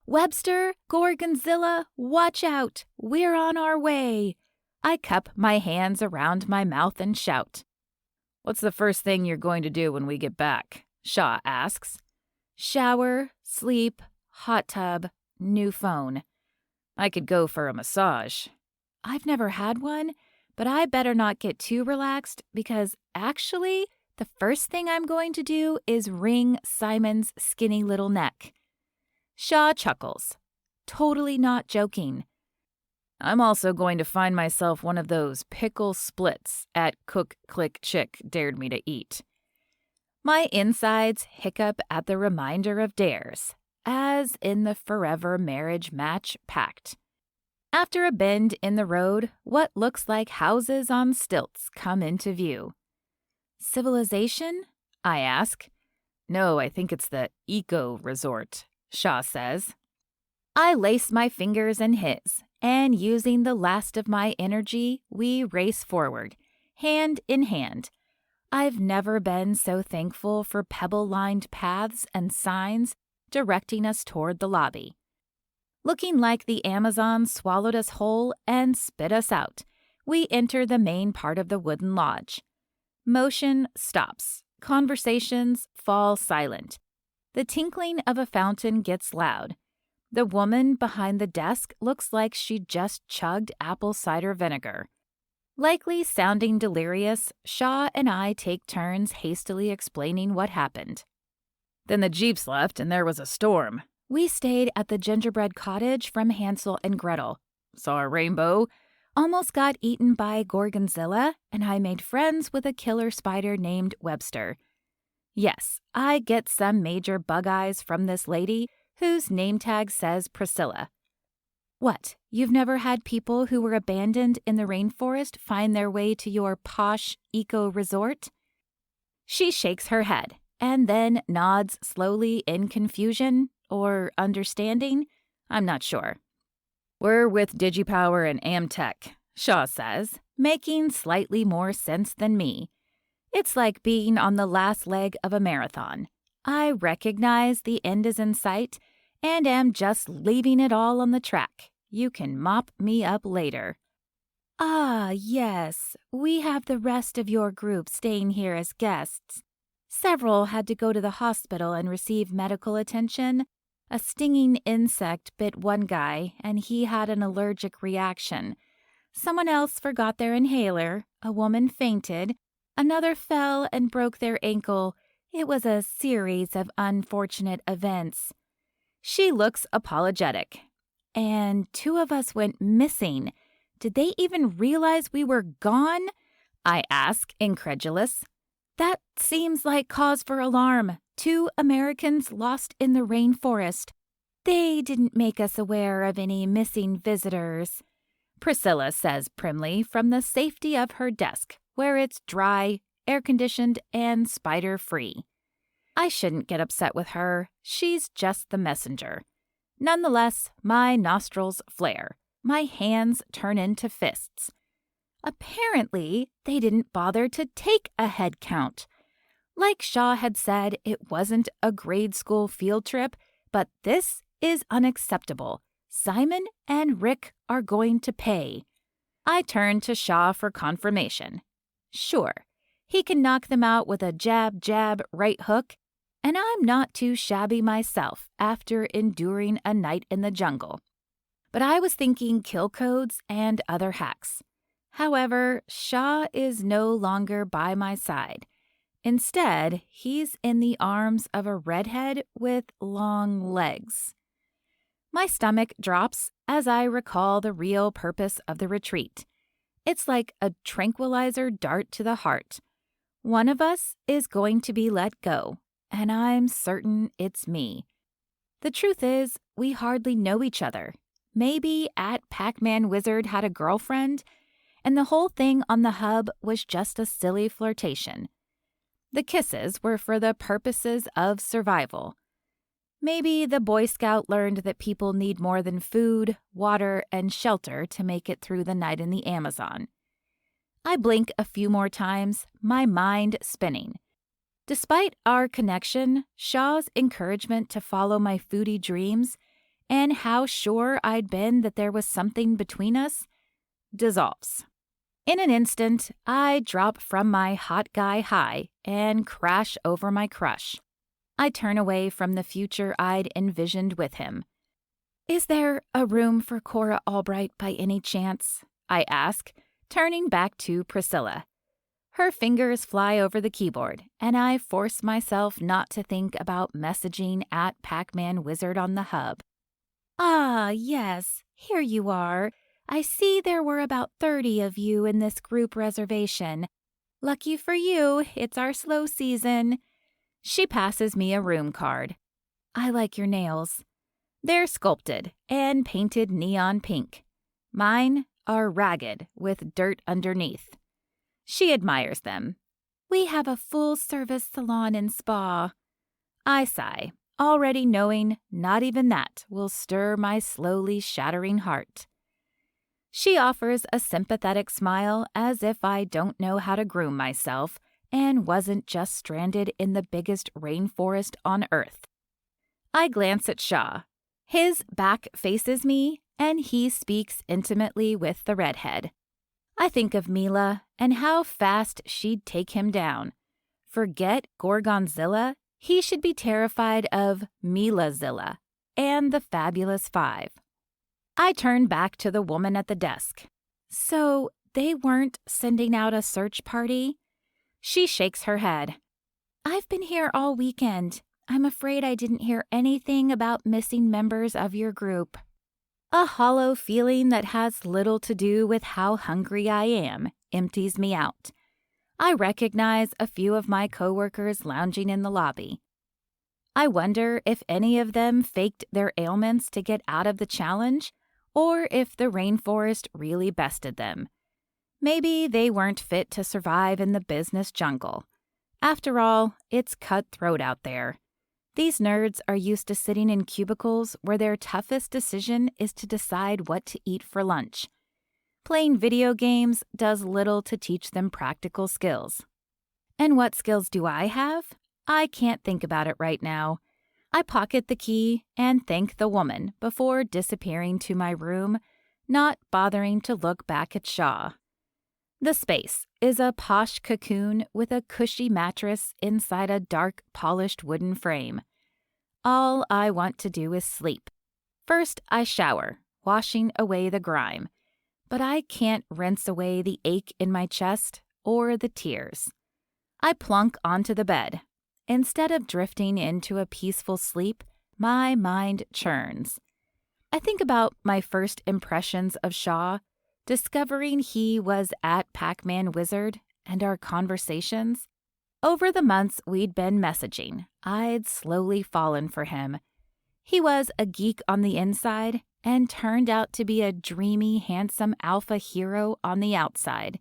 "Webster, Gorgonzilla, watch out, we're on our way." I cup my hands around my mouth and shout. "What's the first thing you're going to do when we get back?" Shaw asks. "Shower, sleep, hot tub, new phone. I could go for a massage." I've never had one, but I better not get too relaxed because actually, the first thing I'm going to do is wring Simon's skinny little neck. Shaw chuckles. Totally not joking. "I'm also going to find myself one of those pickle splits at Cook Click Chick dared me to eat." My insides hiccup at the reminder of dares, as in the forever marriage match pact. After a bend in the road, what looks like houses on stilts come into view. "Civilization?" I ask. "No, I think it's the Eco Resort," Shaw says. I lace my fingers in his, and using the last of my energy, we race forward, hand in hand. I've never been so thankful for pebble-lined paths and signs directing us toward the lobby. Looking like the Amazon swallowed us whole and spit us out, we enter the main part of the wooden lodge. Motion stops. Conversations fall silent. The tinkling of a fountain gets loud. The woman behind the desk looks like she just chugged apple cider vinegar. Likely sounding delirious, Shaw and I take turns hastily explaining what happened. "Then the jeeps left and there was a storm. We stayed at the gingerbread cottage from Hansel and Gretel. Saw a rainbow. Almost got eaten by Gorgonzilla, and I made friends with a killer spider named Webster. Yes, I get some major bug eyes from this lady whose name tag says Priscilla. What, you've never had people who were abandoned in the rainforest find their way to your posh eco-resort?" She shakes her head and then nods slowly in confusion or understanding. I'm not sure. "We're with DigiPower and Amtech," Shaw says, making slightly more sense than me. It's like being on the last leg of a marathon. I recognize the end is in sight and am just leaving it all on the track. You can mop me up later. "Ah, yes, we have the rest of your group staying here as guests. Several had to go to the hospital and receive medical attention. A stinging insect bit one guy, and he had an allergic reaction. Someone else forgot their inhaler, a woman fainted, another fell and broke their ankle. It was a series of unfortunate events. She looks apologetic. And 2 of us went missing. Did they even realize we were gone? I ask, incredulous. That seems like cause for alarm. 2 Americans lost in the rainforest. They didn't make us aware of any missing visitors, Priscilla says primly from the safety of her desk, where it's dry, air-conditioned, and spider-free. I shouldn't get upset with her. She's just the messenger. Nonetheless, my nostrils flare. My hands turn into fists. Apparently, they didn't bother to take a head count. Like Shaw had said, it wasn't a grade school field trip, but this is unacceptable. Simon and Rick are going to pay. I turn to Shaw for confirmation. Sure, he can knock them out with a jab, jab, right hook, and I'm not too shabby myself after enduring a night in the jungle. But I was thinking kill codes and other hacks. However, Shaw is no longer by my side. Instead, he's in the arms of a redhead with long legs. My stomach drops as I recall the real purpose of the retreat. It's like a tranquilizer dart to the heart. One of us is going to be let go, and I'm certain it's me. The truth is, we hardly know each other. Maybe Pac-Man Wizard had a girlfriend, and the whole thing on the hub was just a silly flirtation. The kisses were for the purposes of survival. Maybe the Boy Scout learned that people need more than food, water, and shelter to make it through the night in the Amazon. I blink a few more times, my mind spinning. Despite our connection, Shaw's encouragement to follow my foodie dreams, and how sure I'd been that there was something between us, dissolves. In an instant, I drop from my hot guy high and crash over my crush. I turn away from the future I'd envisioned with him. Is there a room for Cora Albright by any chance? I ask, turning back to Priscilla. Her fingers fly over the keyboard, and I force myself not to think about messaging Pac-Man Wizard on the hub. Ah, yes, here you are. I see there were about 30 of you in this group reservation. Lucky for you, it's our slow season. She passes me a room card. I like your nails. They're sculpted and painted neon pink. Mine are ragged with dirt underneath. She admires them. We have a full-service salon and spa. I sigh, already knowing not even that will stir my slowly shattering heart. She offers a sympathetic smile as if I don't know how to groom myself and wasn't just stranded in the biggest rainforest on Earth. I glance at Shaw. His back faces me, and he speaks intimately with the redhead. I think of Mila and how fast she'd take him down. Forget Gorgonzilla, he should be terrified of Milazilla and the Fabulous Five. I turn back to the woman at the desk. So they weren't sending out a search party? She shakes her head. I've been here all weekend. I'm afraid I didn't hear anything about missing members of your group. A hollow feeling that has little to do with how hungry I am empties me out. I recognize a few of my coworkers lounging in the lobby. I wonder if any of them faked their ailments to get out of the challenge, or if the rainforest really bested them. Maybe they weren't fit to survive in the business jungle. After all, it's cutthroat out there. These nerds are used to sitting in cubicles where their toughest decision is to decide what to eat for lunch. Playing video games does little to teach them practical skills. And what skills do I have? I can't think about it right now. I pocket the key and thank the woman before disappearing to my room, not bothering to look back at Shaw. The space is a posh cocoon with a cushy mattress inside a dark, polished wooden frame. All I want to do is sleep. First, I shower, washing away the grime. But I can't rinse away the ache in my chest or the tears. I plunk onto the bed. Instead of drifting into a peaceful sleep, my mind churns. I think about my first impressions of Shaw, discovering he was at Pac-Man Wizard, and our conversations. Over the months we'd been messaging, I'd slowly fallen for him. He was a geek on the inside and turned out to be a dreamy, handsome alpha hero on the outside.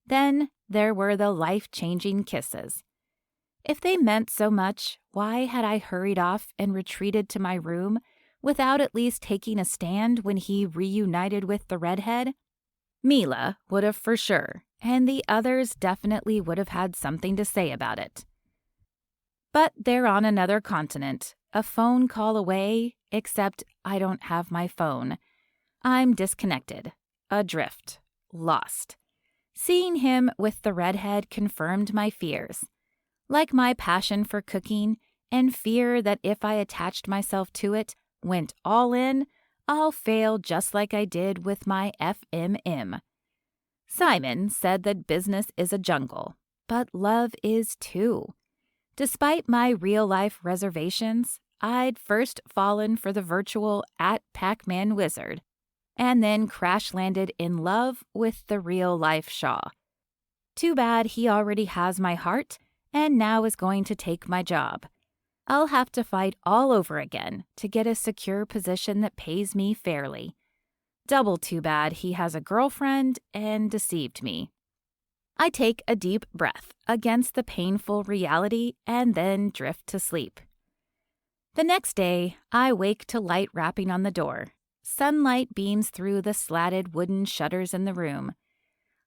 Then there were the life-changing kisses. If they meant so much, why had I hurried off and retreated to my room without at least taking a stand when he reunited with the redhead? Mila would have for sure, and the others definitely would have had something to say about it. But they're on another continent, a phone call away, except I don't have my phone. I'm disconnected, adrift, lost. Seeing him with the redhead confirmed my fears. Like my passion for cooking and fear that if I attached myself to it, went all in, I'll fail just like I did with my FMM. Simon said that business is a jungle, but love is too. Despite my real-life reservations, I'd first fallen for the virtual at Pac-Man Wizard, and then crash-landed in love with the real-life Shaw. Too bad he already has my heart, and now is going to take my job. I'll have to fight all over again to get a secure position that pays me fairly. Double too bad he has a girlfriend and deceived me. I take a deep breath against the painful reality and then drift to sleep. The next day, I wake to light rapping on the door. Sunlight beams through the slatted wooden shutters in the room.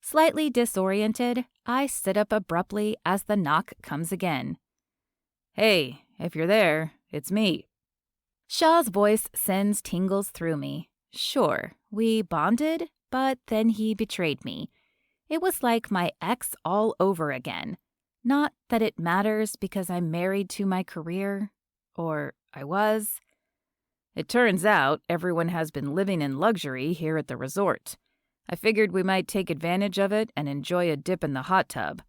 Slightly disoriented, I sit up abruptly as the knock comes again. "Hey, if you're there, it's me." Shaw's voice sends tingles through me. Sure, we bonded, but then he betrayed me. It was like my ex all over again. Not that it matters because I'm married to my career. Or I was. "It turns out everyone has been living in luxury here at the resort. I figured we might take advantage of it and enjoy a dip in the hot tub."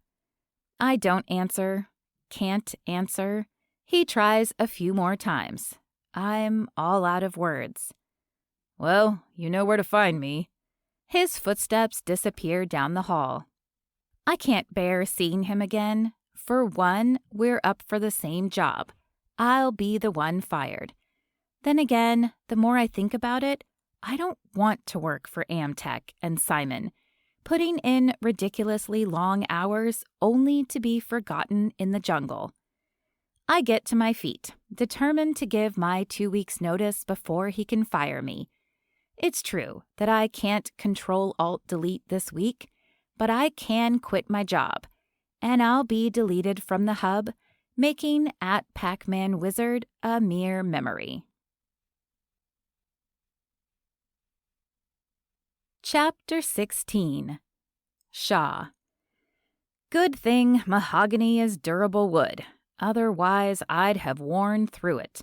I don't answer. Can't answer. He tries a few more times. I'm all out of words. "Well, you know where to find me." His footsteps disappear down the hall. I can't bear seeing him again. For one, we're up for the same job. I'll be the one fired. Then again, the more I think about it, I don't want to work for Amtech and Simon, putting in ridiculously long hours only to be forgotten in the jungle. I get to my feet, determined to give my 2 weeks' notice before he can fire me. It's true that I can't Control-Alt-Delete this week, but I can quit my job, and I'll be deleted from the hub, making at Pac-Man Wizard a mere memory. Chapter 16. Shaw. Good thing mahogany is durable wood, otherwise I'd have worn through it.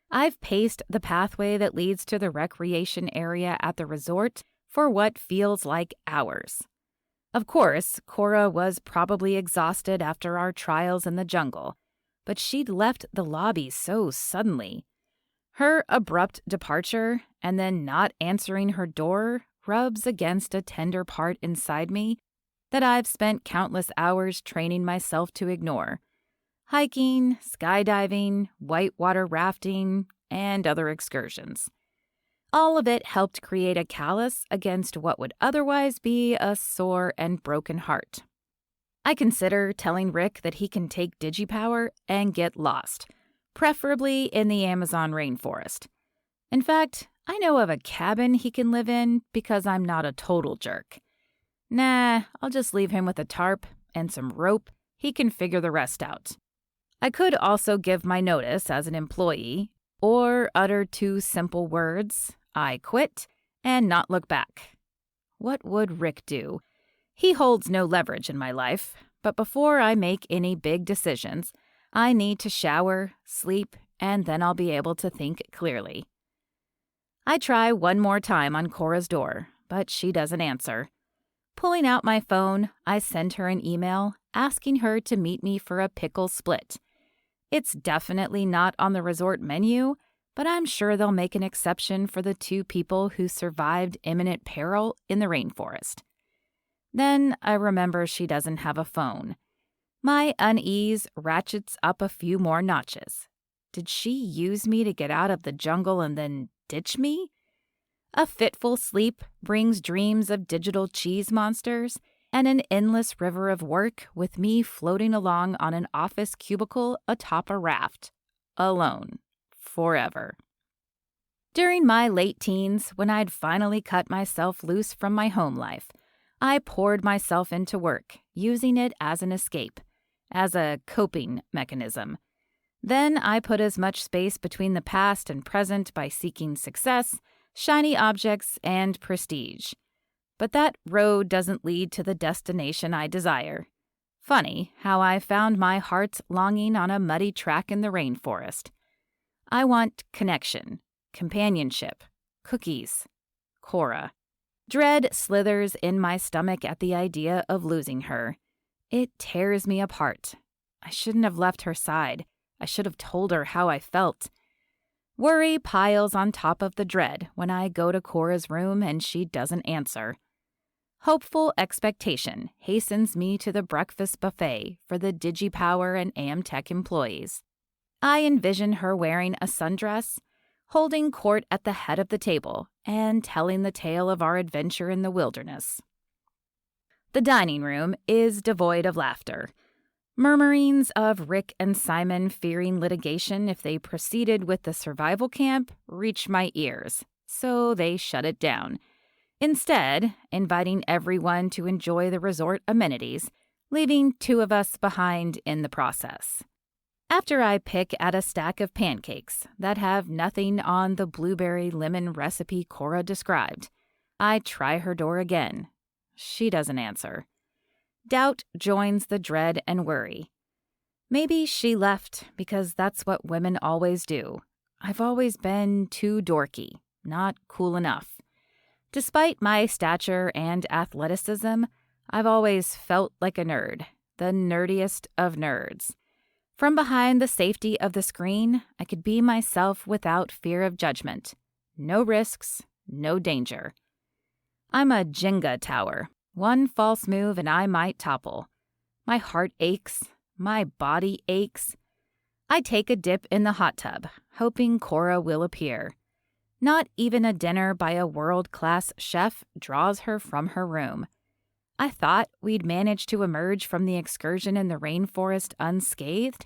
I've paced the pathway that leads to the recreation area at the resort for what feels like hours. Of course, Cora was probably exhausted after our trials in the jungle, but she'd left the lobby so suddenly. Her abrupt departure and then not answering her door rubs against a tender part inside me that I've spent countless hours training myself to ignore. Hiking, skydiving, whitewater rafting, and other excursions. All of it helped create a callus against what would otherwise be a sore and broken heart. I consider telling Rick that he can take digipower and get lost, preferably in the Amazon rainforest. In fact, I know of a cabin he can live in because I'm not a total jerk. Nah, I'll just leave him with a tarp and some rope. He can figure the rest out. I could also give my notice as an employee, or utter 2 simple words, "I quit," and not look back. What would Rick do? He holds no leverage in my life, but before I make any big decisions, I need to shower, sleep, and then I'll be able to think clearly. I try one more time on Cora's door, but she doesn't answer. Pulling out my phone, I send her an email asking her to meet me for a pickle split. It's definitely not on the resort menu, but I'm sure they'll make an exception for the 2 people who survived imminent peril in the rainforest. Then I remember she doesn't have a phone. My unease ratchets up a few more notches. Did she use me to get out of the jungle and then ditch me? A fitful sleep brings dreams of digital cheese monsters and an endless river of work with me floating along on an office cubicle atop a raft, alone, forever. During my late teens, when I'd finally cut myself loose from my home life, I poured myself into work, using it as an escape, as a coping mechanism. Then I put as much space between the past and present by seeking success, shiny objects, and prestige. But that road doesn't lead to the destination I desire. Funny how I found my heart's longing on a muddy track in the rainforest. I want connection, companionship, cookies, Cora. Dread slithers in my stomach at the idea of losing her. It tears me apart. I shouldn't have left her side. I should have told her how I felt. Worry piles on top of the dread when I go to Cora's room and she doesn't answer. Hopeful expectation hastens me to the breakfast buffet for the DigiPower and AmTech employees. I envision her wearing a sundress, holding court at the head of the table, and telling the tale of our adventure in the wilderness. The dining room is devoid of laughter. Murmurings of Rick and Simon fearing litigation if they proceeded with the survival camp reach my ears, so they shut it down, instead inviting everyone to enjoy the resort amenities, leaving 2 of us behind in the process. After I pick at a stack of pancakes that have nothing on the blueberry lemon recipe Cora described, I try her door again. She doesn't answer. Doubt joins the dread and worry. Maybe she left because that's what women always do. I've always been too dorky, not cool enough. Despite my stature and athleticism, I've always felt like a nerd, the nerdiest of nerds. From behind the safety of the screen, I could be myself without fear of judgment. No risks, no danger. I'm a Jenga tower. One false move and I might topple. My heart aches. My body aches. I take a dip in the hot tub, hoping Cora will appear. Not even a dinner by a world-class chef draws her from her room. I thought we'd manage to emerge from the excursion in the rainforest unscathed,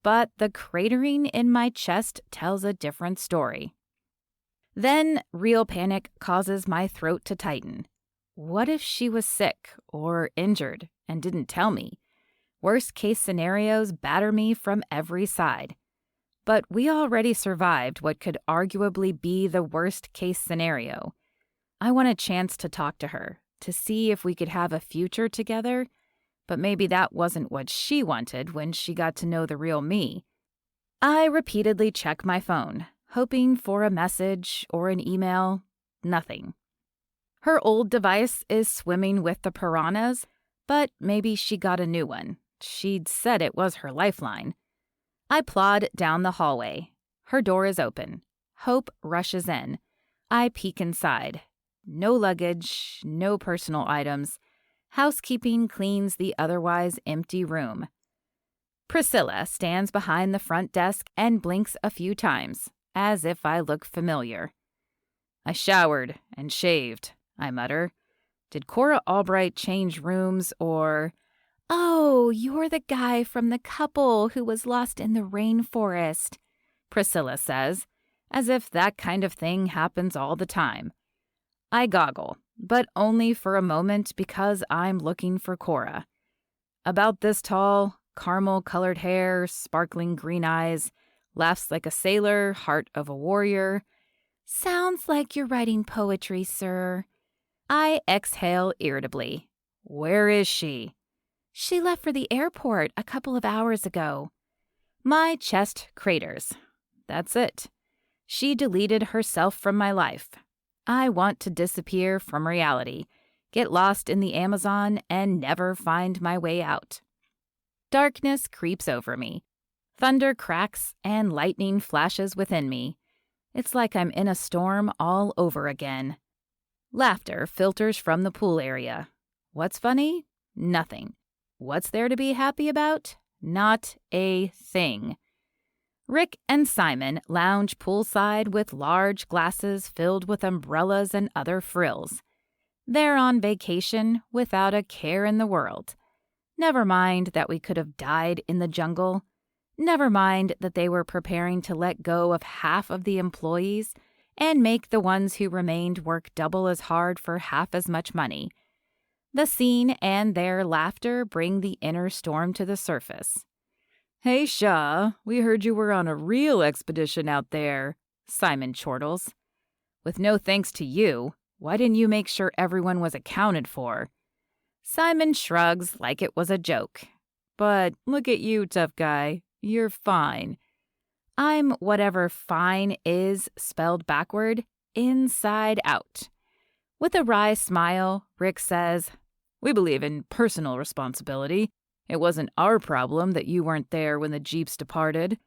but the cratering in my chest tells a different story. Then real panic causes my throat to tighten. What if she was sick or injured and didn't tell me? Worst-case scenarios batter me from every side. But we already survived what could arguably be the worst-case scenario. I want a chance to talk to her, to see if we could have a future together, but maybe that wasn't what she wanted when she got to know the real me. I repeatedly check my phone, hoping for a message or an email. Nothing. Her old device is swimming with the piranhas, but maybe she got a new one. She'd said it was her lifeline. I plod down the hallway. Her door is open. Hope rushes in. I peek inside. No luggage, no personal items. Housekeeping cleans the otherwise empty room. Priscilla stands behind the front desk and blinks a few times, as if I look familiar. I showered and shaved, I mutter. Did Cora Albright change rooms or... Oh, you're the guy from the couple who was lost in the rainforest, Priscilla says, as if that kind of thing happens all the time. I goggle, but only for a moment because I'm looking for Cora. About this tall, caramel-colored hair, sparkling green eyes, laughs like a sailor, heart of a warrior. Sounds like you're writing poetry, sir. I exhale irritably. Where is she? She left for the airport a couple of hours ago. My chest craters. That's it. She deleted herself from my life. I want to disappear from reality, get lost in the Amazon, and never find my way out. Darkness creeps over me. Thunder cracks and lightning flashes within me. It's like I'm in a storm all over again. Laughter filters from the pool area. What's funny? Nothing. What's there to be happy about? Not a thing. Rick and Simon lounge poolside with large glasses filled with umbrellas and other frills. They're on vacation without a care in the world. Never mind that we could have died in the jungle. Never mind that they were preparing to let go of half of the employees and make the ones who remained work double as hard for half as much money. The scene and their laughter bring the inner storm to the surface. "Hey, Shaw, we heard you were on a real expedition out there," Simon chortles. "With no thanks to you, why didn't you make sure everyone was accounted for?" Simon shrugs like it was a joke. "But look at you, tough guy. You're fine." I'm whatever fine is spelled backward, inside out. With a wry smile, Rick says, "We believe in personal responsibility. It wasn't our problem that you weren't there when the Jeeps departed."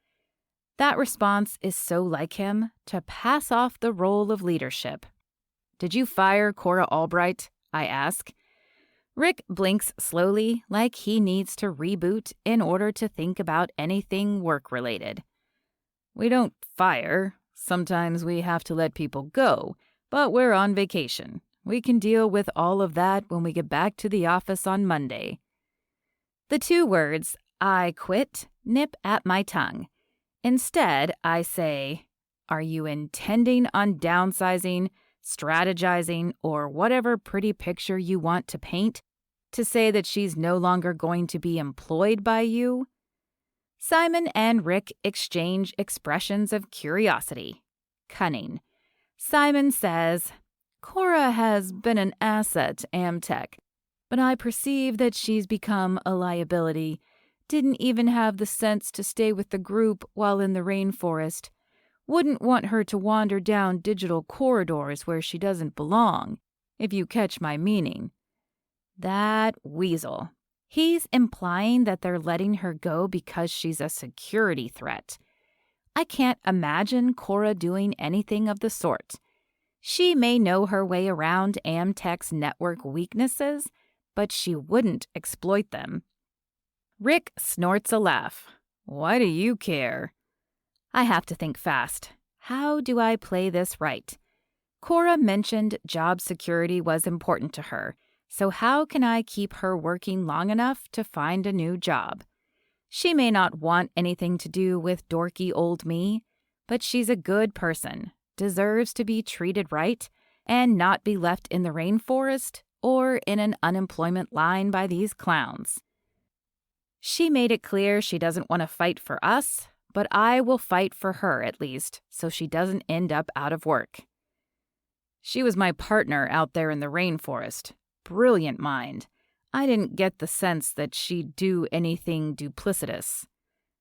That response is so like him to pass off the role of leadership. "Did you fire Cora Albright?" I ask. Rick blinks slowly, like he needs to reboot in order to think about anything work-related. "We don't fire. Sometimes we have to let people go, but we're on vacation. We can deal with all of that when we get back to the office on Monday." The two words, "I quit," nip at my tongue. Instead, I say, "Are you intending on downsizing, strategizing, or whatever pretty picture you want to paint to say that she's no longer going to be employed by you?" Simon and Rick exchange expressions of curiosity. Cunning. Simon says, "Cora has been an asset to Amtech, but I perceive that she's become a liability. Didn't even have the sense to stay with the group while in the rainforest. Wouldn't want her to wander down digital corridors where she doesn't belong, if you catch my meaning." That weasel. He's implying that they're letting her go because she's a security threat. I can't imagine Cora doing anything of the sort. She may know her way around Amtech's network weaknesses, but she wouldn't exploit them. Rick snorts a laugh. "Why do you care?" I have to think fast. How do I play this right? Cora mentioned job security was important to her, so how can I keep her working long enough to find a new job? She may not want anything to do with dorky old me, but she's a good person, deserves to be treated right, and not be left in the rainforest or in an unemployment line by these clowns. She made it clear she doesn't want to fight for us, but I will fight for her at least, so she doesn't end up out of work. "She was my partner out there in the rainforest. Brilliant mind. I didn't get the sense that she'd do anything duplicitous.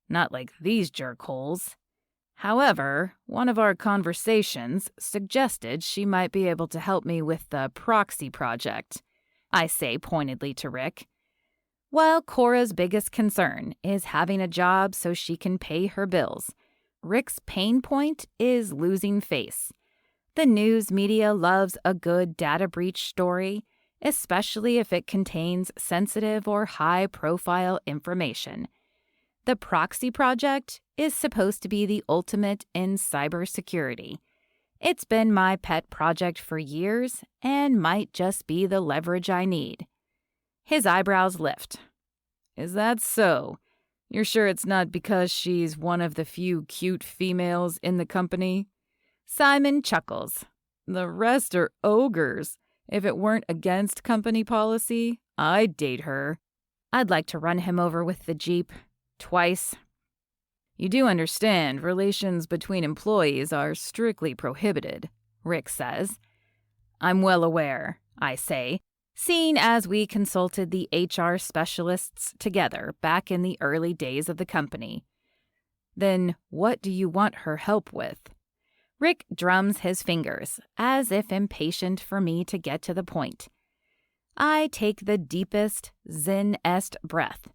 Not like these jerkholes. However, one of our conversations suggested she might be able to help me with the proxy project," I say pointedly to Rick. While Cora's biggest concern is having a job so she can pay her bills, Rick's pain point is losing face. The news media loves a good data breach story, especially if it contains sensitive or high-profile information. The proxy project is supposed to be the ultimate in cybersecurity. It's been my pet project for years and might just be the leverage I need. His eyebrows lift. "Is that so? You're sure it's not because she's one of the few cute females in the company?" Simon chuckles. "The rest are ogres. If it weren't against company policy, I'd date her." I'd like to run him over with the Jeep. Twice. "You do understand relations between employees are strictly prohibited," Rick says. "I'm well aware," I say, seeing as we consulted the HR specialists together back in the early days of the company. Then what do you want her help with? Rick drums his fingers, as if impatient for me to get to the point. I take the deepest, zen-est breath.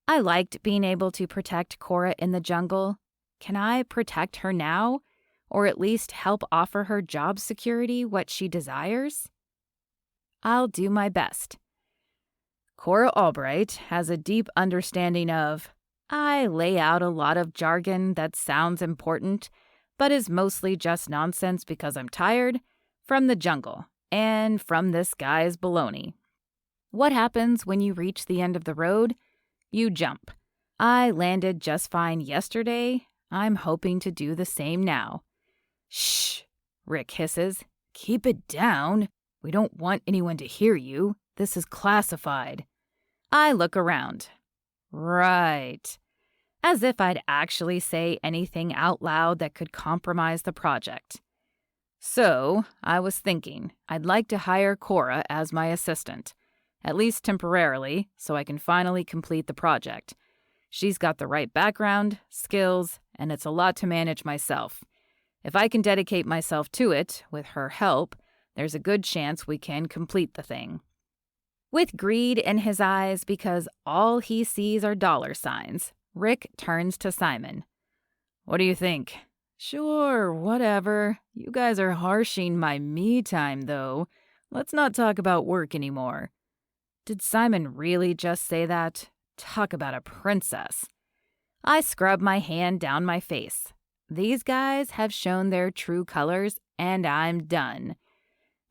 I liked being able to protect Cora in the jungle. Can I protect her now? Or at least help offer her job security what she desires? I'll do my best. Cora Albright has a deep understanding of. I lay out a lot of jargon that sounds important, but is mostly just nonsense because I'm tired, from the jungle, and from this guy's baloney. What happens when you reach the end of the road? You jump. I landed just fine yesterday. I'm hoping to do the same now. Shh, Rick hisses. Keep it down. We don't want anyone to hear you. This is classified. I look around. Right. As if I'd actually say anything out loud that could compromise the project. So, I was thinking, I'd like to hire Cora as my assistant. At least temporarily, so I can finally complete the project. She's got the right background, skills, and it's a lot to manage myself. If I can dedicate myself to it, with her help, there's a good chance we can complete the thing. With greed in his eyes because all he sees are dollar signs, Rick turns to Simon. What do you think? Sure, whatever. You guys are harshing my me time, though. Let's not talk about work anymore. Did Simon really just say that? Talk about a princess. I scrub my hand down my face. These guys have shown their true colors, and I'm done.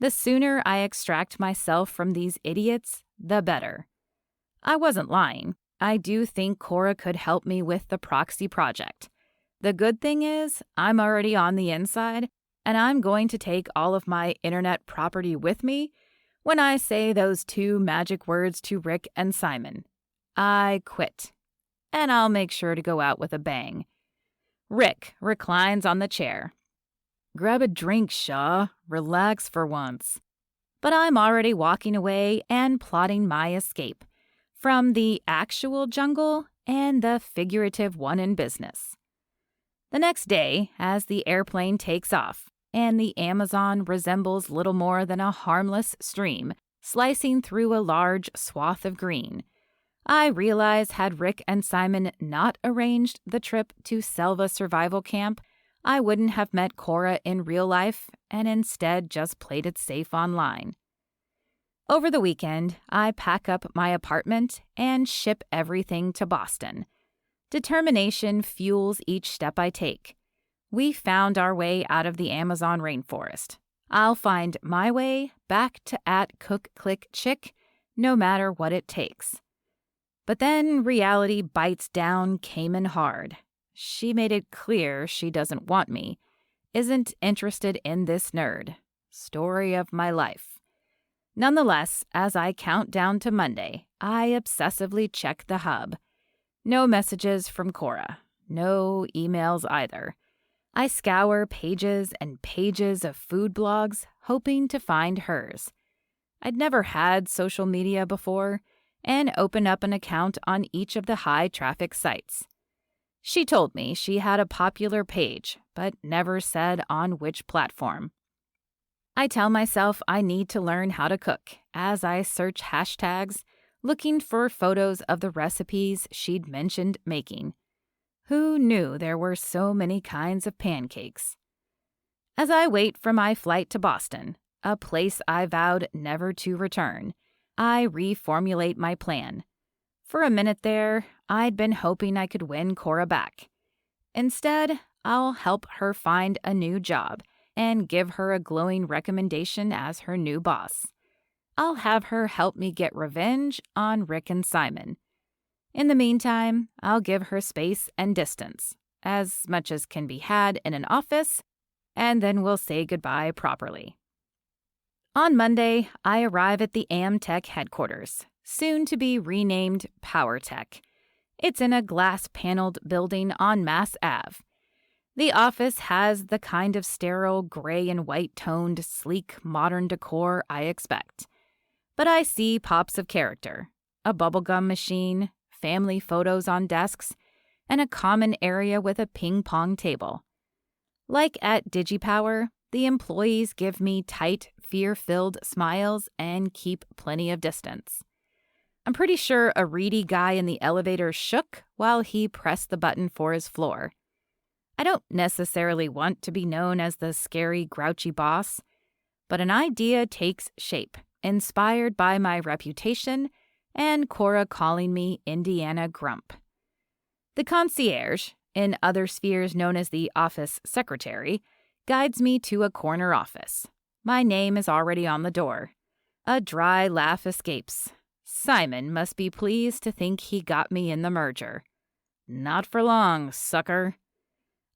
The sooner I extract myself from these idiots, the better. I wasn't lying. I do think Cora could help me with the proxy project. The good thing is, I'm already on the inside, and I'm going to take all of my internet property with me when I say those 2 magic words to Rick and Simon. I quit. And I'll make sure to go out with a bang. Rick reclines on the chair. Grab a drink, Shaw. Relax for once. But I'm already walking away and plotting my escape from the actual jungle and the figurative one in business. The next day, as the airplane takes off, and the Amazon resembles little more than a harmless stream slicing through a large swath of green, I realize had Rick and Simon not arranged the trip to Selva Survival Camp, I wouldn't have met Cora in real life and instead just played it safe online. Over the weekend, I pack up my apartment and ship everything to Boston. Determination fuels each step I take. We found our way out of the Amazon rainforest. I'll find my way back to @CookClickChick, no matter what it takes. But then reality bites down Cayman hard. She made it clear she doesn't want me, isn't interested in this nerd. Story of my life. Nonetheless, as I count down to Monday, I obsessively check the hub. No messages from Cora. No emails either. I scour pages and pages of food blogs, hoping to find hers. I'd never had social media before, and open up an account on each of the high-traffic sites. She told me she had a popular page, but never said on which platform. I tell myself I need to learn how to cook as I search hashtags, looking for photos of the recipes she'd mentioned making. Who knew there were so many kinds of pancakes? As I wait for my flight to Boston, a place I vowed never to return, I reformulate my plan. For a minute there, I'd been hoping I could win Cora back. Instead, I'll help her find a new job and give her a glowing recommendation as her new boss. I'll have her help me get revenge on Rick and Simon. In the meantime, I'll give her space and distance, as much as can be had in an office, and then we'll say goodbye properly. On Monday, I arrive at the Amtech headquarters, soon to be renamed PowerTech. It's in a glass-paneled building on Mass Ave. The office has the kind of sterile gray and white-toned, sleek, modern decor I expect. But I see pops of character, a bubblegum machine, family photos on desks, and a common area with a ping pong table. Like at DigiPower, the employees give me tight, fear-filled smiles and keep plenty of distance. I'm pretty sure a reedy guy in the elevator shook while he pressed the button for his floor. I don't necessarily want to be known as the scary, grouchy boss, but an idea takes shape, inspired by my reputation and Cora calling me Indiana Grump. The concierge, in other spheres known as the office secretary, guides me to a corner office. My name is already on the door. A dry laugh escapes. Simon must be pleased to think he got me in the merger. Not for long, sucker.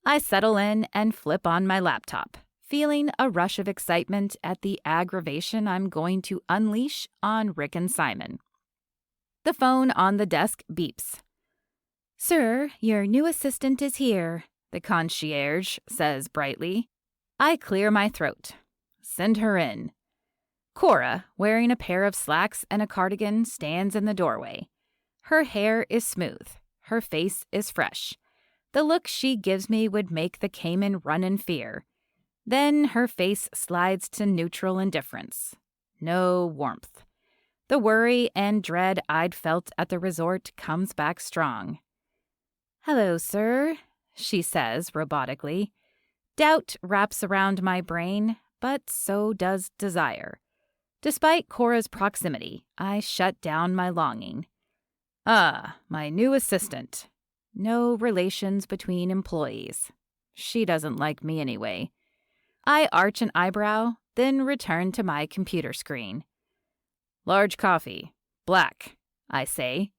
I settle in and flip on my laptop, feeling a rush of excitement at the aggravation I'm going to unleash on Rick and Simon. The phone on the desk beeps. "Sir, your new assistant is here," the concierge says brightly. I clear my throat. Send her in. Cora, wearing a pair of slacks and a cardigan, stands in the doorway. Her hair is smooth. Her face is fresh. The look she gives me would make the Cayman run in fear. Then her face slides to neutral indifference. No warmth. The worry and dread I'd felt at the resort comes back strong. "Hello, sir," she says robotically. Doubt wraps around my brain, but so does desire. Despite Cora's proximity, I shut down my longing. My new assistant. No relations between employees. She doesn't like me anyway. I arch an eyebrow, then return to my computer screen. "Large coffee. Black," I say.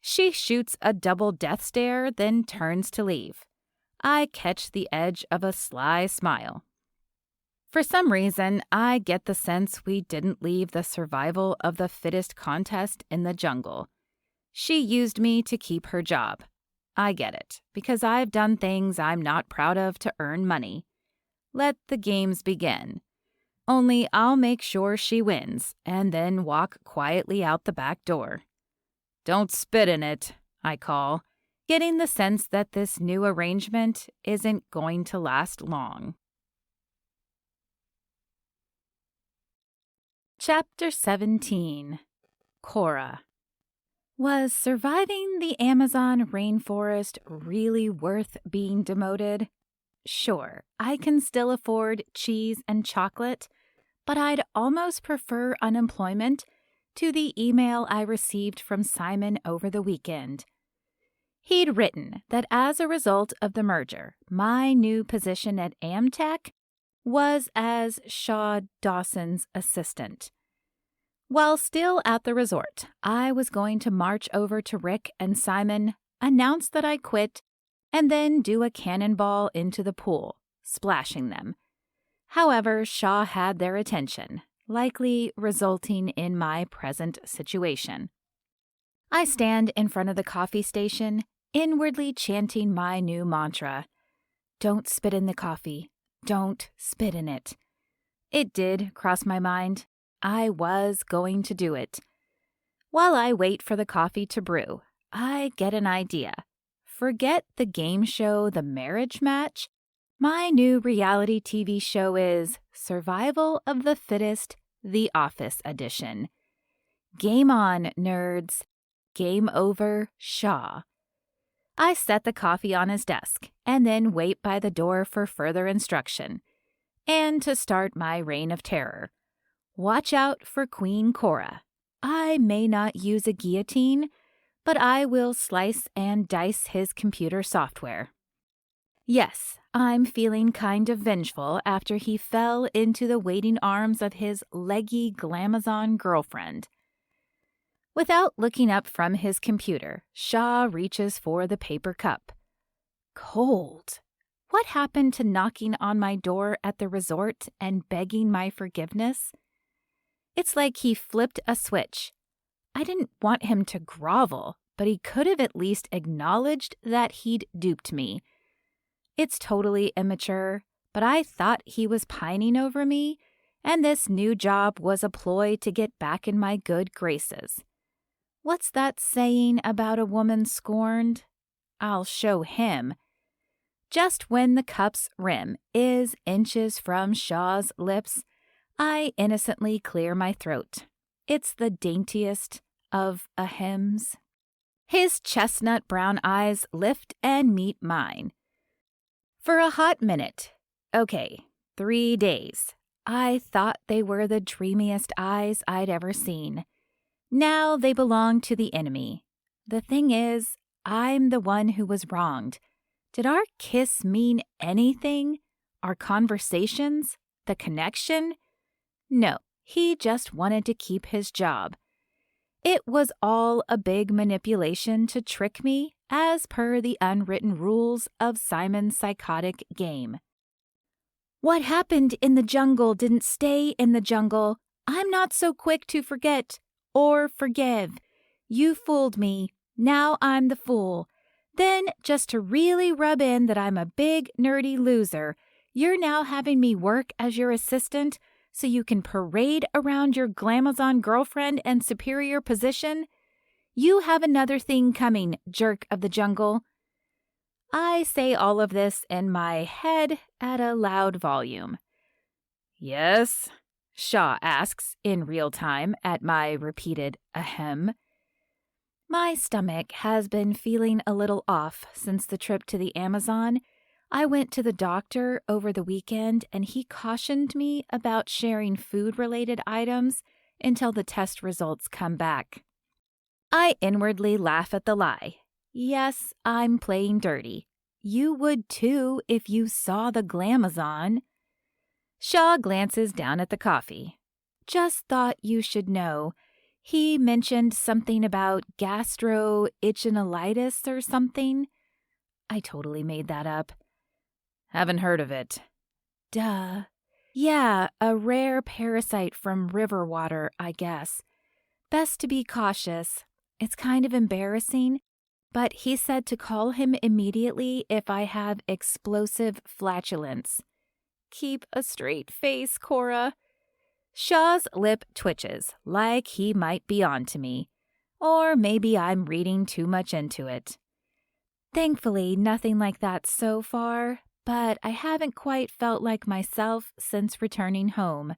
She shoots a double death stare, then turns to leave. I catch the edge of a sly smile. For some reason, I get the sense we didn't leave the survival of the fittest contest in the jungle. She used me to keep her job. I get it, because I've done things I'm not proud of to earn money. Let the games begin. Only I'll make sure she wins, and then walk quietly out the back door. "Don't spit in it," I call, getting the sense that this new arrangement isn't going to last long. Chapter 17. Cora. Was surviving the Amazon rainforest really worth being demoted? Sure, I can still afford cheese and chocolate, but I'd almost prefer unemployment to the email I received from Simon over the weekend. He'd written that as a result of the merger, my new position at Amtech was as Dawson's assistant. While still at the resort, I was going to march over to Rick and Simon, announce that I quit, and then do a cannonball into the pool, splashing them. However, Shaw had their attention, likely resulting in my present situation. I stand in front of the coffee station, inwardly chanting my new mantra. Don't spit in the coffee. Don't spit in it. It did cross my mind. I was going to do it. While I wait for the coffee to brew, I get an idea. Forget the game show The Marriage Match. My new reality TV show is Survival of the Fittest, The Office Edition. Game on, nerds. Game over, Shaw. I set the coffee on his desk and then wait by the door for further instruction. And to start my reign of terror. Watch out for Queen Cora. I may not use a guillotine, but I will slice and dice his computer software. Yes, I'm feeling kind of vengeful after he fell into the waiting arms of his leggy glamazon girlfriend. Without looking up from his computer, Shaw reaches for the paper cup. Cold. What happened to knocking on my door at the resort and begging my forgiveness? It's like he flipped a switch. I didn't want him to grovel, but he could have at least acknowledged that he'd duped me. It's totally immature, but I thought he was pining over me, and this new job was a ploy to get back in my good graces. What's that saying about a woman scorned? I'll show him. Just when the cup's rim is inches from Shaw's lips, I innocently clear my throat. It's the daintiest of ahems. His chestnut brown eyes lift and meet mine. For a hot minute, 3 days, I thought they were the dreamiest eyes I'd ever seen. Now they belong to the enemy. The thing is, I'm the one who was wronged. Did our kiss mean anything? Our conversations? The connection? No, he just wanted to keep his job. It was all a big manipulation to trick me, as per the unwritten rules of Simon's psychotic game. What happened in the jungle didn't stay in the jungle. I'm not so quick to forget or forgive. You fooled me. Now I'm the fool. Then, just to really rub in that I'm a big, nerdy loser, you're now having me work as your assistant so you can parade around your glamazon girlfriend and superior position? You have another thing coming, jerk of the jungle. I say all of this in my head at a loud volume. Yes? Shaw asks in real time at my repeated ahem. My stomach has been feeling a little off since the trip to the Amazon. I went to the doctor over the weekend and he cautioned me about sharing food-related items until the test results come back. I inwardly laugh at the lie. Yes, I'm playing dirty. You would too if you saw the glamazon. Shaw glances down at the coffee. Just thought you should know. He mentioned something about gastroenteritis or something. I totally made that up. Haven't heard of it. Duh. Yeah, a rare parasite from river water, I guess. Best to be cautious. It's kind of embarrassing, but he said to call him immediately if I have explosive flatulence. Keep a straight face, Cora. Shaw's lip twitches, like he might be on to me. Or maybe I'm reading too much into it. Thankfully, nothing like that so far, but I haven't quite felt like myself since returning home.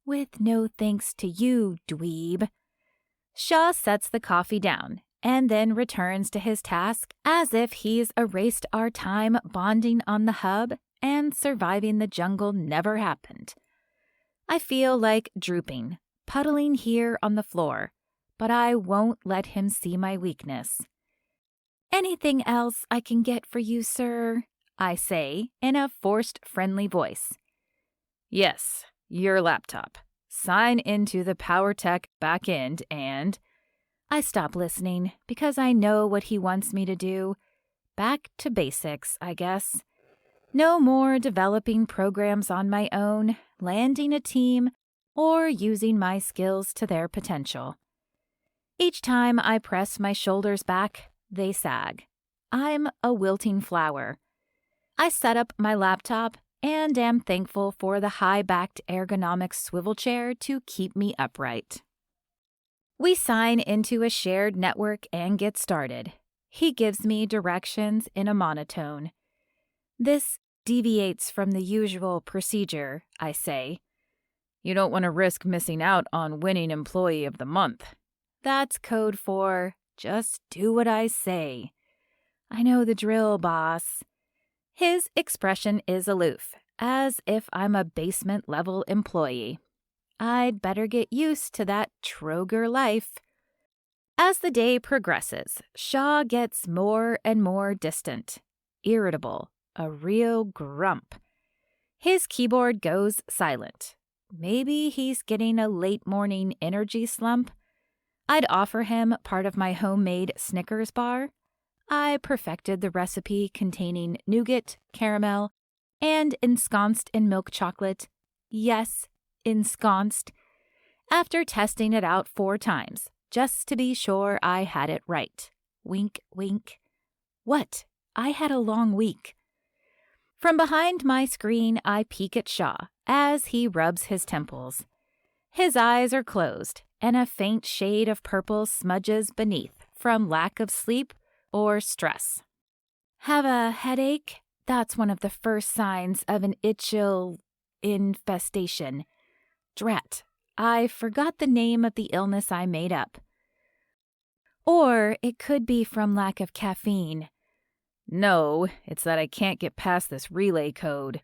With no thanks to you, dweeb. Shaw sets the coffee down and then returns to his task as if he's erased our time bonding on the hub and surviving the jungle never happened. I feel like drooping, puddling here on the floor, but I won't let him see my weakness. Anything else I can get for you, sir? I say in a forced friendly voice. Yes, your laptop. Sign into the PowerTech backend and... I stop listening because I know what he wants me to do. Back to basics, I guess. No more developing programs on my own, landing a team, or using my skills to their potential. Each time I press my shoulders back, they sag. I'm a wilting flower. I set up my laptop and am thankful for the high-backed ergonomic swivel chair to keep me upright. We sign into a shared network and get started. He gives me directions in a monotone. This deviates from the usual procedure, I say. You don't want to risk missing out on winning Employee of the Month. That's code for just do what I say. I know the drill, boss. His expression is aloof, as if I'm a basement-level employee. I'd better get used to that Troger life. As the day progresses, Shaw gets more and more distant, irritable, a real grump. His keyboard goes silent. Maybe he's getting a late-morning energy slump. I'd offer him part of my homemade Snickers bar. I perfected the recipe containing nougat, caramel, and ensconced in milk chocolate. Yes, ensconced. After testing it out 4 times, just to be sure I had it right. Wink, wink. What? I had a long week. From behind my screen, I peek at Shaw as he rubs his temples. His eyes are closed, and a faint shade of purple smudges beneath from lack of sleep or stress. Have a headache? That's one of the first signs of an itchil infestation. Drat, I forgot the name of the illness I made up. Or it could be from lack of caffeine. No, it's that I can't get past this relay code.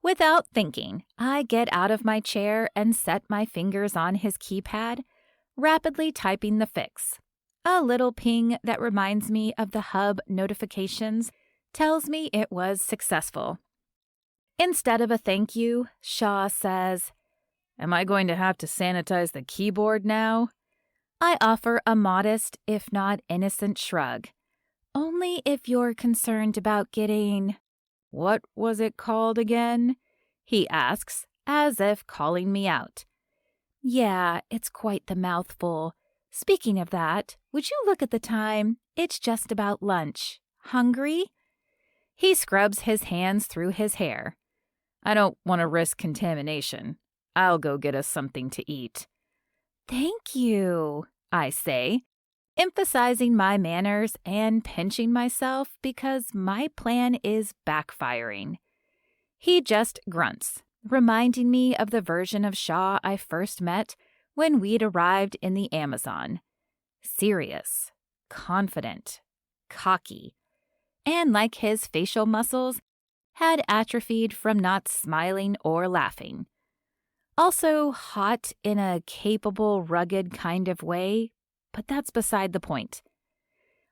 Without thinking, I get out of my chair and set my fingers on his keypad, rapidly typing the fix. A little ping that reminds me of the hub notifications tells me it was successful. Instead of a thank you, Shaw says, Am I going to have to sanitize the keyboard now? I offer a modest, if not innocent shrug. Only if you're concerned about getting... What was it called again? He asks, as if calling me out. Yeah, it's quite the mouthful. Speaking of that, would you look at the time? It's just about lunch. Hungry? He scrubs his hands through his hair. I don't want to risk contamination. I'll go get us something to eat. Thank you, I say, emphasizing my manners and pinching myself because my plan is backfiring. He just grunts, reminding me of the version of Shaw I first met when we'd arrived in the Amazon. Serious, confident, cocky, and like his facial muscles, had atrophied from not smiling or laughing. Also hot in a capable, rugged kind of way, but that's beside the point.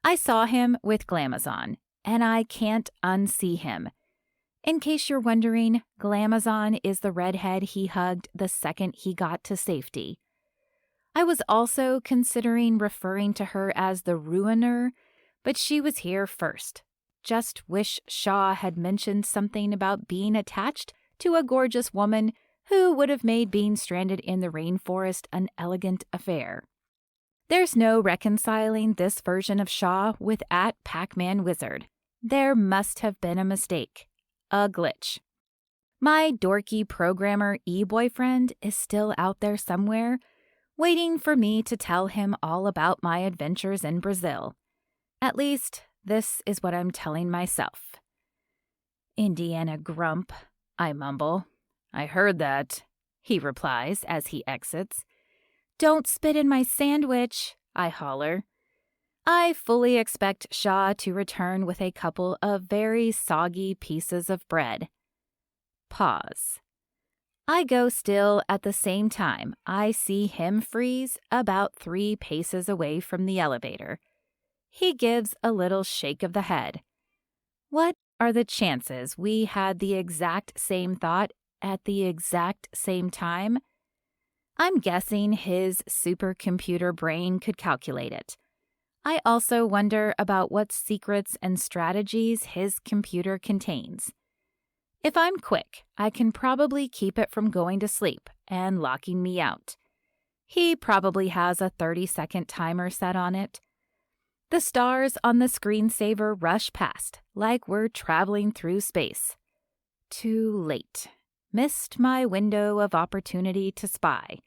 I saw him with Glamazon, and I can't unsee him. In case you're wondering, Glamazon is the redhead he hugged the second he got to safety. I was also considering referring to her as the Ruiner, but she was here first. Just wish Shaw had mentioned something about being attached to a gorgeous woman who would have made being stranded in the rainforest an elegant affair. There's no reconciling this version of Shaw with @Pac-Man Wizard. There must have been a mistake. A glitch. My dorky programmer e-boyfriend is still out there somewhere, waiting for me to tell him all about my adventures in Brazil. At least, this is what I'm telling myself. Indiana Grump, I mumble. I heard that, he replies as he exits. Don't spit in my sandwich, I holler. I fully expect Shaw to return with a couple of very soggy pieces of bread. Pause. I go still at the same time I see him freeze about 3 paces away from the elevator. He gives a little shake of the head. What are the chances we had the exact same thought at the exact same time? I'm guessing his supercomputer brain could calculate it. I also wonder about what secrets and strategies his computer contains. If I'm quick, I can probably keep it from going to sleep and locking me out. He probably has a 30-second timer set on it. The stars on the screensaver rush past like we're traveling through space. Too late. Missed my window of opportunity to spy.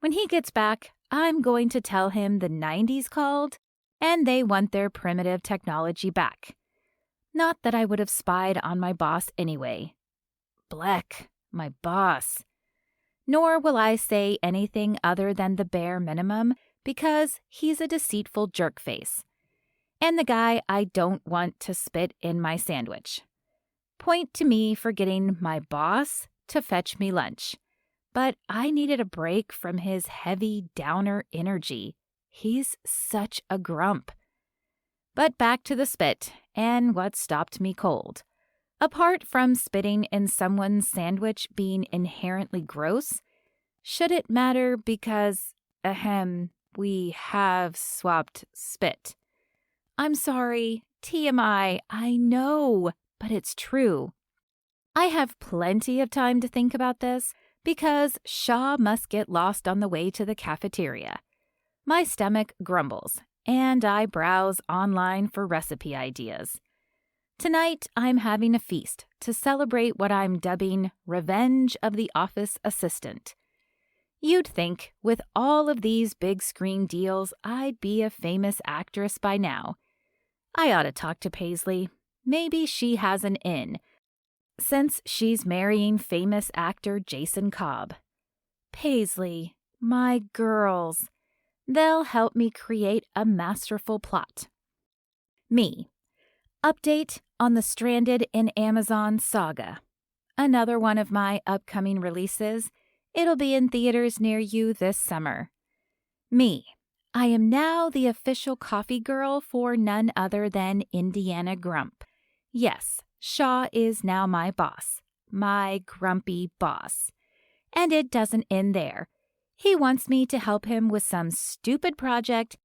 When he gets back, I'm going to tell him the 90s called and they want their primitive technology back. Not that I would have spied on my boss anyway. Bleck, my boss. Nor will I say anything other than the bare minimum because he's a deceitful jerkface. And the guy I don't want to spit in my sandwich. Point to me for getting my boss to fetch me lunch. But I needed a break from his heavy downer energy. He's such a grump. But back to the spit and what stopped me cold. Apart from spitting in someone's sandwich being inherently gross, should it matter because, we have swapped spit? I'm sorry, TMI, I know, but it's true. I have plenty of time to think about this because Shaw must get lost on the way to the cafeteria. My stomach grumbles, and I browse online for recipe ideas. Tonight, I'm having a feast to celebrate what I'm dubbing Revenge of the Office Assistant. You'd think, with all of these big screen deals, I'd be a famous actress by now. I ought to talk to Paisley. maybe she has an in, since she's marrying famous actor Jason Cobb. Paisley, my girls. They'll help me create a masterful plot. Me. Update on the Stranded in Amazon saga. Another one of my upcoming releases. It'll be in theaters near you this summer. Me. I am now the official coffee girl for none other than Indiana Grump. Yes, Shaw is now my boss. My grumpy boss. And it doesn't end there. He wants me to help him with some stupid project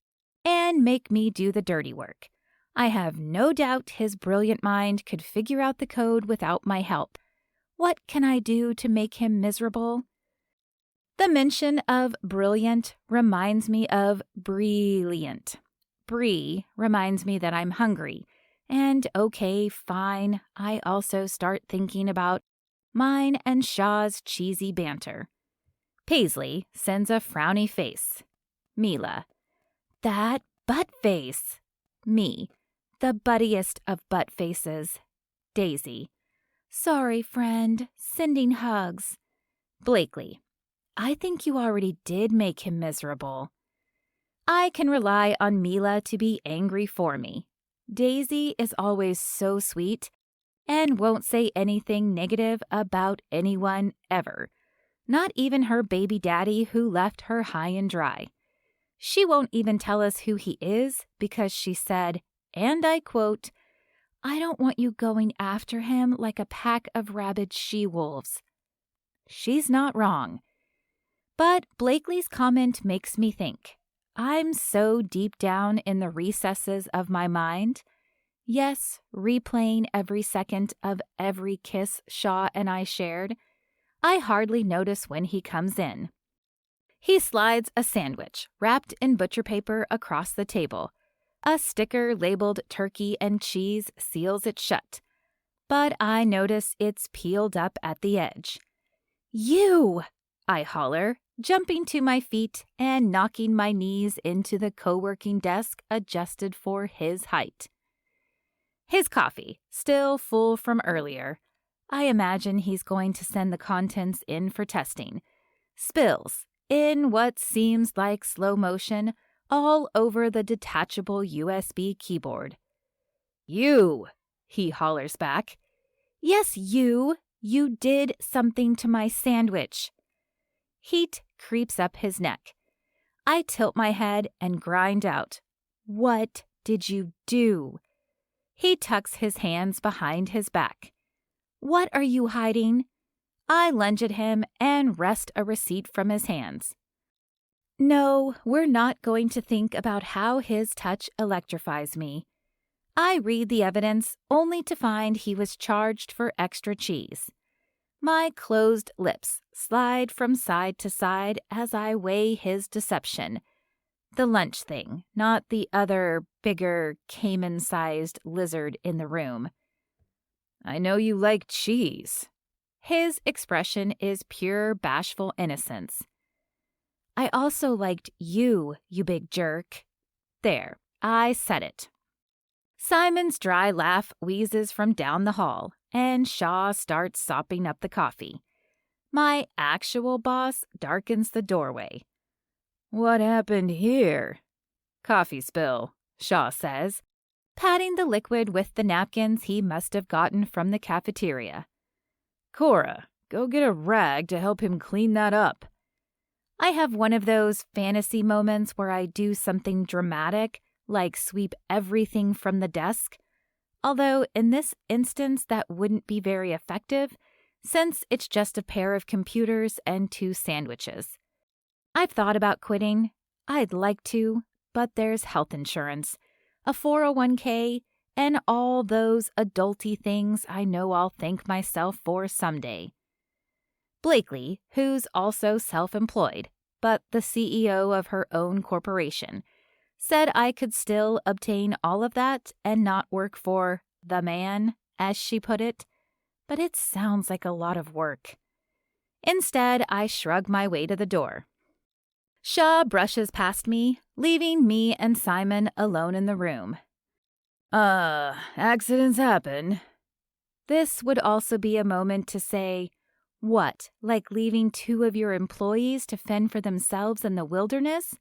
and make me do the dirty work. I have no doubt his brilliant mind could figure out the code without my help. What can I do to make him miserable? The mention of brilliant reminds me of brilliant. Brie reminds me that I'm hungry. And okay, fine, I also start thinking about mine and Shaw's cheesy banter. Paisley sends a frowny face. Mila. That butt face. Me. The buttiest of butt faces. Daisy. Sorry, friend. Sending hugs. Blakely. I think you already did make him miserable. I can rely on Mila to be angry for me. Daisy is always so sweet and won't say anything negative about anyone ever. Not even her baby daddy who left her high and dry. She won't even tell us who he is because she said, and I quote, I don't want you going after him like a pack of rabid she-wolves. She's not wrong. But Blakely's comment makes me think. I'm so deep down in the recesses of my mind. Yes, replaying every second of every kiss Shaw and I shared. I hardly notice when he comes in. He slides a sandwich wrapped in butcher paper across the table. A sticker labeled turkey and cheese seals it shut. But I notice it's peeled up at the edge. You! I holler, jumping to my feet and knocking my knees into the co-working desk adjusted for his height. His coffee, still full from earlier. I imagine he's going to send the contents in for testing. Spills, in what seems like slow motion, all over the detachable USB keyboard. You, he hollers back. Yes, you. You did something to my sandwich. Heat creeps up his neck. I tilt my head and grind out. What did you do? He tucks his hands behind his back. What are you hiding? I lunge at him and wrest a receipt from his hands. No, we're not going to think about how his touch electrifies me. I read the evidence only to find he was charged for extra cheese. My closed lips slide from side to side as I weigh his deception. The lunch thing, not the other, bigger, caiman-sized lizard in the room. I know you like cheese. His expression is pure bashful innocence. I also liked you, you big jerk. There, I said it. Simon's dry laugh wheezes from down the hall, and Shaw starts sopping up the coffee. My actual boss darkens the doorway. What happened here? Coffee spill, Shaw says, patting the liquid with the napkins he must have gotten from the cafeteria. Cora, go get a rag to help him clean that up. I have one of those fantasy moments where I do something dramatic, like sweep everything from the desk. Although in this instance that wouldn't be very effective, since it's just a pair of computers and 2 sandwiches. I've thought about quitting. I'd like to, but there's health insurance, a 401k, and all those adulty things I know I'll thank myself for someday. Blakely, who's also self-employed, but the CEO of her own corporation, said I could still obtain all of that and not work for the man, as she put it, but it sounds like a lot of work. Instead, I shrug my way to the door. Shaw brushes past me, leaving me and Simon alone in the room. Accidents happen. This would also be a moment to say, what, like leaving 2 of your employees to fend for themselves in the wilderness?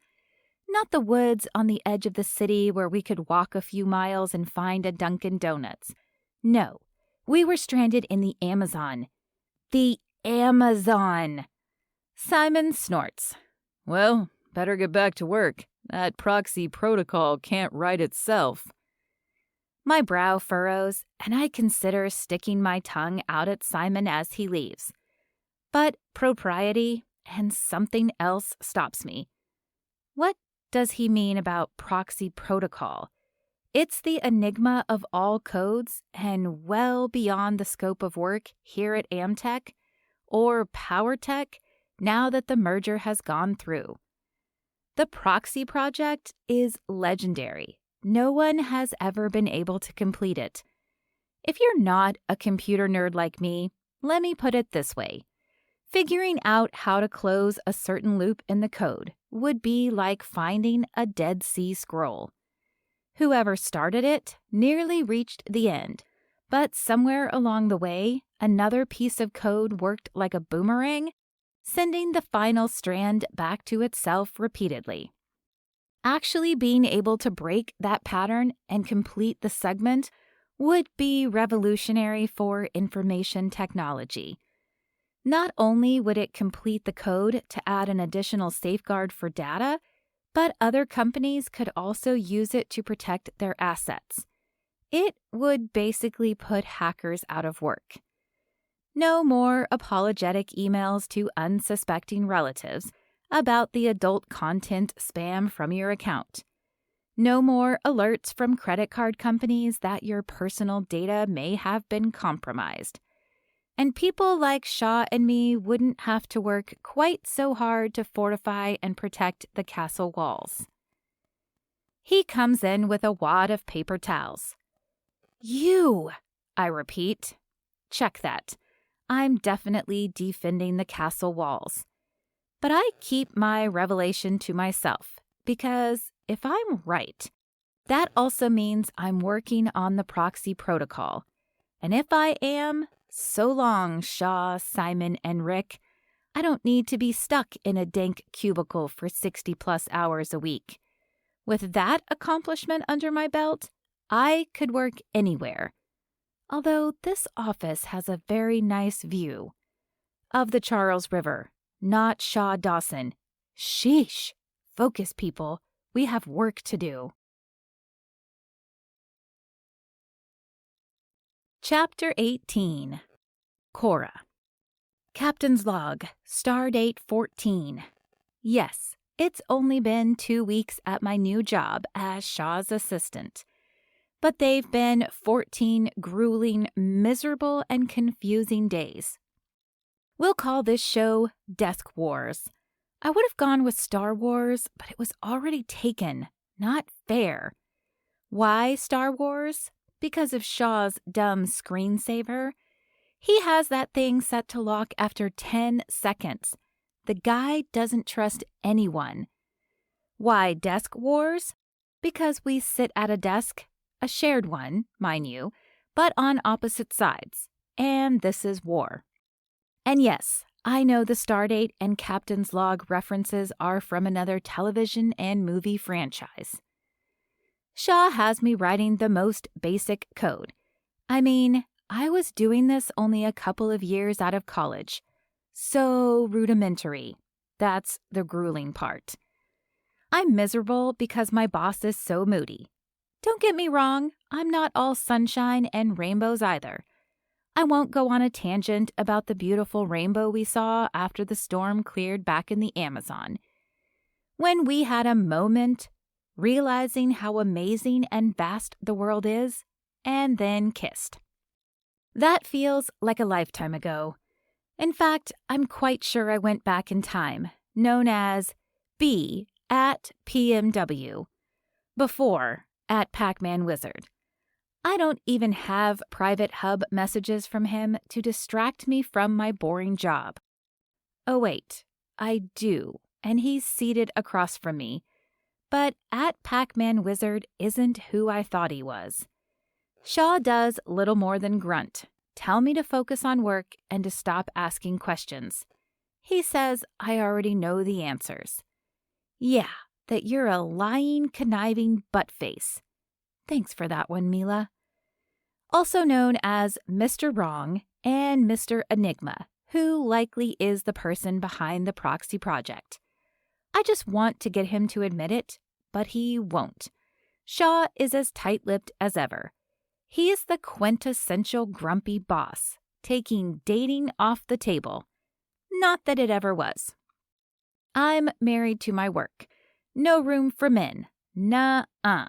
Not the woods on the edge of the city where we could walk a few miles and find a Dunkin' Donuts. No, we were stranded in the Amazon. The Amazon! Simon snorts. Well, better get back to work. That proxy protocol can't right itself. My brow furrows, and I consider sticking my tongue out at Simon as he leaves. But propriety and something else stops me. What does he mean about proxy protocol? It's the enigma of all codes and well beyond the scope of work here at Amtech or PowerTech now that the merger has gone through. The proxy project is legendary. No one has ever been able to complete it. If you're not a computer nerd like me, let me put it this way. Figuring out how to close a certain loop in the code would be like finding a Dead Sea Scroll. Whoever started it nearly reached the end, but somewhere along the way, another piece of code worked like a boomerang, sending the final strand back to itself repeatedly. Actually being able to break that pattern and complete the segment would be revolutionary for information technology. Not only would it complete the code to add an additional safeguard for data, but other companies could also use it to protect their assets. It would basically put hackers out of work. No more apologetic emails to unsuspecting relatives about the adult content spam from your account. No more alerts from credit card companies that your personal data may have been compromised. And people like Shaw and me wouldn't have to work quite so hard to fortify and protect the castle walls. He comes in with a wad of paper towels. You, I repeat. Check that. I'm definitely defending the castle walls. But I keep my revelation to myself, because if I'm right, that also means I'm working on the proxy protocol. And if I am, so long, Shaw, Simon, and Rick. I don't need to be stuck in a dank cubicle for 60+ hours a week. With that accomplishment under my belt, I could work anywhere. Although this office has a very nice view of the Charles River, not Shaw Dawson. Sheesh! Focus, people. We have work to do. Chapter 18. Cora. Captain's log, stardate 14. Yes, it's only been 2 weeks at my new job as Shaw's assistant. But they've been 14 grueling, miserable, and confusing days. We'll call this show Desk Wars. I would have gone with Star Wars, but it was already taken. Not fair. Why Star Wars? Because of Shaw's dumb screensaver. He has that thing set to lock after 10 seconds. The guy doesn't trust anyone. Why Desk Wars? Because we sit at a desk, a shared one, mind you, but on opposite sides. And this is war. And yes, I know the stardate and captain's log references are from another television and movie franchise. Shaw has me writing the most basic code. I mean, I was doing this only a couple of years out of college. So rudimentary. That's the grueling part. I'm miserable because my boss is so moody. Don't get me wrong, I'm not all sunshine and rainbows either. I won't go on a tangent about the beautiful rainbow we saw after the storm cleared back in the Amazon. When we had a moment, realizing how amazing and vast the world is, and then kissed. That feels like a lifetime ago. In fact, I'm quite sure I went back in time, known as B at PMW, before at Pac-Man Wizard. I don't even have private hub messages from him to distract me from my boring job. Oh wait, I do, and he's seated across from me. But at Pac-Man Wizard isn't who I thought he was. Shaw does little more than grunt, tell me to focus on work and to stop asking questions. He says I already know the answers. Yeah, that you're a lying, conniving buttface. Thanks for that one, Mila. Also known as Mr. Wrong and Mr. Enigma, who likely is the person behind the proxy project. I just want to get him to admit it, but he won't. Shaw is as tight-lipped as ever. He is the quintessential grumpy boss, taking dating off the table. Not that it ever was. I'm married to my work. No room for men. Nuh-uh.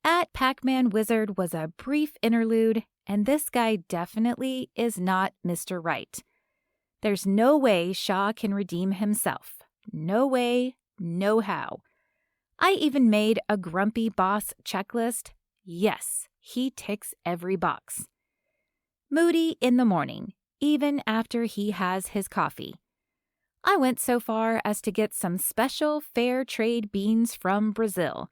At Pac-Man Wizard was a brief interlude, and this guy definitely is not Mr. Right. There's no way Shaw can redeem himself. No way, no how. I even made a grumpy boss checklist. Yes, he ticks every box. Moody in the morning, even after he has his coffee. I went so far as to get some special fair trade beans from Brazil.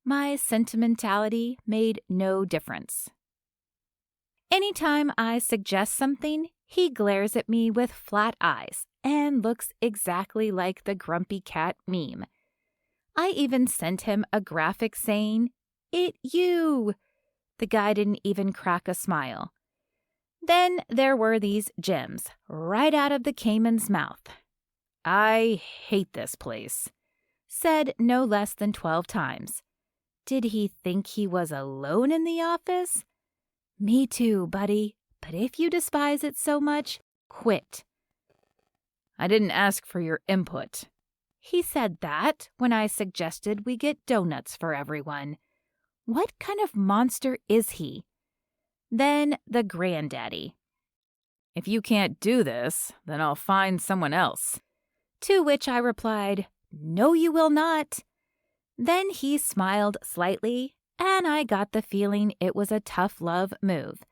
My sentimentality made no difference. Anytime I suggest something, he glares at me with flat eyes and looks exactly like the grumpy cat meme. I even sent him a graphic saying, "It you." The guy didn't even crack a smile. Then there were these gems, right out of the Cayman's mouth. "I hate this place," said no less than 12 times. Did he think he was alone in the office? Me too, buddy, but if you despise it so much, quit. "I didn't ask for your input." He said that when I suggested we get donuts for everyone. What kind of monster is he? Then the granddaddy. "If you can't do this, then I'll find someone else." To which I replied, "No, you will not." Then he smiled slightly, and I got the feeling it was a tough love move.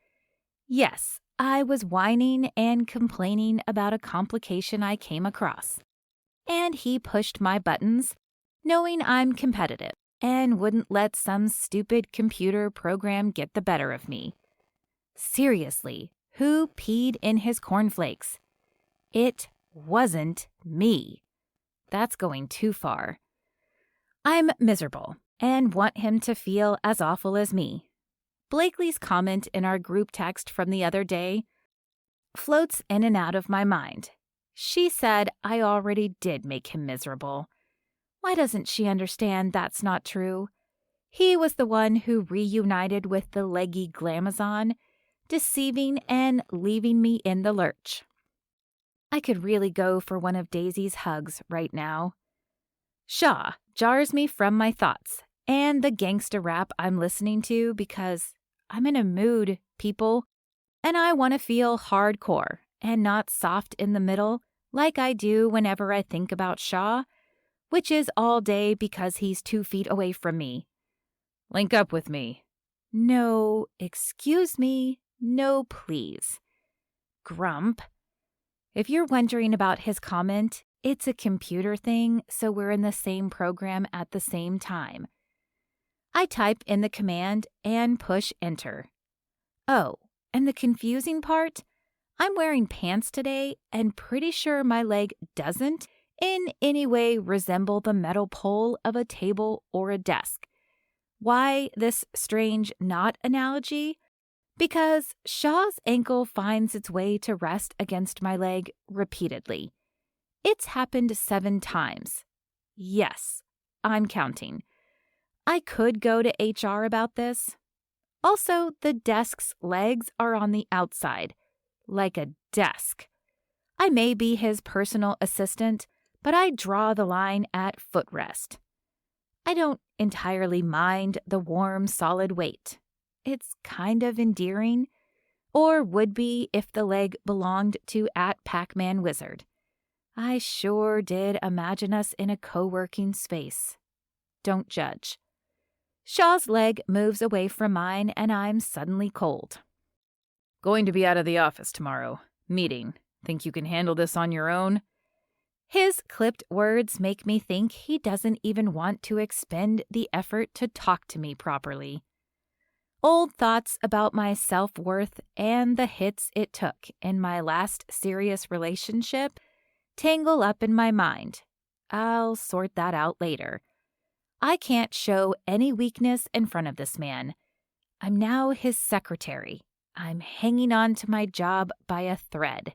Yes, I was whining and complaining about a complication I came across. And he pushed my buttons, knowing I'm competitive and wouldn't let some stupid computer program get the better of me. Seriously, who peed in his cornflakes? It wasn't me. That's going too far. I'm miserable and want him to feel as awful as me. Blakely's comment in our group text from the other day floats in and out of my mind. She said I already did make him miserable. Why doesn't she understand that's not true? He was the one who reunited with the leggy glamazon, deceiving and leaving me in the lurch. I could really go for one of Daisy's hugs right now. Shaw jars me from my thoughts and the gangsta rap I'm listening to because I'm in a mood, people, and I want to feel hardcore and not soft in the middle like I do whenever I think about Shaw, which is all day because he's 2 feet away from me. "Link up with me." No, excuse me. No, please. Grump. If you're wondering about his comment, it's a computer thing, so we're in the same program at the same time. I type in the command and push enter. Oh, and the confusing part? I'm wearing pants today and pretty sure my leg doesn't in any way resemble the metal pole of a table or a desk. Why this strange not analogy? Because Shaw's ankle finds its way to rest against my leg repeatedly. It's happened 7 times. Yes, I'm counting. I could go to HR about this. Also, the desk's legs are on the outside, like a desk. I may be his personal assistant, but I draw the line at footrest. I don't entirely mind the warm, solid weight. It's kind of endearing, or would be if the leg belonged to at Pac-Man Wizard. I sure did imagine us in a co-working space. Don't judge. Shaw's leg moves away from mine and I'm suddenly cold. "Going to be out of the office tomorrow. Meeting. Think you can handle this on your own?" His clipped words make me think he doesn't even want to expend the effort to talk to me properly. Old thoughts about my self-worth and the hits it took in my last serious relationship tangle up in my mind. I'll sort that out later. I can't show any weakness in front of this man. I'm now his secretary. I'm hanging on to my job by a thread.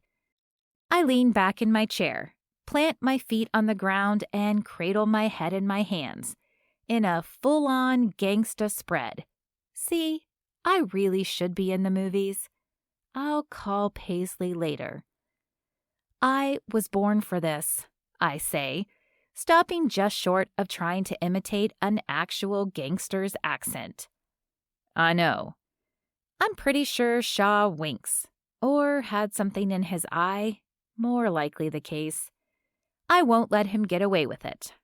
I lean back in my chair, plant my feet on the ground, and cradle my head in my hands in a full-on gangsta spread. See, I really should be in the movies. I'll call Paisley later. I was born for this, I say, stopping just short of trying to imitate an actual gangster's accent. I know. I'm pretty sure Shaw winks, or had something in his eye, more likely the case. I won't let him get away with it.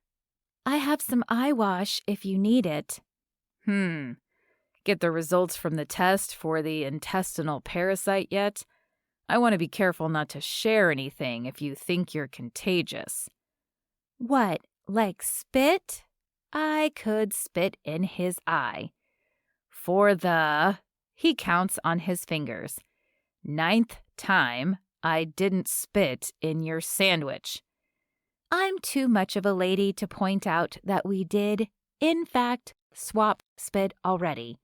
I have some eye wash if you need it. Get the results from the test for the intestinal parasite yet? I want to be careful not to share anything if you think you're contagious. What, like spit? I could spit in his eye. He counts on his fingers. 9th time I didn't spit in your sandwich. I'm too much of a lady to point out that we did, in fact, swap spit already.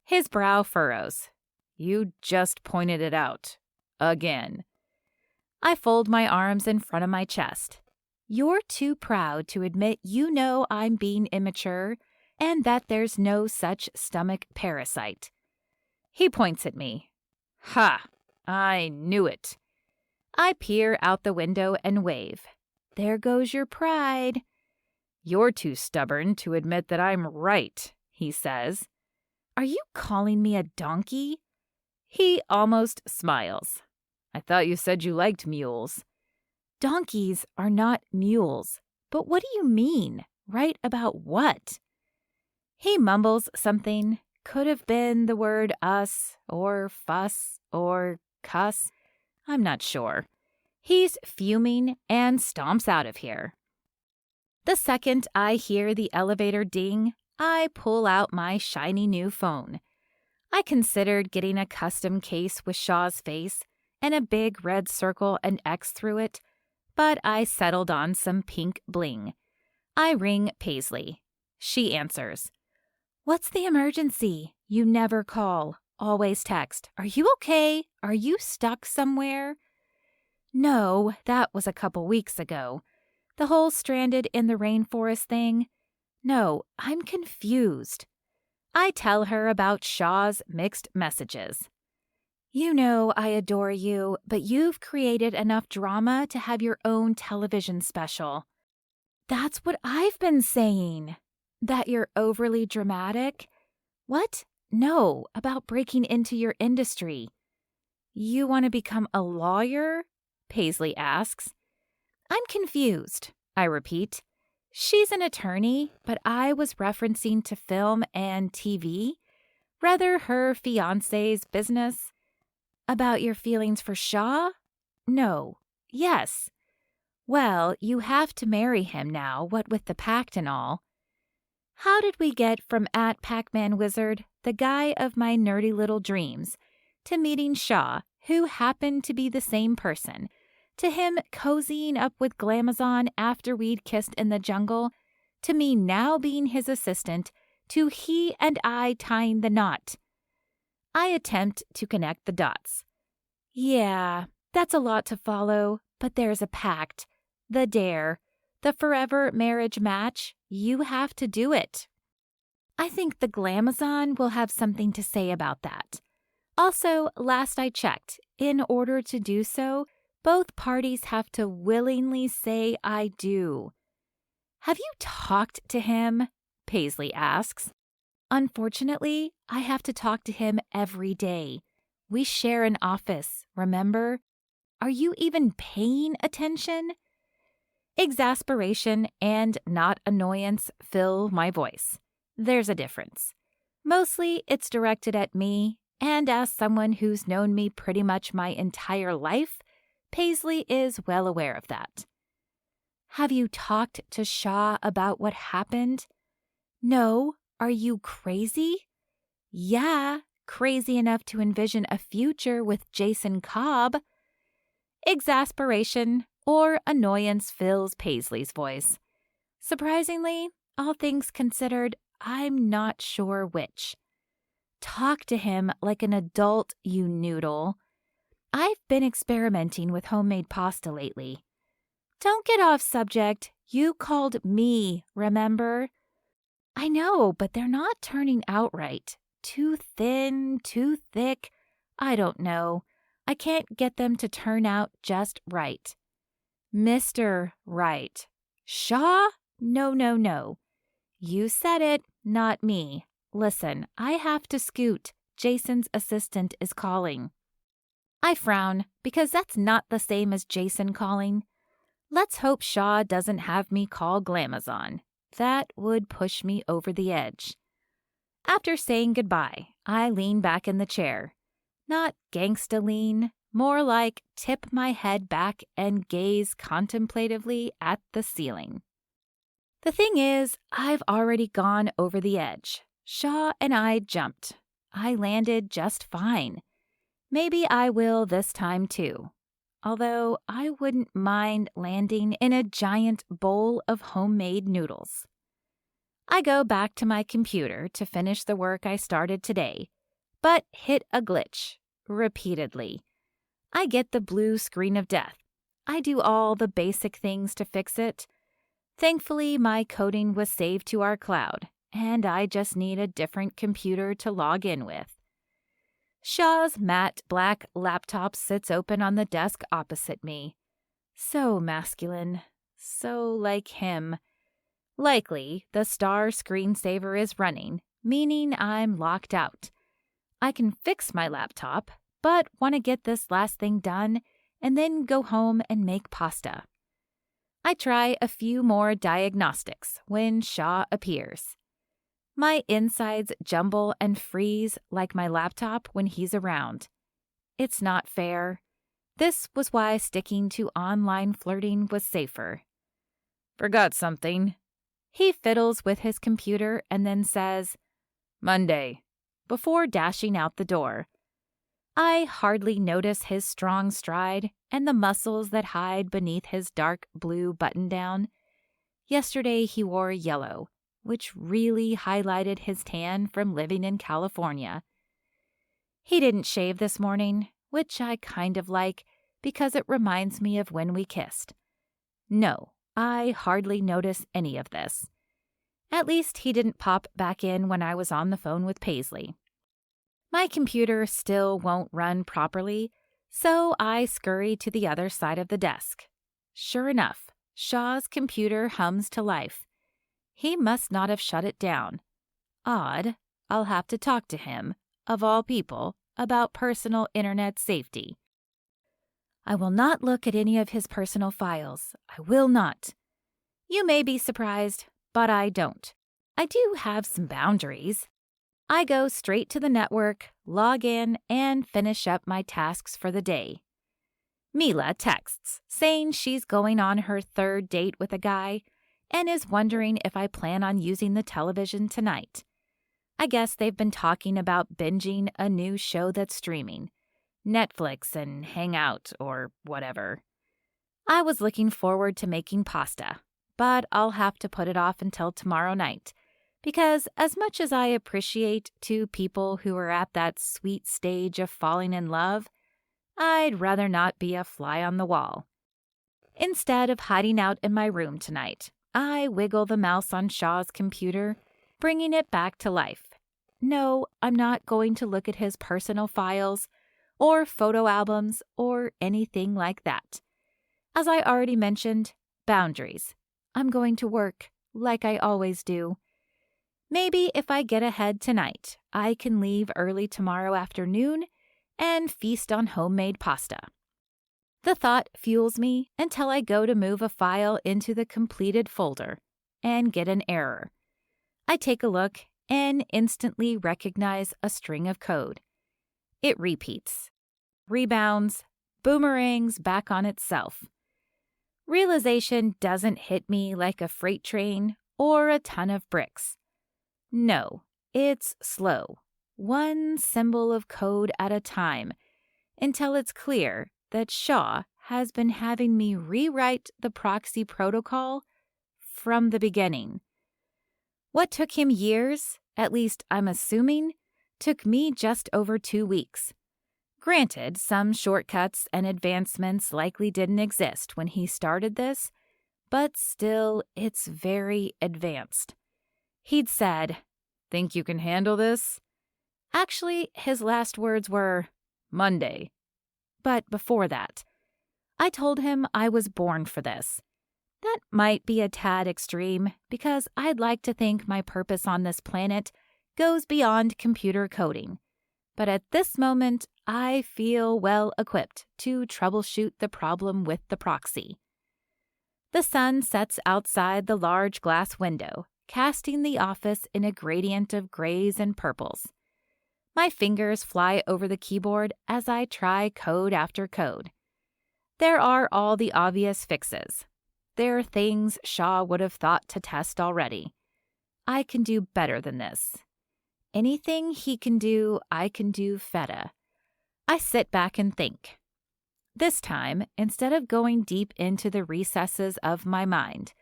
His brow furrows. You just pointed it out. Again. I fold my arms in front of my chest. You're too proud to admit you know I'm being immature and that there's no such stomach parasite. He points at me. Ha! I knew it. I peer out the window and wave. There goes your pride. You're too stubborn to admit that I'm right, he says. Are you calling me a donkey? He almost smiles. I thought you said you liked mules. Donkeys are not mules. But what do you mean? Right about what? He mumbles something. Could have been the word us, or fuss, or cuss. I'm not sure. He's fuming and stomps out of here. The second I hear the elevator ding, I pull out my shiny new phone. I considered getting a custom case with Shaw's face and a big red circle and X through it, but I settled on some pink bling. I ring Paisley. She answers. What's the emergency? You never call. Always text. Are you okay? Are you stuck somewhere? No, that was a couple weeks ago. The whole stranded in the rainforest thing? No, I'm confused. I tell her about Shaw's mixed messages. You know I adore you, but you've created enough drama to have your own television special. That's what I've been saying. That you're overly dramatic? What? No, about breaking into your industry. You want to become a lawyer? Paisley asks. I'm confused, I repeat. She's an attorney, but I was referencing to film and TV, rather her fiancé's business. About your feelings for Shaw? No. Yes. Well, you have to marry him now, what with the pact and all. How did we get from at Pac-Man Wizard, the guy of my nerdy little dreams, to meeting Shaw, who happened to be the same person, to him cozying up with Glamazon after we'd kissed in the jungle, to me now being his assistant, to he and I tying the knot? I attempt to connect the dots. Yeah, that's a lot to follow, but there's a pact, the dare, the forever marriage match. You have to do it. I think the Glamazon will have something to say about that. Also, last I checked, in order to do so, both parties have to willingly say I do. Have you talked to him? Paisley asks. Unfortunately, I have to talk to him every day. We share an office, remember? Are you even paying attention? Exasperation and not annoyance fill my voice. There's a difference. Mostly it's directed at me, and as someone who's known me pretty much my entire life, Paisley is well aware of that. Have you talked to Shaw about what happened? No. Are you crazy? Yeah, crazy enough to envision a future with Jason Cobb. Exasperation or annoyance fills Paisley's voice. Surprisingly, all things considered, I'm not sure which. Talk to him like an adult, you noodle. I've been experimenting with homemade pasta lately. Don't get off subject. You called me, remember? I know, but they're not turning out right. Too thin, too thick. I don't know. I can't get them to turn out just right. Mr. Right. Shaw? No, no, no. You said it, not me. Listen, I have to scoot. Jason's assistant is calling. I frown because that's not the same as Jason calling. Let's hope Shaw doesn't have me call Glamazon. That would push me over the edge. After saying goodbye, I lean back in the chair. Not gangsta lean, more like tip my head back and gaze contemplatively at the ceiling. The thing is, I've already gone over the edge. Shaw and I jumped. I landed just fine. Maybe I will this time too. Although I wouldn't mind landing in a giant bowl of homemade noodles. I go back to my computer to finish the work I started today, but hit a glitch repeatedly. I get the blue screen of death. I do all the basic things to fix it. Thankfully, my coding was saved to our cloud, and I just need a different computer to log in with. Shaw's matte black laptop sits open on the desk opposite me. So masculine, so like him. Likely, the star screensaver is running, meaning I'm locked out. I can fix my laptop, but want to get this last thing done and then go home and make pasta. I try a few more diagnostics when Shaw appears. My insides jumble and freeze like my laptop when he's around. It's not fair. This was why sticking to online flirting was safer. Forgot something. He fiddles with his computer and then says, Monday, before dashing out the door. I hardly notice his strong stride and the muscles that hide beneath his dark blue button-down. Yesterday he wore yellow, which really highlighted his tan from living in California. He didn't shave this morning, which I kind of like because it reminds me of when we kissed. No, I hardly notice any of this. At least he didn't pop back in when I was on the phone with Paisley. My computer still won't run properly, so I scurry to the other side of the desk. Sure enough, Shaw's computer hums to life. He must not have shut it down. Odd. I'll have to talk to him, of all people, about personal internet safety. I will not look at any of his personal files. I will not. You may be surprised, but I don't. I do have some boundaries. I go straight to the network, log in, and finish up my tasks for the day. Mila texts, saying she's going on her third date with a guy and is wondering if I plan on using the television tonight. I guess they've been talking about binging a new show that's streaming, Netflix and Hangout or whatever. I was looking forward to making pasta, but I'll have to put it off until tomorrow night, because as much as I appreciate two people who are at that sweet stage of falling in love, I'd rather not be a fly on the wall. Instead of hiding out in my room tonight, I wiggle the mouse on Shaw's computer, bringing it back to life. No, I'm not going to look at his personal files or photo albums or anything like that. As I already mentioned, boundaries. I'm going to work, like I always do. Maybe if I get ahead tonight, I can leave early tomorrow afternoon and feast on homemade pasta. The thought fuels me until I go to move a file into the completed folder and get an error. I take a look and instantly recognize a string of code. It repeats, rebounds, boomerangs back on itself. Realization doesn't hit me like a freight train or a ton of bricks. No, it's slow, one symbol of code at a time, until it's clear that Shaw has been having me rewrite the proxy protocol from the beginning. What took him years, at least I'm assuming, took me just over 2 weeks. Granted, some shortcuts and advancements likely didn't exist when he started this, but still, it's very advanced. He'd said, "Think you can handle this?" Actually, his last words were, "Monday." But before that, I told him I was born for this. That might be a tad extreme, because I'd like to think my purpose on this planet goes beyond computer coding. But at this moment, I feel well equipped to troubleshoot the problem with the proxy. The sun sets outside the large glass window, casting the office in a gradient of grays and purples. My fingers fly over the keyboard as I try code after code. There are all the obvious fixes. There are things Shaw would have thought to test already. I can do better than this. Anything he can do, I can do feta. I sit back and think. This time, instead of going deep into the recesses of my mind,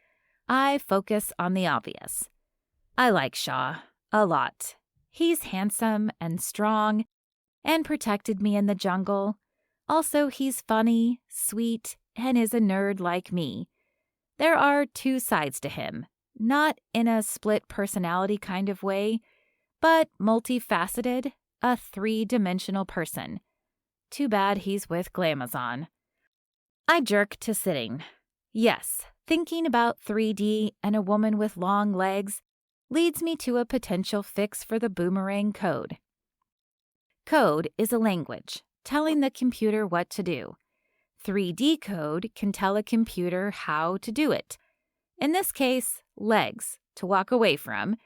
I focus on the obvious. I like Shaw a lot. He's handsome and strong and protected me in the jungle. Also, he's funny, sweet, and is a nerd like me. There are 2 sides to him, not in a split personality kind of way, but multifaceted, a 3-dimensional person. Too bad he's with Glamazon. I jerk to sitting. Yes, thinking about 3D and a woman with long legs leads me to a potential fix for the boomerang code. Code is a language, telling the computer what to do. 3D code can tell a computer how to do it. In this case, legs, to walk away from,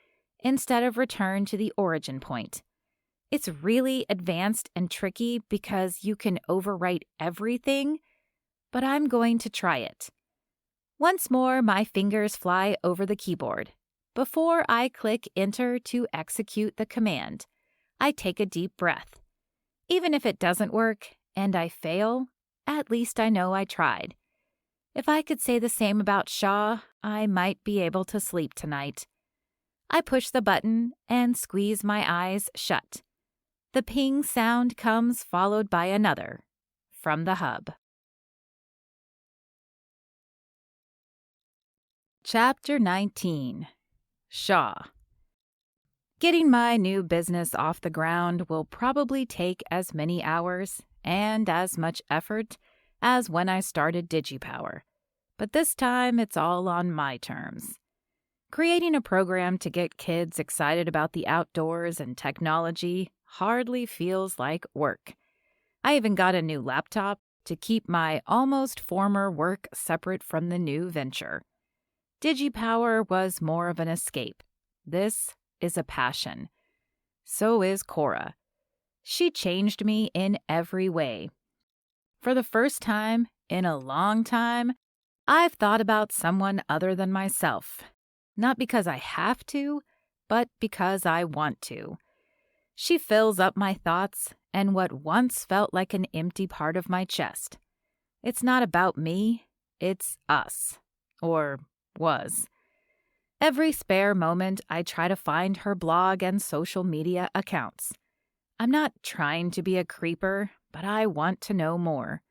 instead of return to the origin point. It's really advanced and tricky because you can overwrite everything, but I'm going to try it. Once more, my fingers fly over the keyboard. Before I click enter to execute the command, I take a deep breath. Even if it doesn't work and I fail, at least I know I tried. If I could say the same about Shaw, I might be able to sleep tonight. I push the button and squeeze my eyes shut. The ping sound comes followed by another from the hub. Chapter 19. Shaw. Getting my new business off the ground will probably take as many hours and as much effort as when I started DigiPower, but this time it's all on my terms. Creating a program to get kids excited about the outdoors and technology hardly feels like work. I even got a new laptop to keep my almost former work separate from the new venture. DigiPower was more of an escape. This is a passion. So is Cora. She changed me in every way. For the first time in a long time, I've thought about someone other than myself. Not because I have to, but because I want to. She fills up my thoughts and what once felt like an empty part of my chest. It's not about me, it's us. Or was. Every spare moment, I try to find her blog and social media accounts. I'm not trying to be a creeper, but I want to know more.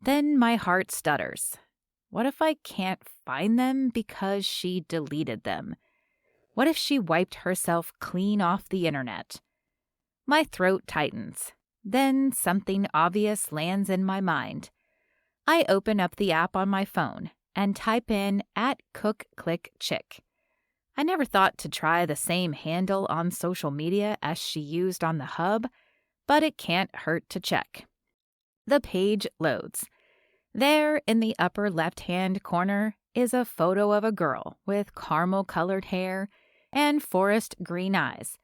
Then my heart stutters. What if I can't find them because she deleted them? What if she wiped herself clean off the internet? My throat tightens. Then something obvious lands in my mind. I open up the app on my phone and type in @CookClickChick. I never thought to try the same handle on social media as she used on the hub, but it can't hurt to check. The page loads. There, in the upper left-hand corner, is a photo of a girl with caramel-colored hair and forest green eyes.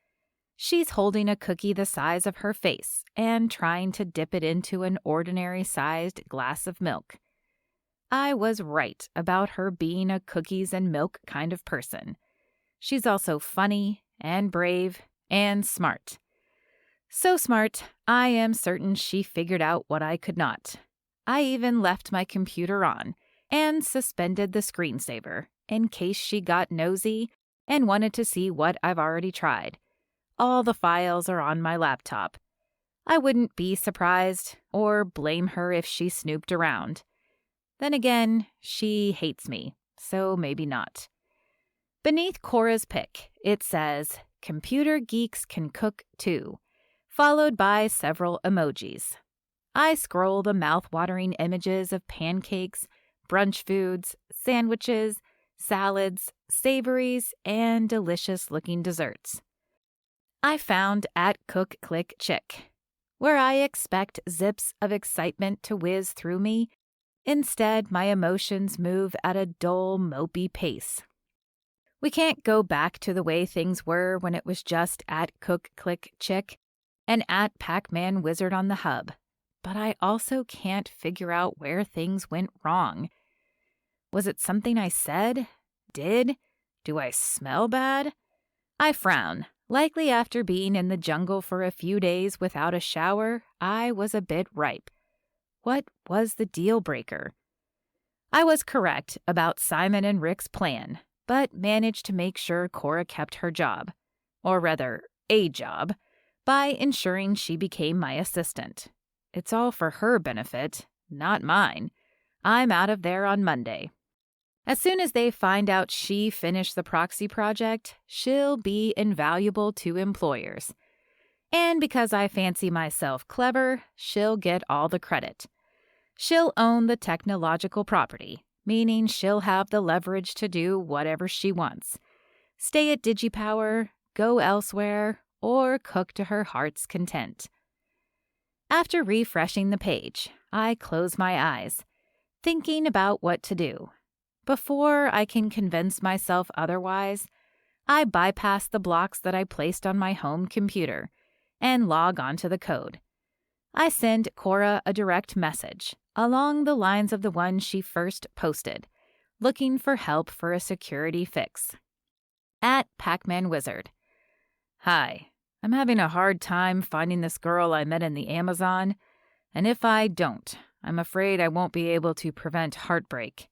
She's holding a cookie the size of her face and trying to dip it into an ordinary-sized glass of milk. I was right about her being a cookies and milk kind of person. She's also funny and brave and smart. So smart, I am certain she figured out what I could not. I even left my computer on and suspended the screensaver in case she got nosy and wanted to see what I've already tried. All the files are on my laptop. I wouldn't be surprised or blame her if she snooped around. Then again, she hates me, so maybe not. Beneath Cora's pic, it says, "Computer geeks can cook too," followed by several emojis. I scroll the mouth-watering images of pancakes, brunch foods, sandwiches, salads, savories, and delicious-looking desserts. I found @CookClickChick, where I expect zips of excitement to whiz through me. Instead, my emotions move at a dull, mopey pace. We can't go back to the way things were when it was just @CookClickChick and @PacManWizard on the hub, but I also can't figure out where things went wrong. Was it something I said? Did? Do I smell bad? I frown. Likely after being in the jungle for a few days without a shower, I was a bit ripe. What was the deal breaker? I was correct about Simon and Rick's plan, but managed to make sure Cora kept her job, or rather, a job, by ensuring she became my assistant. It's all for her benefit, not mine. I'm out of there on Monday. As soon as they find out she finished the proxy project, she'll be invaluable to employers. And because I fancy myself clever, she'll get all the credit. She'll own the technological property, meaning she'll have the leverage to do whatever she wants. Stay at DigiPower, go elsewhere, or cook to her heart's content. After refreshing the page, I close my eyes, thinking about what to do. Before I can convince myself otherwise, I bypass the blocks that I placed on my home computer and log onto the code. I send Cora a direct message along the lines of the one she first posted, looking for help for a security fix. @PacManWizard. Hi, I'm having a hard time finding this girl I met in the Amazon, and if I don't, I'm afraid I won't be able to prevent heartbreak.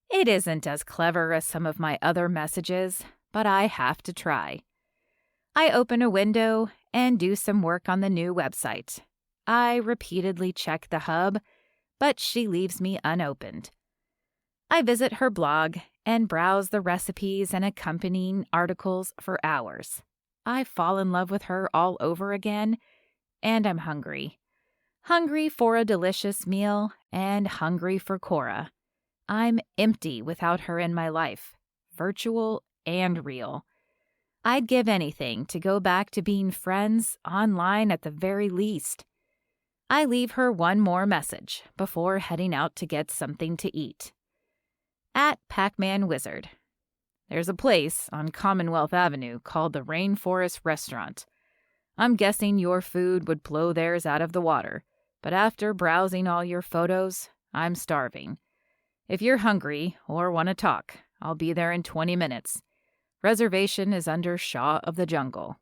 It isn't as clever as some of my other messages, but I have to try. I open a window and do some work on the new website. I repeatedly check the hub, but she leaves me unopened. I visit her blog and browse the recipes and accompanying articles for hours. I fall in love with her all over again, and I'm hungry. Hungry for a delicious meal and hungry for Cora. I'm empty without her in my life, virtual and real. I'd give anything to go back to being friends online at the very least. I leave her one more message before heading out to get something to eat. @PacManWizard. There's a place on Commonwealth Avenue called the Rainforest Restaurant. I'm guessing your food would blow theirs out of the water, but after browsing all your photos, I'm starving. If you're hungry or want to talk, I'll be there in 20 minutes. Reservation is under Shaw of the Jungle.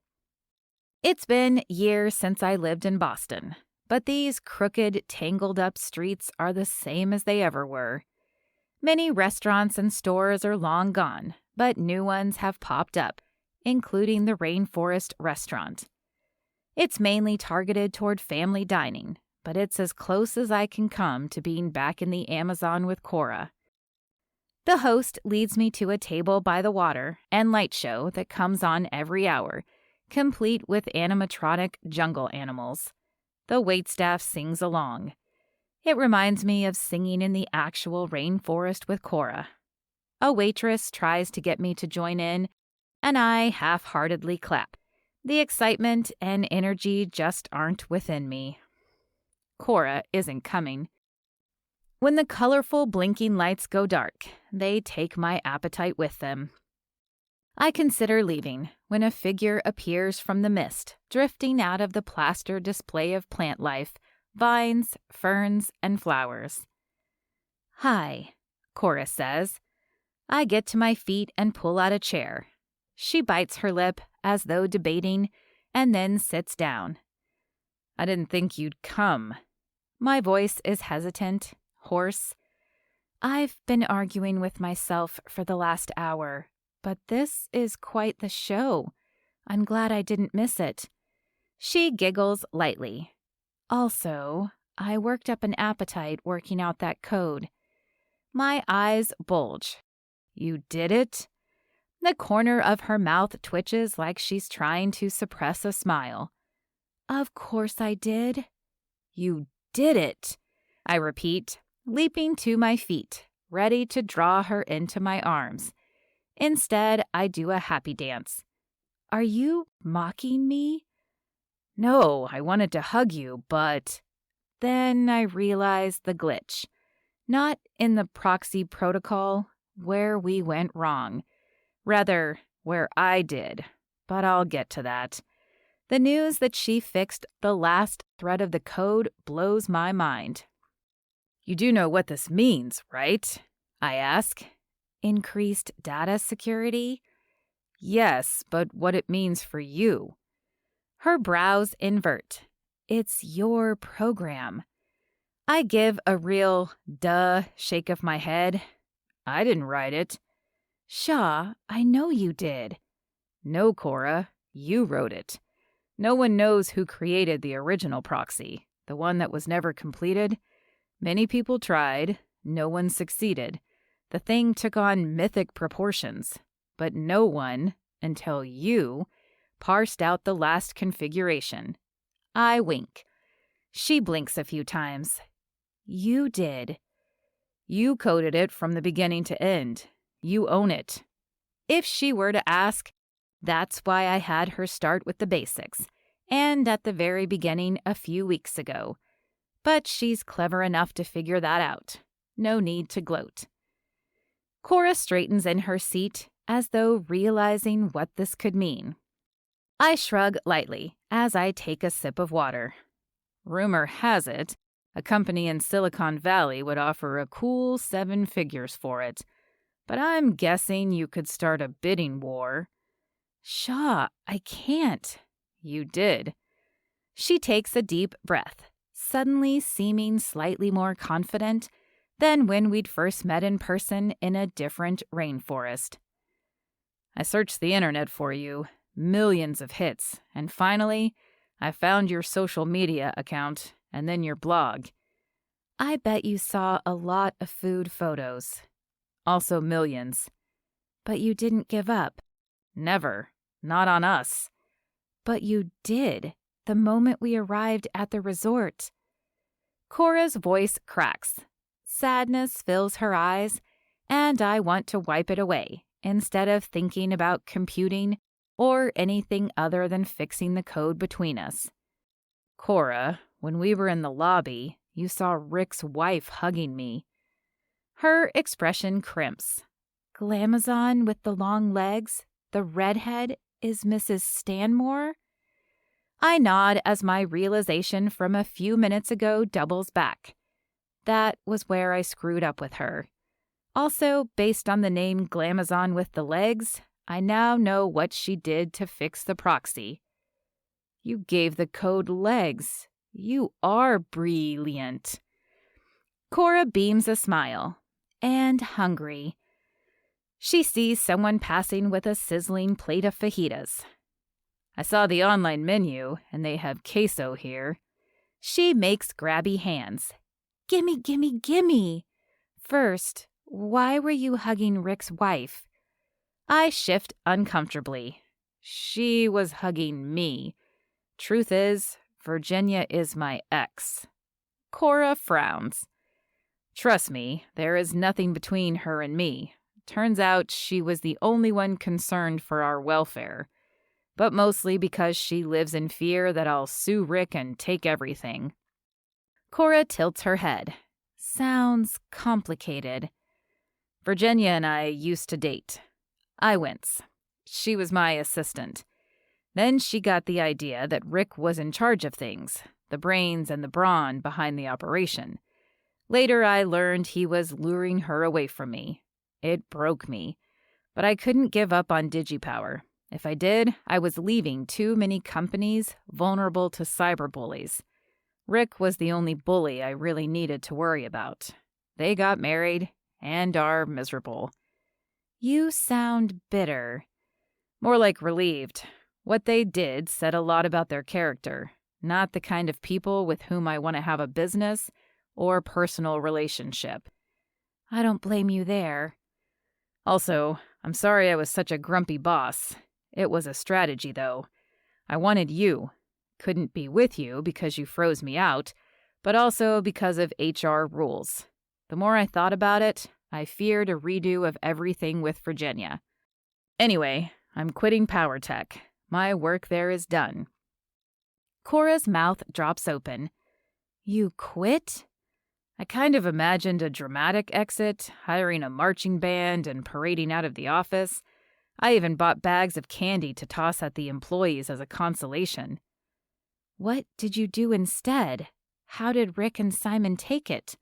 It's been years since I lived in Boston, but these crooked, tangled-up streets are the same as they ever were. Many restaurants and stores are long gone, but new ones have popped up, including the Rainforest Restaurant. It's mainly targeted toward family dining, but it's as close as I can come to being back in the Amazon with Cora. The host leads me to a table by the water and light show that comes on every hour, complete with animatronic jungle animals. The waitstaff sings along. It reminds me of singing in the actual rainforest with Cora. A waitress tries to get me to join in, and I half-heartedly clap. The excitement and energy just aren't within me. Cora isn't coming. When the colorful blinking lights go dark, they take my appetite with them. I consider leaving when a figure appears from the mist, drifting out of the plaster display of plant life, vines, ferns, and flowers. "Hi," Cora says. I get to my feet and pull out a chair. She bites her lip as though debating, and then sits down. I didn't think you'd come. My voice is hesitant, hoarse. I've been arguing with myself for the last hour, but this is quite the show. I'm glad I didn't miss it. She giggles lightly. Also, I worked up an appetite working out that code. My eyes bulge. You did it? The corner of her mouth twitches like she's trying to suppress a smile. Of course I did. You did it, I repeat, leaping to my feet, ready to draw her into my arms. Instead, I do a happy dance. Are you mocking me? No, I wanted to hug you, but... Then I realize the glitch. Not in the proxy protocol, where we went wrong. Rather, where I did. But I'll get to that. The news that she fixed the last thread of the code blows my mind. You do know what this means, right? I ask. Increased data security? Yes, but what it means for you. Her brows invert. It's your program. I give a real duh shake of my head. I didn't write it. Shaw, I know you did. No, Cora, you wrote it. No one knows who created the original proxy, the one that was never completed. Many people tried. No one succeeded. The thing took on mythic proportions. But no one, until you, parsed out the last configuration. I wink. She blinks a few times. You did. You coded it from the beginning to end. You own it. If she were to ask, that's why I had her start with the basics, and at the very beginning a few weeks ago. But she's clever enough to figure that out. No need to gloat. Cora straightens in her seat, as though realizing what this could mean. I shrug lightly as I take a sip of water. Rumor has it, a company in Silicon Valley would offer a cool 7 figures for it. But I'm guessing you could start a bidding war. Shaw, I can't. You did. She takes a deep breath, suddenly seeming slightly more confident than when we'd first met in person in a different rainforest. I searched the internet for you, millions of hits, and finally, I found your social media account and then your blog. I bet you saw a lot of food photos. Also millions. But you didn't give up. Never. Not on us. But you did, the moment we arrived at the resort. Cora's voice cracks. Sadness fills her eyes, and I want to wipe it away instead of thinking about computing or anything other than fixing the code between us. Cora, when we were in the lobby, you saw Rick's wife hugging me. Her expression crimps. Glamazon with the long legs, the redhead, is Mrs. Stanmore? I nod as my realization from a few minutes ago doubles back. That was where I screwed up with her. Also, based on the name Glamazon with the legs, I now know what she did to fix the proxy. You gave the code legs. You are brilliant. Cora beams a smile. And hungry. She sees someone passing with a sizzling plate of fajitas. I saw the online menu, and they have queso here. She makes grabby hands. Gimme, gimme, gimme. First, why were you hugging Rick's wife? I shift uncomfortably. She was hugging me. Truth is, Virginia is my ex. Cora frowns. Trust me, there is nothing between her and me. Turns out she was the only one concerned for our welfare. But mostly because she lives in fear that I'll sue Rick and take everything. Cora tilts her head. Sounds complicated. Virginia and I used to date. I wince. She was my assistant. Then she got the idea that Rick was in charge of things, the brains and the brawn behind the operation. Later, I learned he was luring her away from me. It broke me. But I couldn't give up on Digipower. If I did, I was leaving too many companies vulnerable to cyberbullies. Rick was the only bully I really needed to worry about. They got married and are miserable. You sound bitter. More like relieved. What they did said a lot about their character, not the kind of people with whom I want to have a business or personal relationship. I don't blame you there. Also, I'm sorry I was such a grumpy boss. It was a strategy, though. I wanted you. Couldn't be with you because you froze me out, but also because of HR rules. The more I thought about it, I feared a redo of everything with Virginia. Anyway, I'm quitting Power Tech. My work there is done. Cora's mouth drops open. You quit? I kind of imagined a dramatic exit, hiring a marching band and parading out of the office. I even bought bags of candy to toss at the employees as a consolation. What did you do instead? How did Rick and Simon take it?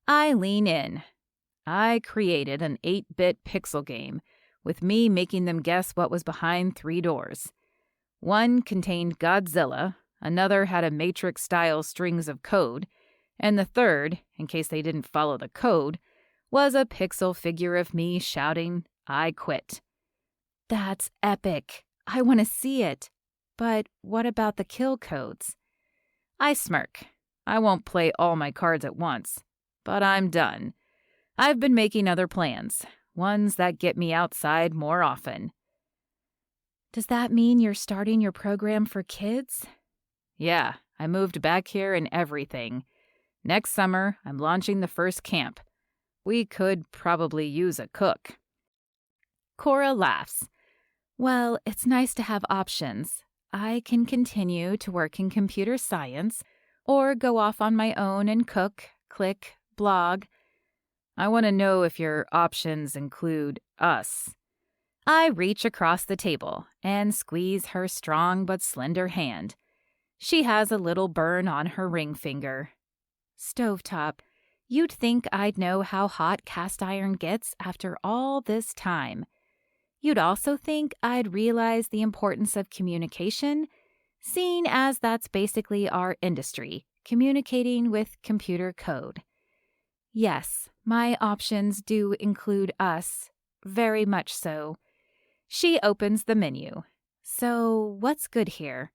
I lean in. I created an 8-bit pixel game, with me making them guess what was behind 3 doors. One contained Godzilla, another had a Matrix-style strings of code, and the third, in case they didn't follow the code, was a pixel figure of me shouting, "I quit." That's epic. I want to see it. But what about the kill codes? I smirk. I won't play all my cards at once. But I'm done. I've been making other plans, ones that get me outside more often. Does that mean you're starting your program for kids? Yeah, I moved back here and everything. Next summer, I'm launching the first camp. We could probably use a cook. Cora laughs. Well, it's nice to have options. I can continue to work in computer science or go off on my own and cook, click, blog. I want to know if your options include us. I reach across the table and squeeze her strong but slender hand. She has a little burn on her ring finger. Stovetop, you'd think I'd know how hot cast iron gets after all this time. You'd also think I'd realize the importance of communication, seeing as that's basically our industry, communicating with computer code. Yes, my options do include us, very much so. She opens the menu. So, what's good here?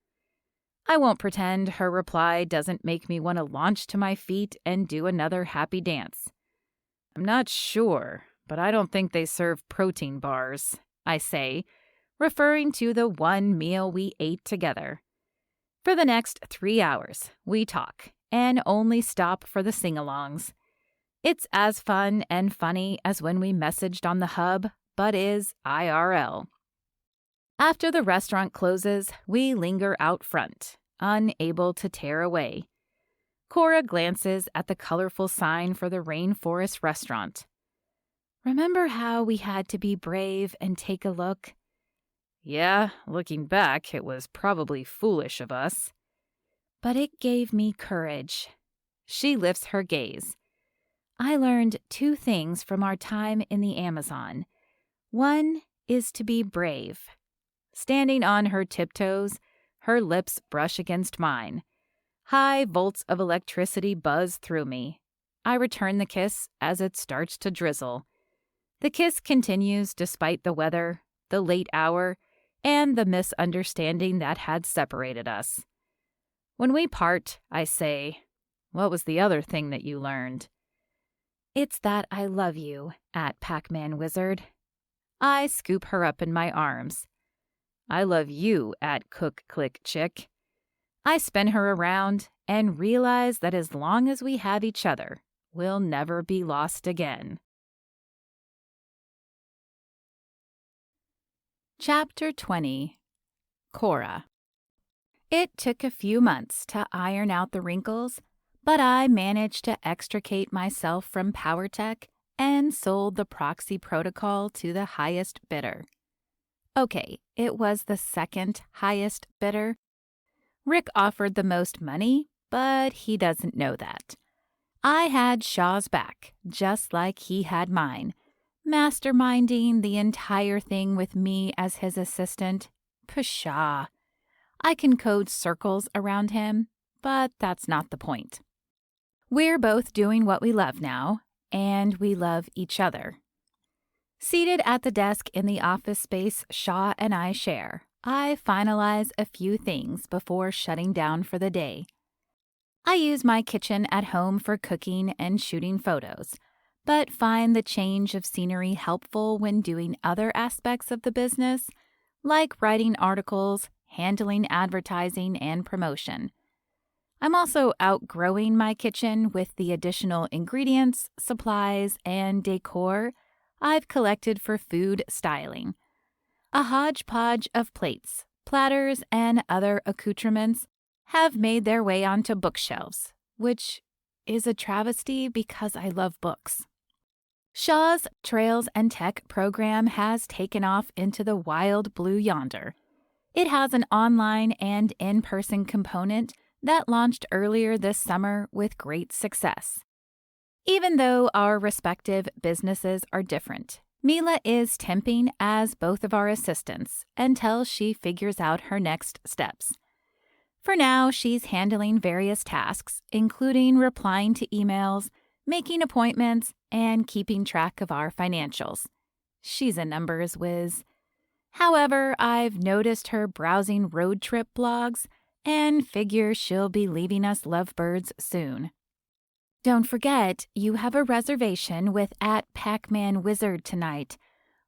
I won't pretend her reply doesn't make me want to launch to my feet and do another happy dance. I'm not sure, but I don't think they serve protein bars, I say, referring to the one meal we ate together. For the next 3 hours, we talk, and only stop for the sing-alongs. It's as fun and funny as when we messaged on the hub, but is IRL. After the restaurant closes, we linger out front, unable to tear away. Cora glances at the colorful sign for the Rainforest restaurant. Remember how we had to be brave and take a look? Yeah, looking back, it was probably foolish of us. But it gave me courage. She lifts her gaze. I learned 2 things from our time in the Amazon. One is to be brave. Standing on her tiptoes, her lips brush against mine. High volts of electricity buzz through me. I return the kiss as it starts to drizzle. The kiss continues despite the weather, the late hour, and the misunderstanding that had separated us. When we part, I say, "What was the other thing that you learned?" It's that I love you, at Pac-Man Wizard. I scoop her up in my arms. I love you, at Cook Click Chick. I spin her around and realize that as long as we have each other, we'll never be lost again. Chapter 20. Cora. It took a few months to iron out the wrinkles, but I managed to extricate myself from PowerTech and sold the proxy protocol to the highest bidder. Okay, it was the second highest bidder. Rick offered the most money, but he doesn't know that. I had Shaw's back, just like he had mine, masterminding the entire thing with me as his assistant. Pshaw. I can code circles around him, but that's not the point. We're both doing what we love now, and we love each other. Seated at the desk in the office space Shaw and I share, I finalize a few things before shutting down for the day. I use my kitchen at home for cooking and shooting photos, but find the change of scenery helpful when doing other aspects of the business, like writing articles, handling advertising and promotion. I'm also outgrowing my kitchen with the additional ingredients, supplies, and decor I've collected for food styling. A hodgepodge of plates, platters, and other accoutrements have made their way onto bookshelves, which is a travesty because I love books. Shaw's Trails and Tech program has taken off into the wild blue yonder. It has an online and in-person component that launched earlier this summer with great success. Even though our respective businesses are different, Mila is temping as both of our assistants until she figures out her next steps. For now, she's handling various tasks, including replying to emails, making appointments, and keeping track of our financials. She's a numbers whiz. However, I've noticed her browsing road trip blogs and figure she'll be leaving us lovebirds soon. Don't forget, you have a reservation with @Pac-Man Wizard tonight.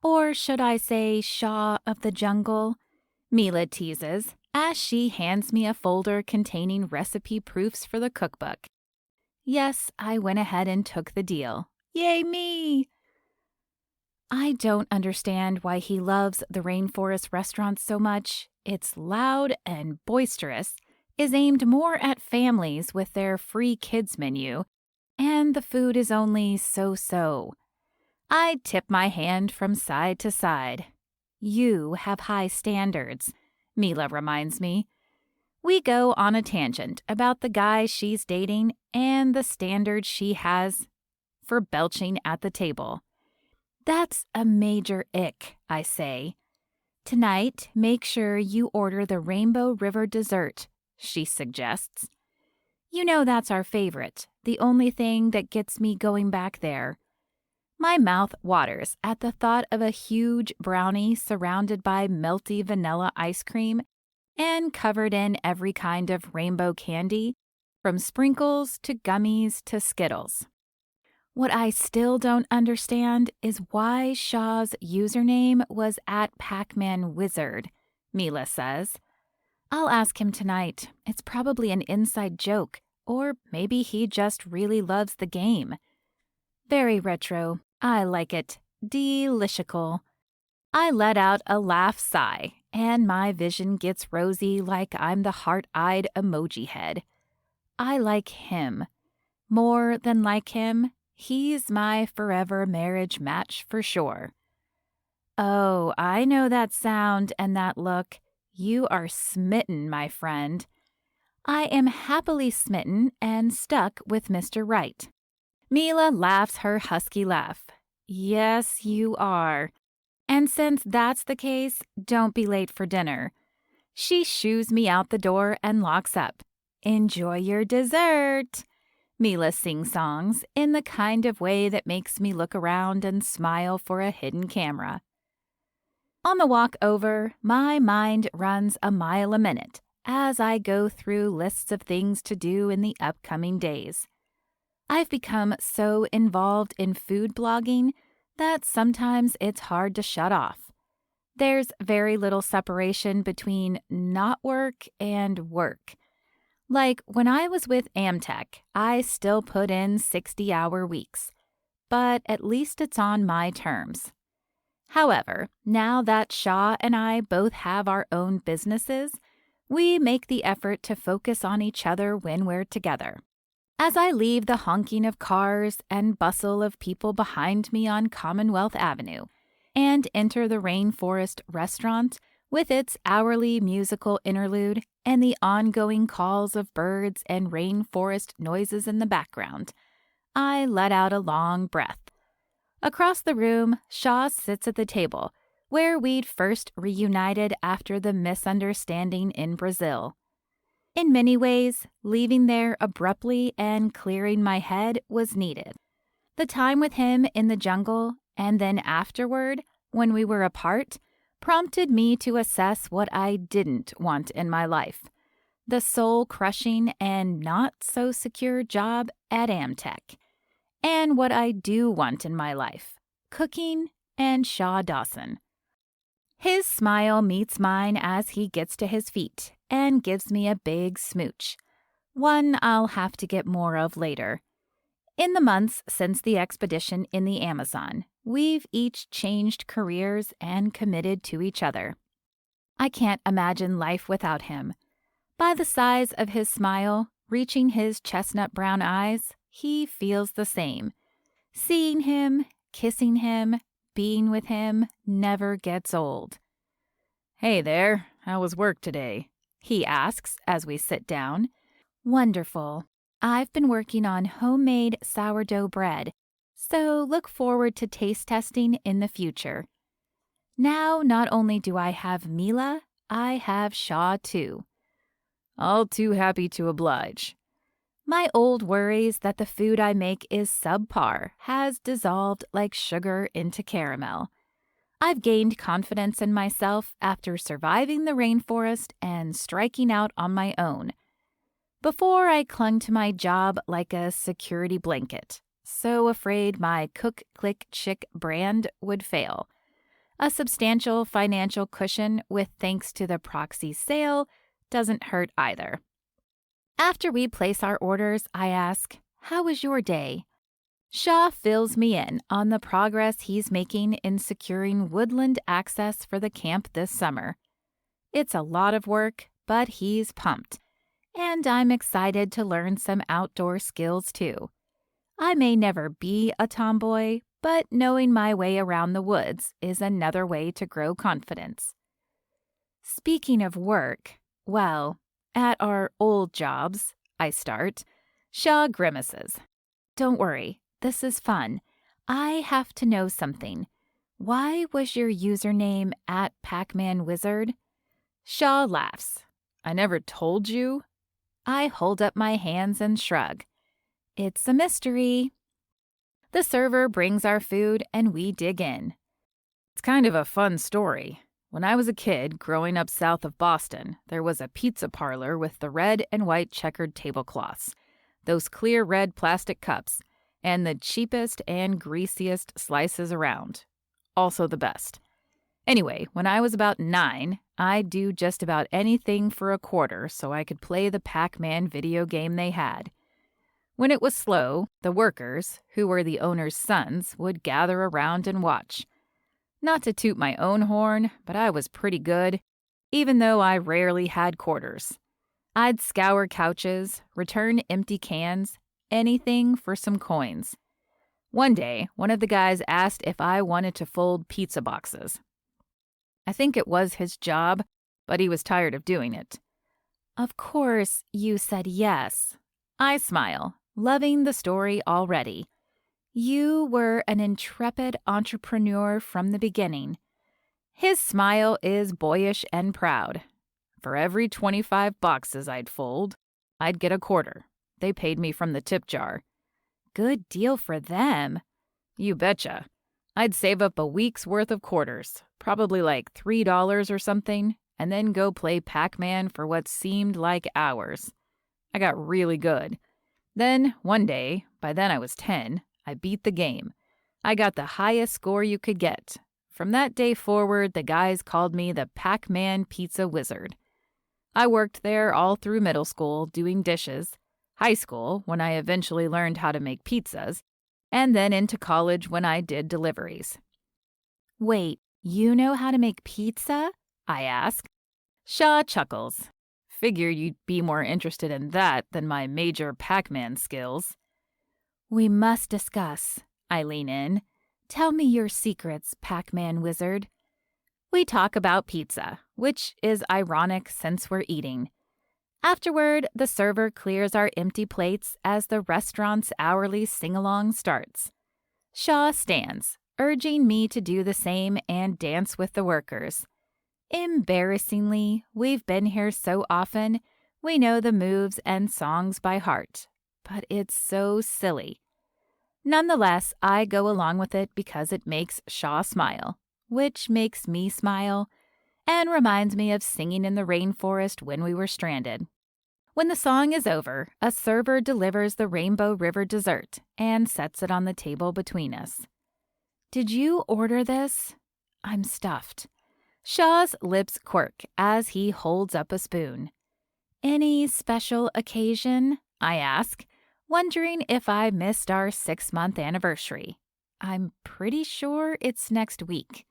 Or should I say Shaw of the Jungle? Mila teases as she hands me a folder containing recipe proofs for the cookbook. Yes, I went ahead and took the deal. Yay me! I don't understand why he loves the Rainforest restaurant so much. It's loud and boisterous, is aimed more at families with their free kids menu, and the food is only so-so. I tip my hand from side to side. You have high standards, Mila reminds me. We go on a tangent about the guy she's dating and the standards she has for belching at the table. That's a major ick, I say. Tonight, make sure you order the Rainbow River dessert, she suggests. You know that's our favorite, the only thing that gets me going back there. My mouth waters at the thought of a huge brownie surrounded by melty vanilla ice cream and covered in every kind of rainbow candy, from sprinkles to gummies to Skittles. What I still don't understand is why Shaw's username was @Pac-Man Wizard, Mila says. I'll ask him tonight. It's probably an inside joke, or maybe he just really loves the game. Very retro. I like it. Delicical. I let out a laugh sigh, and my vision gets rosy like I'm the heart-eyed emoji head. I like him. More than like him, he's my forever marriage match for sure. Oh, I know that sound and that look. You are smitten, my friend. I am happily smitten and stuck with Mr. Right. Mila laughs her husky laugh. Yes, you are. And since that's the case, don't be late for dinner. She shoos me out the door and locks up. Enjoy your dessert. Mila sing-songs in the kind of way that makes me look around and smile for a hidden camera. On the walk over, my mind runs a mile a minute as I go through lists of things to do in the upcoming days. I've become so involved in food blogging that sometimes it's hard to shut off. There's very little separation between not work and work. Like when I was with Amtech, I still put in 60-hour weeks, but at least it's on my terms. However, now that Shaw and I both have our own businesses, we make the effort to focus on each other when we're together. As I leave the honking of cars and bustle of people behind me on Commonwealth Avenue and enter the Rainforest restaurant with its hourly musical interlude and the ongoing calls of birds and rainforest noises in the background, I let out a long breath. Across the room, Shaw sits at the table, where we'd first reunited after the misunderstanding in Brazil. In many ways, leaving there abruptly and clearing my head was needed. The time with him in the jungle, and then afterward, when we were apart, prompted me to assess what I didn't want in my life. The soul-crushing and not-so-secure job at Amtech. And what I do want in my life, cooking and Shaw Dawson. His smile meets mine as he gets to his feet and gives me a big smooch, one I'll have to get more of later. In the months since the expedition in the Amazon, we've each changed careers and committed to each other. I can't imagine life without him. By the size of his smile, reaching his chestnut brown eyes, he feels the same. Seeing him, kissing him, being with him never gets old. "Hey there, how was work today?" he asks as we sit down. Wonderful. I've been working on homemade sourdough bread, so look forward to taste testing in the future. Now, not only do I have Mila, I have Shaw too. "All too happy to oblige." My old worries that the food I make is subpar has dissolved like sugar into caramel. I've gained confidence in myself after surviving the rainforest and striking out on my own. Before, I clung to my job like a security blanket, so afraid my Cook Click Chick brand would fail. A substantial financial cushion with thanks to the proxy sale doesn't hurt either. After we place our orders, I ask, "How was your day?" Shaw fills me in on the progress he's making in securing woodland access for the camp this summer. It's a lot of work, but he's pumped, and I'm excited to learn some outdoor skills too. I may never be a tomboy, but knowing my way around the woods is another way to grow confidence. Speaking of work, well, at our old jobs, I start. Shaw grimaces. Don't worry, this is fun. I have to know something. Why was your username at Pac-Man Wizard? Shaw laughs. "I never told you?" I hold up my hands and shrug. It's a mystery. The server brings our food and we dig in. "It's kind of a fun story. When I was a kid, growing up south of Boston, there was a pizza parlor with the red and white checkered tablecloths, those clear red plastic cups, and the cheapest and greasiest slices around. Also the best. Anyway, when I was about 9, I'd do just about anything for a quarter so I could play the Pac-Man video game they had. When it was slow, the workers, who were the owner's sons, would gather around and watch. Not to toot my own horn, but I was pretty good, even though I rarely had quarters. I'd scour couches, return empty cans, anything for some coins. One day, one of the guys asked if I wanted to fold pizza boxes. I think it was his job, but he was tired of doing it. Of course, you said yes. I smile, loving the story already. You were an intrepid entrepreneur from the beginning. His smile is boyish and proud. For every 25 boxes I'd fold, I'd get a quarter. They paid me from the tip jar. Good deal for them. You betcha. I'd save up a week's worth of quarters, probably like $3 or something, and then go play Pac-Man for what seemed like hours. I got really good. Then, one day, by then I was 10, I beat the game. I got the highest score you could get. From that day forward, the guys called me the Pac-Man Pizza Wizard. I worked there all through middle school doing dishes, high school when I eventually learned how to make pizzas, and then into college when I did deliveries. Wait, you know how to make pizza? I ask. Shaw chuckles. Figured you'd be more interested in that than my major Pac-Man skills. We must discuss. I lean in. Tell me your secrets, Pac-Man Wizard. We talk about pizza, which is ironic since we're eating. Afterward, the server clears our empty plates as the restaurant's hourly sing-along starts. Shaw stands, urging me to do the same and dance with the workers. Embarrassingly, we've been here so often, we know the moves and songs by heart. But it's so silly. Nonetheless, I go along with it because it makes Shaw smile, which makes me smile, and reminds me of singing in the rainforest when we were stranded. When the song is over, a server delivers the Rainbow River dessert and sets it on the table between us. "Did you order this?" I'm stuffed. Shaw's lips quirk as he holds up a spoon. "Any special occasion?" I ask, wondering if I missed our 6-month anniversary. I'm pretty sure it's next week.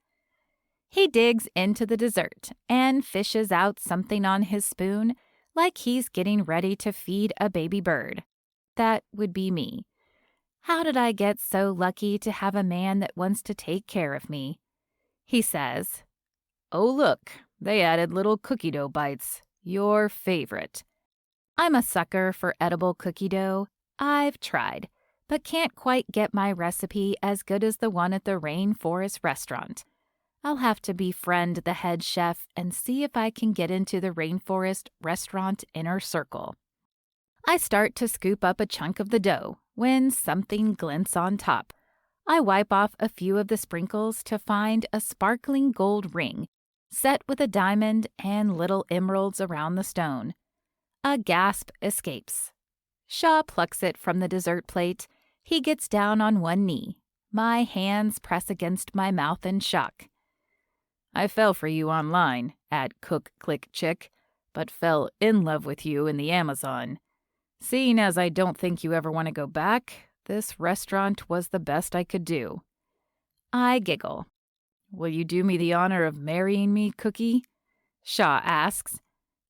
He digs into the dessert and fishes out something on his spoon like he's getting ready to feed a baby bird. That would be me. How did I get so lucky to have a man that wants to take care of me? He says, "Oh, look, they added little cookie dough bites. Your favorite." I'm a sucker for edible cookie dough. I've tried, but can't quite get my recipe as good as the one at the Rainforest restaurant. I'll have to befriend the head chef and see if I can get into the Rainforest restaurant inner circle. I start to scoop up a chunk of the dough when something glints on top. I wipe off a few of the sprinkles to find a sparkling gold ring set with a diamond and little emeralds around the stone. A gasp escapes. Shaw plucks it from the dessert plate. He gets down on one knee. My hands press against my mouth in shock. "I fell for you online at Cook Click Chick, but fell in love with you in the Amazon. Seeing as I don't think you ever want to go back, this restaurant was the best I could do." I giggle. "Will you do me the honor of marrying me, Cookie?" Shaw asks.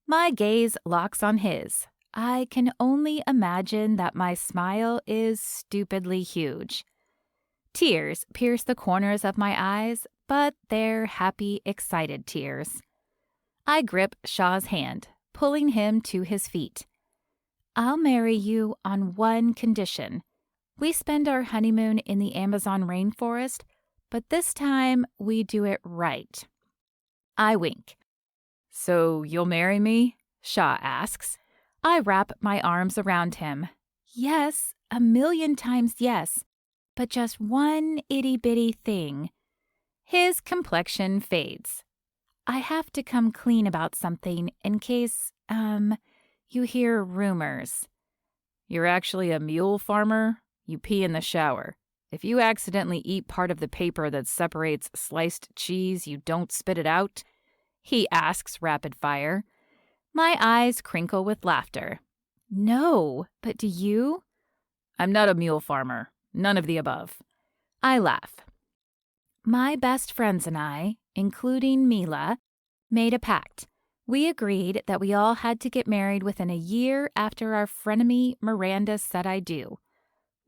My gaze locks on his. I can only imagine that my smile is stupidly huge. Tears pierce the corners of my eyes, but they're happy, excited tears. I grip Shaw's hand, pulling him to his feet. "I'll marry you on one condition. We spend our honeymoon in the Amazon rainforest, but this time we do it right." I wink. "So you'll marry me?" Shaw asks. I wrap my arms around him. "Yes, 1,000,000 times yes, but just one itty-bitty thing." His complexion fades. "I have to come clean about something in case, you hear rumors." "You're actually a mule farmer? You pee in the shower. If you accidentally eat part of the paper that separates sliced cheese, you don't spit it out?" he asks rapid fire. My eyes crinkle with laughter. "No, but do you?" "I'm not a mule farmer. None of the above." I laugh. My best friends and I, including Mila, made a pact. We agreed that we all had to get married within a year after our frenemy Miranda said I do.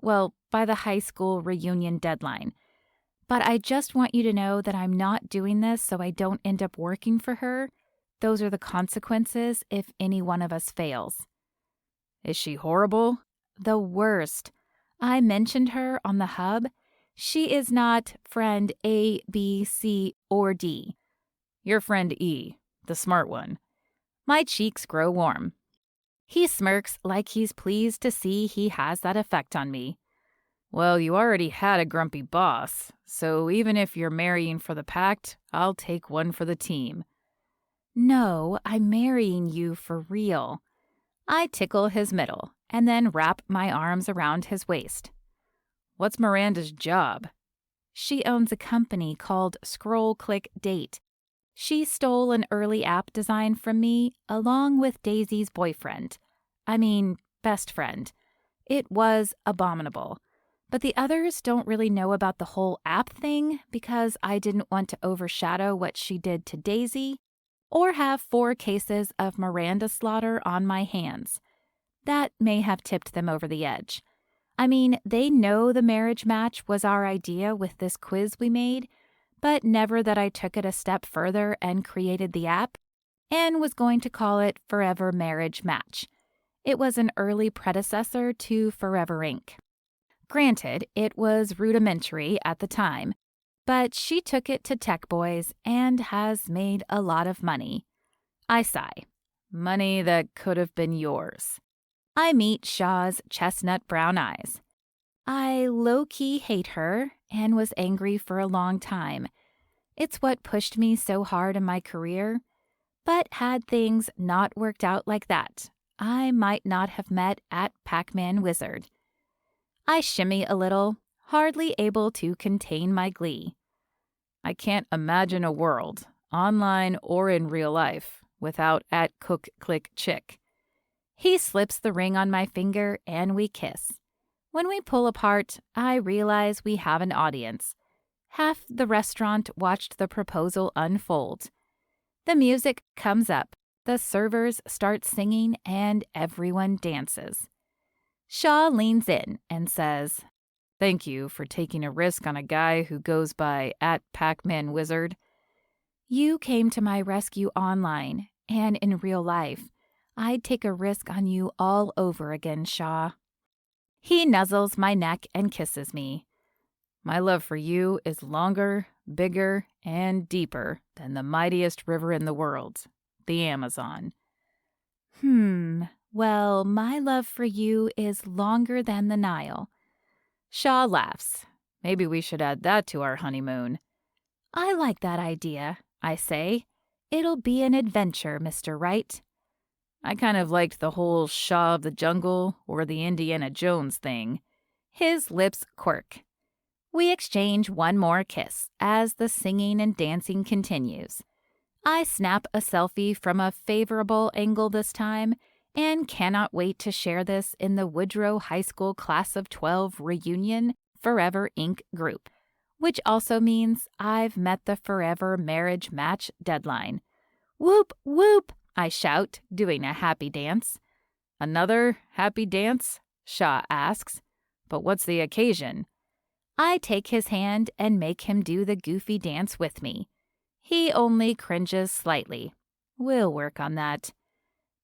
Well, by the high school reunion deadline. But I just want you to know that I'm not doing this so I don't end up working for her. Those are the consequences if any one of us fails. "Is she horrible?" "The worst. I mentioned her on the hub. She is not friend A, B, C, or D. "Your friend E, the smart one." My cheeks grow warm. He smirks like he's pleased to see he has that effect on me. "Well, you already had a grumpy boss, so even if you're marrying for the pact, I'll take one for the team." "No, I'm marrying you for real." I tickle his middle and then wrap my arms around his waist. "What's Miranda's job?" "She owns a company called Scroll Click Date. She stole an early app design from me along with Daisy's boyfriend. Best friend. It was abominable. But the others don't really know about the whole app thing because I didn't want to overshadow what she did to Daisy or have 4 cases of Miranda slaughter on my hands. That may have tipped them over the edge. They know the marriage match was our idea with this quiz we made, but never that I took it a step further and created the app and was going to call it Forever Marriage Match. It was an early predecessor to Forever Inc. Granted, it was rudimentary at the time, but she took it to tech boys and has made a lot of money. I sigh. Money that could have been yours. I meet Shaw's chestnut brown eyes. I low-key hate her and was angry for a long time. It's what pushed me so hard in my career. But had things not worked out like that, I might not have met at Pac-Man Wizard. I shimmy a little, hardly able to contain my glee. I can't imagine a world, online or in real life, without at Cook Click Chick. He slips the ring on my finger and we kiss. When we pull apart, I realize we have an audience. Half the restaurant watched the proposal unfold. The music comes up, the servers start singing, and everyone dances. Shaw leans in and says, "Thank you for taking a risk on a guy who goes by at Pac-Man Wizard. You came to my rescue online, and in real life, I'd take a risk on you all over again, Shaw." He nuzzles my neck and kisses me. My love for you is longer, bigger, and deeper than the mightiest river in the world, the Amazon. Well, my love for you is longer than the Nile. Shaw laughs. Maybe we should add that to our honeymoon. I like that idea, I say. It'll be an adventure, Mr. Wright. I kind of liked the whole Shaw of the Jungle or the Indiana Jones thing. His lips quirk. We exchange one more kiss as the singing and dancing continues. I snap a selfie from a favorable angle this time and cannot wait to share this in the Woodrow High School Class of 12 Reunion Forever Inc. group, which also means I've met the forever marriage match deadline. Whoop, whoop, I shout, doing a happy dance. Another happy dance? Shaw asks. But what's the occasion? I take his hand and make him do the goofy dance with me. He only cringes slightly. We'll work on that.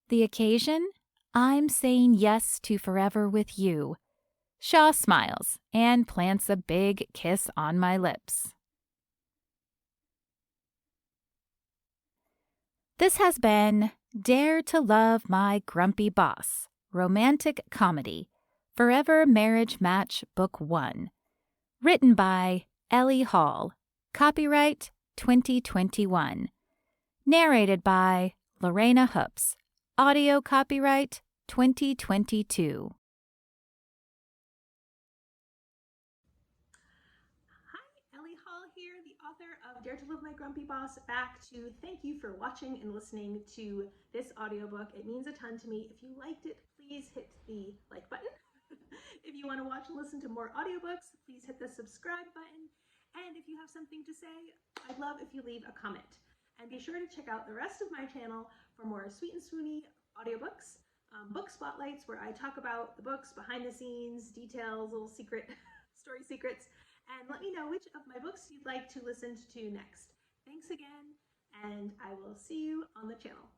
The occasion? I'm saying yes to forever with you. Shaw smiles and plants a big kiss on my lips. This has been Dare to Love My Grumpy Boss, Romantic Comedy, Forever Marriage Match Book 1. Written by Ellie Hall. Copyright 2021. Narrated by Lorena Hoops. Audio copyright 2022. Hi, Ellie Hall here, the author of Dare to Love My Grumpy Boss, back to thank you for watching and listening to this audiobook. It means a ton to me. If you liked it, please hit the like button. If you want to watch and listen to more audiobooks, please hit the subscribe button. And if you have something to say, I'd love if you leave a comment. And be sure to check out the rest of my channel for more sweet and swoony audiobooks, book spotlights where I talk about the books, behind the scenes, details, little secret story secrets, and let me know which of my books you'd like to listen to next. Thanks again, and I will see you on the channel.